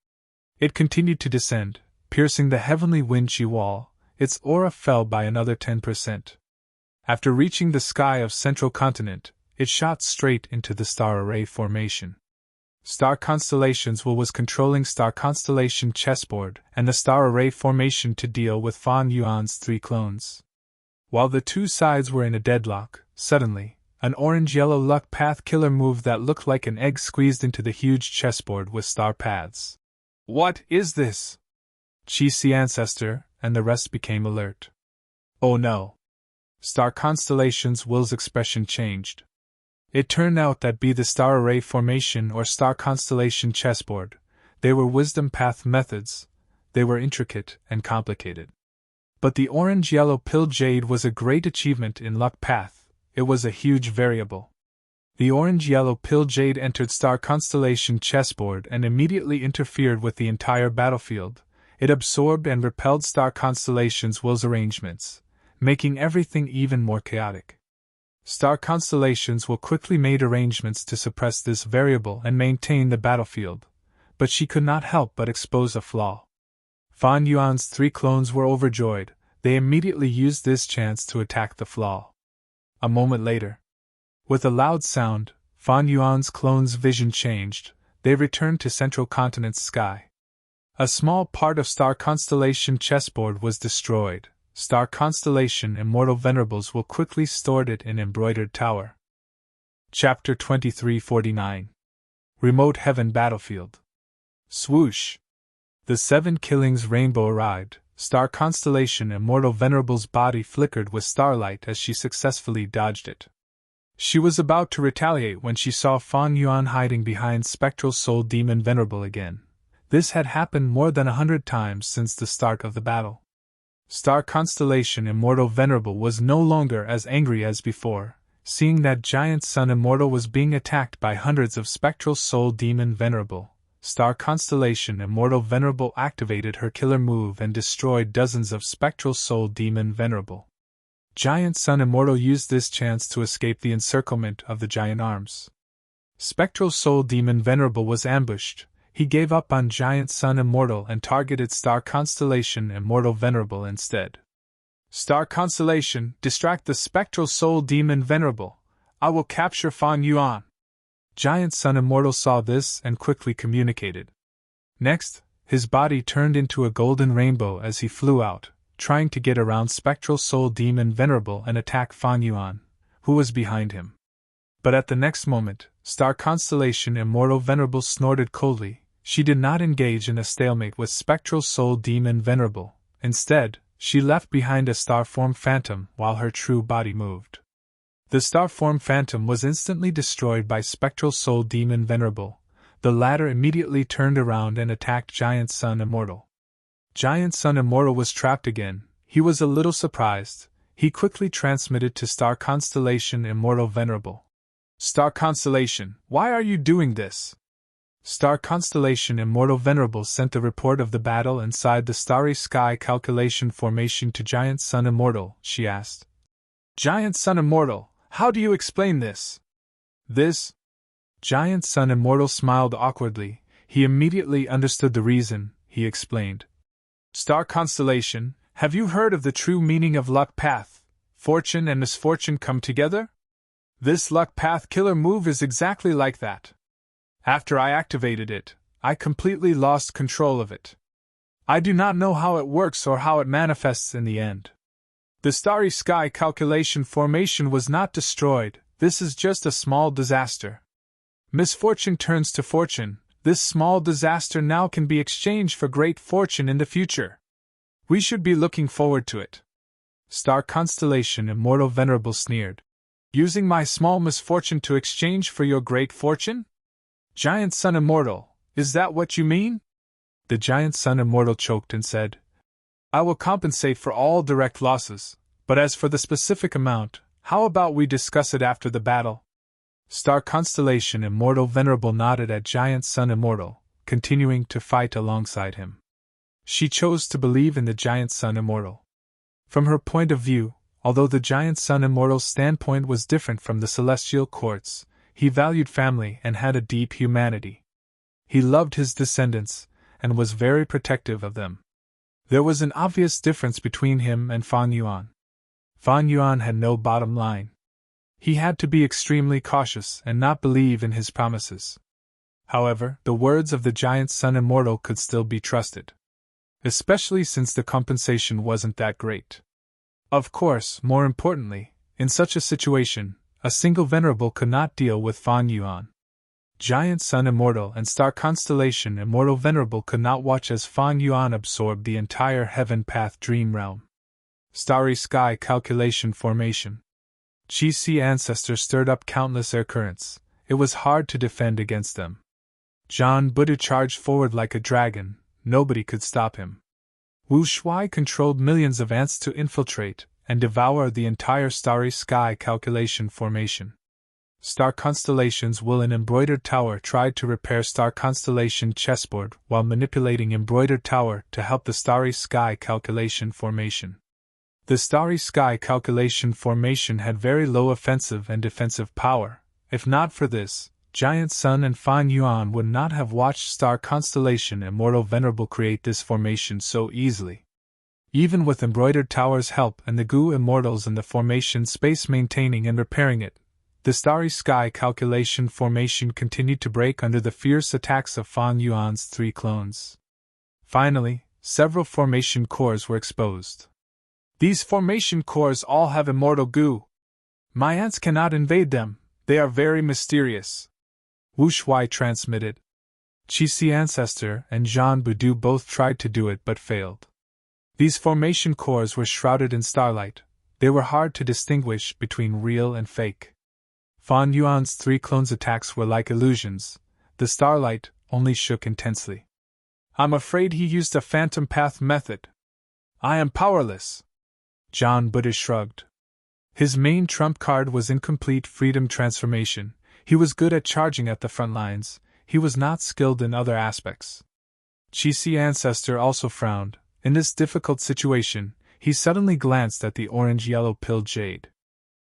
It continued to descend, piercing the heavenly Wen-Chi wall, its aura fell by another 10%. After reaching the sky of Central Continent, it shot straight into the star array formation. Star Constellations was controlling Star Constellation chessboard and the star array formation to deal with Fan Yuan's 3 clones. While the two sides were in a deadlock, suddenly, an orange-yellow luck path killer move that looked like an egg squeezed into the huge chessboard with star paths. What is this? Qi Ancestor and the rest became alert. Oh no! Star Constellations Will's expression changed. It turned out that be the star array formation or star constellation chessboard, they were wisdom path methods, they were intricate and complicated. But the orange-yellow pill jade was a great achievement in luck path, it was a huge variable. The orange-yellow pill jade entered star constellation chessboard and immediately interfered with the entire battlefield, it absorbed and repelled star constellations Will's arrangements, making everything even more chaotic. Star Constellations Will quickly made arrangements to suppress this variable and maintain the battlefield, but she could not help but expose a flaw. Fan Yuan's 3 clones were overjoyed, they immediately used this chance to attack the flaw. A moment later, with a loud sound, Fan Yuan's clones' vision changed, they returned to Central Continent's sky. A small part of Star Constellation chessboard was destroyed. Star Constellation Immortal Venerables will quickly stored it in Embroidered Tower. Chapter 2349 Remote Heaven Battlefield. Swoosh! The 7 Killings rainbow arrived, Star Constellation Immortal Venerable's body flickered with starlight as she successfully dodged it. She was about to retaliate when she saw Fan Yuan hiding behind Spectral Soul Demon Venerable again. This had happened more than 100 times since the start of the battle. Star Constellation Immortal Venerable was no longer as angry as before, seeing that Giant Sun Immortal was being attacked by hundreds of Spectral Soul Demon Venerable. Star Constellation Immortal Venerable activated her killer move and destroyed dozens of Spectral Soul Demon Venerable. Giant Sun Immortal used this chance to escape the encirclement of the giant arms. Spectral Soul Demon Venerable was ambushed. He gave up on Giant Sun Immortal and targeted Star Constellation Immortal Venerable instead. Star Constellation, distract the Spectral Soul Demon Venerable. I will capture Fan Yuan. Giant Sun Immortal saw this and quickly communicated. Next, his body turned into a golden rainbow as he flew out, trying to get around Spectral Soul Demon Venerable and attack Fan Yuan, who was behind him. But at the next moment, Star Constellation Immortal Venerable snorted coldly. She did not engage in a stalemate with Spectral Soul Demon Venerable. Instead, she left behind a star-form phantom while her true body moved. The star-form phantom was instantly destroyed by Spectral Soul Demon Venerable. The latter immediately turned around and attacked Giant Sun Immortal. Giant Sun Immortal was trapped again. He was a little surprised. He quickly transmitted to Star Constellation Immortal Venerable. Star Constellation, why are you doing this? Star Constellation Immortal Venerable sent the report of the battle inside the starry sky calculation formation to Giant Sun Immortal, she asked. Giant Sun Immortal, how do you explain this? This? Giant Sun Immortal smiled awkwardly. He immediately understood the reason, he explained. Star Constellation, have you heard of the true meaning of luck path? Fortune and misfortune come together? This luck path killer move is exactly like that. After I activated it, I completely lost control of it. I do not know how it works or how it manifests in the end. The starry sky calculation formation was not destroyed, this is just a small disaster. Misfortune turns to fortune, this small disaster now can be exchanged for great fortune in the future. We should be looking forward to it. Star Constellation Immortal Venerable sneered. Using my small misfortune to exchange for your great fortune? Giant Sun Immortal, is that what you mean? The Giant Sun Immortal choked and said, I will compensate for all direct losses, but as for the specific amount, how about we discuss it after the battle? Star Constellation Immortal Venerable nodded at Giant Sun Immortal, continuing to fight alongside him. She chose to believe in the Giant Sun Immortal. From her point of view, although the Giant Sun Immortal's standpoint was different from the Celestial Court's, he valued family and had a deep humanity. He loved his descendants, and was very protective of them. There was an obvious difference between him and Fan Yuan. Fan Yuan had no bottom line. He had to be extremely cautious and not believe in his promises. However, the words of the giant sun immortal could still be trusted. Especially since the compensation wasn't that great. Of course, more importantly, in such a situation, a single venerable could not deal with Fan Yuan. Giant Sun Immortal and Star Constellation Immortal Venerable could not watch as Fan Yuan absorbed the entire Heaven Path Dream Realm. Starry Sky Calculation Formation. Chi-Si Ancestor stirred up countless air currents. It was hard to defend against them. John Buddha charged forward like a dragon. Nobody could stop him. Wu Shuai controlled millions of ants to infiltrate and devour the entire Starry Sky Calculation Formation. Star Constellation's Will and Embroidered Tower tried to repair Star Constellation chessboard while manipulating Embroidered Tower to help the Starry Sky Calculation Formation. The Starry Sky Calculation Formation had very low offensive and defensive power. If not for this, Giant Sun and Fan Yuan would not have watched Star Constellation Immortal Venerable create this formation so easily. Even with Embroidered Tower's help and the Gu Immortals in the formation space maintaining and repairing it, the Starry Sky Calculation Formation continued to break under the fierce attacks of Fan Yuan's 3 clones. Finally, several formation cores were exposed. These formation cores all have immortal Gu. My ants cannot invade them, they are very mysterious. Wu Shuai transmitted. Chi-Si Ancestor and Zhan Budu both tried to do it but failed. These formation cores were shrouded in starlight. They were hard to distinguish between real and fake. Fan Yuan's 3 clones' attacks were like illusions. The starlight only shook intensely. I'm afraid he used a phantom path method. I am powerless. Zhan Buddha shrugged. His main trump card was incomplete freedom transformation. He was good at charging at the front lines. He was not skilled in other aspects. Chi-Si Ancestor also frowned. In this difficult situation, he suddenly glanced at the orange-yellow pill jade.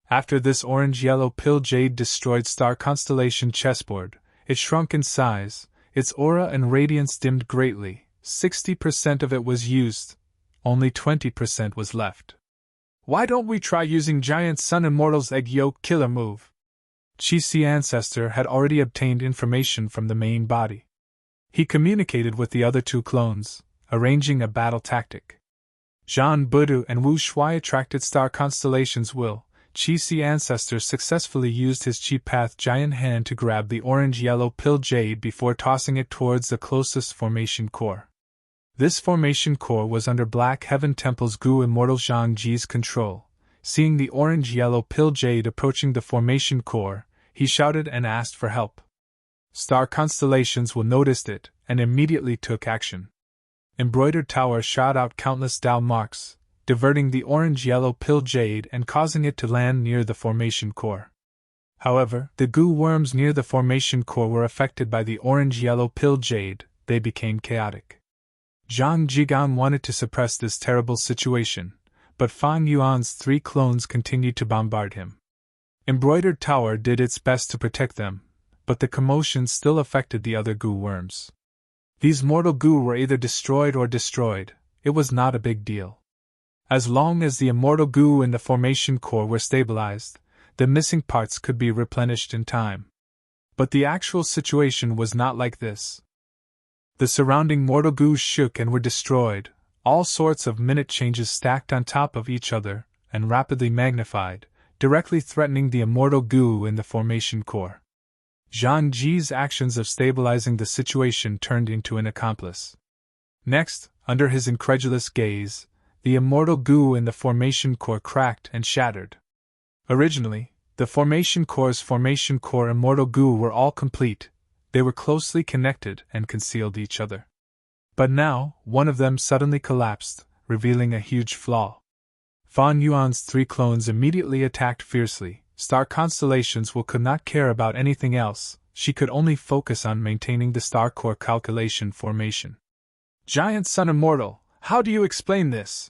After this orange-yellow pill jade destroyed Star Constellation chessboard, it shrunk in size, its aura and radiance dimmed greatly, 60% of it was used, only 20% was left. Why don't we try using Giant Sun Immortal's egg yolk killer move? Chi-Si Ancestor had already obtained information from the main body. He communicated with the other 2 clones, arranging a battle tactic. Zhan Budu and Wu Shuai attracted Star Constellation's will. Chi-Si Ancestor successfully used his Chi Path giant hand to grab the orange-yellow pill jade before tossing it towards the closest formation core. This formation core was under Black Heaven Temple's Gu Immortal Zhang Ji's control. Seeing the orange-yellow pill jade approaching the formation core, he shouted and asked for help. Star Constellations will noticed it and immediately took action. Embroidered Tower shot out countless Dao marks, diverting the orange-yellow pill jade and causing it to land near the formation core. However, the Gu worms near the formation core were affected by the orange-yellow pill jade. They became chaotic. Zhang Jigan wanted to suppress this terrible situation, but Fan Yuan's 3 clones continued to bombard him. Embroidered Tower did its best to protect them, but the commotion still affected the other Gu worms. These mortal Gu were either destroyed or destroyed. It was not a big deal. As long as the immortal Gu in the formation core were stabilized, the missing parts could be replenished in time. But the actual situation was not like this. The surrounding mortal Gu shook and were destroyed. All sorts of minute changes stacked on top of each other and rapidly magnified, directly threatening the immortal Gu in the formation core. Zhang Ji's actions of stabilizing the situation turned into an accomplice. Next, under his incredulous gaze, the immortal Gu in the formation core cracked and shattered. Originally, the formation core's formation core immortal Gu were all complete. They were closely connected and concealed each other. But now, one of them suddenly collapsed, revealing a huge flaw. Fan Yuan's 3 clones immediately attacked fiercely. Star Constellations could not care about anything else. She could only focus on maintaining the star core calculation formation. Giant Sun Immortal, how do you explain this?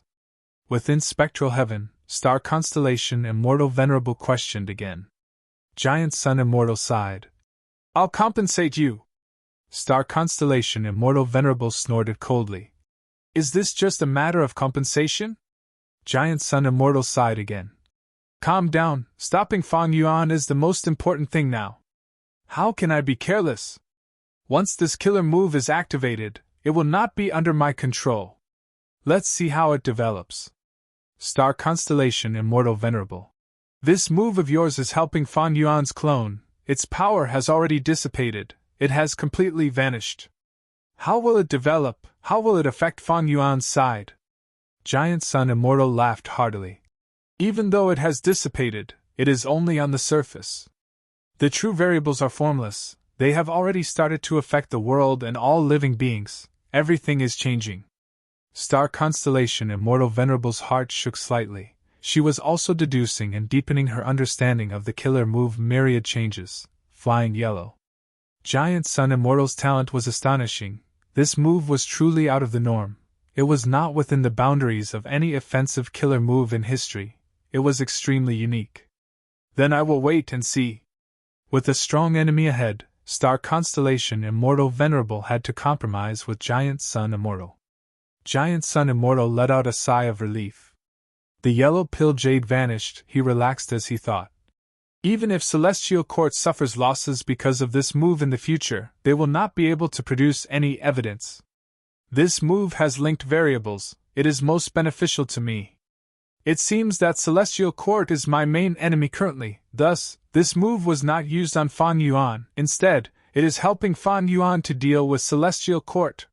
Within spectral heaven, Star Constellation Immortal Venerable questioned again. Giant Sun Immortal sighed. I'll compensate you. Star Constellation Immortal Venerable snorted coldly. Is this just a matter of compensation? Giant Sun Immortal sighed again. Calm down, stopping Fan Yuan is the most important thing now. How can I be careless? Once this killer move is activated, it will not be under my control. Let's see how it develops. Star Constellation Immortal Venerable. This move of yours is helping Fan Yuan's clone. Its power has already dissipated, it has completely vanished. How will it develop? How will it affect Fan Yuan's side? Giant Sun Immortal laughed heartily. Even though it has dissipated, it is only on the surface. The true variables are formless, they have already started to affect the world and all living beings, everything is changing. Star Constellation Immortal Venerable's heart shook slightly. She was also deducing and deepening her understanding of the killer move myriad changes, flying yellow. Giant Sun Immortal's talent was astonishing. This move was truly out of the norm. It was not within the boundaries of any offensive killer move in history. It was extremely unique. Then I will wait and see. With a strong enemy ahead, Star Constellation Immortal Venerable had to compromise with Giant Sun Immortal. Giant Sun Immortal let out a sigh of relief. The yellow pill jade vanished, he relaxed as he thought. Even if Celestial Court suffers losses because of this move in the future, they will not be able to produce any evidence. This move has linked variables, it is most beneficial to me. It seems that Celestial Court is my main enemy currently, thus, this move was not used on Fan Yuan, instead, it is helping Fan Yuan to deal with Celestial Court.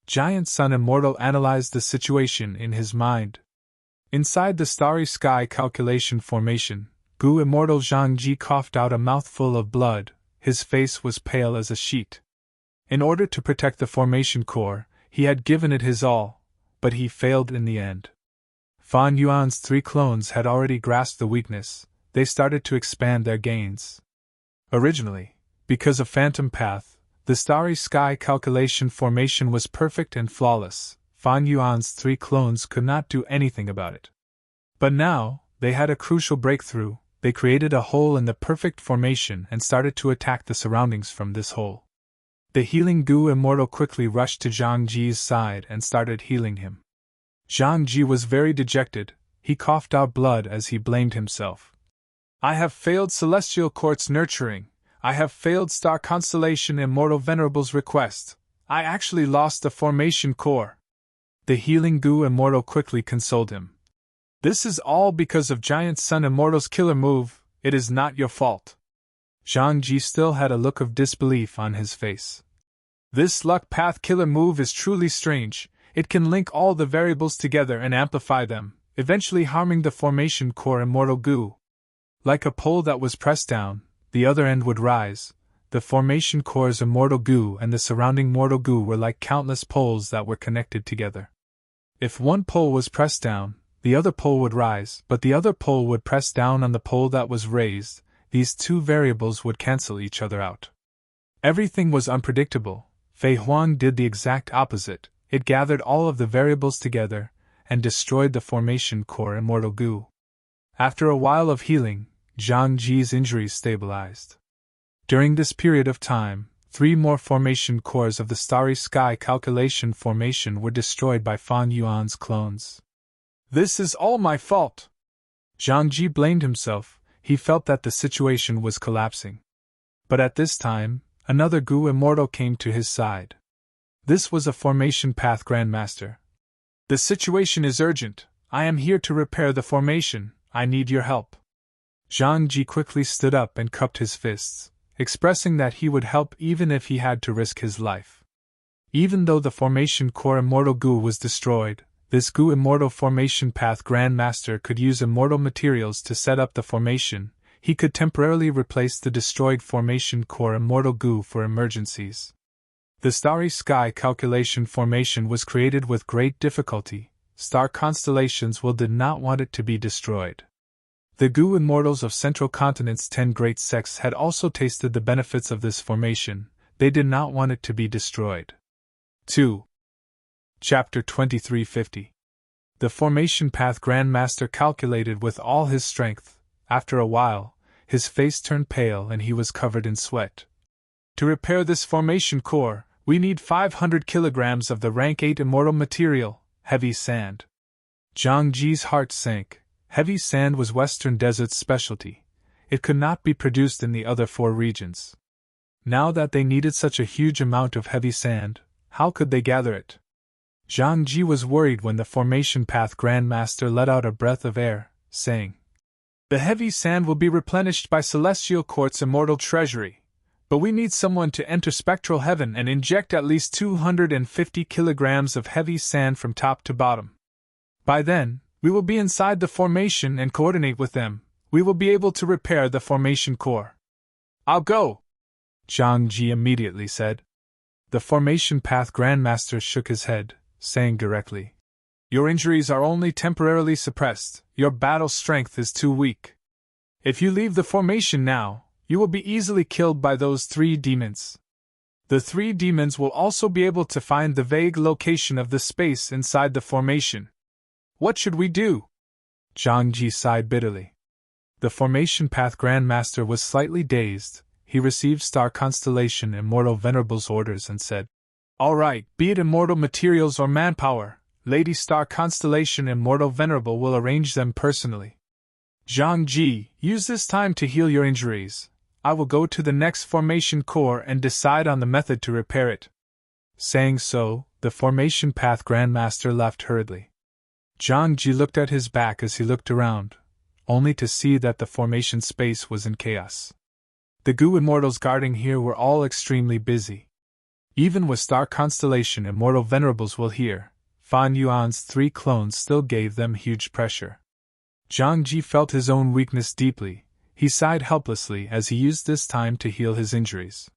Giant Sun Immortal analyzed the situation in his mind. Inside the starry sky calculation formation, Gu Immortal Zhangji coughed out a mouthful of blood, his face was pale as a sheet. In order to protect the formation core, he had given it his all, but he failed in the end. Fan Yuan's 3 clones had already grasped the weakness, they started to expand their gains. Originally, because of Phantom Path, the starry sky calculation formation was perfect and flawless. Fan Yuan's 3 clones could not do anything about it. But now, they had a crucial breakthrough, they created a hole in the perfect formation and started to attack the surroundings from this hole. The healing Gu Immortal quickly rushed to Zhang Ji's side and started healing him. Zhang Ji was very dejected, he coughed out blood as he blamed himself. I have failed Celestial Court's nurturing, I have failed Star Constellation Immortal Venerable's request, I actually lost the formation core. The healing Gu Immortal quickly consoled him. This is all because of Giant Sun Immortal's killer move, it is not your fault. Zhang Ji still had a look of disbelief on his face. This luck path killer move is truly strange, it can link all the variables together and amplify them, eventually harming the formation core Immortal Gu. Like a pole that was pressed down, the other end would rise. The formation core's Immortal Gu and the surrounding Mortal Gu were like countless poles that were connected together. If one pole was pressed down, the other pole would rise, but the other pole would press down on the pole that was raised. These 2 variables would cancel each other out. Everything was unpredictable. Fei Huang did the exact opposite, it gathered all of the variables together, and destroyed the formation core Immortal Gu. After a while of healing, Zhang Ji's injuries stabilized. During this period of time, 3 more formation cores of the starry sky calculation formation were destroyed by Fan Yuan's clones. This is all my fault! Zhang Ji blamed himself, he felt that the situation was collapsing. But at this time, another Gu Immortal came to his side. This was a formation path Grandmaster. The situation is urgent, I am here to repair the formation, I need your help. Zhang Ji quickly stood up and cupped his fists, expressing that he would help even if he had to risk his life. Even though the formation core Immortal Gu was destroyed, this Gu Immortal Formation Path Grandmaster could use immortal materials to set up the formation. He could temporarily replace the destroyed formation core Immortal Gu for emergencies. The starry sky calculation formation was created with great difficulty. Star constellations did not want it to be destroyed. The Gu Immortals of Central Continent's 10 great sects had also tasted the benefits of this formation, they did not want it to be destroyed. 2. Chapter 2350. The Formation Path Grandmaster calculated with all his strength. After a while, his face turned pale and he was covered in sweat. To repair this formation core, we need 500 kilograms of the rank 8 immortal material, heavy sand. Zhang Ji's heart sank. Heavy sand was Western Desert's specialty. It could not be produced in the other 4 regions. Now that they needed such a huge amount of heavy sand, how could they gather it? Zhang Ji was worried when the Formation Path Grandmaster let out a breath of air, saying, "The heavy sand will be replenished by Celestial Court's immortal treasury, but we need someone to enter spectral heaven and inject at least 250 kilograms of heavy sand from top to bottom. By then, we will be inside the formation and coordinate with them. We will be able to repair the formation core." "I'll go," Zhang Ji immediately said. The Formation Path Grandmaster shook his head, saying directly, "Your injuries are only temporarily suppressed, your battle strength is too weak. If you leave the formation now, you will be easily killed by those 3 demons. The 3 demons will also be able to find the vague location of the space inside the formation. What should we do?" Zhang Ji sighed bitterly. The Formation Path Grandmaster was slightly dazed. He received Star Constellation Immortal Venerable's orders and said, "All right, be it immortal materials or manpower, Lady Star Constellation Immortal Venerable will arrange them personally. Zhang Ji, use this time to heal your injuries. I will go to the next formation core and decide on the method to repair it." Saying so, the Formation Path Grandmaster left hurriedly. Zhang Ji looked at his back as he looked around, only to see that the formation space was in chaos. The Gu Immortals guarding here were all extremely busy. Even with Star Constellation Immortal Venerables will here, Fan Yuan's 3 clones still gave them huge pressure. Zhang Ji felt his own weakness deeply. He sighed helplessly as he used this time to heal his injuries.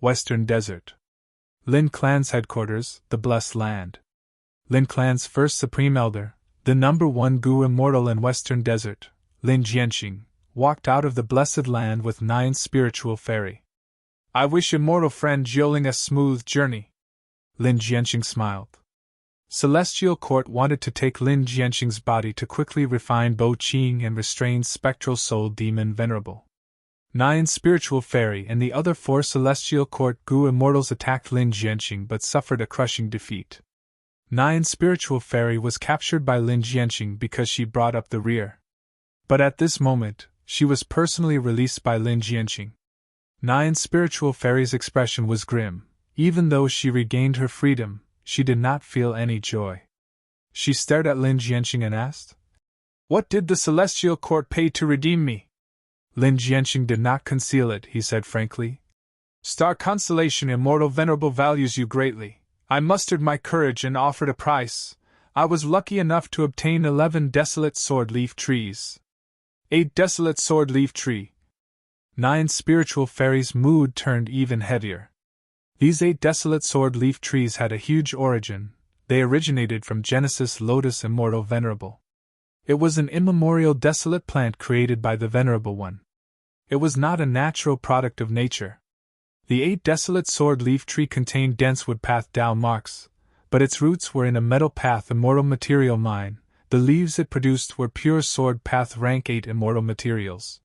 Western Desert. Lin Clan's headquarters, the Blessed Land. Lin Clan's first Supreme Elder, the #1 Gu Immortal in Western Desert, Lin Jianxing, walked out of the Blessed Land with 9 spiritual fairy. "I wish immortal friend Zhioling a smooth journey." Lin Jianxing smiled. Celestial Court wanted to take Lin Jianxing's body to quickly refine Bo Qing and restrain Spectral Soul Demon Venerable. 9 spiritual fairy and the other 4 Celestial Court Gu Immortals attacked Lin Jianxing but suffered a crushing defeat. 9 spiritual fairy was captured by Lin Jianxing because she brought up the rear. But at this moment, she was personally released by Lin Jianxing. 9 spiritual fairy's expression was grim. Even though she regained her freedom, she did not feel any joy. She stared at Lin Jianxing and asked, "What did the Celestial Court pay to redeem me?" Lin Jianxing did not conceal it, he said frankly. "Star Constellation Immortal Venerable values you greatly. I mustered my courage and offered a price. I was lucky enough to obtain 11 desolate sword leaf trees. 8 desolate sword leaf tree." 9 spiritual fairies' mood turned even heavier. These 8 desolate sword leaf trees had a huge origin. They originated from Genesis Lotus Immortal Venerable. It was an immemorial desolate plant created by the Venerable One. It was not a natural product of nature. The 8 desolate sword leaf tree contained dense wood path Dao marks, but its roots were in a metal path immortal material mine. The leaves it produced were pure sword path rank 8 immortal materials.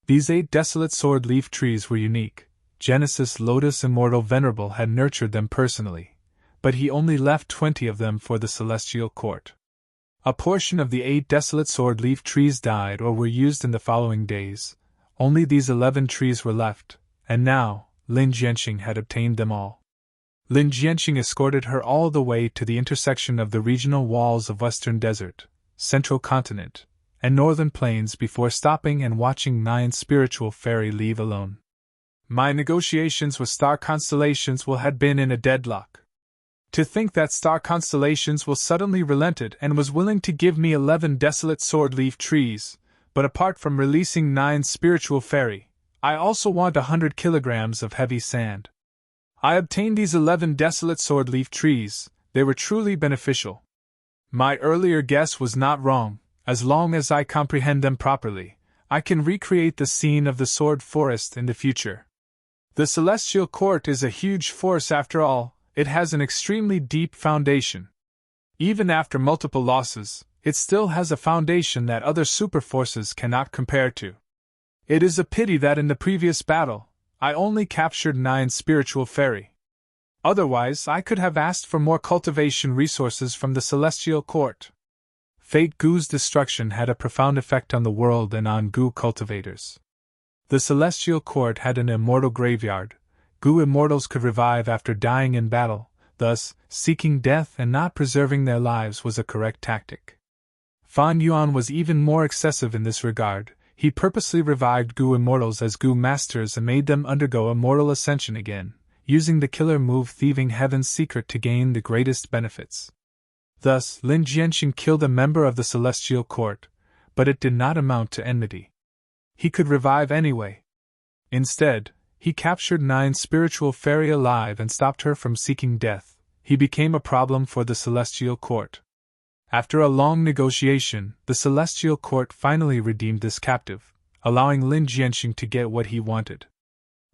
These 8 desolate sword leaf trees were unique. Genesis Lotus Immortal Venerable had nurtured them personally, but he only left 20 of them for the Celestial Court. A portion of the 8 desolate sword leaf trees died or were used in the following days. Only these 11 trees were left, and now, Lin Jianxing had obtained them all. Lin Jianxing escorted her all the way to the intersection of the regional walls of Western Desert, Central Continent, and Northern Plains before stopping and watching 9 spiritual fairy leave alone. My negotiations with Star Constellations had been in a deadlock. To think that Star Constellations suddenly relented and was willing to give me 11 desolate sword leaf trees, but apart from releasing 9 spiritual fairy, I also want 100 kilograms of heavy sand. I obtained these 11 desolate sword leaf trees. They were truly beneficial. My earlier guess was not wrong. As long as I comprehend them properly, I can recreate the scene of the sword forest in the future. The Celestial Court is a huge force after all. It has an extremely deep foundation. Even after multiple losses, it still has a foundation that other superforces cannot compare to. It is a pity that in the previous battle, I only captured 9 spiritual fairy. Otherwise, I could have asked for more cultivation resources from the Celestial Court. Fate Gu's destruction had a profound effect on the world and on Gu cultivators. The Celestial Court had an immortal graveyard, Gu immortals could revive after dying in battle, thus, seeking death and not preserving their lives was a correct tactic. Fan Yuan was even more excessive in this regard. He purposely revived Gu immortals as Gu masters and made them undergo immortal ascension again, using the killer move Thieving Heaven's Secret to gain the greatest benefits. Thus, Lin Jianxing killed a member of the Celestial Court, but it did not amount to enmity. He could revive anyway. Instead, he captured 9 spiritual fairy alive and stopped her from seeking death. He became a problem for the Celestial Court. After a long negotiation, the Celestial Court finally redeemed this captive, allowing Lin Jianxing to get what he wanted.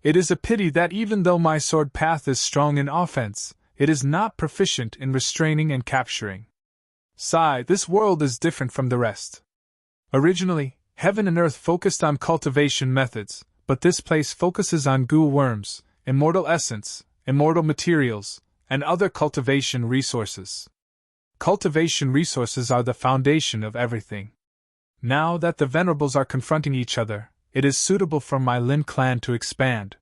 It is a pity that even though my sword path is strong in offense, it is not proficient in restraining and capturing. Sigh, this world is different from the rest. Originally, heaven and earth focused on cultivation methods, but this place focuses on Gu worms, immortal essence, immortal materials, and other cultivation resources. Cultivation resources are the foundation of everything. Now that the Venerables are confronting each other, it is suitable for my Lin clan to expand.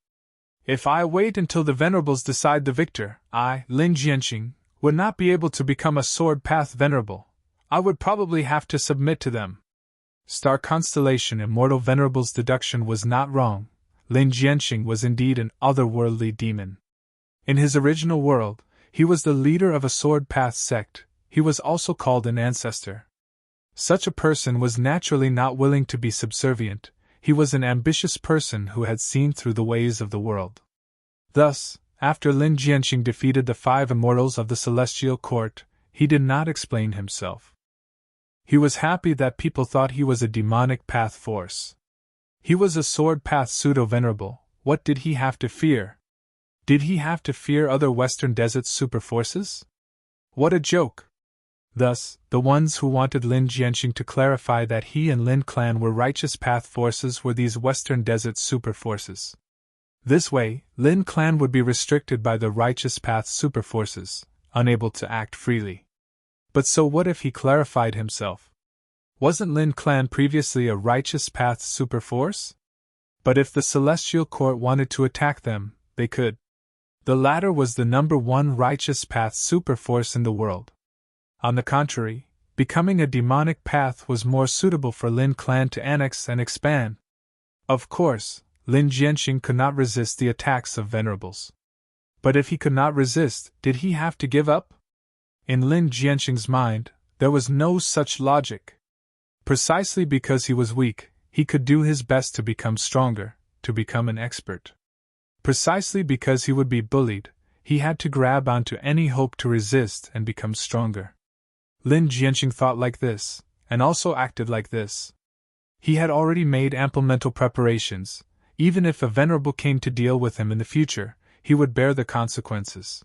If I wait until the Venerables decide the victor, I, Lin Jianxing, would not be able to become a Sword Path Venerable. I would probably have to submit to them. Star Constellation Immortal Venerable's deduction was not wrong. Lin Jianxing was indeed an otherworldly demon. In his original world, he was the leader of a Sword Path sect. He was also called an ancestor. Such a person was naturally not willing to be subservient. He was an ambitious person who had seen through the ways of the world. Thus, after Lin Jianxing defeated the 5 immortals of the Celestial Court, he did not explain himself. He was happy that people thought he was a demonic path force. He was a Sword Path pseudo-venerable. What did he have to fear? Did he have to fear other Western Desert superforces? What a joke! Thus, the ones who wanted Lin Jianxing to clarify that he and Lin clan were righteous path forces were these Western Desert superforces. This way, Lin clan would be restricted by the righteous path superforces, unable to act freely. But so what if he clarified himself? Wasn't Lin clan previously a righteous path superforce? But if the Celestial Court wanted to attack them, they could. The latter was the number 1 righteous path superforce in the world. On the contrary, becoming a demonic path was more suitable for Lin clan to annex and expand. Of course, Lin Jianxing could not resist the attacks of Venerables. But if he could not resist, did he have to give up? In Lin Jianxing's mind, there was no such logic. Precisely because he was weak, he could do his best to become stronger, to become an expert. Precisely because he would be bullied, he had to grab onto any hope to resist and become stronger. Lin Jianxing thought like this, and also acted like this. He had already made ample mental preparations. Even if a Venerable came to deal with him in the future, he would bear the consequences.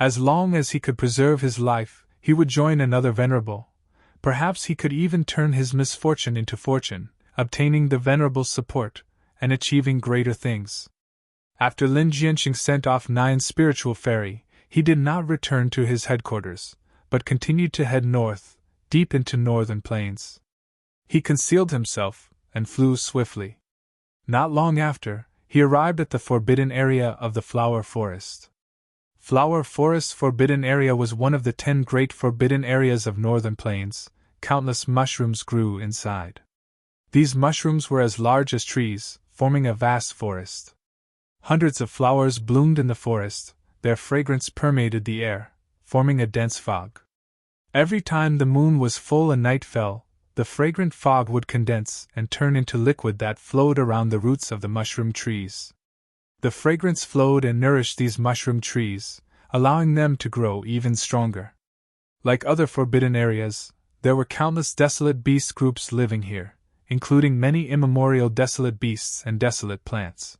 As long as he could preserve his life, he would join another Venerable. Perhaps he could even turn his misfortune into fortune, obtaining the Venerable's support, and achieving greater things. After Lin Jianxing sent off 9 spiritual fairy, he did not return to his headquarters, but continued to head north, deep into northern plains. He concealed himself, and flew swiftly. Not long after, he arrived at the forbidden area of the Flower Forest. Flower Forest's forbidden area was one of the 10 great forbidden areas of northern plains. Countless mushrooms grew inside. These mushrooms were as large as trees, forming a vast forest. Hundreds of flowers bloomed in the forest, their fragrance permeated the air, forming a dense fog. Every time the moon was full and night fell, the fragrant fog would condense and turn into liquid that flowed around the roots of the mushroom trees. The fragrance flowed and nourished these mushroom trees, allowing them to grow even stronger. Like other forbidden areas, there were countless desolate beast groups living here, including many immemorial desolate beasts and desolate plants.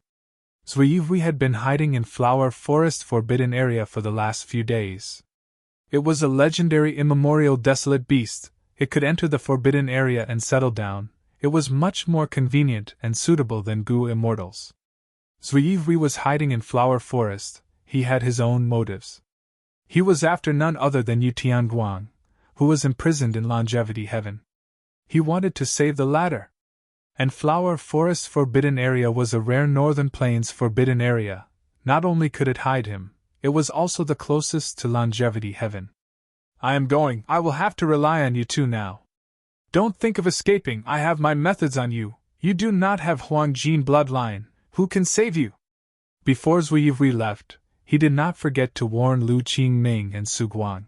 Zhuyi had been hiding in Flower Forest forbidden area for the last few days. It was a legendary immemorial desolate beast. It could enter the forbidden area and settle down. It was much more convenient and suitable than Gu immortals. Zhuyi was hiding in Flower Forest. He had his own motives. He was after none other than Yu Tianguang, who was imprisoned in Longevity Heaven. He wanted to save the latter. And Flower Forest forbidden area was a rare northern plains forbidden area. Not only could it hide him, it was also the closest to longevity heaven. I am going. I will have to rely on you two now. Don't think of escaping. I have my methods on you. You do not have Huangjin bloodline. Who can save you? Before Zui Yivui left, he did not forget to warn Lu Qingming and Su Guang.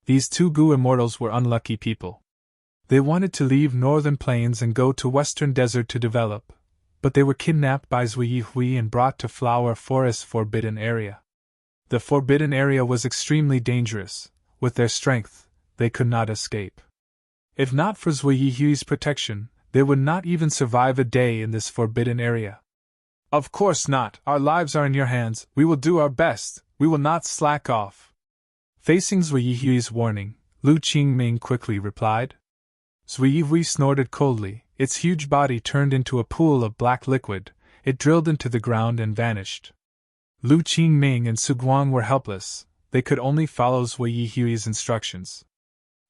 These two Gu immortals were unlucky people. They wanted to leave northern plains and go to western desert to develop, but they were kidnapped by Zui Yivui and brought to Flower Forest's forbidden area. The forbidden area was extremely dangerous. With their strength, they could not escape. If not for Zui Yihui's protection, they would not even survive a day in this forbidden area. Of course not. Our lives are in your hands. We will do our best. We will not slack off. Facing Zui Yihui's warning, Lu Qingming quickly replied. Zui Yivui snorted coldly. Its huge body turned into a pool of black liquid. It drilled into the ground and vanished. Lu Qingming and Su Guang were helpless. They could only follow Zui Yihui's instructions.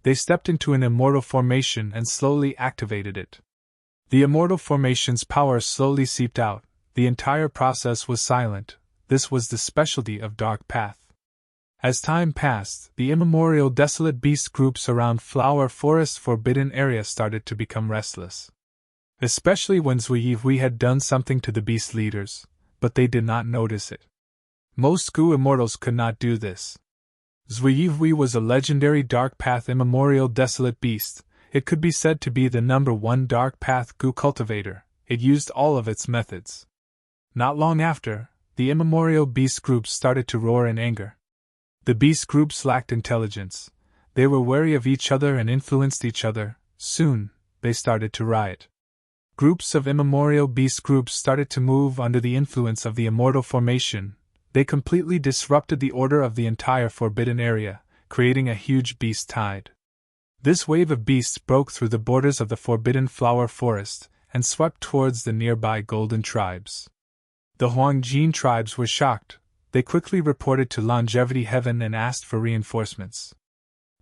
They stepped into an immortal formation and slowly activated it. The immortal formation's power slowly seeped out. The entire process was silent. This was the specialty of Dark Path. As time passed, the immemorial desolate beast groups around Flower Forest's forbidden area started to become restless. Especially when Zui Yivui had done something to the beast leaders, but they did not notice it. Most Gu immortals could not do this. Zui Yivui was a legendary Dark Path immemorial desolate beast. It could be said to be the #1 Dark Path Gu cultivator. It used all of its methods. Not long after, the immemorial beast groups started to roar in anger. The beast groups lacked intelligence. They were wary of each other and influenced each other. Soon, they started to riot. Groups of immemorial beast groups started to move under the influence of the immortal formation. They completely disrupted the order of the entire forbidden area, creating a huge beast tide. This wave of beasts broke through the borders of the forbidden flower forest and swept towards the nearby golden tribes. The Huangjin tribes were shocked. They quickly reported to longevity heaven and asked for reinforcements.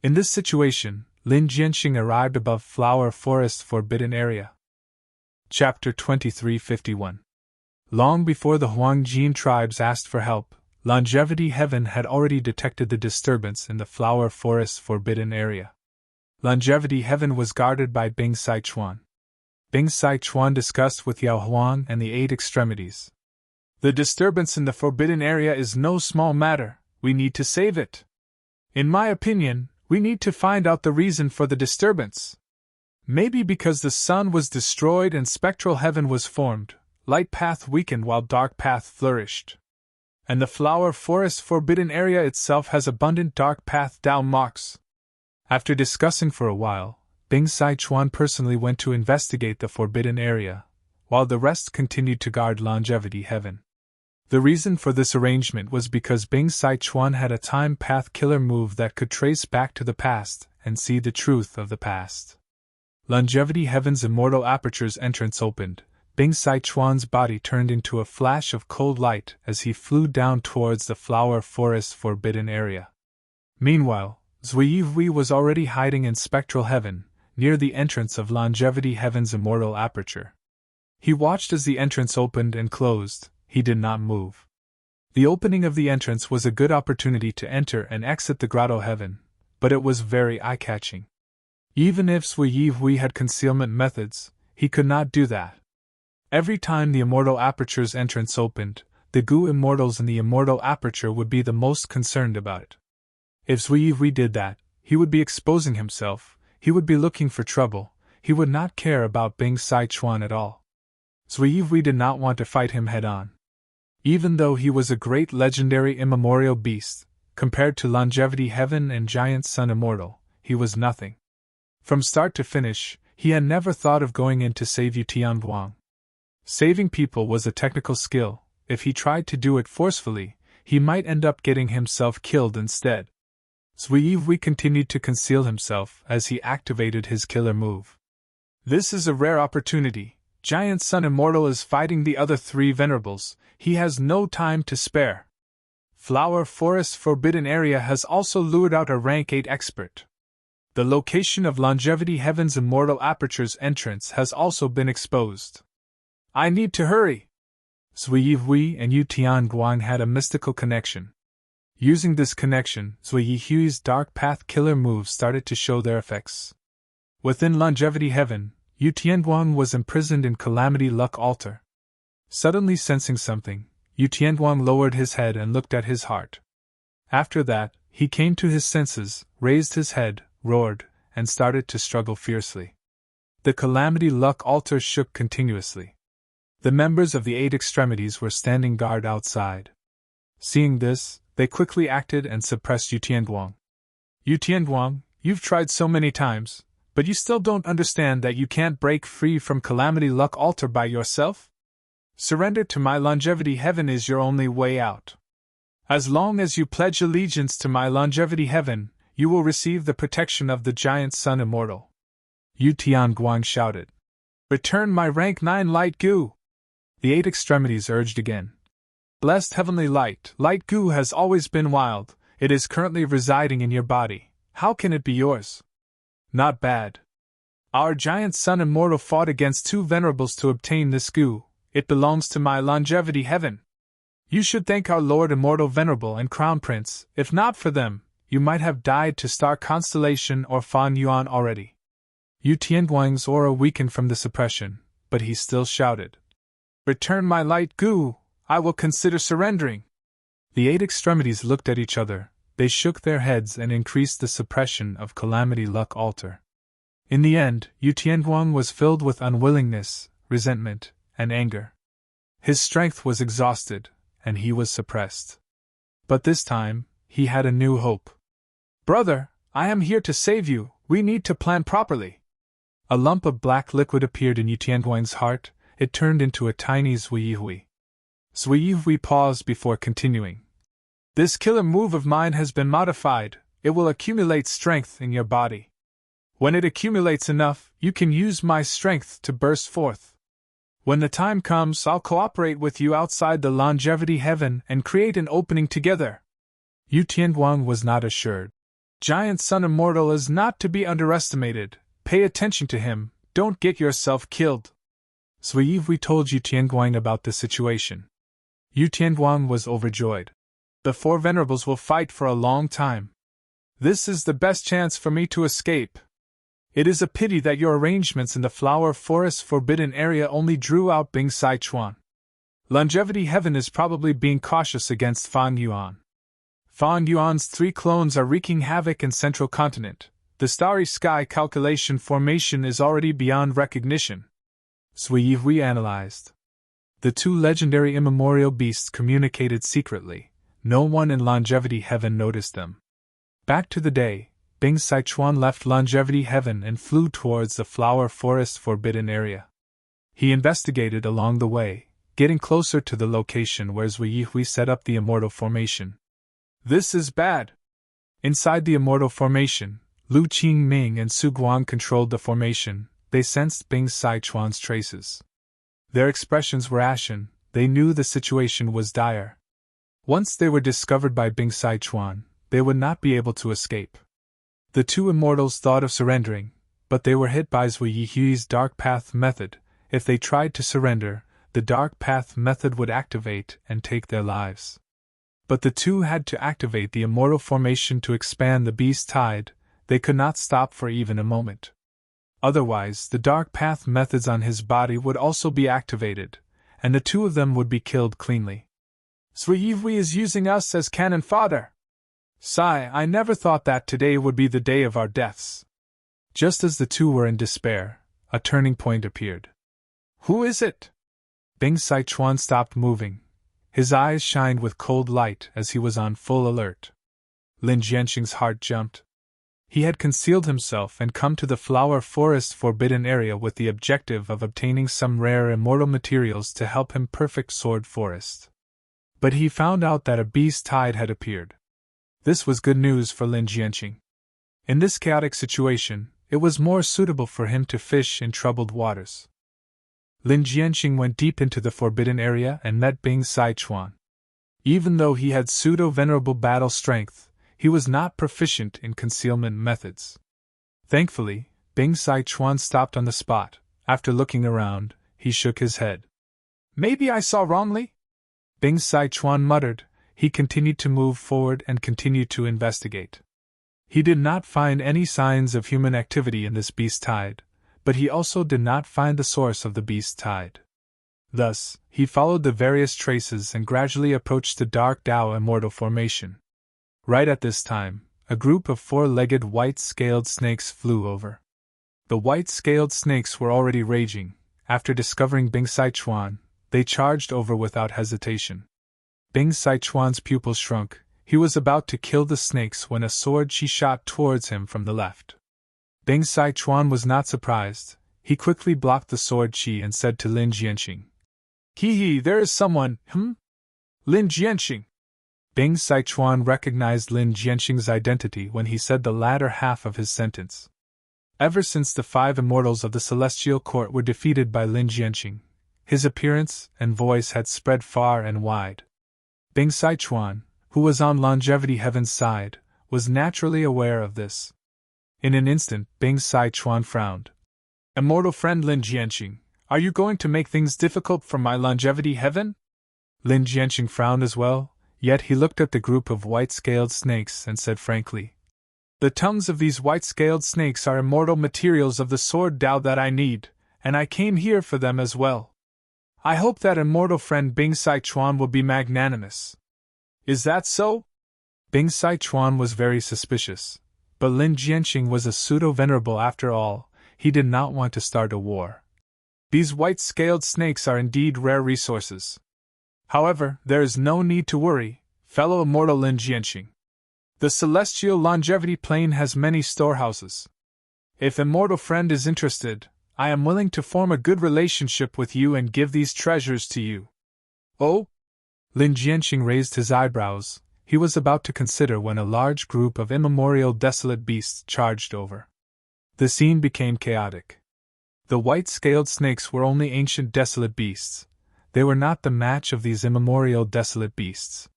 In this situation, Lin Jianxing arrived above Flower Forest's forbidden area. Chapter 2351. Long before the Huangjin tribes asked for help, longevity heaven had already detected the disturbance in the Flower Forest's forbidden area. Longevity heaven was guarded by Bing Saichuan. Bing Saichuan discussed with Yao Huang and the 8 extremities. The disturbance in the forbidden area is no small matter. We need to save it. In my opinion, we need to find out the reason for the disturbance. Maybe because the sun was destroyed and spectral heaven was formed, light path weakened while dark path flourished. And the flower forest forbidden area itself has abundant dark path Dao marks. After discussing for a while, Bing Saichuan personally went to investigate the forbidden area, while the rest continued to guard longevity heaven. The reason for this arrangement was because Bing Saichuan had a time path killer move that could trace back to the past and see the truth of the past. Longevity heaven's immortal aperture's entrance opened. Bing Saichuan's body turned into a flash of cold light as he flew down towards the flower forest's forbidden area. Meanwhile, Zui Yivui was already hiding in spectral heaven, near the entrance of longevity heaven's immortal aperture. He watched as the entrance opened and closed. He did not move. The opening of the entrance was a good opportunity to enter and exit the grotto heaven, but it was very eye-catching. Even if Zui Yivui had concealment methods, he could not do that. Every time the immortal aperture's entrance opened, the Gu immortals in the immortal aperture would be the most concerned about it. If Zui Yivui did that, he would be exposing himself, he would be looking for trouble, he would not care about Bing Saichuan at all. Zui Yivui did not want to fight him head-on. Even though he was a great legendary immemorial beast, compared to longevity heaven and giant sun immortal, he was nothing. From start to finish, he had never thought of going in to save Yu Tianhuang. Saving people was a technical skill. If he tried to do it forcefully, he might end up getting himself killed instead. Zui Yivui continued to conceal himself as he activated his killer move. This is a rare opportunity. Giant Sun Immortal is fighting the other 3 venerables. He has no time to spare. Flower Forest Forbidden Area has also lured out a rank 8 expert. The location of Longevity Heaven's Immortal Aperture's entrance has also been exposed. I need to hurry. Zui Hui and Yu Tianguang had a mystical connection. Using this connection, Zui Hui's dark path killer moves started to show their effects. Within Longevity Heaven, Yu Tianguang was imprisoned in Calamity Luck Altar. Suddenly sensing something, Yu Tianguang lowered his head and looked at his heart. After that, he came to his senses, raised his head, roared, and started to struggle fiercely. The Calamity Luck Altar shook continuously. The members of the 8 extremities were standing guard outside. Seeing this, they quickly acted and suppressed Yu Tianguang. Yu Tianguang, you've tried so many times, but you still don't understand that you can't break free from Calamity Luck Altar by yourself? Surrender to my Longevity Heaven is your only way out. As long as you pledge allegiance to my Longevity Heaven, you will receive the protection of the Giant Sun Immortal. Yu Tianguang shouted. Return my rank 9 light goo! The 8 extremities urged again. Blessed heavenly light, light goo has always been wild, it is currently residing in your body, how can it be yours? Not bad. Our Giant Sun Immortal fought against 2 venerables to obtain this goo, it belongs to my Longevity Heaven. You should thank our Lord Immortal Venerable and Crown Prince, if not for them, you might have died to Star Constellation or Fan Yuan already. Yu Tianguang's aura weakened from the suppression, but he still shouted. Return my light goo, I will consider surrendering. The 8 extremities looked at each other, they shook their heads and increased the suppression of Calamity Luck Altar. In the end, Yu Tianguang was filled with unwillingness, resentment, and anger. His strength was exhausted, and he was suppressed. But this time, he had a new hope. Brother, I am here to save you, we need to plan properly. A lump of black liquid appeared in Yu Tianguang's heart, it turned into a tiny Zui Hui. Zui Hui paused before continuing. This killer move of mine has been modified, it will accumulate strength in your body. When it accumulates enough, you can use my strength to burst forth. When the time comes, I'll cooperate with you outside the Longevity Heaven and create an opening together. Yu Tianguang was not assured. Giant Sun Immortal is not to be underestimated, pay attention to him, don't get yourself killed. Zui Hui told Yu Tianguang about the situation. Yu Tianguang was overjoyed. The 4 venerables will fight for a long time. This is the best chance for me to escape. It is a pity that your arrangements in the Flower Forest Forbidden Area only drew out Bing Sai Chuan. Longevity Heaven is probably being cautious against Fan Yuan. Fan Yuan's 3 clones are wreaking havoc in Central Continent. The Starry Sky calculation formation is already beyond recognition. Zui Hui analyzed. The 2 legendary immemorial beasts communicated secretly. No one in Longevity Heaven noticed them. Back to the day, Bing Sai Chuan left Longevity Heaven and flew towards the Flower Forest Forbidden Area. He investigated along the way, getting closer to the location where Zui Hui set up the Immortal Formation. This is bad. Inside the Immortal Formation, Lu Qingming and Su Guang controlled the formation. They sensed Bing Sai Chuan's traces. Their expressions were ashen, they knew the situation was dire. Once they were discovered by Bing Sai Chuan, they would not be able to escape. The 2 immortals thought of surrendering, but they were hit by Zui Hui's Dark Path method. If they tried to surrender, the Dark Path method would activate and take their lives. But the 2 had to activate the Immortal Formation to expand the Beast Tide, they could not stop for even a moment. Otherwise, the Dark Path methods on his body would also be activated, and the 2 of them would be killed cleanly. Zui Hui is using us as cannon fodder. Sigh, I never thought that today would be the day of our deaths. Just as the 2 were in despair, a turning point appeared. Who is it? Bing Sai Chuan stopped moving. His eyes shined with cold light as he was on full alert. Lin Jianxing's heart jumped. He had concealed himself and come to the Flower Forest Forbidden Area with the objective of obtaining some rare immortal materials to help him perfect Sword Forest. But he found out that a Beast Tide had appeared. This was good news for Lin Jianxing. In this chaotic situation, it was more suitable for him to fish in troubled waters. Lin Jianxing went deep into the Forbidden Area and met Bing Sai Chuan. Even though he had pseudo-venerable battle strength, he was not proficient in concealment methods. Thankfully, Bing Sai Chuan stopped on the spot. After looking around, he shook his head. Maybe I saw wrongly? Bing Sichuan muttered. He continued to move forward and continued to investigate. He did not find any signs of human activity in this beast tide, but he also did not find the source of the beast tide. Thus, he followed the various traces and gradually approached the dark Tao Immortal Formation. Right at this time, a group of four-legged white-scaled snakes flew over. The white-scaled snakes were already raging. After discovering Bing Sichuan, they charged over without hesitation. Bing Sichuan's pupils shrunk. He was about to kill the snakes when a sword chi shot towards him from the left. Bing Sichuan was not surprised. He quickly blocked the sword chi and said to Lin Jianxing, "Hee, there is someone, Lin Jianxing." Bing Sichuan recognized Lin Jianxing's identity when he said the latter half of his sentence. Ever since the 5 immortals of the Celestial Court were defeated by Lin Jianxing, his appearance and voice had spread far and wide. Bing Sichuan, who was on Longevity Heaven's side, was naturally aware of this. In an instant, Bing Sichuan frowned. "Immortal friend Lin Jianxing, are you going to make things difficult for my Longevity Heaven?" Lin Jianxing frowned as well, yet he looked at the group of white-scaled snakes and said frankly, "The tongues of these white-scaled snakes are immortal materials of the sword Tao that I need, and I came here for them as well. I hope that immortal friend Bing Sichuan will be magnanimous. Is that so?" Bing Sichuan was very suspicious, but Lin Jianxing was a pseudo-venerable after all. He did not want to start a war. These white-scaled snakes are indeed rare resources. However, there is no need to worry, fellow immortal Lin Jianxing. The celestial longevity plane has many storehouses. If immortal friend is interested, I am willing to form a good relationship with you and give these treasures to you." "Oh?" Lin Jianxing raised his eyebrows. He was about to consider when a large group of immemorial desolate beasts charged over. The scene became chaotic. The white-scaled snakes were only ancient desolate beasts. They were not the match of these immemorial desolate beasts.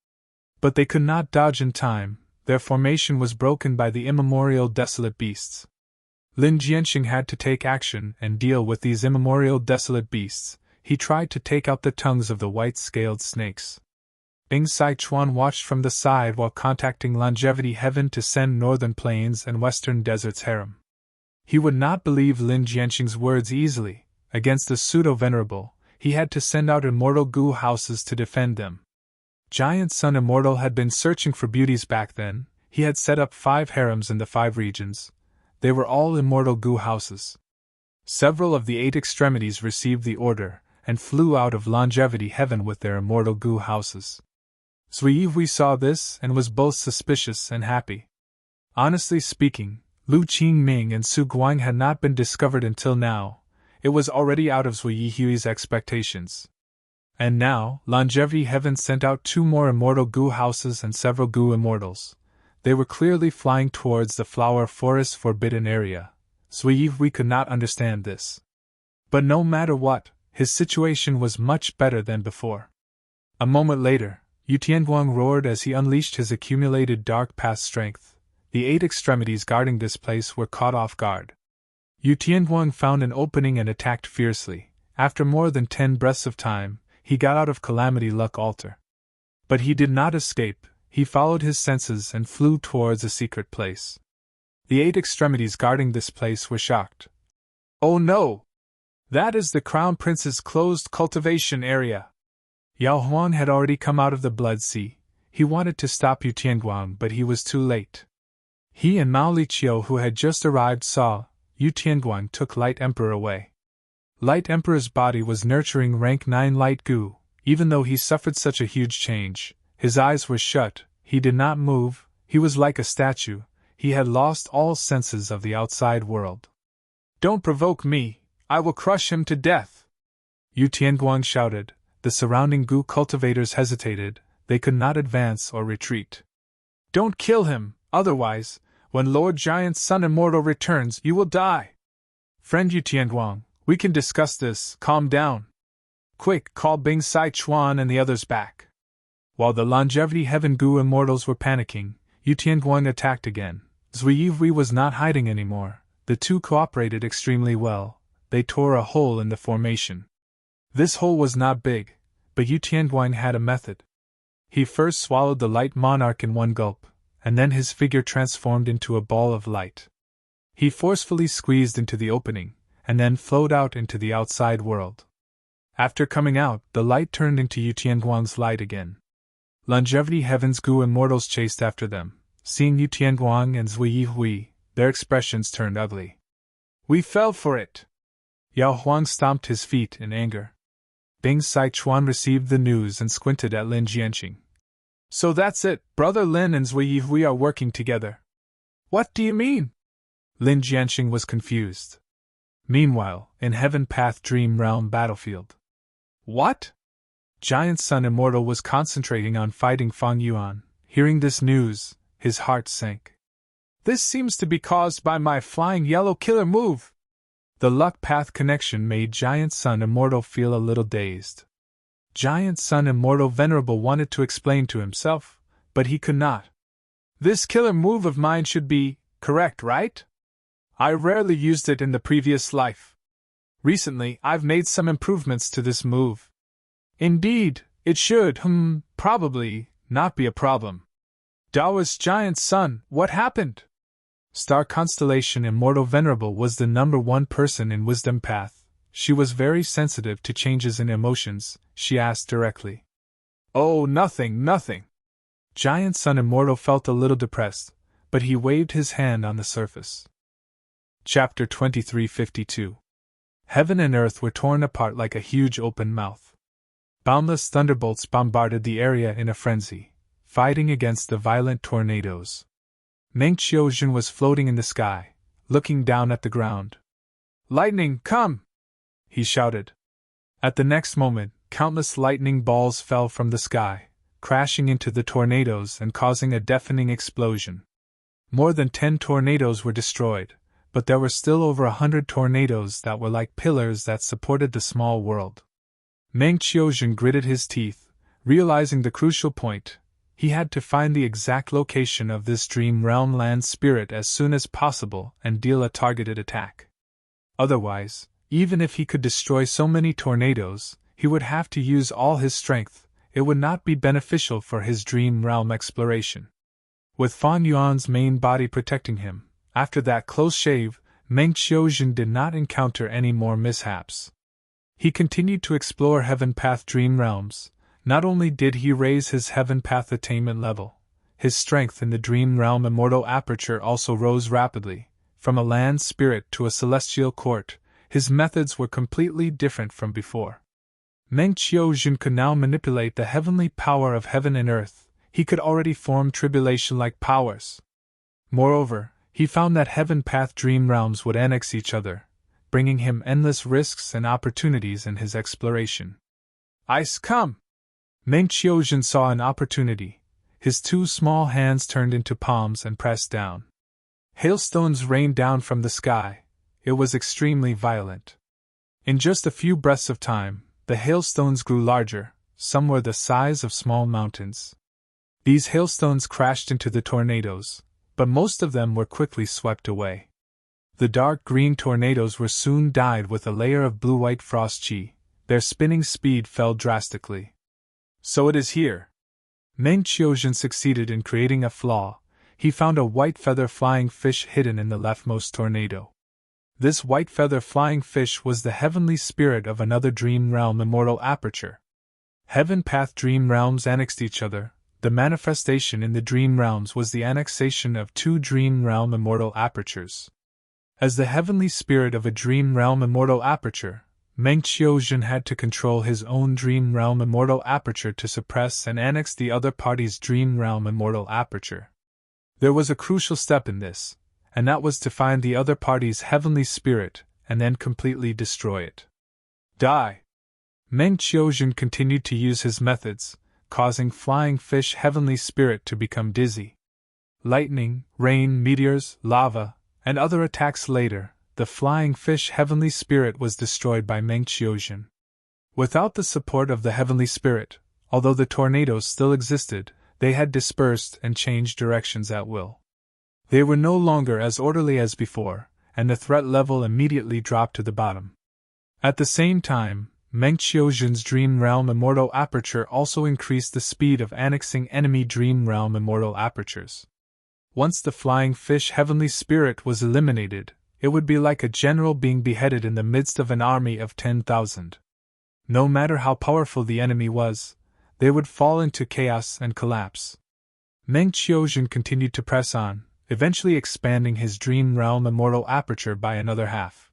But they could not dodge in time. Their formation was broken by the immemorial desolate beasts. Lin Jianxing had to take action and deal with these immemorial desolate beasts. He tried to take out the tongues of the white-scaled snakes. Bing Sichuan watched from the side while contacting Longevity Heaven to send Northern Plains and Western Deserts harem. He would not believe Lin Jianxing's words easily. Against the pseudo-venerable, he had to send out immortal gu houses to defend them. Giant Sun Immortal had been searching for beauties back then. He had set up 5 harems in the 5 regions. They were all immortal gu houses. Several of the 8 extremities received the order and flew out of Longevity Heaven with their immortal gu houses. Zui Hui saw this and was both suspicious and happy. Honestly speaking, Lu Qingming and Su Guang had not been discovered until now. It was already out of Zui Hui's expectations. And now, Longevity Heaven sent out 2 more immortal gu houses and several gu immortals. They were clearly flying towards the Flower Forest Forbidden Area. Zui Hui could not understand this. But no matter what, his situation was much better than before. A moment later, Yu Tianguang roared as he unleashed his accumulated dark past strength. The 8 extremities guarding this place were caught off guard. Yu Tianguang found an opening and attacked fiercely. After more than 10 breaths of time, he got out of Calamity Luck Altar. But he did not escape. He followed his senses and flew towards a secret place. The 8 extremities guarding this place were shocked. "Oh no! That is the Crown Prince's closed cultivation area." Yao Huang had already come out of the Blood Sea. He wanted to stop Yu Tianguang, but he was too late. He and Mao Liqiu, who had just arrived, saw Yu Tianguang took Light Emperor away. Light Emperor's body was nurturing rank 9 light gu. Even though he suffered such a huge change, his eyes were shut, he did not move, he was like a statue, he had lost all senses of the outside world. "Don't provoke me, I will crush him to death!" Yu Tianguang shouted. The surrounding gu cultivators hesitated, they could not advance or retreat. "Don't kill him, otherwise, when Lord Giant Sun Immortal returns, you will die." "Friend Yu Tianguang, we can discuss this, calm down. Quick, call Bing Sichuan and the others back." While the Longevity Heaven gu immortals were panicking, Yu Tianguang attacked again. Zui Hui was not hiding anymore. The two cooperated extremely well. They tore a hole in the formation. This hole was not big, but Yu Tianguang had a method. He first swallowed the light monarch in one gulp, and then his figure transformed into a ball of light. He forcefully squeezed into the opening, and then flowed out into the outside world. After coming out, the light turned into Yu Tianguang's light again. Longevity Heaven's Gu immortals chased after them. Seeing Yu Tianguang and Zui Yihui, their expressions turned ugly. We fell for it! Yao Huang stomped his feet in anger. Bing Sichuan received the news and squinted at Lin Jianqing. So that's it, Brother Lin and Zui Yihui are working together. What do you mean? Lin Jianqing was confused. Meanwhile, in Heaven Path Dream Realm battlefield. What? Giant Sun Immortal was concentrating on fighting Fang Yuan. Hearing this news, his heart sank. This seems to be caused by my flying yellow killer move. The luck path connection made Giant Sun Immortal feel a little dazed. Giant Sun Immortal Venerable wanted to explain to himself, but he could not. This killer move of mine should be correct, right? I rarely used it in the previous life. Recently, I've made some improvements to this move. Indeed, it should, probably, not be a problem. Taoist Giant Sun, what happened? Star Constellation Immortal Venerable was the #1 person in Wisdom Path. She was very sensitive to changes in emotions. She asked directly. Oh, nothing. Giant Sun Immortal felt a little depressed, but he waved his hand on the surface. Chapter 2352. Heaven and earth were torn apart like a huge open mouth. Boundless thunderbolts bombarded the area in a frenzy, fighting against the violent tornadoes. Meng Qiuzhen was floating in the sky, looking down at the ground. Lightning, come! He shouted. At the next moment, countless lightning balls fell from the sky, crashing into the tornadoes and causing a deafening explosion. More than 10 tornadoes were destroyed, but there were still over 100 tornadoes that were like pillars that supported the small world. Meng Qiuzhen gritted his teeth, realizing the crucial point. He had to find the exact location of this dream realm land spirit as soon as possible and deal a targeted attack. Otherwise, even if he could destroy so many tornadoes, he would have to use all his strength. It would not be beneficial for his dream realm exploration. With Fang Yuan's main body protecting him, after that close shave, Meng Qiuzhen did not encounter any more mishaps. He continued to explore Heaven Path Dream Realms. Not only did he raise his Heaven Path attainment level, his strength in the Dream Realm Immortal Aperture also rose rapidly. From a land spirit to a celestial court, his methods were completely different from before. Meng Qiuzhen could now manipulate the heavenly power of heaven and earth. He could already form tribulation-like powers. Moreover, he found that Heaven Path Dream Realms would annex each other, bringing him endless risks and opportunities in his exploration. Ice, come! Meng Qiuzhen saw an opportunity. His 2 small hands turned into palms and pressed down. Hailstones rained down from the sky. It was extremely violent. In just a few breaths of time, the hailstones grew larger. Some were the size of small mountains. These hailstones crashed into the tornadoes, but most of them were quickly swept away. The dark green tornadoes were soon dyed with a layer of blue-white frost chi. Their spinning speed fell drastically. So it is here. Meng Qiuzhen succeeded in creating a flaw. He found a white feather flying fish hidden in the leftmost tornado. This white feather flying fish was the heavenly spirit of another dream realm immortal aperture. Heaven Path Dream Realms annexed each other. The manifestation in the dream realms was the annexation of 2 dream realm immortal apertures. As the heavenly spirit of a dream realm immortal aperture, Meng Qiuzhen had to control his own dream realm immortal aperture to suppress and annex the other party's dream realm immortal aperture. There was a crucial step in this, and that was to find the other party's heavenly spirit and then completely destroy it. Die! Meng Qiuzhen continued to use his methods, causing flying fish heavenly spirit to become dizzy. Lightning, rain, meteors, lava, and other attacks later, the flying fish heavenly spirit was destroyed by Meng Qiuzhen. Without the support of the heavenly spirit, although the tornadoes still existed, they had dispersed and changed directions at will. They were no longer as orderly as before, and the threat level immediately dropped to the bottom. At the same time, Meng Qiuzhen's Dream Realm Immortal Aperture also increased the speed of annexing enemy Dream Realm Immortal Apertures. Once the flying fish heavenly spirit was eliminated, it would be like a general being beheaded in the midst of an army of 10,000. No matter how powerful the enemy was, they would fall into chaos and collapse. Meng Qiuzhen continued to press on, eventually expanding his Dream Realm Immortal Aperture by another half.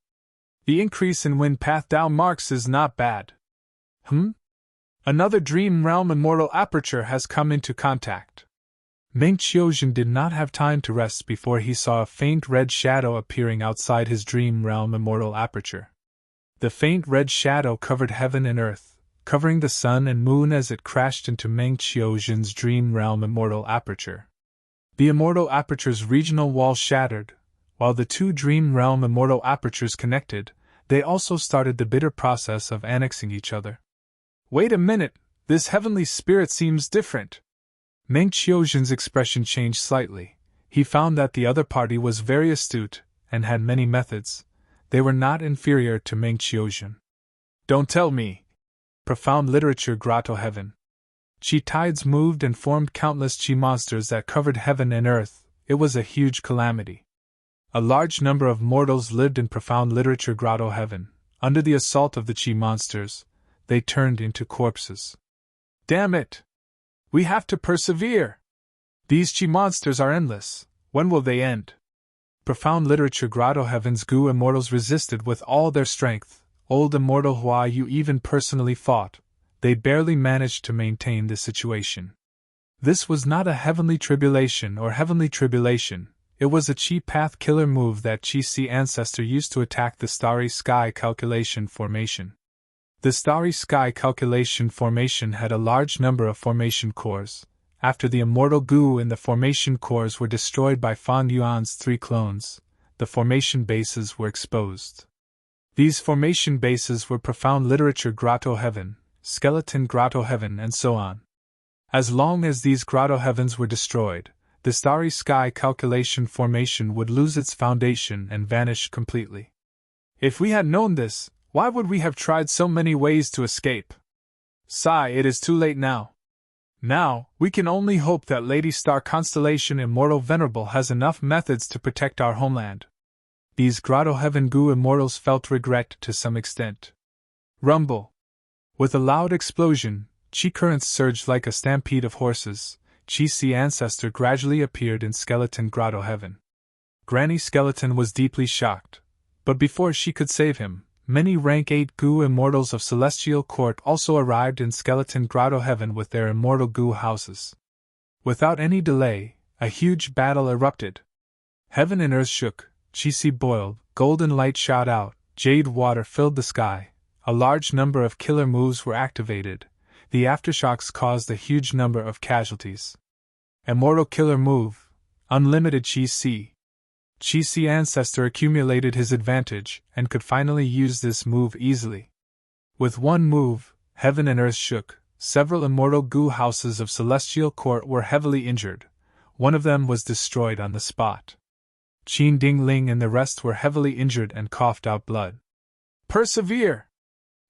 The increase in wind path Dao marks is not bad. Another Dream Realm Immortal Aperture has come into contact. Meng Qiuzhen did not have time to rest before he saw a faint red shadow appearing outside his Dream Realm Immortal Aperture. The faint red shadow covered heaven and earth, covering the sun and moon as it crashed into Meng Qiuzhen's Dream Realm Immortal Aperture. The Immortal Aperture's regional wall shattered. While the two Dream Realm Immortal Apertures connected, they also started the bitter process of annexing each other. Wait a minute, this heavenly spirit seems different. Meng Qiuzhen's expression changed slightly. He found that the other party was very astute and had many methods. They were not inferior to Meng Qiuzhen. Don't tell me. Profound literature Grotto Heaven. Qi tides moved and formed countless qi monsters that covered heaven and earth. It was a huge calamity. A large number of mortals lived in profound literature Grotto Heaven. Under the assault of the qi monsters, they turned into corpses. Damn it! We have to persevere! These qi monsters are endless. When will they end? Profound literature Grotto Heaven's Gu immortals resisted with all their strength. Old immortal Hua Yu even personally fought. They barely managed to maintain the situation. This was not a heavenly tribulation or heavenly tribulation. It was a Qi Path killer move that Qi Si ancestor used to attack the Starry Sky Calculation Formation. The Starry Sky Calculation Formation had a large number of formation cores. After the immortal Gu in the formation cores were destroyed by Fan Yuan's 3 clones, the formation bases were exposed. These formation bases were Profound Literature Grotto Heaven, Skeleton Grotto Heaven, and so on. As long as these Grotto Heavens were destroyed, the Starry Sky Calculation Formation would lose its foundation and vanish completely. If we had known this, why would we have tried so many ways to escape? Sigh, it is too late now. Now, we can only hope that Lady Star Constellation Immortal Venerable has enough methods to protect our homeland. These Grotto Heaven Gu immortals felt regret to some extent. Rumble. With a loud explosion, Qi currents surged like a stampede of horses. Qi Si ancestor gradually appeared in Skeleton Grotto Heaven. Granny Skeleton was deeply shocked, but before she could save him, many rank 8 Gu immortals of Celestial Court also arrived in Skeleton Grotto Heaven with their immortal Gu houses. Without any delay, a huge battle erupted. Heaven and earth shook, Qi Si boiled, golden light shot out, jade water filled the sky, a large number of killer moves were activated. The aftershocks caused a huge number of casualties. Immortal Killer Move, Unlimited Qi Si. Qi Si ancestor accumulated his advantage and could finally use this move easily. With one move, heaven and earth shook. Several immortal Gu houses of Celestial Court were heavily injured. One of them was destroyed on the spot. Qin Ding Ling and the rest were heavily injured and coughed out blood. Persevere!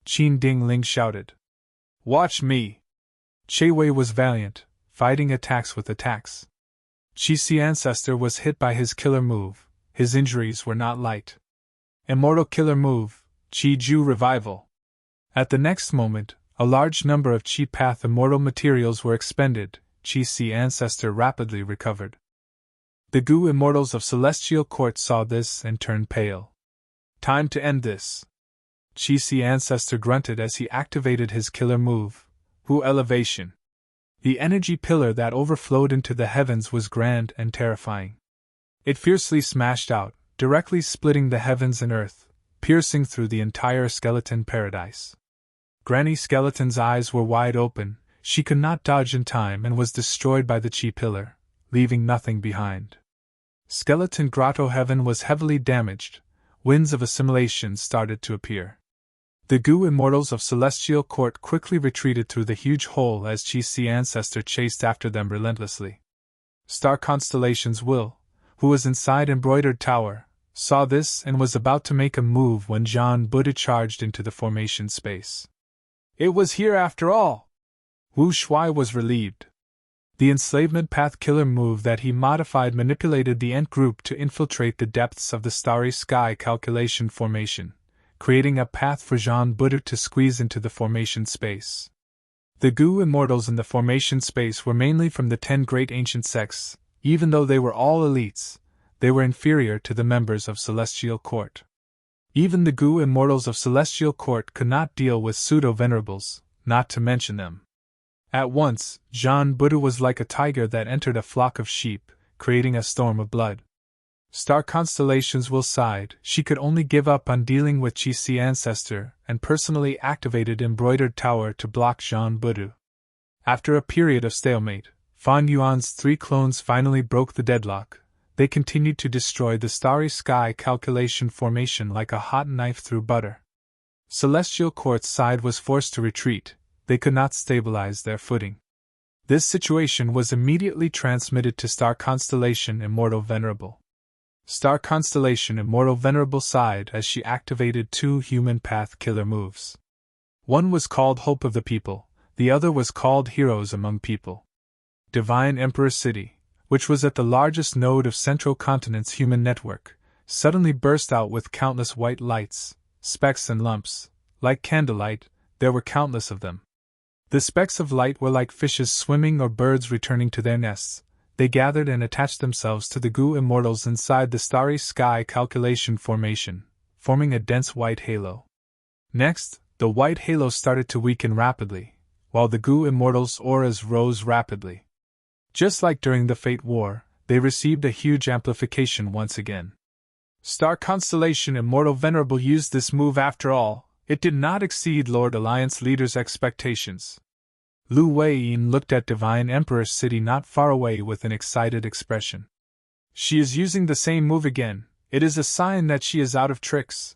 Qin Ding Ling shouted. Watch me! Che Wei was valiant, fighting attacks with attacks. Qi Si ancestor was hit by his killer move. His injuries were not light. Immortal Killer Move, Qi Ju Revival. At the next moment, a large number of Qi Path immortal materials were expended. Qi Si ancestor rapidly recovered. The Gu immortals of Celestial Court saw this and turned pale. Time to end this. Qi Si ancestor grunted as he activated his killer move, Wu Elevation. The energy pillar that overflowed into the heavens was grand and terrifying. It fiercely smashed out, directly splitting the heavens and earth, piercing through the entire skeleton paradise. Granny Skeleton's eyes were wide open. She could not dodge in time and was destroyed by the Qi pillar, leaving nothing behind. Skeleton Grotto Heaven was heavily damaged. Winds of assimilation started to appear. The Gu immortals of Celestial Court quickly retreated through the huge hole as Qi Si ancestor chased after them relentlessly. Star Constellation's Will, who was inside Embroidered Tower, saw this and was about to make a move when John Buddha charged into the formation space. It was here after all! Wu Shuai was relieved. The enslavement path killer move that he modified manipulated the Ent group to infiltrate the depths of the starry sky calculation formation, creating a path for Jean Budu to squeeze into the formation space. The Gu immortals in the formation space were mainly from the 10 great ancient sects. Even though they were all elites, they were inferior to the members of Celestial Court. Even the Gu immortals of Celestial Court could not deal with pseudo-venerables, not to mention them. At once, Jean Budu was like a tiger that entered a flock of sheep, creating a storm of blood. Star Constellations will sighed. She could only give up on dealing with Qi ancestor and personally activated Embroidered Tower to block Jean Budu. After a period of stalemate, Fan Yuan's 3 clones finally broke the deadlock. They continued to destroy the starry sky calculation formation like a hot knife through butter. Celestial Court's side was forced to retreat. They could not stabilize their footing. This situation was immediately transmitted to Star Constellation Immortal Venerable. Star Constellation Immortal Venerable sighed as she activated 2 human path killer moves. One was called Hope of the People, the other was called Heroes Among People. Divine Emperor City, which was at the largest node of Central Continent's human network, suddenly burst out with countless white lights, specks and lumps. Like candlelight, there were countless of them. The specks of light were like fishes swimming or birds returning to their nests. They gathered and attached themselves to the Gu immortals inside the starry sky calculation formation, forming a dense white halo. Next, the white halo started to weaken rapidly, while the Gu immortals' auras rose rapidly. Just like during the Fate War, they received a huge amplification once again. Star Constellation Immortal Venerable used this move after all. It did not exceed Lord Alliance leader's expectations. Lu Weiyin looked at Divine Emperor City not far away with an excited expression. She is using the same move again. It is a sign that she is out of tricks.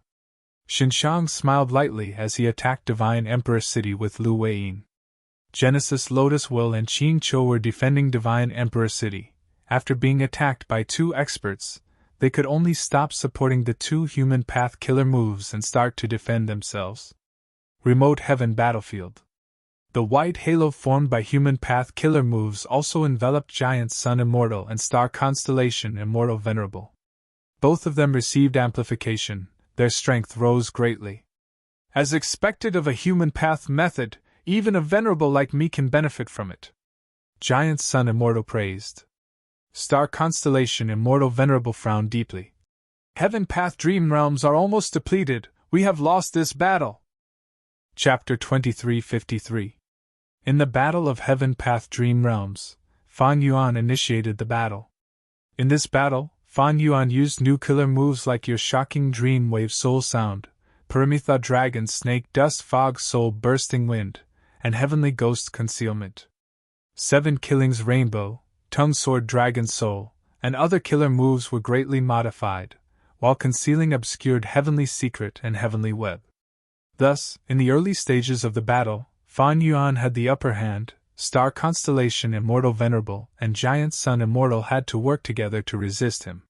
Xinshang smiled lightly as he attacked Divine Emperor City with Lu Weiyin. Genesis Lotus Will and Qing Cho were defending Divine Emperor City. After being attacked by 2 experts, they could only stop supporting the 2 human path killer moves and start to defend themselves. Remote Heaven Battlefield. The white halo formed by human path killer moves also enveloped Giant Sun Immortal and Star Constellation Immortal Venerable. Both of them received amplification. Their strength rose greatly. As expected of a human path method, even a venerable like me can benefit from it. Giant Sun Immortal praised. Star Constellation Immortal Venerable frowned deeply. Heaven Path Dream Realms are almost depleted. We have lost this battle. Chapter 2353. In the Battle of Heaven Path Dream Realms, Fan Yuan initiated the battle. In this battle, Fan Yuan used new killer moves like Your Shocking Dream Wave Soul Sound, Paramitha Dragon Snake Dust Fog Soul Bursting Wind, and Heavenly Ghost Concealment. 7 Killings Rainbow, Tongue Sword Dragon Soul, and other killer moves were greatly modified, while concealing obscured Heavenly Secret and Heavenly Web. Thus, in the early stages of the battle, Fan Yuan had the upper hand. Star Constellation Immortal Venerable and Giant Sun Immortal had to work together to resist him.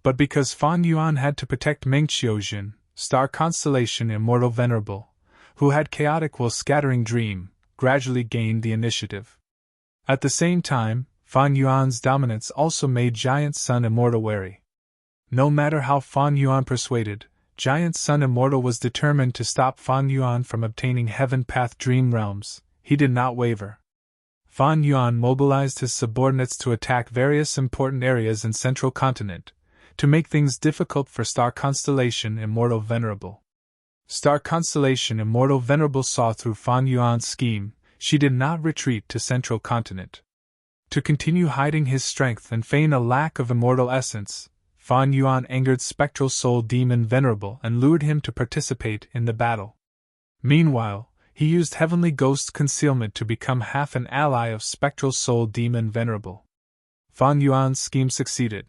But because Fan Yuan had to protect Meng Qiujin, Star Constellation Immortal Venerable, who had Chaotic Will Scattering Dream, gradually gained the initiative. At the same time, Fan Yuan's dominance also made Giant Sun Immortal wary. No matter how Fan Yuan persuaded, Giant Sun Immortal was determined to stop Fan Yuan from obtaining Heaven Path Dream Realms. He did not waver. Fan Yuan mobilized his subordinates to attack various important areas in Central Continent, to make things difficult for Star Constellation Immortal Venerable. Star Constellation Immortal Venerable saw through Fan Yuan's scheme. She did not retreat to Central Continent. To continue hiding his strength and feign a lack of immortal essence, Fan Yuan angered Spectral Soul Demon Venerable and lured him to participate in the battle. Meanwhile, he used Heavenly Ghost Concealment to become half an ally of Spectral Soul Demon Venerable. Fan Yuan's scheme succeeded.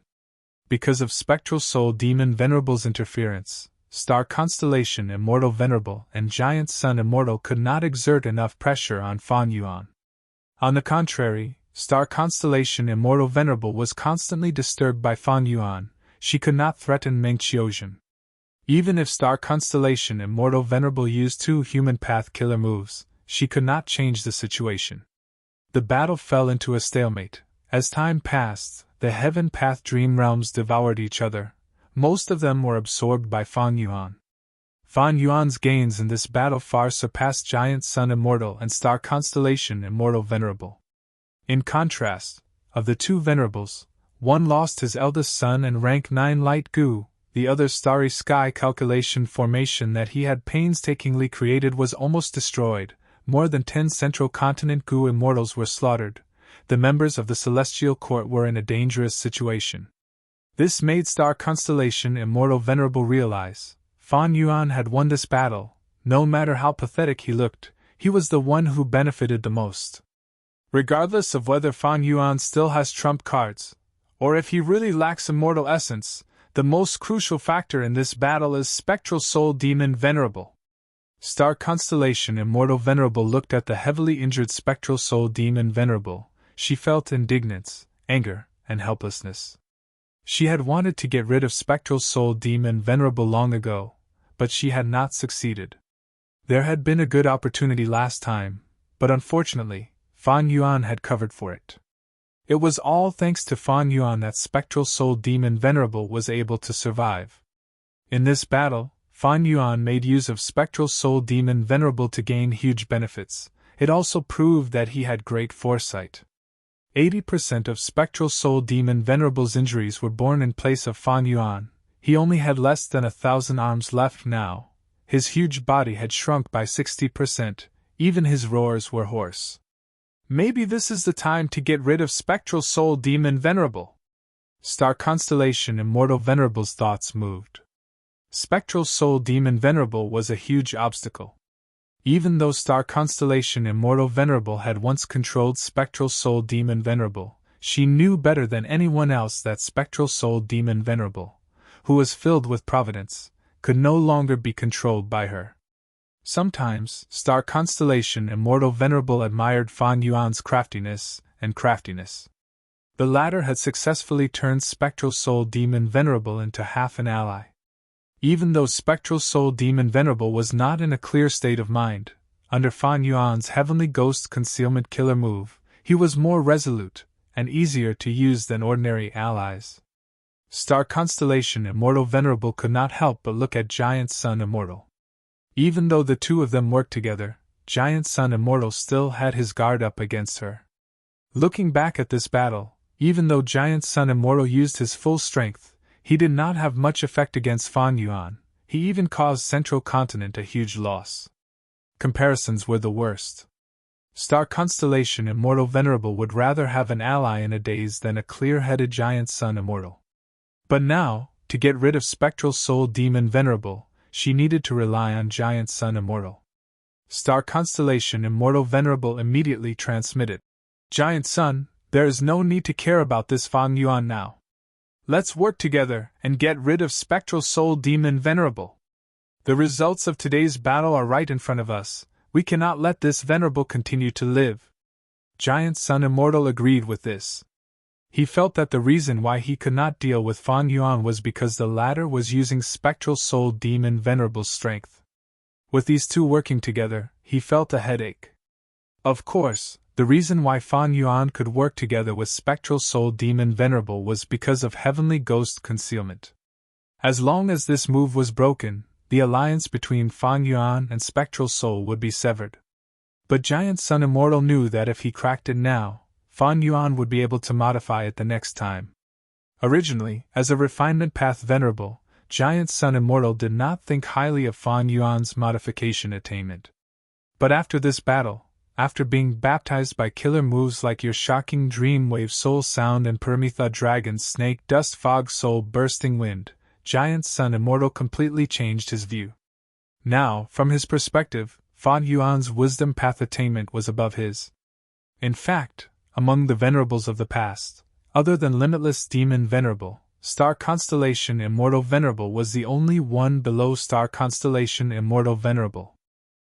Because of Spectral Soul Demon Venerable's interference, Star Constellation Immortal Venerable and Giant Sun Immortal could not exert enough pressure on Fan Yuan. On the contrary, Star Constellation Immortal Venerable was constantly disturbed by Fan Yuan. She could not threaten Meng Qiujin. Even if Star Constellation Immortal Venerable used 2 human path killer moves, she could not change the situation. The battle fell into a stalemate. As time passed, the Heaven Path Dream Realms devoured each other. Most of them were absorbed by Fan Yuan. Fan Yuan's gains in this battle far surpassed Giant Sun Immortal and Star Constellation Immortal Venerable. In contrast, of the two venerables, one lost his eldest son and rank 9 Light Gu, the other Starry Sky calculation formation that he had painstakingly created was almost destroyed. More than 10 Central Continent Gu immortals were slaughtered. The members of the Celestial Court were in a dangerous situation. This made Star Constellation Immortal Venerable realize Fan Yuan had won this battle. No matter how pathetic he looked, he was the one who benefited the most. Regardless of whether Fan Yuan still has trump cards, or if he really lacks immortal essence, the most crucial factor in this battle is Spectral Soul Demon Venerable. Star Constellation Immortal Venerable looked at the heavily injured Spectral Soul Demon Venerable. She felt indignance, anger, and helplessness. She had wanted to get rid of Spectral Soul Demon Venerable long ago, but she had not succeeded. There had been a good opportunity last time, but unfortunately, Fan Yuan had covered for it. It was all thanks to Fan Yuan that Spectral Soul Demon Venerable was able to survive. In this battle, Fan Yuan made use of Spectral Soul Demon Venerable to gain huge benefits. It also proved that he had great foresight. 80% of Spectral Soul Demon Venerable's injuries were borne in place of Fan Yuan. He only had less than 1,000 arms left now. His huge body had shrunk by 60%, even his roars were hoarse. Maybe this is the time to get rid of Spectral Soul Demon Venerable. Star Constellation Immortal Venerable's thoughts moved. Spectral Soul Demon Venerable was a huge obstacle. Even though Star Constellation Immortal Venerable had once controlled Spectral Soul Demon Venerable, she knew better than anyone else that Spectral Soul Demon Venerable, who was filled with providence, could no longer be controlled by her. Sometimes, Star Constellation Immortal Venerable admired Fan Yuan's craftiness. The latter had successfully turned Spectral Soul Demon Venerable into half an ally. Even though Spectral Soul Demon Venerable was not in a clear state of mind, under Fan Yuan's Heavenly Ghost Concealment Killer move, he was more resolute and easier to use than ordinary allies. Star Constellation Immortal Venerable could not help but look at Giant Sun Immortal. Even though the two of them worked together, Giant Sun Immortal still had his guard up against her. Looking back at this battle, even though Giant Sun Immortal used his full strength, he did not have much effect against Fan Yuan. He even caused Central Continent a huge loss. Comparisons were the worst. Star Constellation Immortal Venerable would rather have an ally in a daze than a clear-headed Giant Sun Immortal. But now, to get rid of Spectral Soul Demon Venerable, she needed to rely on Giant Sun Immortal. Star Constellation Immortal Venerable immediately transmitted, "Giant Sun, there is no need to care about this Fan Yuan now. Let's work together and get rid of Spectral Soul Demon Venerable. The results of today's battle are right in front of us. We cannot let this Venerable continue to live." Giant Sun Immortal agreed with this. He felt that the reason why he could not deal with Fan Yuan was because the latter was using Spectral Soul Demon Venerable's strength. With these two working together, he felt a headache. Of course, the reason why Fan Yuan could work together with Spectral Soul Demon Venerable was because of Heavenly Ghost Concealment. As long as this move was broken, the alliance between Fan Yuan and Spectral Soul would be severed. But Giant Sun Immortal knew that if he cracked it now, Fan Yuan would be able to modify it the next time. Originally, as a Refinement Path Venerable, Giant Sun Immortal did not think highly of Fan Yuan's modification attainment. But after this battle, after being baptized by killer moves like Your Shocking Dream Wave Soul Sound and Permetha Dragon Snake Dust Fog Soul Bursting Wind, Giant Sun Immortal completely changed his view. Now, from his perspective, Fan Yuan's wisdom path attainment was above his. In fact, among the venerables of the past, other than Limitless Demon Venerable, Star Constellation Immortal Venerable was the only one below Star Constellation Immortal Venerable.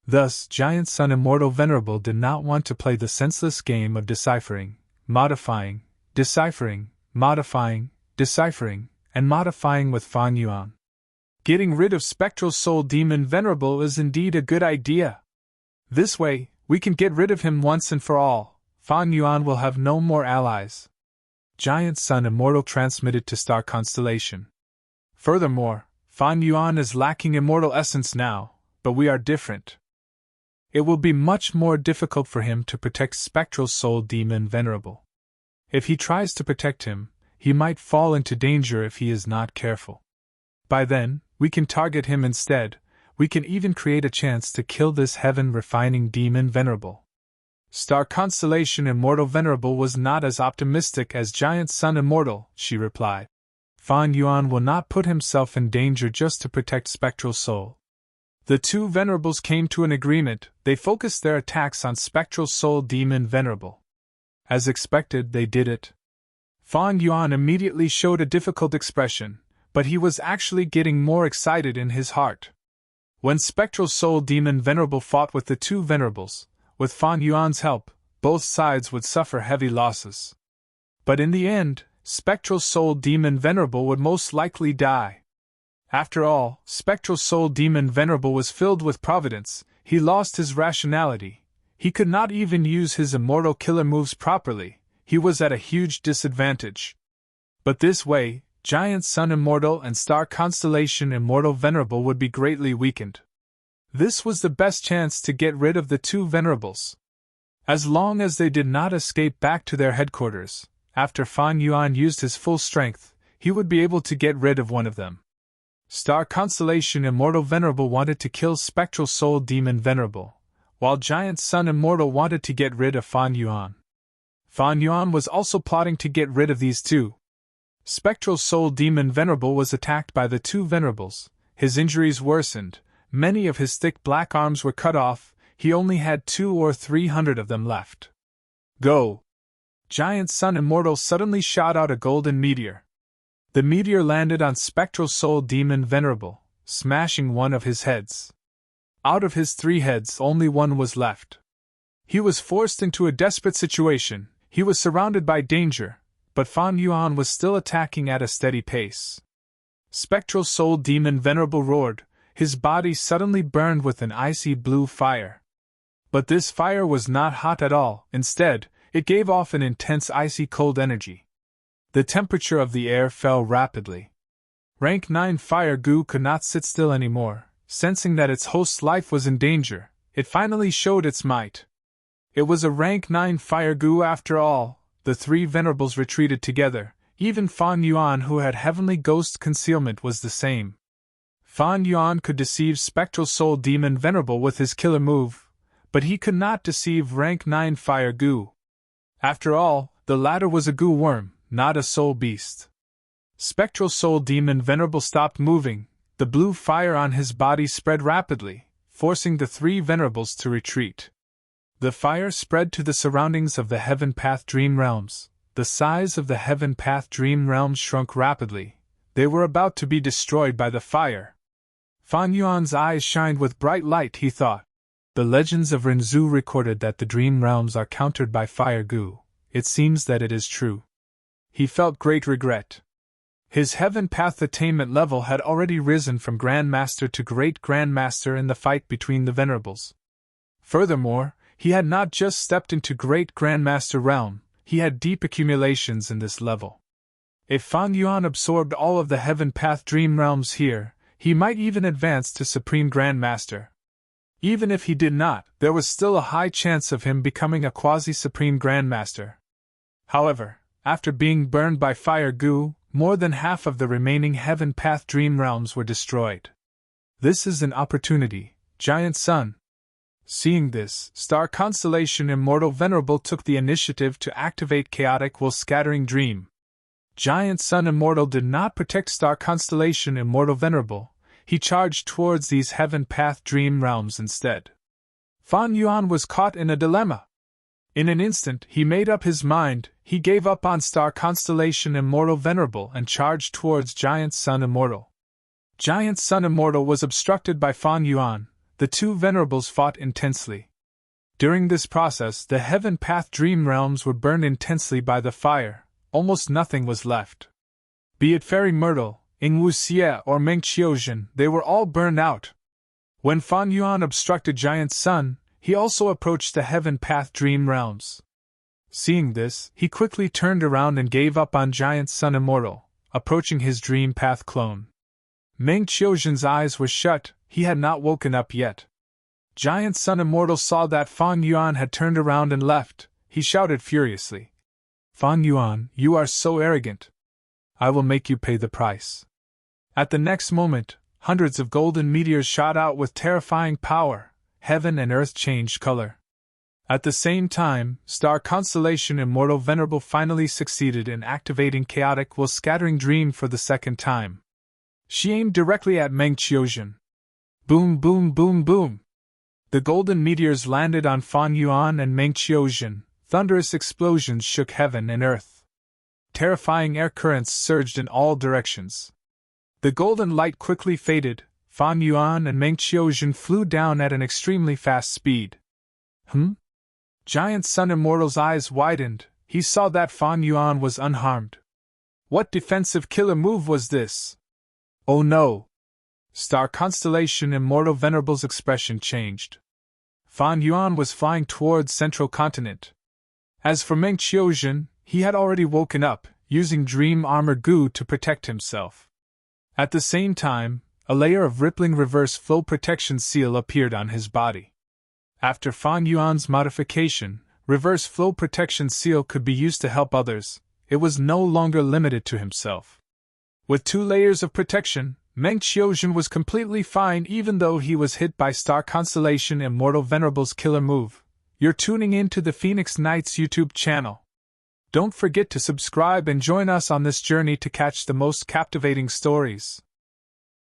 Thus, Giant Sun Immortal Venerable did not want to play the senseless game of deciphering, modifying, deciphering, modifying, deciphering, and modifying with Fan Yuan. Getting rid of Spectral Soul Demon Venerable is indeed a good idea. This way, We can get rid of him once and for all. Fan Yuan will have no more allies. Giant Sun Immortal transmitted to Star Constellation. Furthermore, Fan Yuan is lacking immortal essence now, but we are different. It will be much more difficult for him to protect Spectral Soul Demon Venerable. If he tries to protect him, he might fall into danger if he is not careful. By then, we can target him instead. We can even create a chance to kill this heaven-refining demon Venerable. Star Constellation Immortal Venerable was not as optimistic as Giant Sun Immortal, she replied. Fan Yuan will not put himself in danger just to protect Spectral Soul. The two Venerables came to an agreement. They focused their attacks on Spectral Soul Demon Venerable. As expected, they did it. Fan Yuan immediately showed a difficult expression, but he was actually getting more excited in his heart. When Spectral Soul Demon Venerable fought with the two Venerables, with Fan Yuan's help, both sides would suffer heavy losses. But in the end, Spectral Soul Demon Venerable would most likely die. After all, Spectral Soul Demon Venerable was filled with providence. He lost his rationality. He could not even use his immortal killer moves properly. He was at a huge disadvantage. But this way, Giant Sun Immortal and Star Constellation Immortal Venerable would be greatly weakened. This was the best chance to get rid of the two Venerables. As long as they did not escape back to their headquarters, after Fan Yuan used his full strength, he would be able to get rid of one of them. Star Constellation Immortal Venerable wanted to kill Spectral Soul Demon Venerable, while Giant Sun Immortal wanted to get rid of Fan Yuan. Fan Yuan was also plotting to get rid of these two. Spectral Soul Demon Venerable was attacked by the two Venerables. His injuries worsened. Many of his thick black arms were cut off. He only had 200 or 300 of them left. Go! Giant Sun Immortal suddenly shot out a golden meteor. The meteor landed on Spectral Soul Demon Venerable, smashing one of his heads. Out of his 3 heads, only one was left. He was forced into a desperate situation. He was surrounded by danger, but Fan Yuan was still attacking at a steady pace. Spectral Soul Demon Venerable roared. His body suddenly burned with an icy blue fire. But this fire was not hot at all. Instead, it gave off an intense icy cold energy. The temperature of the air fell rapidly. Rank 9 Fire Goo could not sit still anymore. Sensing that its host's life was in danger, it finally showed its might. It was a Rank 9 Fire Goo after all. The 3 Venerables retreated together. Even Fan Yuan, who had Heavenly Ghost Concealment, was the same. Fan Yuan could deceive Spectral Soul Demon Venerable with his killer move, but he could not deceive Rank 9 Fire Goo. After all, the latter was a goo worm, not a soul beast. Spectral Soul Demon Venerable stopped moving. The blue fire on his body spread rapidly, forcing the 3 Venerables to retreat. The fire spread to the surroundings of the Heaven Path Dream Realms. The size of the Heaven Path Dream Realms shrunk rapidly. They were about to be destroyed by the fire. Fan Yuan's eyes shined with bright light, he thought. The legends of Renzu recorded that the Dream Realms are countered by fire goo. It seems that it is true. He felt great regret. His Heaven Path attainment level had already risen from Grandmaster to Great Grandmaster in the fight between the Venerables. Furthermore, he had not just stepped into Great Grandmaster realm, he had deep accumulations in this level. If Fan Yuan absorbed all of the Heaven Path Dream Realms here, he might even advance to Supreme Grandmaster. Even if he did not, there was still a high chance of him becoming a quasi-Supreme Grandmaster. However, after being burned by fire goo, more than half of the remaining Heaven Path Dream Realms were destroyed. This is an opportunity, Giant Sun. Seeing this, Star Constellation Immortal Venerable took the initiative to activate Chaotic Will Scattering Dream. Giant Sun Immortal did not protect Star Constellation Immortal Venerable. He charged towards these Heaven Path Dream Realms instead. Fan Yuan was caught in a dilemma. In an instant, he made up his mind. He gave up on Star Constellation Immortal Venerable and charged towards Giant Sun Immortal. Giant Sun Immortal was obstructed by Fan Yuan. The 2 Venerables fought intensely. During this process, the Heaven Path Dream Realms were burned intensely by the fire. Almost nothing was left. Be it Fairy Myrtle, Ing Wuxie, or Meng Qiuzhen, they were all burned out. When Fan Yuan obstructed Giant Sun, he also approached the Heaven Path Dream Realms. Seeing this, he quickly turned around and gave up on Giant Sun Immortal, approaching his Dream Path clone. Meng Qiuzhen's eyes were shut, he had not woken up yet. Giant Sun Immortal saw that Fang Yuan had turned around and left. He shouted furiously, "Fang Yuan, you are so arrogant! I will make you pay the price." At the next moment, hundreds of golden meteors shot out with terrifying power. Heaven and earth changed color. At the same time, Star Constellation Immortal Venerable finally succeeded in activating Chaotic Will Scattering Dream for the second time. She aimed directly at Meng Qiuzhen. Boom, boom, boom, boom! The golden meteors landed on Fang Yuan and Meng Qiuzhen. Thunderous explosions shook heaven and earth. Terrifying air currents surged in all directions. The golden light quickly faded. Fang Yuan and Meng Qiuzhen flew down at an extremely fast speed. Giant Sun Immortal's eyes widened. He saw that Fang Yuan was unharmed. What defensive killer move was this? Oh no! Star Constellation Immortal Venerable's expression changed. Fang Yuan was flying towards Central Continent. As for Meng Qiuzhen, he had already woken up, using Dream Armor Goo to protect himself. At the same time, a layer of rippling reverse flow protection seal appeared on his body. After Fang Yuan's modification, reverse flow protection seal could be used to help others. It was no longer limited to himself. With 2 layers of protection, Meng Qiuzhen was completely fine even though he was hit by Star Constellation Immortal Venerable's killer move. You're tuning in to the Phoenix Knights YouTube channel. Don't forget to subscribe and join us on this journey to catch the most captivating stories.